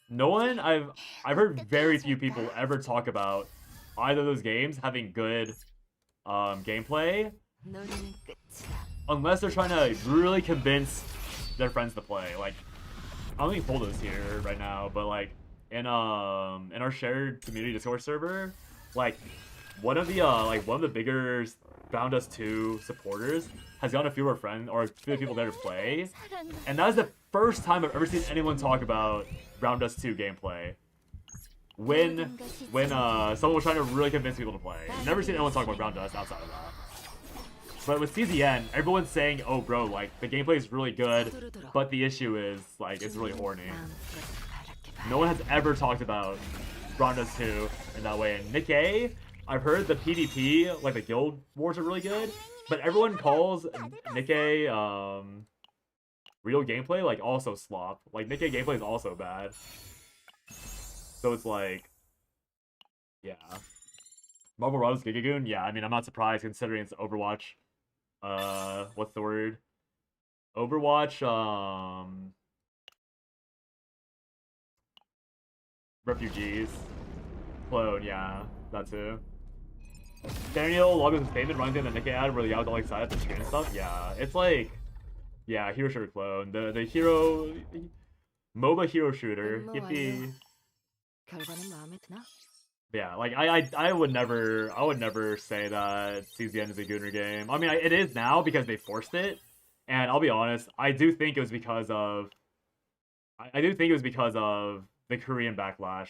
No one I've heard very few people ever talk about either of those games having good gameplay, 너는 끝이다. unless they're trying to really convince their friends to play. Like, I don't think Poldo's here right now, but like in our shared community Discord server, like one of the bigger Bound Us 2 supporters has gotten a few of our friends or a few people there to play, and that is the first time I've ever seen anyone talk about Bound Us 2 gameplay. When someone was trying to really convince people to play. Never seen anyone talk about Bound Us outside of that. But with CZN, everyone's saying, "Oh, bro, like the gameplay is really good, but the issue is like it's really horny." No one has ever talked about Bound Us 2 in that way. And Nick A, I've heard the PvP, like the guild wars, are really good, but everyone calls Nick A real gameplay like also slop. Like Nick A gameplay is also bad. So it's like, yeah. Marvel Rivals Gigagoon? Yeah, I mean, I'm not surprised considering it's Overwatch. What's the word? Overwatch, refugees. Clone, yeah, that too. Daniel Logos is famous, runs in the Nikkei ad where the guys all excited to screen and stuff. Yeah, it's like, yeah, hero shooter clone. The hero, MOBA hero shooter. Yippee. 결과는 마음에 드나? Yeah, like I would never say that CZN is a Gooner game. I mean, it is now because they forced it, and I'll be honest, I do think it was because of the Korean backlash.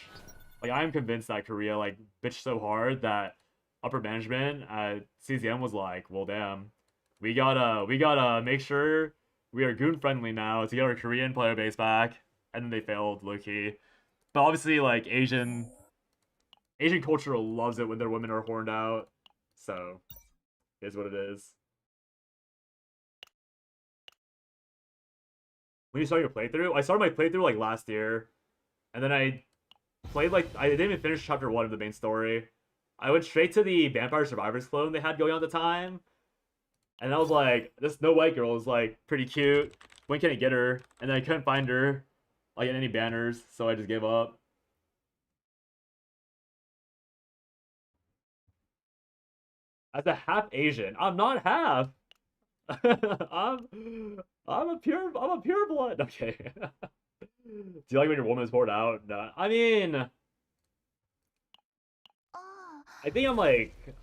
Like I am convinced that Korea like bitched so hard that upper management at CZN was like, well, damn, we gotta make sure we are Goon friendly now to get our Korean player base back, and then they failed low key. But obviously, like Asian culture loves it when their women are horned out, so it is what it is. When you start your playthrough, I started my playthrough like last year, and then I played like I didn't even finish chapter 1 of the main story. I went straight to the Vampire Survivors clone they had going on at the time, and I was like, this Snow White girl is like pretty cute. When can I get her? And then I couldn't find her like in any banners, so I just gave up. As a half Asian, I'm not half. I'm a pure blood. Okay. Do you like when your woman is poured out? No. I mean, I think I'm like,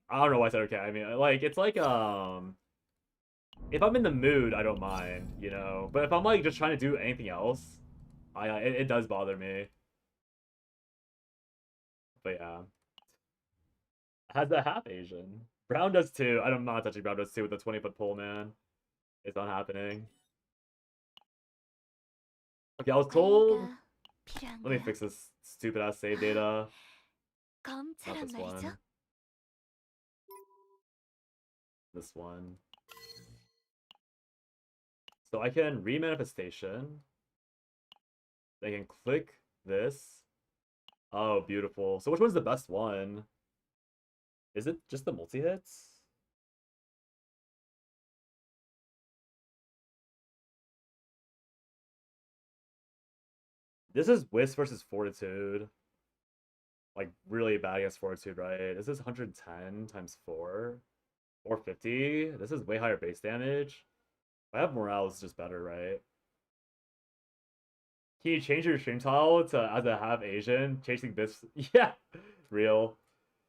I don't know why I said okay. I mean, like it's like if I'm in the mood, I don't mind, you know. But if I'm like just trying to do anything else, it does bother me. But yeah. Has a half Asian. Brown does too. I'm not touching Brown does too with the 20-foot pole, man. It's not happening. Okay, I was told. Let me fix this stupid ass save data. Not this one. This one. So I can remanifestation. I can click this. Oh, beautiful. So which one's the best one? Is it just the multi-hits? This is Wisp versus Fortitude. Like, really bad against Fortitude, right? This is 110 times 4. 450. This is way higher base damage. If I have morale, it's just better, right? Can you change your stream tile to as a half Asian? Chasing this. Yeah, real.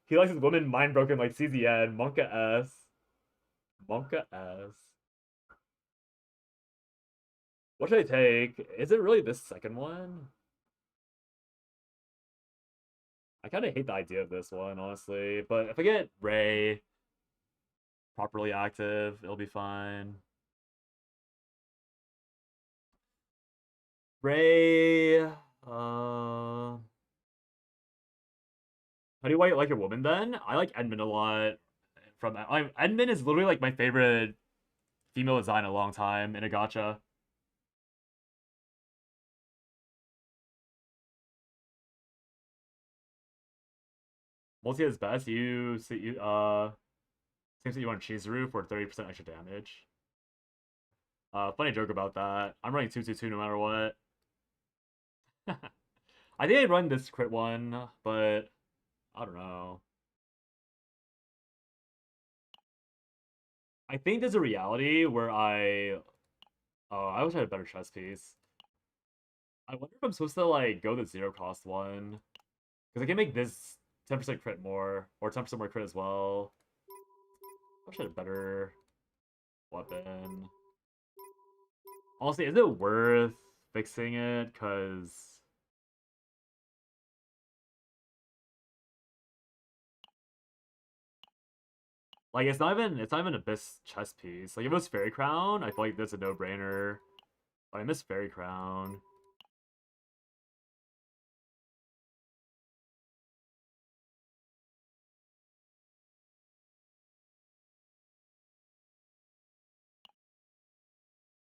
He likes his woman mind broken like CZN. Monka S. Monka S. What should I take? Is it really this second one? I kind of hate the idea of this one, honestly. But if I get Ray properly active, it'll be fine. Ray, how do you like your woman then? I like Edmund a lot. Edmund is literally like my favorite female design in a long time in a gacha. Multi is best. Seems that you want Chizuru for 30% extra damage. Funny joke about that. I'm running 222 no matter what. I think I'd run this crit one, but I don't know. I think there's a reality where I wish I had a better chess piece. I wonder if I'm supposed to like go the zero cost one. Because I can make this 10% crit more, or 10% more crit as well. I wish I had a better weapon. Honestly, is it worth fixing it? Because like it's not even a best chess piece. Like if it was Fairy Crown, I feel like that's a no-brainer. But I miss Fairy Crown.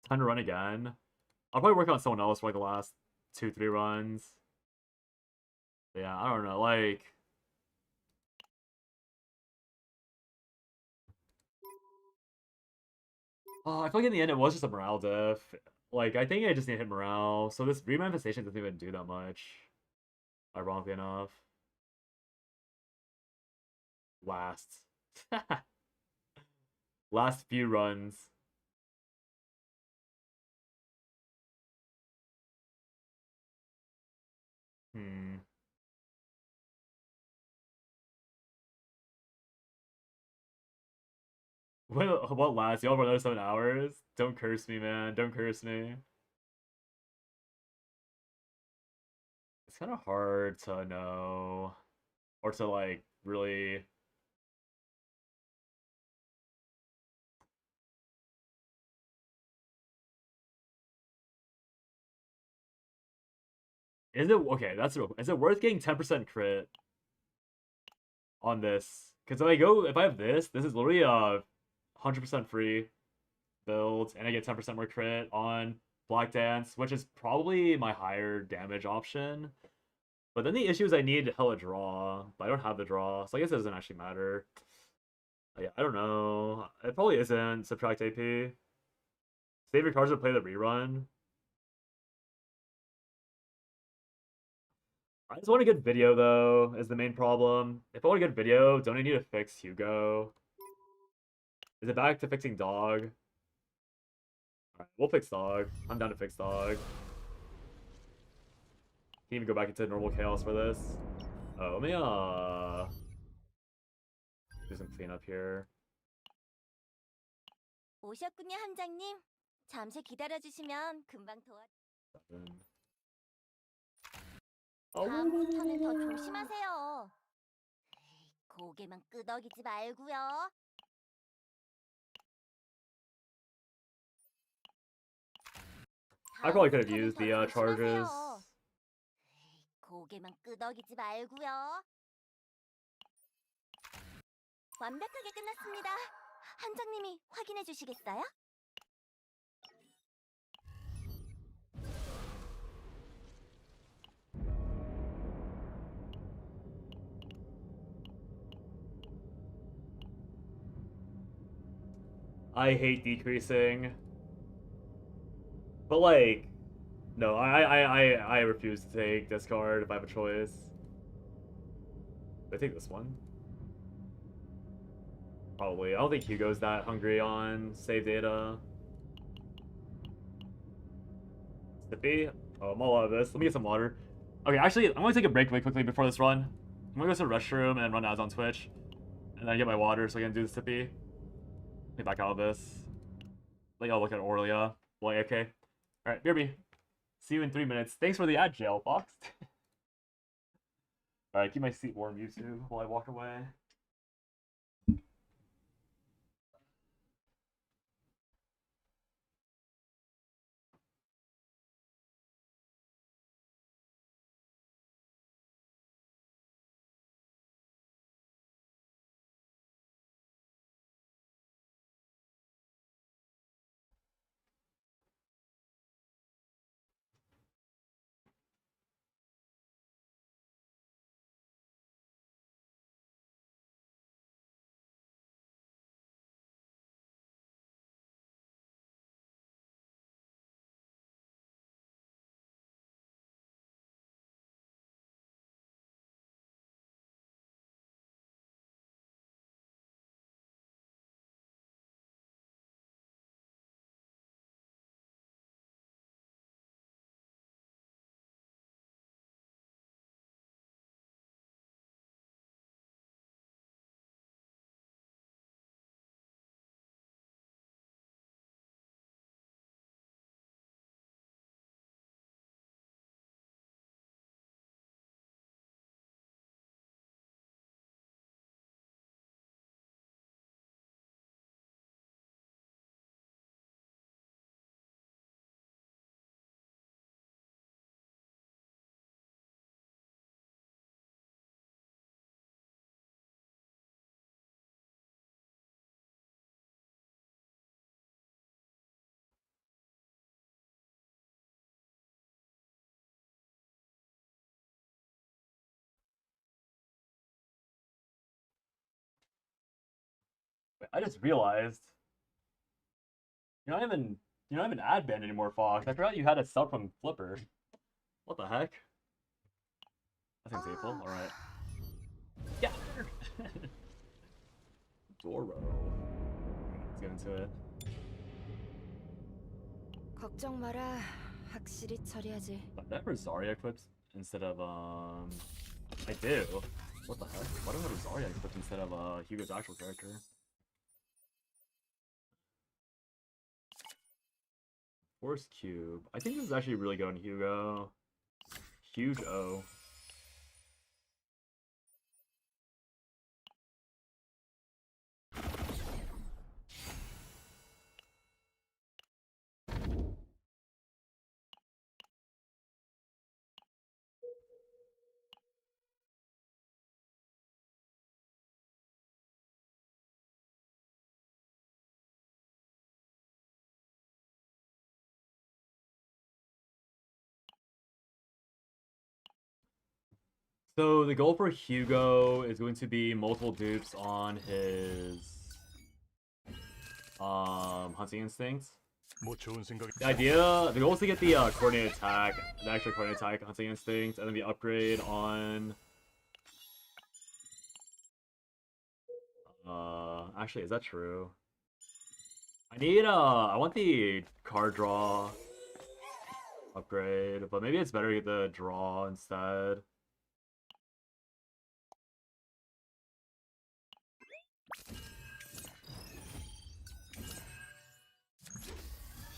Time to run again. I'll probably work on someone else for like the last 2, 3 runs. But yeah, I don't know. Like, oh, I feel like in the end it was just a morale diff. Like, I think I just need to hit morale. So this remanifestation doesn't even do that much. Ironically enough. Last. Last few runs. Hmm. What last? Y'all for another 7 hours? Don't curse me, man. Don't curse me. It's kind of hard to know. Or to, like, really... Is it... Okay, that's real... Is it worth getting 10% crit on this? Because if I have this is literally a 100% free build, and I get 10% more crit on Black Dance, which is probably my higher damage option. But then the issue is I need hella draw, but I don't have the draw, so I guess it doesn't actually matter. Yeah, I don't know. It probably isn't subtract AP. Save your cards to play the rerun. I just want a good video though, is the main problem. If I want a good video, don't I need to fix Hugo? Is it back to fixing dog? Alright, we'll fix dog. I'm down to fix dog. Can even go back into normal chaos for this. Oh, let me do some cleanup here. 오셨군요, 함장님. 잠시 기다려주시면 금방 도와. 7. 다음부터는 더 조심하세요. 고개만 끄덕이지 말고요. I probably could have 다음부터는 used 더 the charges. 조심하세요. 고개만 끄덕이지 말고요. 완벽하게 끝났습니다. 함장님이 확인해 주시겠어요? I hate decreasing. But like, no, I refuse to take this card if I have a choice. I take this one. Probably. I don't think Hugo's that hungry on save data. Sippy? Oh, I'm all out of this. Let me get some water. Okay, actually, I'm gonna take a break really quickly before this run. I'm gonna go to the restroom and run ads on Twitch. And then get my water so I can do the Sippy. Get back out of this. Let y'all look at Aurelia. Well, okay. Alright, BRB. See you in 3 minutes. Thanks for the ad, jail box. Alright, keep my seat warm, you two, while I walk away. I just realized you're not even ad banned anymore, Fox. I forgot you had a sub from Flipper. What the heck? I think it's April. All right. Yeah. Doro. Let's get into it. 걱정 마라. 확실히 처리하지. I have Rosaria equipped instead of I do. What the heck? Why do I have Rosaria equipped instead of Hugo's actual character? Force Cube. I think this is actually really good on Hugo. Huge O. So the goal for Hugo is going to be multiple dupes on his hunting instinct. 뭐 좋은 생각이. The goal is to get the coordinated attack, the actual coordinated attack hunting instinct, and then the upgrade on. Actually, is that true? I want the card draw upgrade, but maybe it's better to get the draw instead.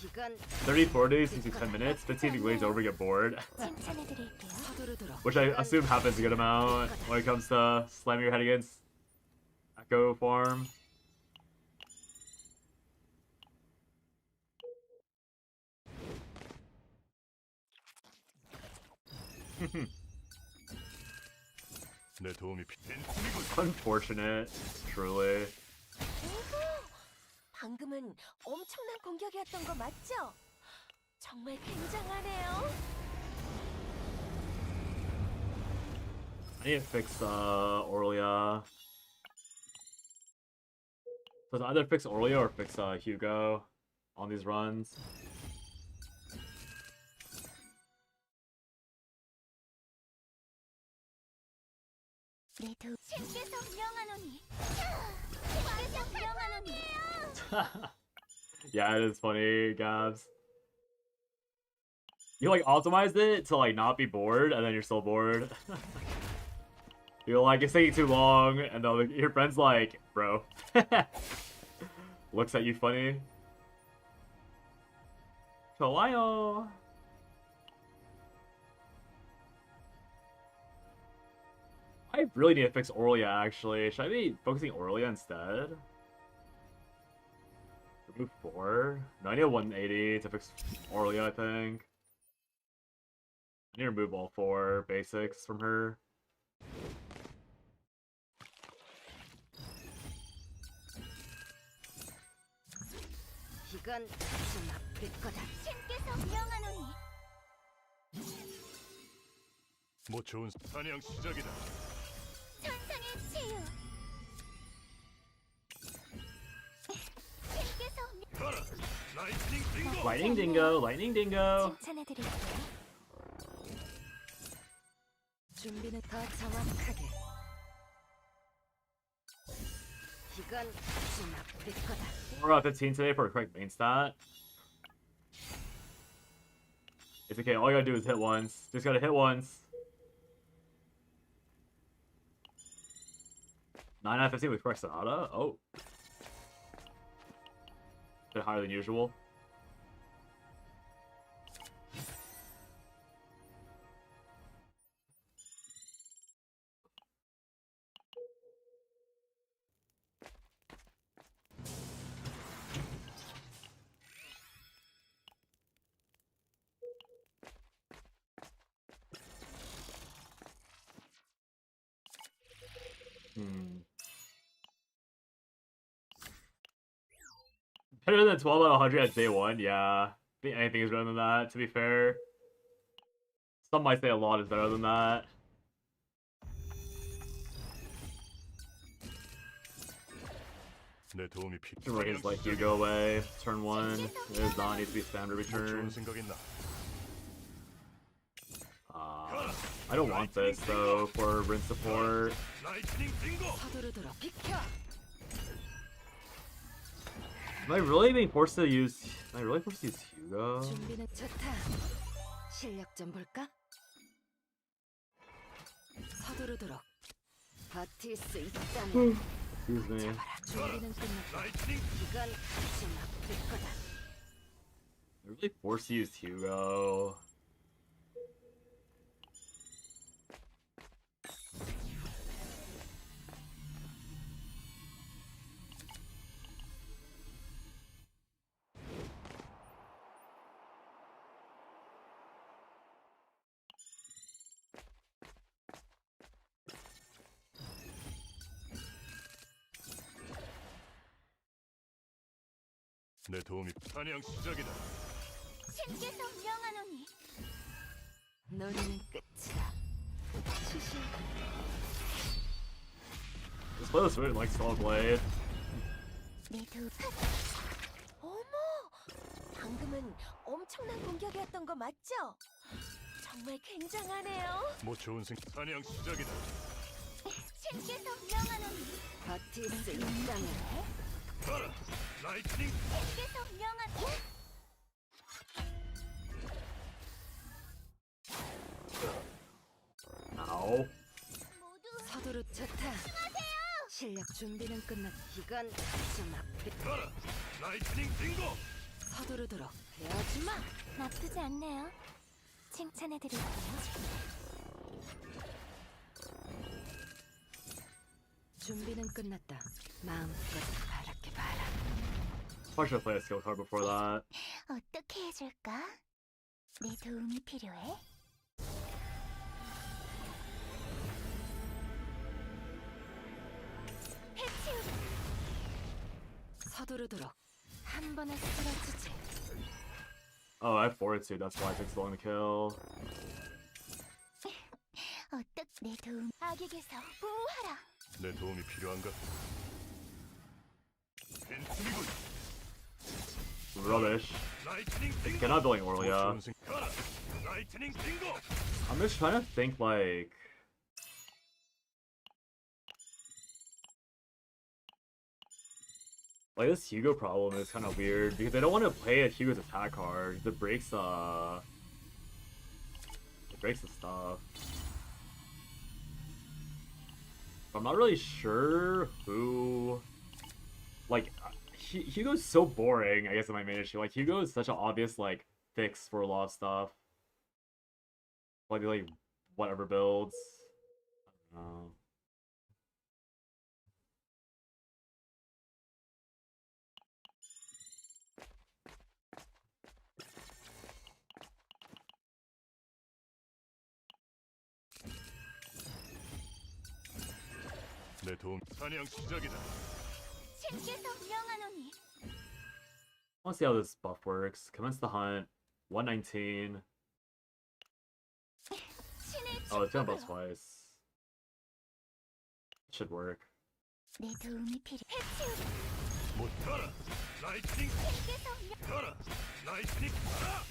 이건 30, 40, 60, 10 minutes. 15 if glaze over, get bored. 칭찬해드릴게요. 서두르도록. Which I assume happens a good amount when it comes to slamming your head against Echo Farm. 내 도움이 Unfortunate, truly. 오호! 방금은 엄청난 공격이었던 거 맞죠? 정말 굉장하네요. I need to fix Aurelia. So it's either fix Aurelia or fix Hugo on these runs. 내 도... 신께서 명하노니. 신께서 명하노니. Yeah, it is funny, Gabs. You like optimized it to like not be bored, and then you're still bored. You're like, it's taking too long, and then your friend's like, bro. Looks at you funny. 좋아요. I really need to fix Aurelia, actually. Should I be focusing Aurelia instead? Remove 4? No, I need a 180 to fix Aurelia, I think. I need to remove all 4 basics from her. 이건 좀 아플 거다. 신께서 명하노니. 뭐 좋은 사냥 시작이다. 천상의 치유. 신께서 가라. 라이트닝 빙고. Lightning Dingo, Lightning Dingo. 칭찬해드릴게요. 준비는 더 정확하게. 이건 좀 아플 거다. We're at 15 today for a correct main stat. It's okay, all you gotta do is hit once. Just gotta hit once. 9 out of 15 with correct Sonata? Oh. A bit higher than usual. Better than 12 out of 100 at day 1, yeah. I think anything is better than that, to be fair. Some might say a lot is better than that. 내 도움이 Can work his like Hugo away. Turn 1. His Dawn needs to be spammed every 뭐 좋은 turn. 생각 있나? I don't want this though for rinse support. 라이트닝 빙고. 서두르도록 비켜. Am I really being forced to use? Am I really forced to use Hugo? 준비는 좋다. 실력 좀 볼까? 서두르도록. 버틸 수 있다면 Excuse me. 잡아라. 준비는 끝났다. 라이트닝. 이건 좀 아플 거다. I'm really forced to use Hugo. 내 도움이 사냥 시작이다. 신께서 명하노니 노래는 끝이다. 시시. This playlist really likes Solid Blade. 내 도움. 어머! 방금은 엄청난 공격이었던 거 맞죠? 정말 굉장하네요. 뭐 좋은 생 사냥 시작이다. 신께서 명하노니 버틸 수 있다면 가라. 라이트닝. 신께서 명하노니 Ow. 모두 서두르 좋다. 실력 준비는 끝났다. 이건 좀 아플. 가라. 라이트닝 빙고. 서두르도록 배우지 마. 나쁘지 않네요. 칭찬해드릴게요. 준비는 끝났다. 마음껏 바랄게 봐라. Probably should have played a skill card before that. 어떻게 해줄까? 내 도움이 필요해? 해치우리 서두르도록 한 번에 쓰러지지. Oh, I have fortitude. That's why it takes so long to kill. 내 도움. 악에게서 보호하라. 내 도움이 필요한가? 빈틈이군. Rubbish. 라이트닝 빙고. Cannot building 뭐 Orlia. 좋은 생 가라. 라이트닝 빙고. I'm just trying to think like. Like this Hugo problem is kind of weird because they don't want to play a Hugo's attack card. It breaks the stuff. I'm not really sure who. Like Hugo's so boring. I guess is my main issue. Like Hugo is such an obvious like fix for a lot of stuff. Like whatever builds. I don't know. 내 도움 사냥 시작이다. 신께서 명하노니 I want to see how this buff works. Commence the hunt. 119. 신의 Oh, it's gonna buff 축복으로 twice. Should work. 내 도움이 필요해. 해치우리 못 가라. 라이트닝. 신께서 명 가라. 라이트닝. 가라.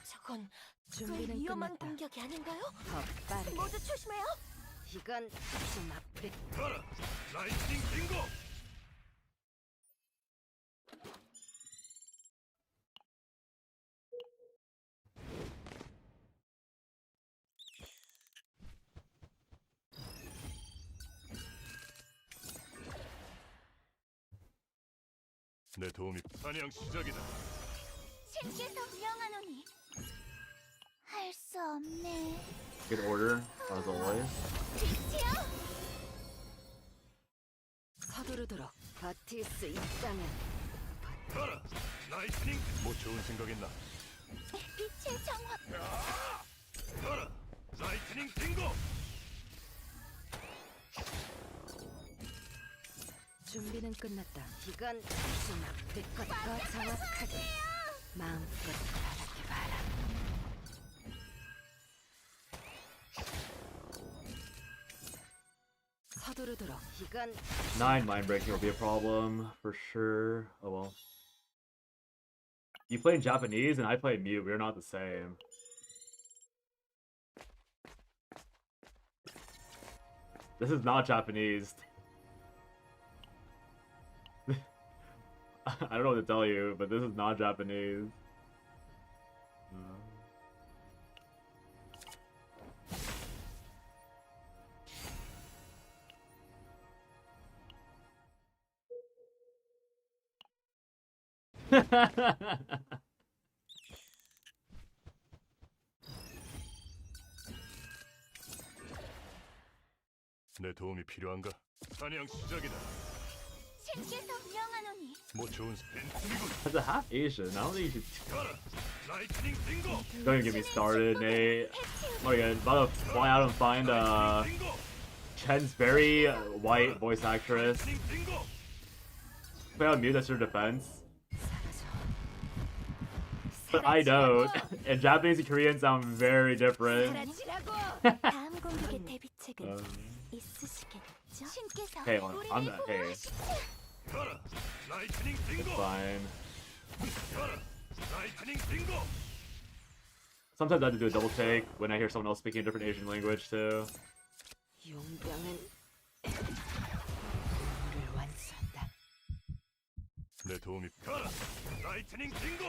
저건 꽤 준비는 위험한 끝났다. 공격이 아닌가요? 더 빠르게. 모두 조심해요. 이건 좀 아플. 가라. 라이트닝 빙고. 내 도움이 사냥 시작이다. 신께서 명하노니 할 수 없네. Good order, as always. 빛이여 서두르도록 버틸 수 있다면 가라. 라이트닝. 뭐 좋은 생각 있나? 빛의 정화 가라. 라이트닝 빙고. 준비는 끝났다. 이건 좀 아플 거다. 더 정확하게 마음껏 바랄게 봐라. 서두르도록. 이건 9 mind breaking will be a problem for sure. Oh well. You play in Japanese and I play mute. We're not the same. This is not Japanese. I don't know what to tell you, but this is not Japanese. 내 도움이 필요한가? 사냥 시작이다. 신께서 명하노니 뭐 좋은 벤틀이군. As a half Asian, I don't think you should. 가라. 라이트닝 빙고. Don't even get me started, Nate. Oh yeah, about to fly out and find 빙고. Chen's very white voice actress. 라이트닝 빙고. Play on mute, that's your defense. 사라져. But I don't. And Japanese and Korean sound very different. 사라지라고. 다음 공격의 대비책은 있으시겠죠? 신께서 Hey, hold on. 우리를 I'm not. Hey, 보호하시지. 가라. 라이트닝 빙고. fine. 가라. 라이트닝 빙고. Sometimes I have to do a double take when I hear someone else speaking a different Asian language too. 용병은 우를 완수한다. 내 도움이 가라. 라이트닝 빙고.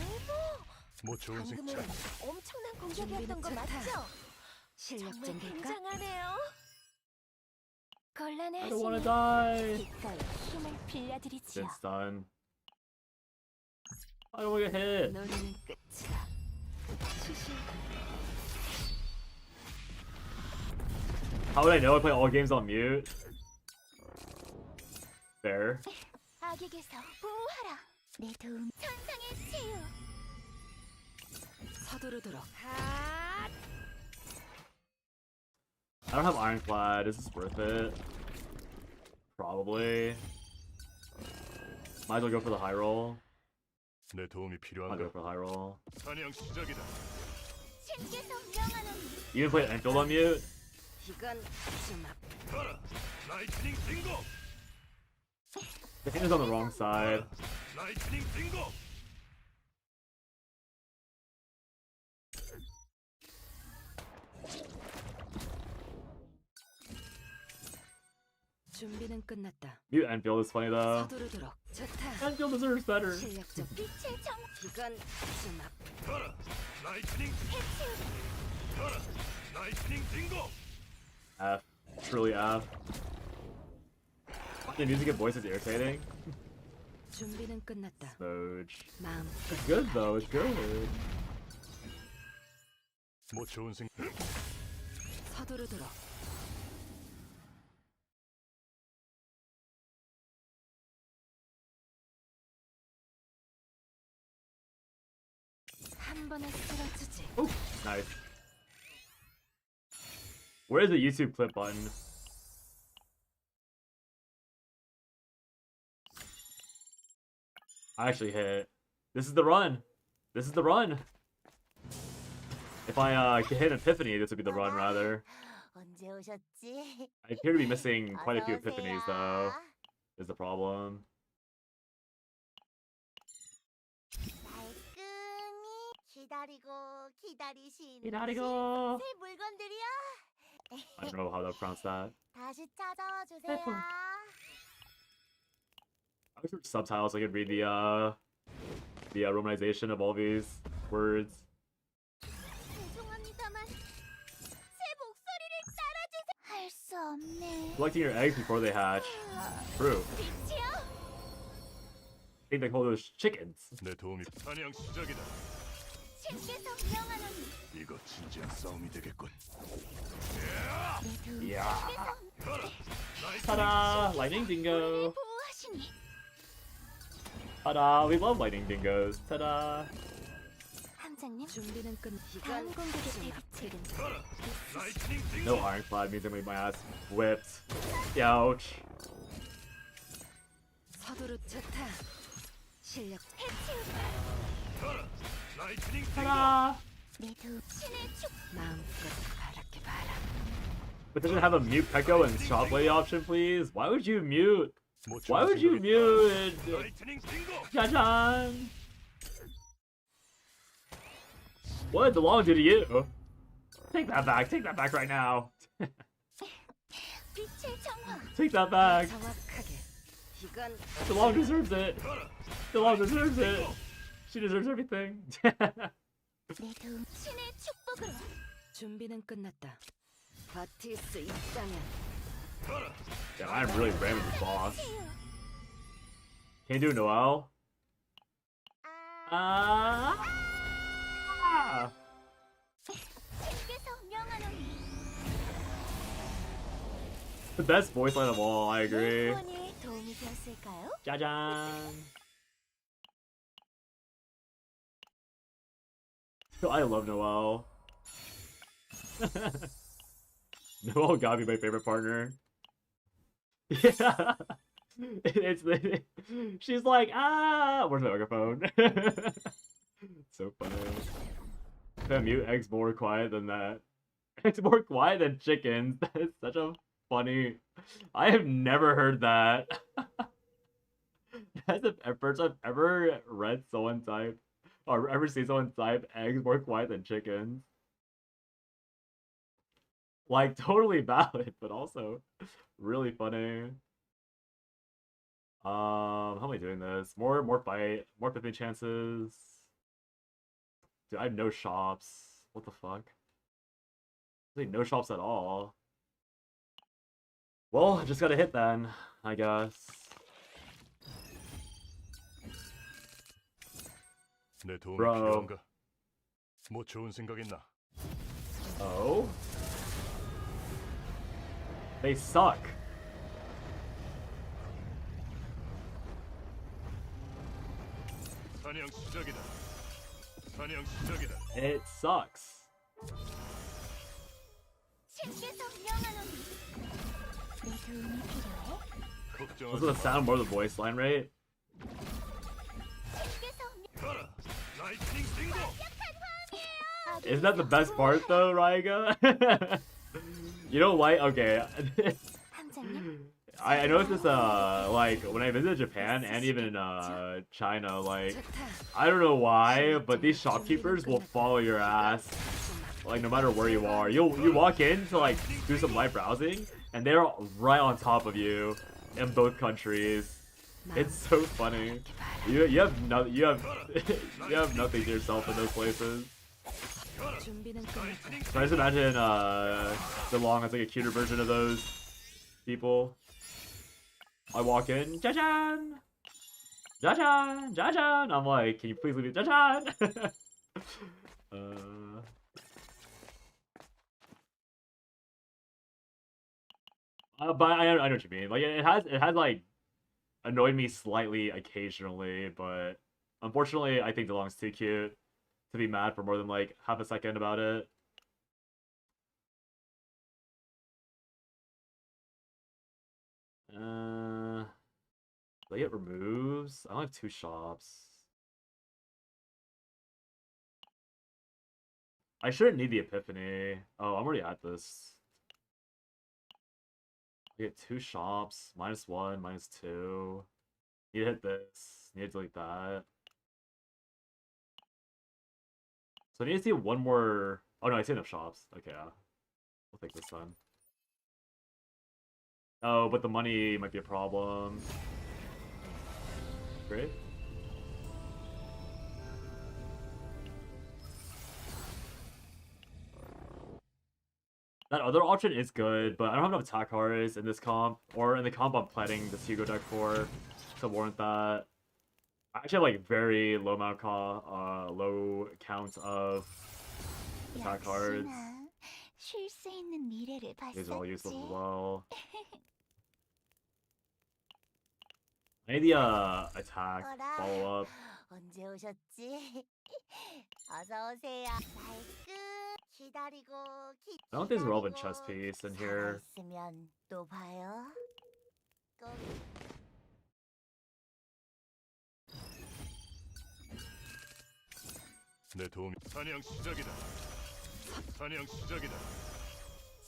어머, 뭐 좋은 방금은 생각. 엄청난 공격이었던 거 준비는 맞죠? 좋다. 실력 정말 좀 볼까? 굉장하네요. 곤란해 I don't wanna 하시니 die. 기꺼이 힘을 빌려드리지요. It's done. I don't wanna get hit. 너는 끝이다. 수신. How would I know I play all games on mute? Fair. 악에게서 보호하라. 내 도움 천상의 치유. 서두르도록. I don't have Ironclad. Is this worth it? Probably. Might as well go for the high roll. 내 도움이 I'll go 필요한가? for the high roll. 사냥 시작이다. 신께서 명하노니 You even play Enfield on mute? 이건 좀 앞. 가라. 라이트닝 빙고. The hand is on the wrong side. 라이트닝 빙고. 준비는 끝났다. Mute Enfield is funny though. 서두르도록. 좋다. Enfield deserves better. 실력 좀. 빛의 정 이건 좀 앞. 가라. 라이트닝. 가라. 라이트닝 빙고. F. Truly F. The music and voice is irritating. 준비는 끝났다. Smooch. 마음 It's good though, it's good. 뭐 좋은 생각. 서두르도록. 한 번에 쓸어주지. Nice. Where's the YouTube clip button? I actually hit. This is the run. This is the run. If I can hit Epiphany, this would be the run rather. 언제 오셨지? I appear to be missing quite a few 어서 Epiphanies 오세요. though. Is the problem. 말끔히 기다리고 기다리신 기다리고. 새 물건들이요. I don't know how to pronounce that. 다시 찾아와 주세요. 새콤. I wish there were subtitles so I could read the romanization of all these words. 죄송합니다만 새 목소리를 따라주세요. 할 수 없네. Collecting your eggs before they hatch. True. 빛이요? I think they call those chickens. 내 도움이 사냥 시작이다. 신께서 명하노니 이거 진짜 싸움이 되겠군. 내 도움 Yeah. 가라. 라이트닝. Ta-da! Lightning dingo. 보호하시니 Ta-da! We love lightning dingoes. Ta-da! 함장님 준비는 끝. 다음 이건 공격의 좀 앞. 대비책은 가라. 라이트닝 빙고. No ironclad means I'm gonna get my ass whipped. Ouch. 서두르 좋다. 실력 가라. 라이트닝 빙고. Ta-da! 내 도움 신의 축 마음껏 바랄게 봐라. But does it have a mute Pekko and shop lady option, please? Why would you mute? 뭐 Why 좋은 would you 생각 mute? 라이트닝 빙고. Jajan! What did DeLong do to you? Take that back right now. 빛의 정화. Take that back. 정확하게. 이건 DeLong deserves it. DeLong deserves it. She deserves everything. 내 도움. 신의 축복으로. 준비는 끝났다. 버틸 수 있다면 Yeah, I'm really ramming this boss. Can you do Noel? Ah. 신께서 명하노니. The best voice line of all, I 내 agree. 후원이 도움이 되었을까요? Jajan. I love Noel. Noel gotta be my favorite partner. Yeah. She's like, ah, where's my microphone? So funny. Can I mute eggs more quiet than that? Eggs more quiet than chickens. That is such a funny. I have never heard that. That's the first I've ever read someone type or ever seen someone type eggs more quiet than chickens. Like totally valid, but also really funny. How am I doing this? More fight, more 50 chances. Dude, I have no shops. What the fuck? Like no shops at all. Well, I just gotta hit then, I guess. 내 도움이 Bro. 필요한가? 뭐 좋은 생각 있나? Oh? They suck. 사냥 시작이다. 사냥 시작이다. It sucks. 신께서 명하노니. 내 도움이 필요해? 걱정하지 Doesn't it sound more the voice line, right? 신께서 마라. 라이트닝 빙고. Isn't that the best part though, Raiga? You don't like? Okay. 함장님. I noticed this like when I visited Japan and even China, like 좋다. I don't know why, but these shopkeepers will follow your ass like no matter where you are. You walk in to like do some light browsing and they're right on top of you in both countries. It's so funny. You have no you have you have nothing to yourself in those places. 준비는 끝났다. So I just imagine DeLong as like a cuter version of those people. I walk in, Jajan! Jajan! Jajan! I'm like, can you please leave me, Jajan! But I know what you mean. Like it has like annoyed me slightly occasionally, but unfortunately I think DeLong's too cute to be mad for more than like half a second about it. Do I get removes? I only have 2 shops. I shouldn't need the epiphany. Oh, I'm already at this. I get 2 shops, -1, -2. Need to hit this. Need to delete that. So I need to see one more. Oh no, I see enough shops. Okay, yeah. We'll take this then. Oh, but the money might be a problem. Great. That other option is good, but I don't have enough attack cards in this comp, or in the comp I'm planning this Hugo deck for, to warrant that. I actually have like very low amount low count of attack cards. 쉴 수 있는 미래를 These are all useless as 봤었지. well. I need the attack follow up. 언제 오셨지? 어서 오세요. 말끝 기다리고 I don't think there's a relevant chess piece in here. 있으면 또 봐요. 꼭 내 도움이 사냥 시작이다. 사냥 시작이다.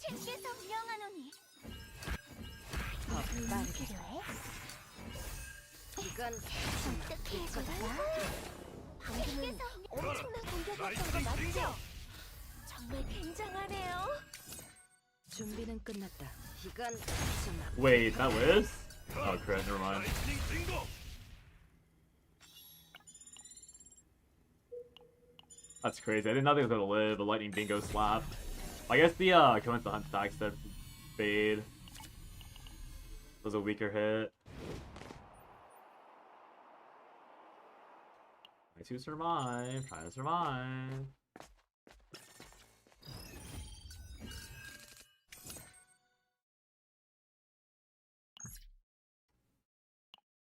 신께서 명하노니 더 빠르게. 필요해? 이건 어떻게 해줄까? 방금은 엄청난 공격이었던 거 라이트닝 맞죠? 빙고. 정말 굉장하네요. 준비는 끝났다. 이건 좀 Wait, that was? Oh, crit, never mind. 라이트닝 빙고. That's crazy. I did not think it was gonna live. The lightning bingo slap. I guess the commence the hunt stacks that fade was a weaker hit. Trying to survive. Trying to survive.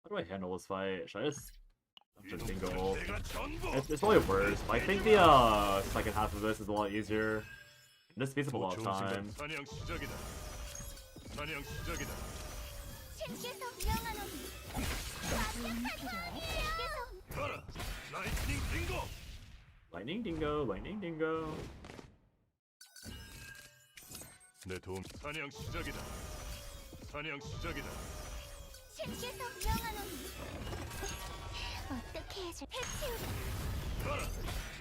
How do I handle this fight? Should I just bingo? 내가 전부. It's probably worse, but I think the second half of this is a lot easier. This speeds up a lot of time. 사냥 시작이다. 사냥 시작이다. 신께서 명하노니 필요해? 가라. 라이트닝 빙고. Lightning dingo, lightning dingo. 내 도움. 사냥 시작이다. 사냥 시작이다. 신께서 명하노니 어떻게 해줄 해치우 가라.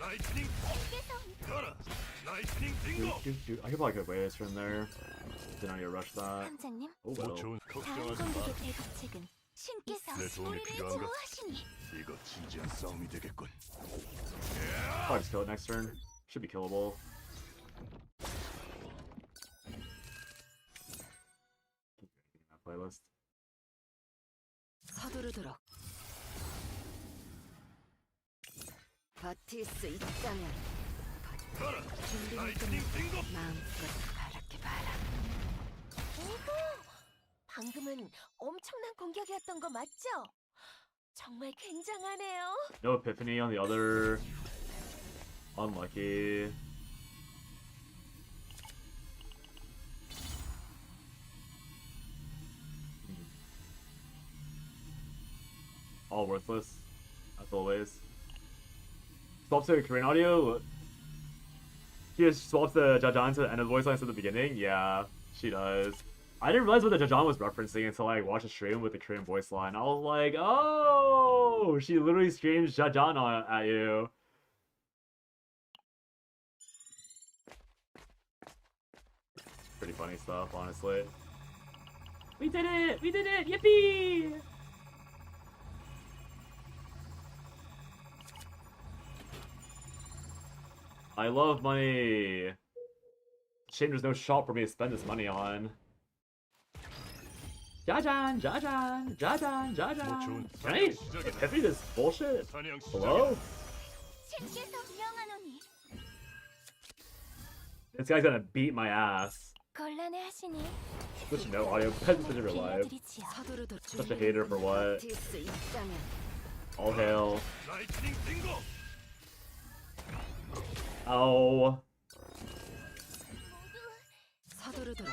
라이트닝. 신께서 가라. 라이트닝 빙고. I could probably get waves from there. Didn't need to rush that. 함장님, Oh 뭐 well. 좋은 다음 걱정하지 마. 공격의 대비책은 신께서 내 도움이 우리를 필요한가? 보호하시니 이거 진지한 싸움이 되겠군. Probably just kill it next turn. Should be killable. Keep that playlist. 서두르도록. 버틸 수 있다면 가라. 준비는 라이트닝 끝났다. 빙고. 마음껏 바랄게 봐라. 오호! 방금은 엄청난 공격이었던 거 맞죠? 정말 굉장하네요. No epiphany on the other. Unlucky. All worthless, as always. Swaps to Korean audio. She just swaps the Jajan to the end of the voice lines at the beginning. Yeah, she does. I didn't realize what the Jajan was referencing until I watched a stream with the Korean voice line. I was like, oh, she literally streams Jajan at you. Pretty funny stuff, honestly. We did it! We did it! Yippee! I love money. Shame there's no shop for me to spend this money on. Jajan, Jajan, Jajan, Jajan. Can I epiphany this bullshit? 사냥 Hello? 시작이다. 신께서 명하노니 This guy's gonna beat my ass. 곤란해하시니 Switch no audio, peasants in real life. 빌려드리지요. 서두르도록. Such a hater for what? 버틸 수 있다면 All hail. 라이트닝 빙고. Ow. 서두르도록.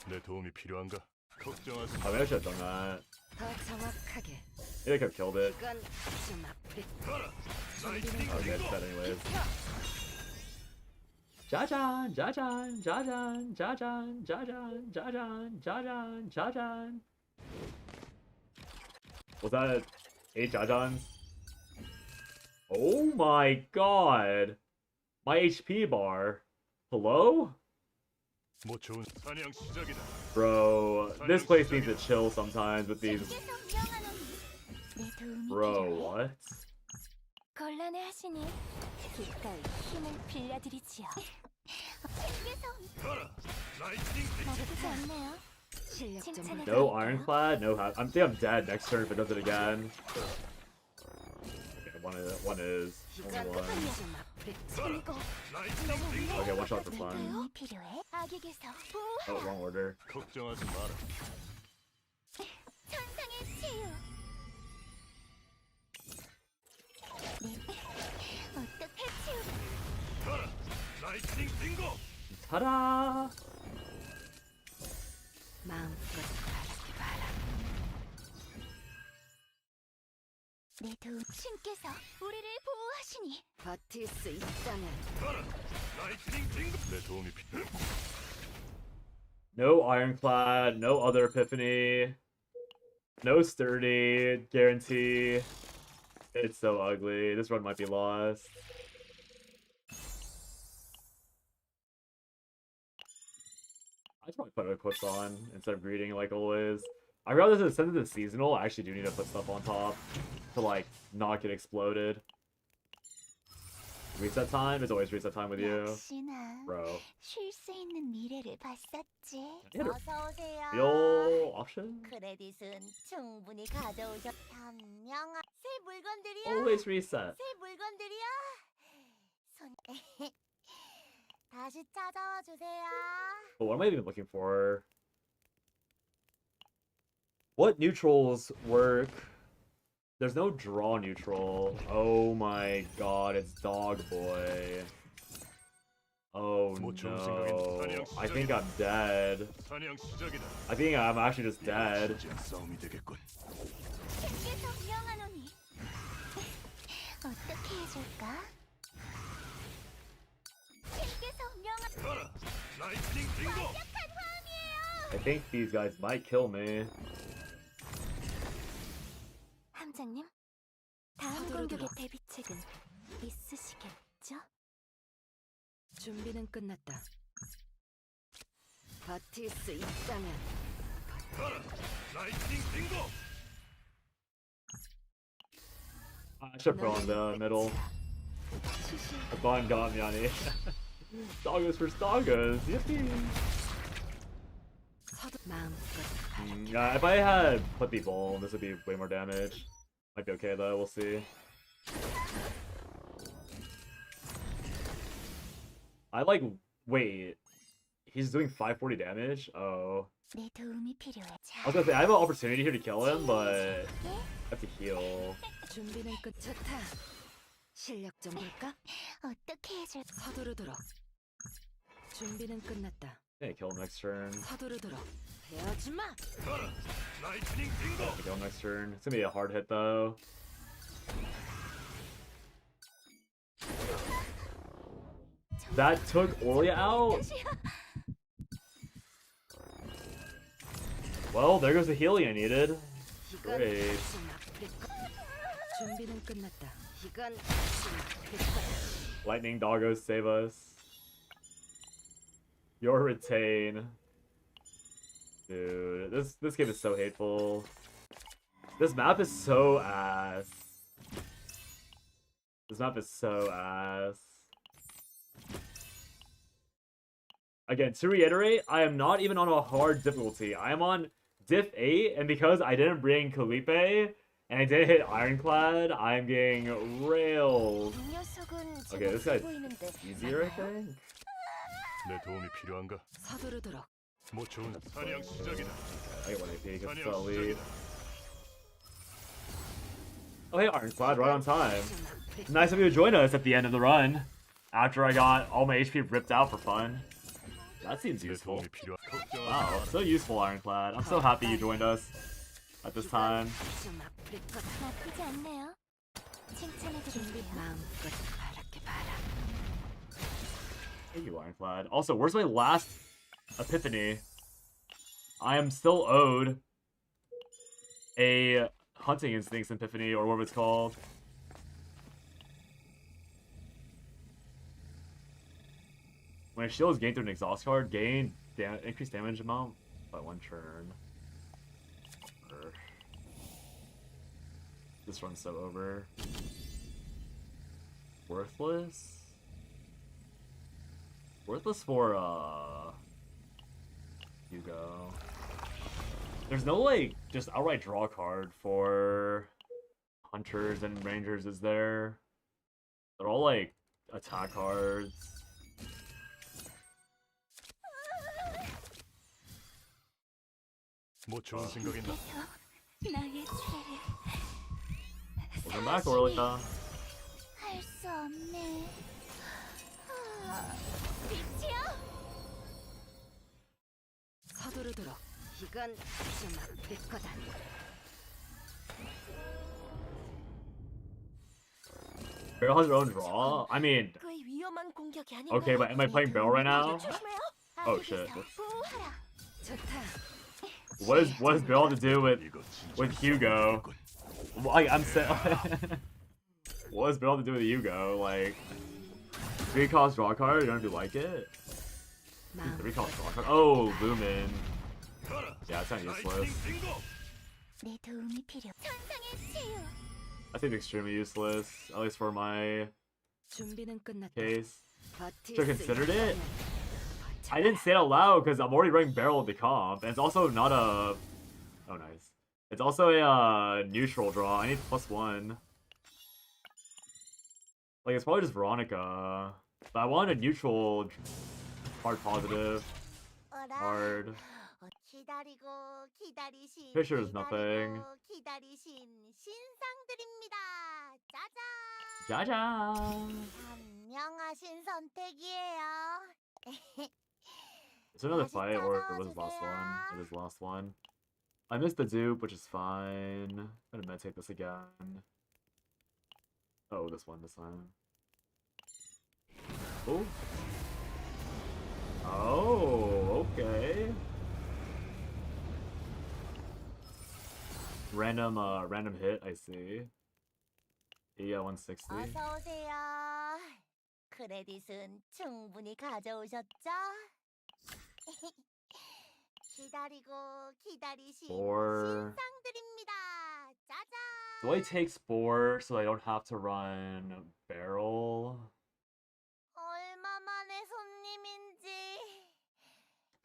내 도움이 필요한가? 걱정하지 I 마. mean, I should have done that. 더 정확하게. Maybe I could have killed it. 이건 좀 아플. 가라. 라이트닝 I was 빙고. dead anyways. Jajan, Jajan, Jajan, Jajan, Jajan, Jajan, Jajan, Jajan. Was that 8 Jajans? Oh my god! My HP bar. Hello? 뭐 좋은 사냥 시작이다. Bro, this place needs to chill sometimes with these. 신께서 명하노니 내 도움이 Bro, 필요해? what? 곤란해하시니 기꺼이 힘을 빌려드리지요. 신께서 가라. 라이트닝 빙고. 나쁘지 않네요. 실력 좀 칭찬해 볼까? No Ironclad? No, I think I'm dead next turn if it does it again. Okay, one is. Only 이건 one. 좀 아플. 그리고 라이트닝 빙고. Okay, one shot for 내 fun. 도움이 필요해? 악에게서 Oh, 보호하라 wrong order. 걱정하지 마라. 천상의 치유 어떻게 치유 가라. 라이트닝 빙고. Ta-da! 마음껏 바랄게 봐라. 내 도움 신께서 우리를 보호하시니 버틸 수 있다면 가라. 라이트닝 빙고. 내 도움이 필요. No Ironclad, no other Epiphany, no Sturdy, guarantee. It's so ugly. This run might be lost. I just want to put equips on instead of greeting like always. I realize that since it's seasonal, I actually do need to put stuff on top to like not get exploded. Reset time? It's always reset time with you. 역시나 Bro. 쉴 수 있는 미래를 봤었지. Hit her. 어서 오세요. Real option? 크레딧은 충분히 가져오셨. 현명한 새 물건들이야. Always reset. 새 물건들이야. 손 다시 찾아와 주세요. But what am I even looking for? What neutrals work? There's no draw neutral. Oh my god, it's Dog Boy. Oh no. I think I'm dead. 사냥 시작이다. I think I'm actually just dead. 진지한 싸움이 되겠군. 께서 명하노니 어떻게 해줄까? 께서 명하 가라. 라이트닝 빙고. I think these guys might kill me. 함장님, 다음 공격의 대비책은 있으시겠죠? 준비는 끝났다. 버틸 수 있다면 가라. 라이트닝 빙고. I should put on the middle. The bond got me on it. Doggos for Doggos. Yippee. 서도 마음껏 바라게. Yeah, if I had put the ball, this would be way more damage. Might be okay though, we'll see. I like, wait, he's doing 540 damage? Oh. 내 도움이 필요해. I was gonna say, I have an opportunity here to kill him, but I have to heal. 준비는 끝. 좋다. 실력 좀 볼까? 어떻게 해줄? 서두르도록. 준비는 끝났다. Yeah, kill him next turn. 서두르도록. 헤어지 마. 가라. 라이트닝 빙고. Kill him next turn. It's gonna be a hard hit though. That took Olia out? Well, there goes the healing I needed. 이건 Great. 좀 아플 거. 준비는 끝났다. 이건 좀 아플 거야. Lightning doggos save us. Your retain. Dude, this game is so hateful. This map is so ass. This map is so ass. Again, to reiterate, I am not even on a hard difficulty. I am on diff 8, and because I didn't bring Felipe, and I didn't hit Ironclad, I'm getting railed. 이 녀석은 Okay, this guy's 보이는데 easier, I think. 내 도움이 필요한가? 서두르도록. 뭐 좋은 사냥 시작이다. I get 1 AP because it's 사냥 a lead. 시작이다. Oh, hey, Ironclad, right on time. 좀 아플 Nice of you to join us at the end of the run. After I got all my HP ripped out for fun. That seems 내 useful. 도움이 필요한. 걱정하지 Wow, 마라. so useful, Ironclad. I'm so happy you joined us at this time. 좀 아플 거다. 나쁘지 않네요. 칭찬해드릴게요. 마음껏 바라게 봐라. Thank you, Ironclad. Also, where's my last epiphany? I am still owed a Hunting Instincts epiphany, or whatever it's called. When a shield is gained through an exhaust card, gain increased damage amount by 1 turn. This run's so over. Worthless? Worthless for, Hugo. There's no, like, just outright draw card for Hunters and Rangers, is there? They're all, like, attack cards. 뭐 좋은 생각 있나? 나의 죄를 Welcome back, Orlika. 할수 없네. 빛이야? 서두르도록. 이건 좀 아플 거다. Barrel has her own draw? I mean, 그의 위험한 공격이 아닌가요? okay, but am I playing Barrel right now? 조심해요. Oh, shit. 보호하라. 좋다. What does Bill have to do with 이거 진짜 with Hugo? 무섭군. Like I'm saying, what does Bill have to do with Hugo? Like 3 cost draw card. You don't do like it. 마음 3 cost draw card. Oh, Lumen. 가라. Yeah, it's kind of 라이팅 useless. 빙고. 내 도움이 필요. 천상의 치유. I think extremely useless, at least for my 준비는 끝났다. case. 버틸 Should've 수 considered it. 있다면 I didn't say it out loud because I'm already running barrel of the comp, and it's also not a. Oh, nice. It's also a neutral draw. I need +1. Like it's probably just Veronica, but I want a neutral hard positive. 어라. Hard. 기다리고 기다리신 Fisher is nothing. 기다리신 신상들입니다. 짜잔. Jaja. 현명하신 선택이에요. Is there another fight or was this last one? It was the last one. I missed the dupe, which is fine. I'm gonna meditate this again. Oh, this one this time. Oh. Oh, okay. Random hit, I see. Yeah, 160. 어서 오세요. 크레딧은 충분히 가져오셨죠? 기다리고 기다리신 Four. 신상들입니다. 짜잔. Do I take Spore so I don't have to run Barrel? 얼마만의 손님인지.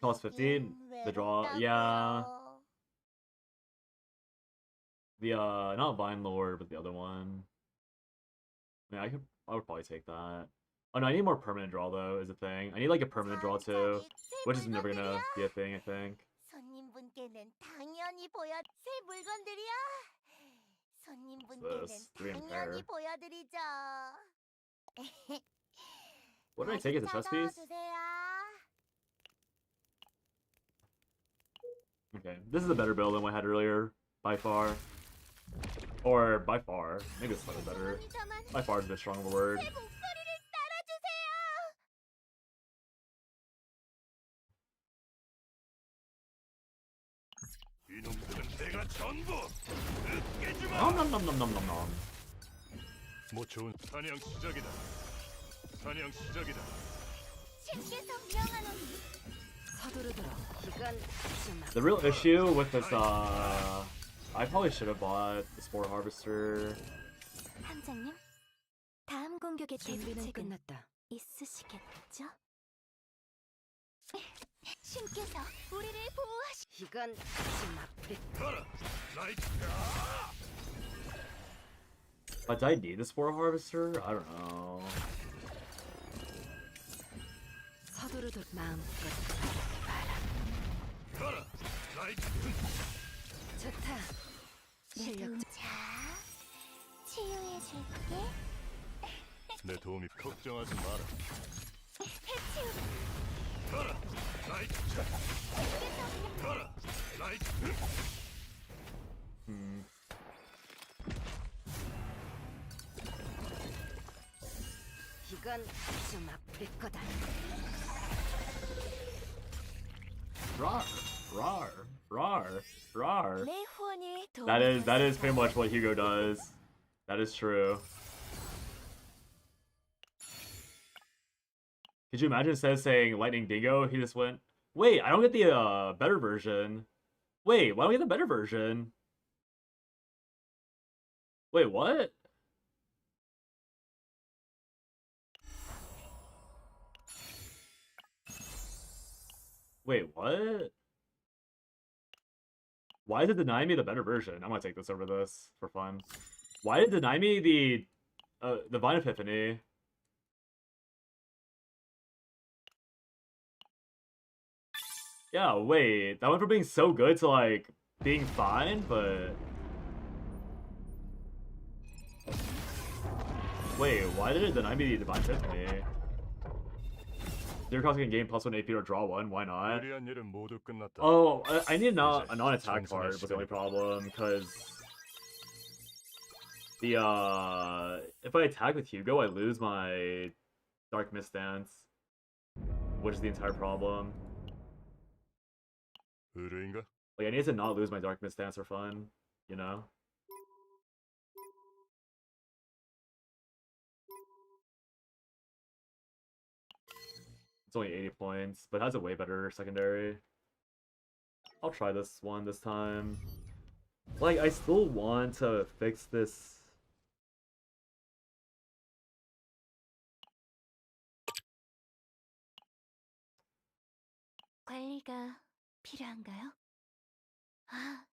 Cost 15? The draw, yeah. The, not Vine Lord, but the other one. I mean, I would probably take that. Oh no, I need more permanent draw though, is a thing. I need like a permanent draw too, which is never gonna be a thing, I think. 손님분께는 당연히 새 물건들이야. 손님분께는 This? Three and 당연히 pair. 보여드리죠. What did I take as a chess piece? 찾아주세요. Okay, this is a better build than what I had earlier, by far. Or by far, maybe it's slightly better. 죄송합니다만 By far is a bit strong of a word. 제 목소리를 따라주세요. 이놈들은 내가 전부. 으깨지 마. Nom nom nom nom nom nom nom. 뭐 좋은 사냥 시작이다. 사냥 시작이다. 신께서 명하노니 서두르도록. 이건 좀 The real issue with this, I probably should have bought the Spore Harvester. 함장님, 다음 공격의 준비는 계획책은 끝났다. 있으시겠죠? 신께서 우리를 보호하시. 이건 좀 아프리. 가라. 라이팅. But do I need the Spore Harvester? I don't know. 서두르도록 마음껏 가라. 라이팅. 좋다. 내 실력 도움. 자, 치유해줄게. 내 도움이 걱정하지 마라. 해치우. 가라. 라이팅. 가라. 라이팅. Hmm. 이건 좀 아플 거다. Rar, rar, rar, rar. 내 후원이 도움이 That is 되었습니다. pretty much what Hugo does. That is true. Could you imagine instead of saying Lightning Dingo, he just went, wait, I don't get the better version. Wait, why don't we get the better version? Wait, what? Wait, what? Why did it deny me the better version? I'm gonna take this over this for fun. Why did it deny me the Vine Epiphany? Yeah, wait, that went from being so good to like being fine, but wait, why did it deny me the Divine Epiphany? Zero cost can gain +1 AP or draw one. Why not? 유리한 일은 모두 끝났다. Oh, I need a non-attack card was the only problem, because the if I attack with Hugo, I lose my Dark Mist stance, which is the entire problem. 의뢰인가? Like, I need to not lose my Darkness stance for fun, you know? It's only 80 points, but it has a way better secondary. I'll try this one this time. Like, I still want to fix this. 관리가 필요한가요? 아,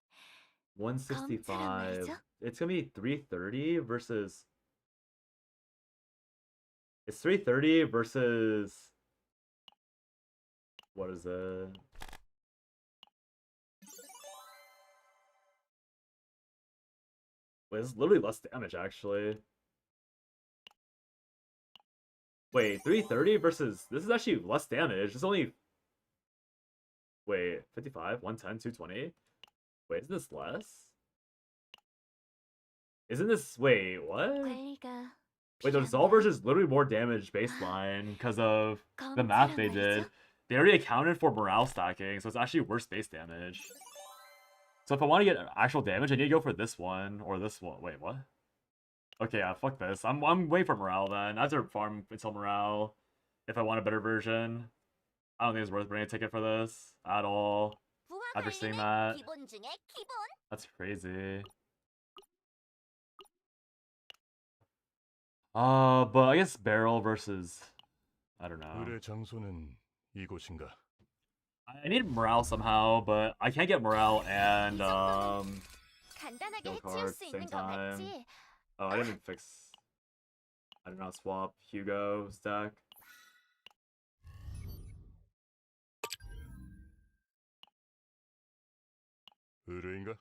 165. 말이죠? It's gonna be 330 versus. It's 330 versus. What is it? Wait, it's literally less damage actually. Wait, 330 versus. This is actually less damage. It's only. Wait, 55, 110, 220? Wait, isn't this less? Isn't this. Wait, what? 관리가 Wait, the Resolvers is literally more damage baseline because of the math they did. They already accounted for morale stacking, so it's actually worse base damage. So if I want to get actual damage, I need to go for this one or this one. Wait, what? Okay, yeah, fuck this. I'm waiting for morale then. I have to farm until morale if I want a better version. I don't think it's worth bringing a ticket for this at all. 부하 After seeing 관리는 that, 기본 중에 기본. that's crazy. But I guess barrel versus I don't know. 의뢰 장소는 이곳인가? I need morale somehow, but I can't get morale and 간단하게 skill 해치울 card 수 same 있는 거 time. 맞지? Oh, I didn't fix. I did not swap Hugo's deck. 의뢰인가?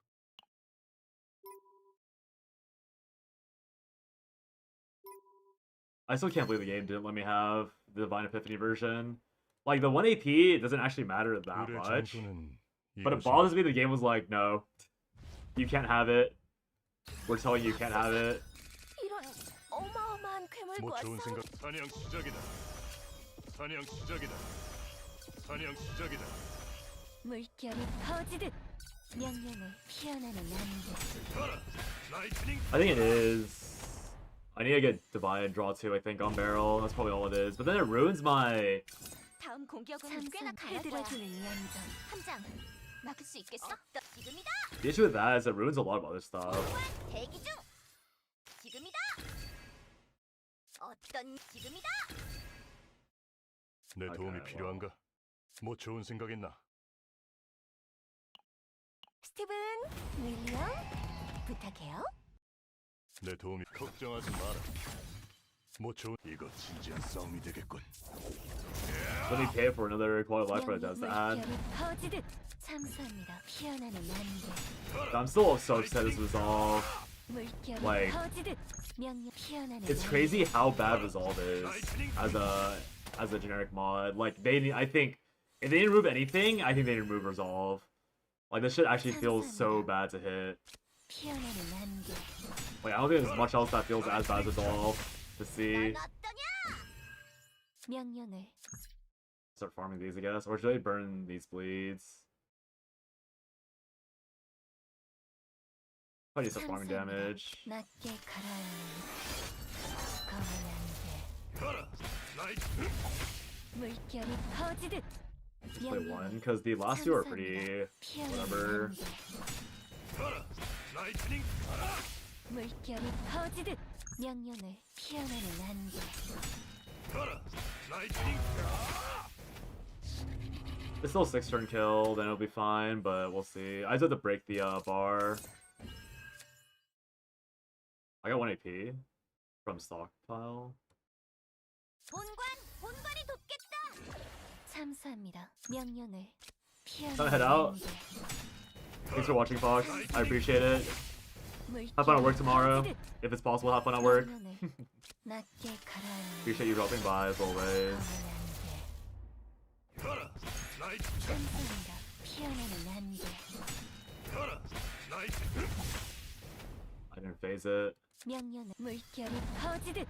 I still can't believe the game didn't let me have the Divine Epiphany version. Like the 1 AP doesn't actually matter that 의뢰 much, 장소는 but it 이곳인가? bothers me the game was like, no, you can't have it. We're telling you can't have it. 이런 어마어마한 괴물과 뭐 좋은 싸우. 생각. 사냥 시작이다. 사냥 시작이다. 사냥 시작이다. 물결이 퍼지듯 명령을 피어나는 안개. 가라. 라이트닝. I think it is. I need to get Divine and draw 2, I think, on barrel. That's probably all it is. But then it ruins my. 다음 공격은 꽤나 삼삼 강할 거야. 해드려주는 연정. 함장 막을 수 있겠어? 지금이다. The issue with that is it ruins a lot of other stuff. 보안 대기 중. 지금이다. 어떤 지금이다. 내 도움이 Okay, 필요한가? 뭐 좋은 생각 있나? 스티븐, 윌리엄, 부탁해요. 내 도움이 걱정하지 마라. 뭐 좋은 이거 진지한 싸움이 되겠군. Let me pay for another quality of life for it does that. 물결이 퍼지듯 참수합니다. 피어나는 안개. I'm still so upset this resolve. 물결이 Like, 퍼지듯 명령 피어나는 It's 안개. crazy how bad resolve is as a generic mod. Like I think if they didn't remove anything, I think they didn't remove resolve. Like this shit actually feels so bad to hit. 피어나는 안개. Like I don't think there's much else that feels as bad as resolve to see. 넌 어떠냐? 명령을 Start farming these, I guess, or should I burn these bleeds? Probably need some farming damage. 낮게 가라앉는 검은 안개. 가라. 라이트. 물결이 퍼지듯 Play one, because the last two are pretty. whatever. 가라. 라이트닝. 물결이 퍼지듯 명령을 피어나는 안개. 가라. 라이트닝. It's still 6-turn kill, then it'll be fine, but we'll see. I just have to break the bar. I got 1 AP from stockpile. 본관이 돕겠다. 참수합니다. 명령을 Can I 피어나는 head out? 안개. Thanks for watching, Fox. I appreciate it. Have fun at work tomorrow. If it's possible, have fun at work. 명령을 낮게 가라앉는 Appreciate you dropping by as always. 검은 안개. 가라. 라이트. 참수합니다. 피어나는 안개. 가라. 라이트. I didn't phase it. 명령을 물결이 퍼지듯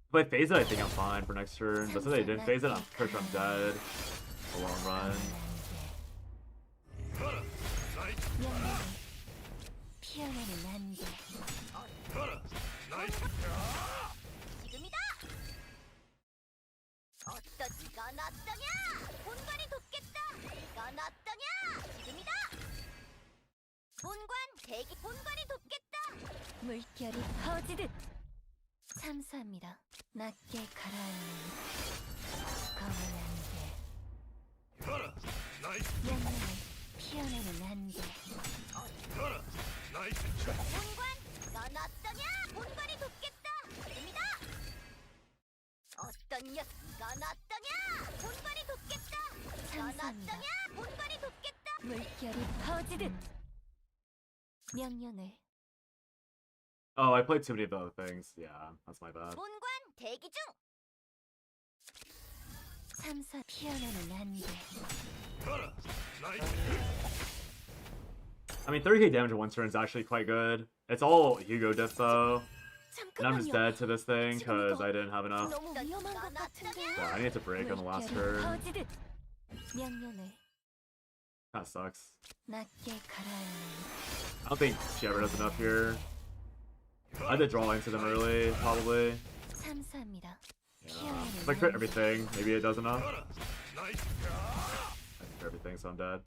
If I phase it, I think I'm fine for next turn. But since I didn't phase it, I'm pretty sure I'm dead. In the long run. 검은 안개. 가라. 명령을 피어나는 안개. 가라. 나이스. 지금이다. 어떠지가 났더냐? 본관이 돕겠다. 이건 어떠냐? 지금이다. 본관 대기. 본관이 돕겠다. 물결이 퍼지듯 참수합니다. 낮게 가라앉는 검은 안개. 가라. 나이스. 명령을 피어나는 안개. 가라. 나이스. 본관 이건 어떠냐? 본관이 돕겠다. 지금이다. 어떤 녀석 이건 어떠냐? 본관이 돕겠다. 이건 참수합니다. 어떠냐? 본관이 돕겠다. 물결이 퍼지듯 명령을 Oh, I played too many of the other things. Yeah, that's my bad. 본관 대기 중. 참수 피어나는 안개. 가라. 나이스. I mean, 30k damage in one turn is actually quite good. It's all Hugo diff though. And I'm just dead to this thing because I didn't have enough. 너무 위험한 것 같은데. Yeah, I need to break on the last 물결이 turn. 퍼지듯 명령을 That sucks. 낮게 가라앉는 I don't think she ever does enough here. I had to draw into them early, probably. 참수합니다. Yeah. If I crit everything, maybe it does enough. 가라. 나이스. I crit everything, so I'm dead.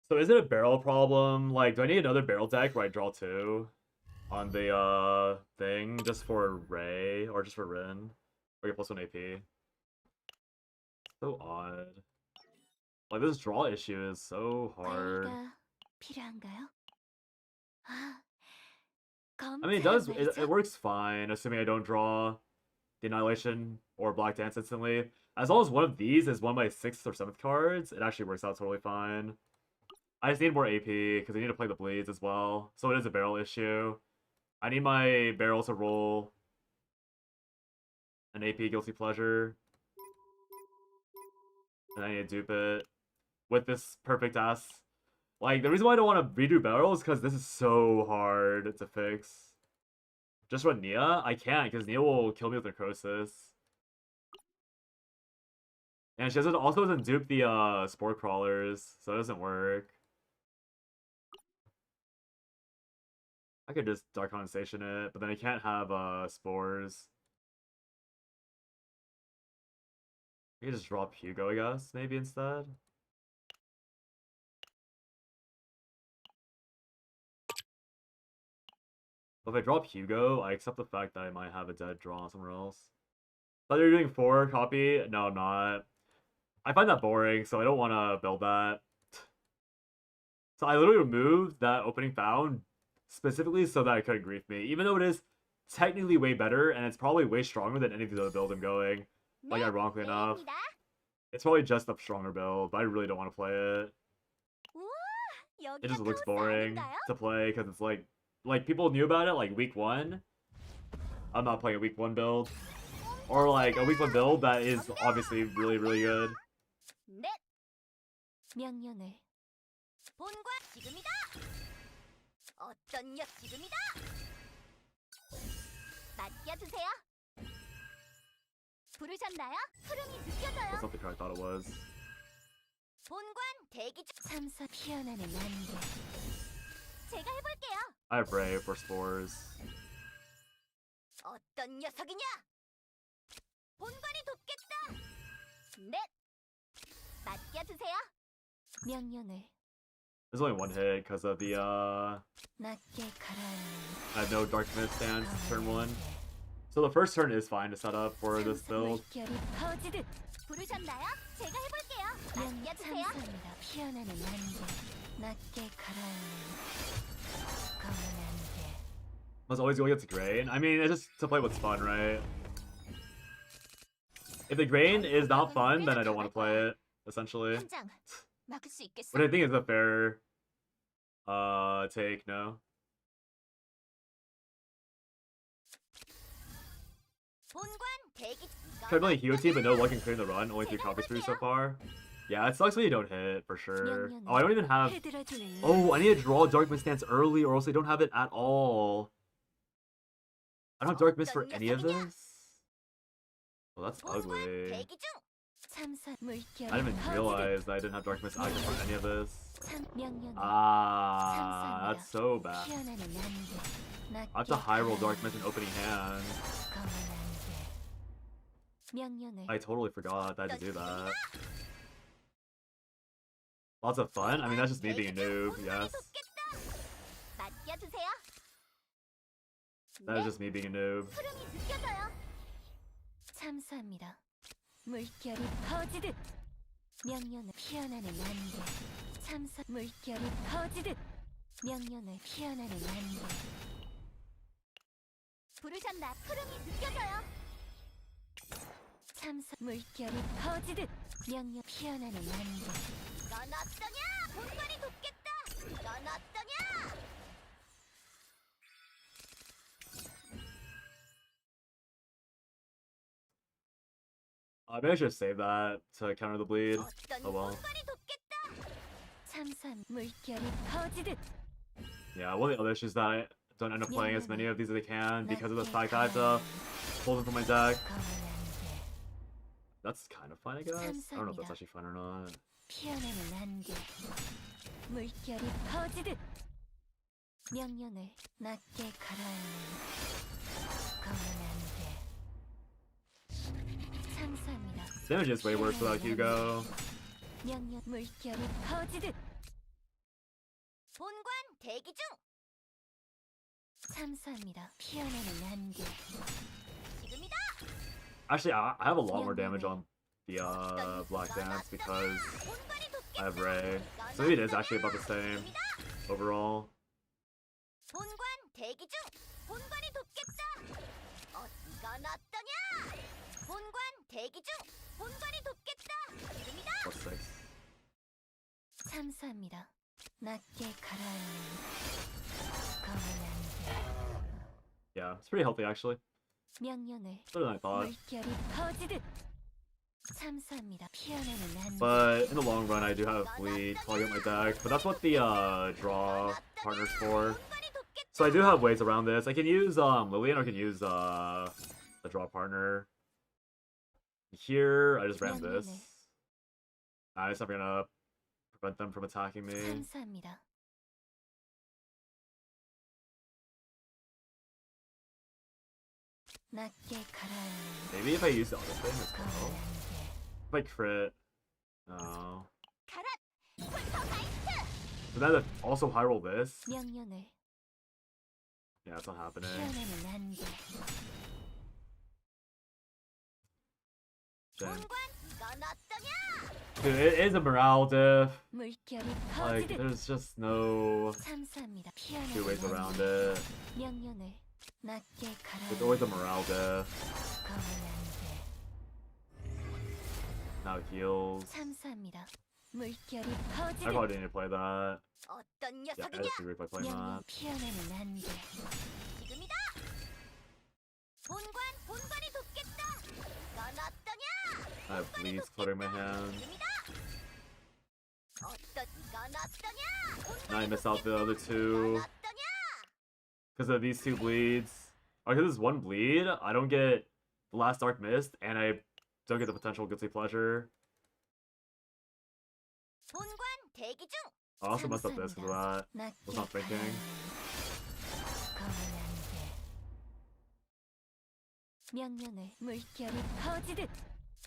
So is it a barrel problem? Like, do I need another barrel deck where I draw 2 on the thing just for Ray or just for Rin? Or get +1 AP? So odd. Like, this draw issue is so hard. 관리가 필요한가요? 아, I mean, it works fine, assuming I don't draw the Annihilation or Black Dance instantly. As long as one of these is one of my 6th or 7th cards, it actually works out totally fine. I just need more AP, because I need to play the bleeds as well. So it is a barrel issue. I need my barrel to roll an AP Guilty Pleasure. And I need to dupe it with this perfect ass. Like, the reason why I don't want to redo barrels is because this is so hard to fix. Just run Nia? I can't, because Nia will kill me with Necrosis. And she also doesn't dupe the Spore Crawlers, so it doesn't work. I could just Dark Condensation it, but then I can't have Spores. I could just drop Hugo, I guess, maybe instead. But if I drop Hugo, I accept the fact that I might have a dead draw somewhere else. Thought you're doing 4 copy? No, I'm not. I find that boring, so I don't want to build that. So I literally removed that opening found specifically so that it couldn't grief me, even though it is technically way better and it's probably way stronger than any of these other builds I'm going. Like, ironically enough, 내립니다. it's probably just a stronger build, but I really don't want to play it. 우와, It just 여기가 looks 카오스 boring 아닌가요? to play because it's like people knew about it like week 1. I'm not playing a week 1 build, or like a week 1 build that is obviously really good. 넷. 명령을 본관 지금이다. 어떤 녀 지금이다. 맡겨주세요. 부르셨나요? 흐름이 느껴져요. That's not the card I thought it was. 본관 대기 중. 참수 피어나는 안개. 제가 해볼게요. I have Brave for Spores. 어떤 녀석이냐? 본관이 돕겠다. 넷. 맡겨주세요. 명령을 There's only one hit because of the 낮게 가라앉는 I have no Dark Mist stance turn 1. So the first turn is fine to set up for this build. 물결이 퍼지듯 부르셨나요? 제가 해볼게요. 명 맡겨주세요. 참수합니다. 피어나는 안개. 낮게 가라앉는 검은 안개. Must always go against Grain. I mean, it's just to play what's fun, right? If the Grain is not fun, then I don't want to play it, essentially. 한 장. 막을 수 있겠어. But I think it's a fair take, no? 본관 대기. Tried playing Hiyoti, but no luck in clearing the run. Only 3 copies for you so far. Yeah, it sucks when you don't hit, for sure. Oh, I don't even have... 해들어주는 Oh, I need to draw Dark Mist Stance early, or else I don't have it at all. I don't have Dark Mist for any of this? Oh, that's 본관 ugly. 대기 중. 참사 물결 I didn't even realize that I didn't have Dark Mist active for any of this. 명령에 Ah, that's so bad. 피어나는 안개 I have to high roll Dark Mist in opening hand. 검은 안개 명령을 I totally forgot that I had to do that. Lots of fun? I mean, that's just me being a noob, yes. 맡겨주세요. That is just me being a noob. 흐름이 느껴져요. 참사합니다. 물결이 퍼지듯 명령을 피어나는 안개 참사 물결이 퍼지듯 명령을 피어나는 안개 부르셨나? 흐름이 느껴져요. 참사 물결이 퍼지듯 명령 피어나는 안개 넌 어떠냐? 본관이 돕겠다. 넌 어떠냐? Maybe I should save that to counter the bleed. 어떤 Oh well. 본관이 돕겠다. 참사 물결이 퍼지듯 Yeah, one of the other issues that I don't end up playing as many of these as I can because of the fact that I have to pull them from my deck. 검은 안개 That's kind of fun, I guess. I don't know if that's actually fun or not. 피어나는 안개 물결이 퍼지듯 명령을 낮게 가라앉는 검은 안개 참사합니다. Damage is way worse without Hugo. 명령 물결이 퍼지듯 본관 대기 중. 참사합니다. 피어나는 안개 지금이다. Actually, I have a lot more damage on the Black Dance because 본관이 돕겠다. I have Ray. So maybe it is actually about the same overall. 본관 대기 중. 본관이 돕겠다. 이건 어떠냐? 본관 대기 중. 본관이 돕겠다. 지금이다. +6. 참사합니다. 낮게 가라앉는 검은 안개 Yeah, it's pretty healthy actually. 명령을 Better than I thought. 물결이 퍼지듯 참사합니다. 피어나는 안개 But in the long run, I do have bleed clogging up my deck. But that's what the draw partner's for. 본관이 돕겠다. So I do have ways around this. I can use Lillian or I can use the draw partner. Here, I just ram this. It's never gonna prevent them from attacking me. 참사합니다. 낮게 가라앉는 Maybe if I use the other thing as 검은 well. 안개 If I crit. No. 가라. 폴터가이스트. But then I also high roll this. 명령을 Yeah, it's not happening. 피어나는 안개 Shame. 본관 이건 어떠냐? Dude, it is a morale diff. 물결이 Like, 퍼지듯 there's just no 참사합니다. two ways 피어나는 around 안개 it. 명령을 낮게 It's always a 가라앉는 morale diff. 검은 안개 Now it heals. 참사합니다. 물결이 I 퍼지듯 probably didn't need to play that. 어떤 Yeah, I 녀석이냐? just replay playing 명령 that. 피어나는 안개 지금이다. 본관이 돕겠다. 이건 어떠냐? I have bleeds cluttering my hand. 지금이다. 이건 어떠냐? Now I miss out the other two. 이건 어떠냐? Because of these two bleeds. Or because this one bleed, I don't get the last Dark Mist, and I don't get the potential Guilty Pleasure. 본관 대기 중. I also messed up this because of that. 낮게 Was not thinking. 가라앉는 검은 안개 명령을 물결이 퍼지듯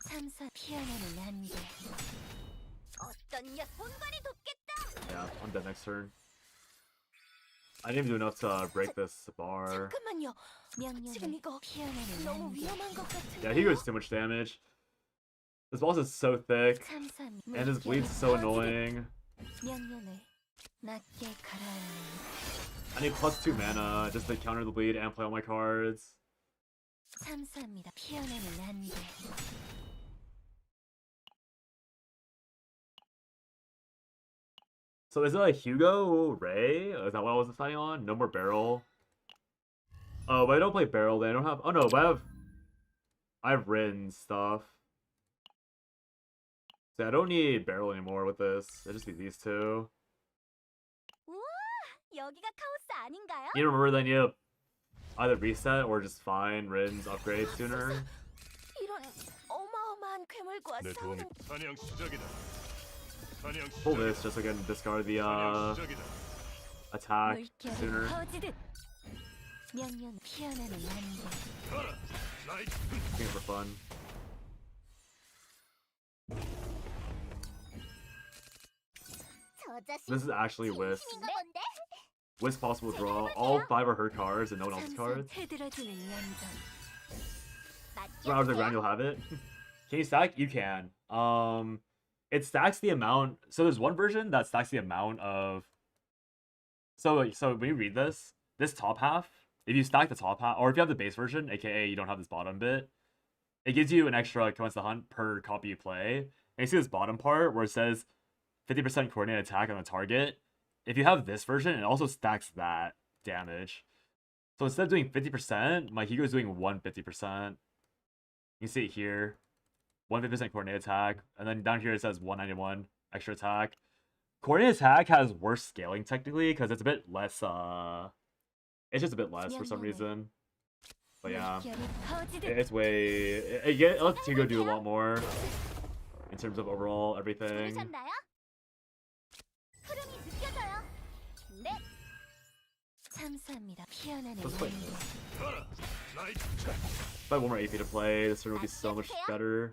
참사 피어나는 안개 어떤 녀석? 본관이 돕겠다. Yeah, I'm dead next turn. I didn't even do enough to break this bar. 잠깐만요. 지금 명령을 이거 피어나는 너무 안개 위험한 것 같은데. Yeah, he goes too much damage. This boss is so thick, 참사 and his bleed's so annoying. 명령을 낮게 가라앉는 I need +2 mana just to counter the bleed and play all my cards. 참사합니다. 피어나는 안개 So is it like Hugo, Ray? Is that what I was deciding on? No more barrel. Oh, but I don't play barrel. Then I don't have. Oh no, but I have Rin stuff. So I don't need barrel anymore with this. I just need these two. 우와, 여기가 카오스 아닌가요? You remember then you either reset or just find Rin's upgrade sooner. 이런 어마어마한 괴물 놈들과 내 도움이 싸우는 사냥 시작이다. 사냥 Pull 시작이다. this just so I can discard the 사냥 시작이다. attack 물결이 sooner. 퍼지듯 명령 피어나는 안개 가라. 나이트. Looking for fun. 저 자식 This is actually Wisp. 진심인가 본데? Wisp possible draw. All 5 are her cards and no one else's 삼선 cards. 흐드러지는 연전 So out of the ground, you'll have it. Can you stack? You can. It stacks the amount. So there's one version that stacks the amount of. So when you read this top half, if you stack the top half, or if you have the base version, aka you don't have this bottom bit, it gives you an extra commence the hunt per copy you play. And you see this bottom part where it says 50% coordinated attack on the target. If you have this version, it also stacks that damage. So instead of doing 50%, my Higo is doing 150%. You can see it here. 150% coordinated attack. And then down here it says 191 extra attack. Coordinated attack has worse scaling technically because it's a bit less it's just a bit less for some reason. But yeah. 물결이 퍼지듯 It's way it lets Higo do a lot more in terms of overall everything. 부르셨나요? 흐름이 느껴져요. 네, 참수합니다 피어나는 Let's play 안개 this. 가라. 나이트. If I had one more AP to play, this turn would be so much better.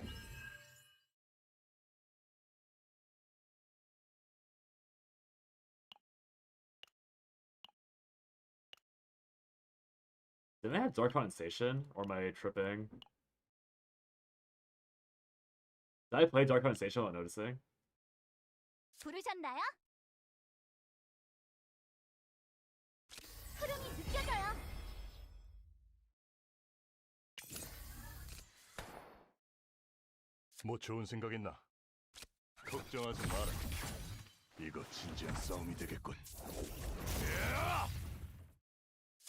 Didn't I have Dark Condensation? Or am I tripping? Did I play Dark Condensation without noticing? 부르셨나요? 흐름이 느껴져요. 뭐 좋은 생각 있나? 걱정하지 마라. 이거 진지한 싸움이 되겠군.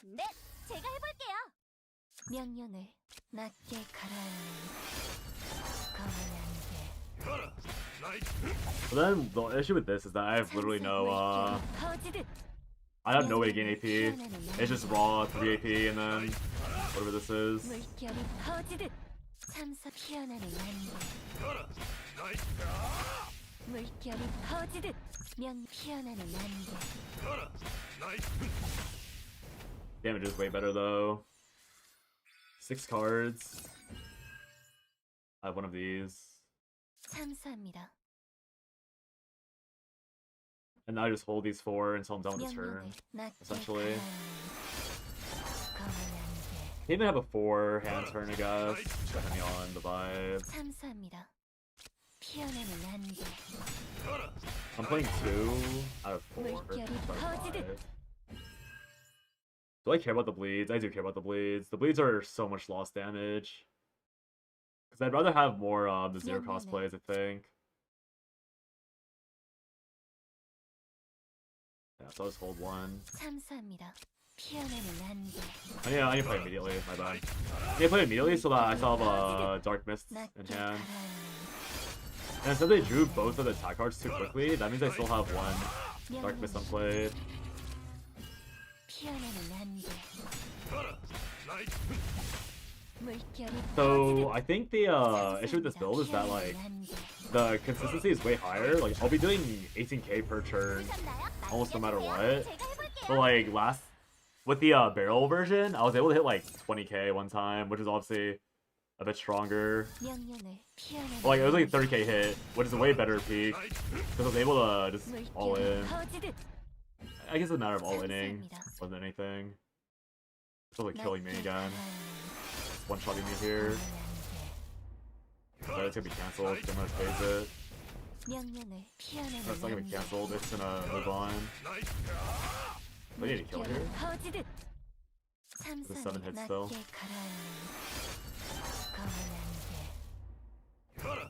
네, 제가 해볼게요. 명령을 낮게 가라앉는 검은 안개 가라. 나이트. But then the issue with this is that I have literally no 물결이 퍼지듯 I have no way to gain AP. It's just raw 3 AP and then whatever this is. 물결이 퍼지듯 참사 피어나는 안개 가라. 나이트. 물결이 퍼지듯 명 피어나는 안개 가라. 나이트. Damage is way better though. 6 cards. I have one of these. 참수합니다 And now I just hold these 4 until I'm done with the 명령을 turn. 낮게 essentially. 가라앉는 검은 안개 Can even have a 4 hand turn, I guess, depending on the vibe. 참수합니다 피어나는 안개 가라. I'm playing 2 out of 4. 물결이 Sorry, 퍼지듯 5. Do I care about the bleeds? I do care about the bleeds. The bleeds are so much loss damage. Because I'd rather have more the 0 cost plays, I think. Yeah, so I'll just hold 1. 참수합니다 피어나는 안개 I need to play immediately, my bad. I need to play immediately so that I still have Dark Mist in 낮게 hand. 가라앉는 And since they drew both of the attack cards too quickly, that means I still have 1 Dark Mist unplayed. 피어나는 안개 가라. 나이트. 물결이 So I think the issue with this build is that like the consistency is way higher. Like I'll be doing 18k per turn 부르셨나요? almost no matter what. 제가 해볼게요. But like last with the barrel version, I was able to hit like 20k one time, which is obviously a bit stronger. 명령을 피어나는 But, like it was like a 30k hit, which is a way better peak 나이트. because I was able to just all 물결이 in. 퍼지듯 I guess it's a matter of all inning 참수합니다. more than anything. It's like killing me 낮게 again, 가라앉는 one shotting me here. 검은 안개 But it's gonna be cancelled. I'm gonna phase it. 명령을 피어나는 That's not gonna be 안개 cancelled. It's gonna move on. 나이트. Do I need to kill 물결이 here? 퍼지듯 The 7 참수는 hits still. 낮게 가라앉는 검은 안개 가라.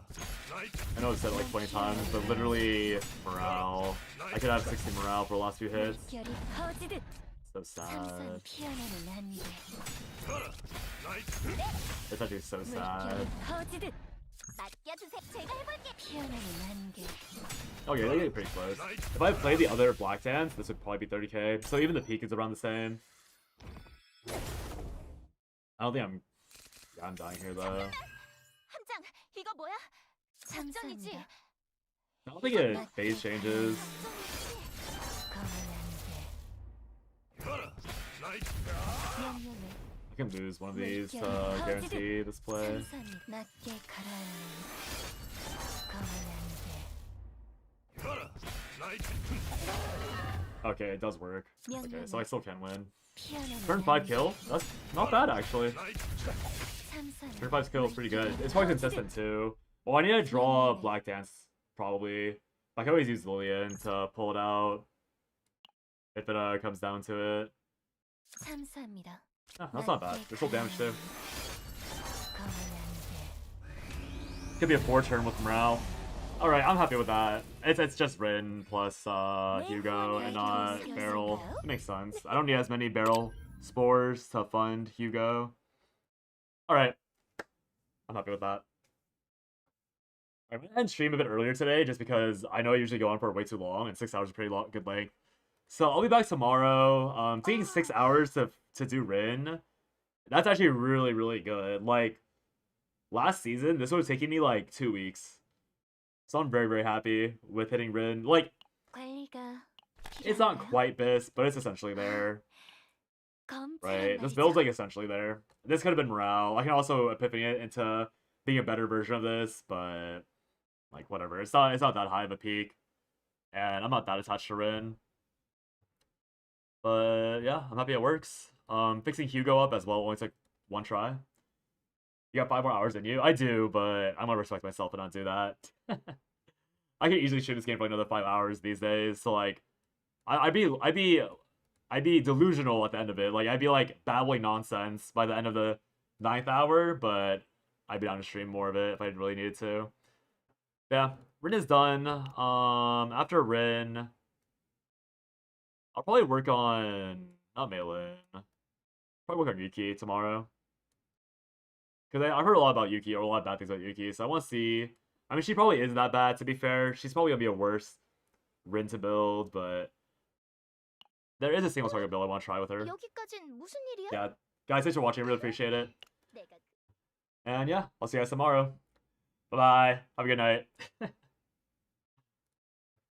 나이트. I know I've said it like 20 times, but literally morale. I could have 60 morale for the last few hits. 물결이 퍼지듯 So 참선 sad. 피어나는 안개 가라. 나이트. It's actually so 물결이 sad. 퍼지듯 맡겨주세요. 제가 해볼게요. 피어나는 안개 Okay, they're getting pretty close. If I played the other black dance, this would probably be 30k. So even the peak is around the same. I don't think I'm dying here though. 함장, 이거 뭐야? 감사합니다. I don't think it phase changes. 이거라. 나이트. 명령을 I can lose one of these to guarantee this play. 감사합니다. 낮게 가라앉는 가만한데 이거라. 나이트. Okay, it does work. Okay, so I still can win. 피어나는 Turn 5 kill? That's not bad actually. 나이트. 삼삼 Turn 5's kill is pretty good. It's probably consistent too. Well, I need to draw Black Dance, probably. I can always use Lillian to pull it out if it comes down to it. 감사합니다. That's not bad. There's still damage too. 가만한데 Could be a 4-turn with morale. Alright, I'm happy with that. It's just Rin plus Hugo and not Barrel. It makes sense. I don't need as many Barrel spores to fund Hugo. Alright. I'm happy with that. I'm gonna end stream a bit earlier today just because I know I usually go on for way too long and 6 hours is a pretty long, good length. So I'll be back tomorrow. Taking 6 hours to do Rin. That's actually really, really good. Like, last season, this was taking me like 2 weeks. So I'm very, very happy with hitting Rin. Like, 관리가 it's not 필요한가요? quite BIS, but it's essentially there. 검찰은 Right? This 말이죠. build's like essentially there. This could have been morale. I can also epiphany it into being a better version of this, but like whatever. It's not that high of a peak. And I'm not that attached to Rin. But yeah, I'm happy it works. Fixing Hugo up as well only took 1 try. You got 5 more hours in you? I do, but I'm gonna respect myself and not do that. I can easily shoot this game for like another 5 hours these days. So like, I'd be delusional at the end of it. Like I'd be like babbling nonsense by the end of the 9th hour, but I'd be down to stream more of it if I really needed to. Yeah, Rin is done. After Rin, I'll probably work on not Meilin. Probably work on Yuki tomorrow. Because I heard a lot about Yuki, or a lot of bad things about Yuki, so I want to see. I mean, she probably isn't that bad, to be fair. She's probably going to be a worse Rin to build, but there is a single target build I want to try with her. 여기까진 무슨 일이야? Yeah, guys, thanks for watching. I really appreciate it. 내가 And yeah, I'll see you guys tomorrow. Bye-bye. Have a good night.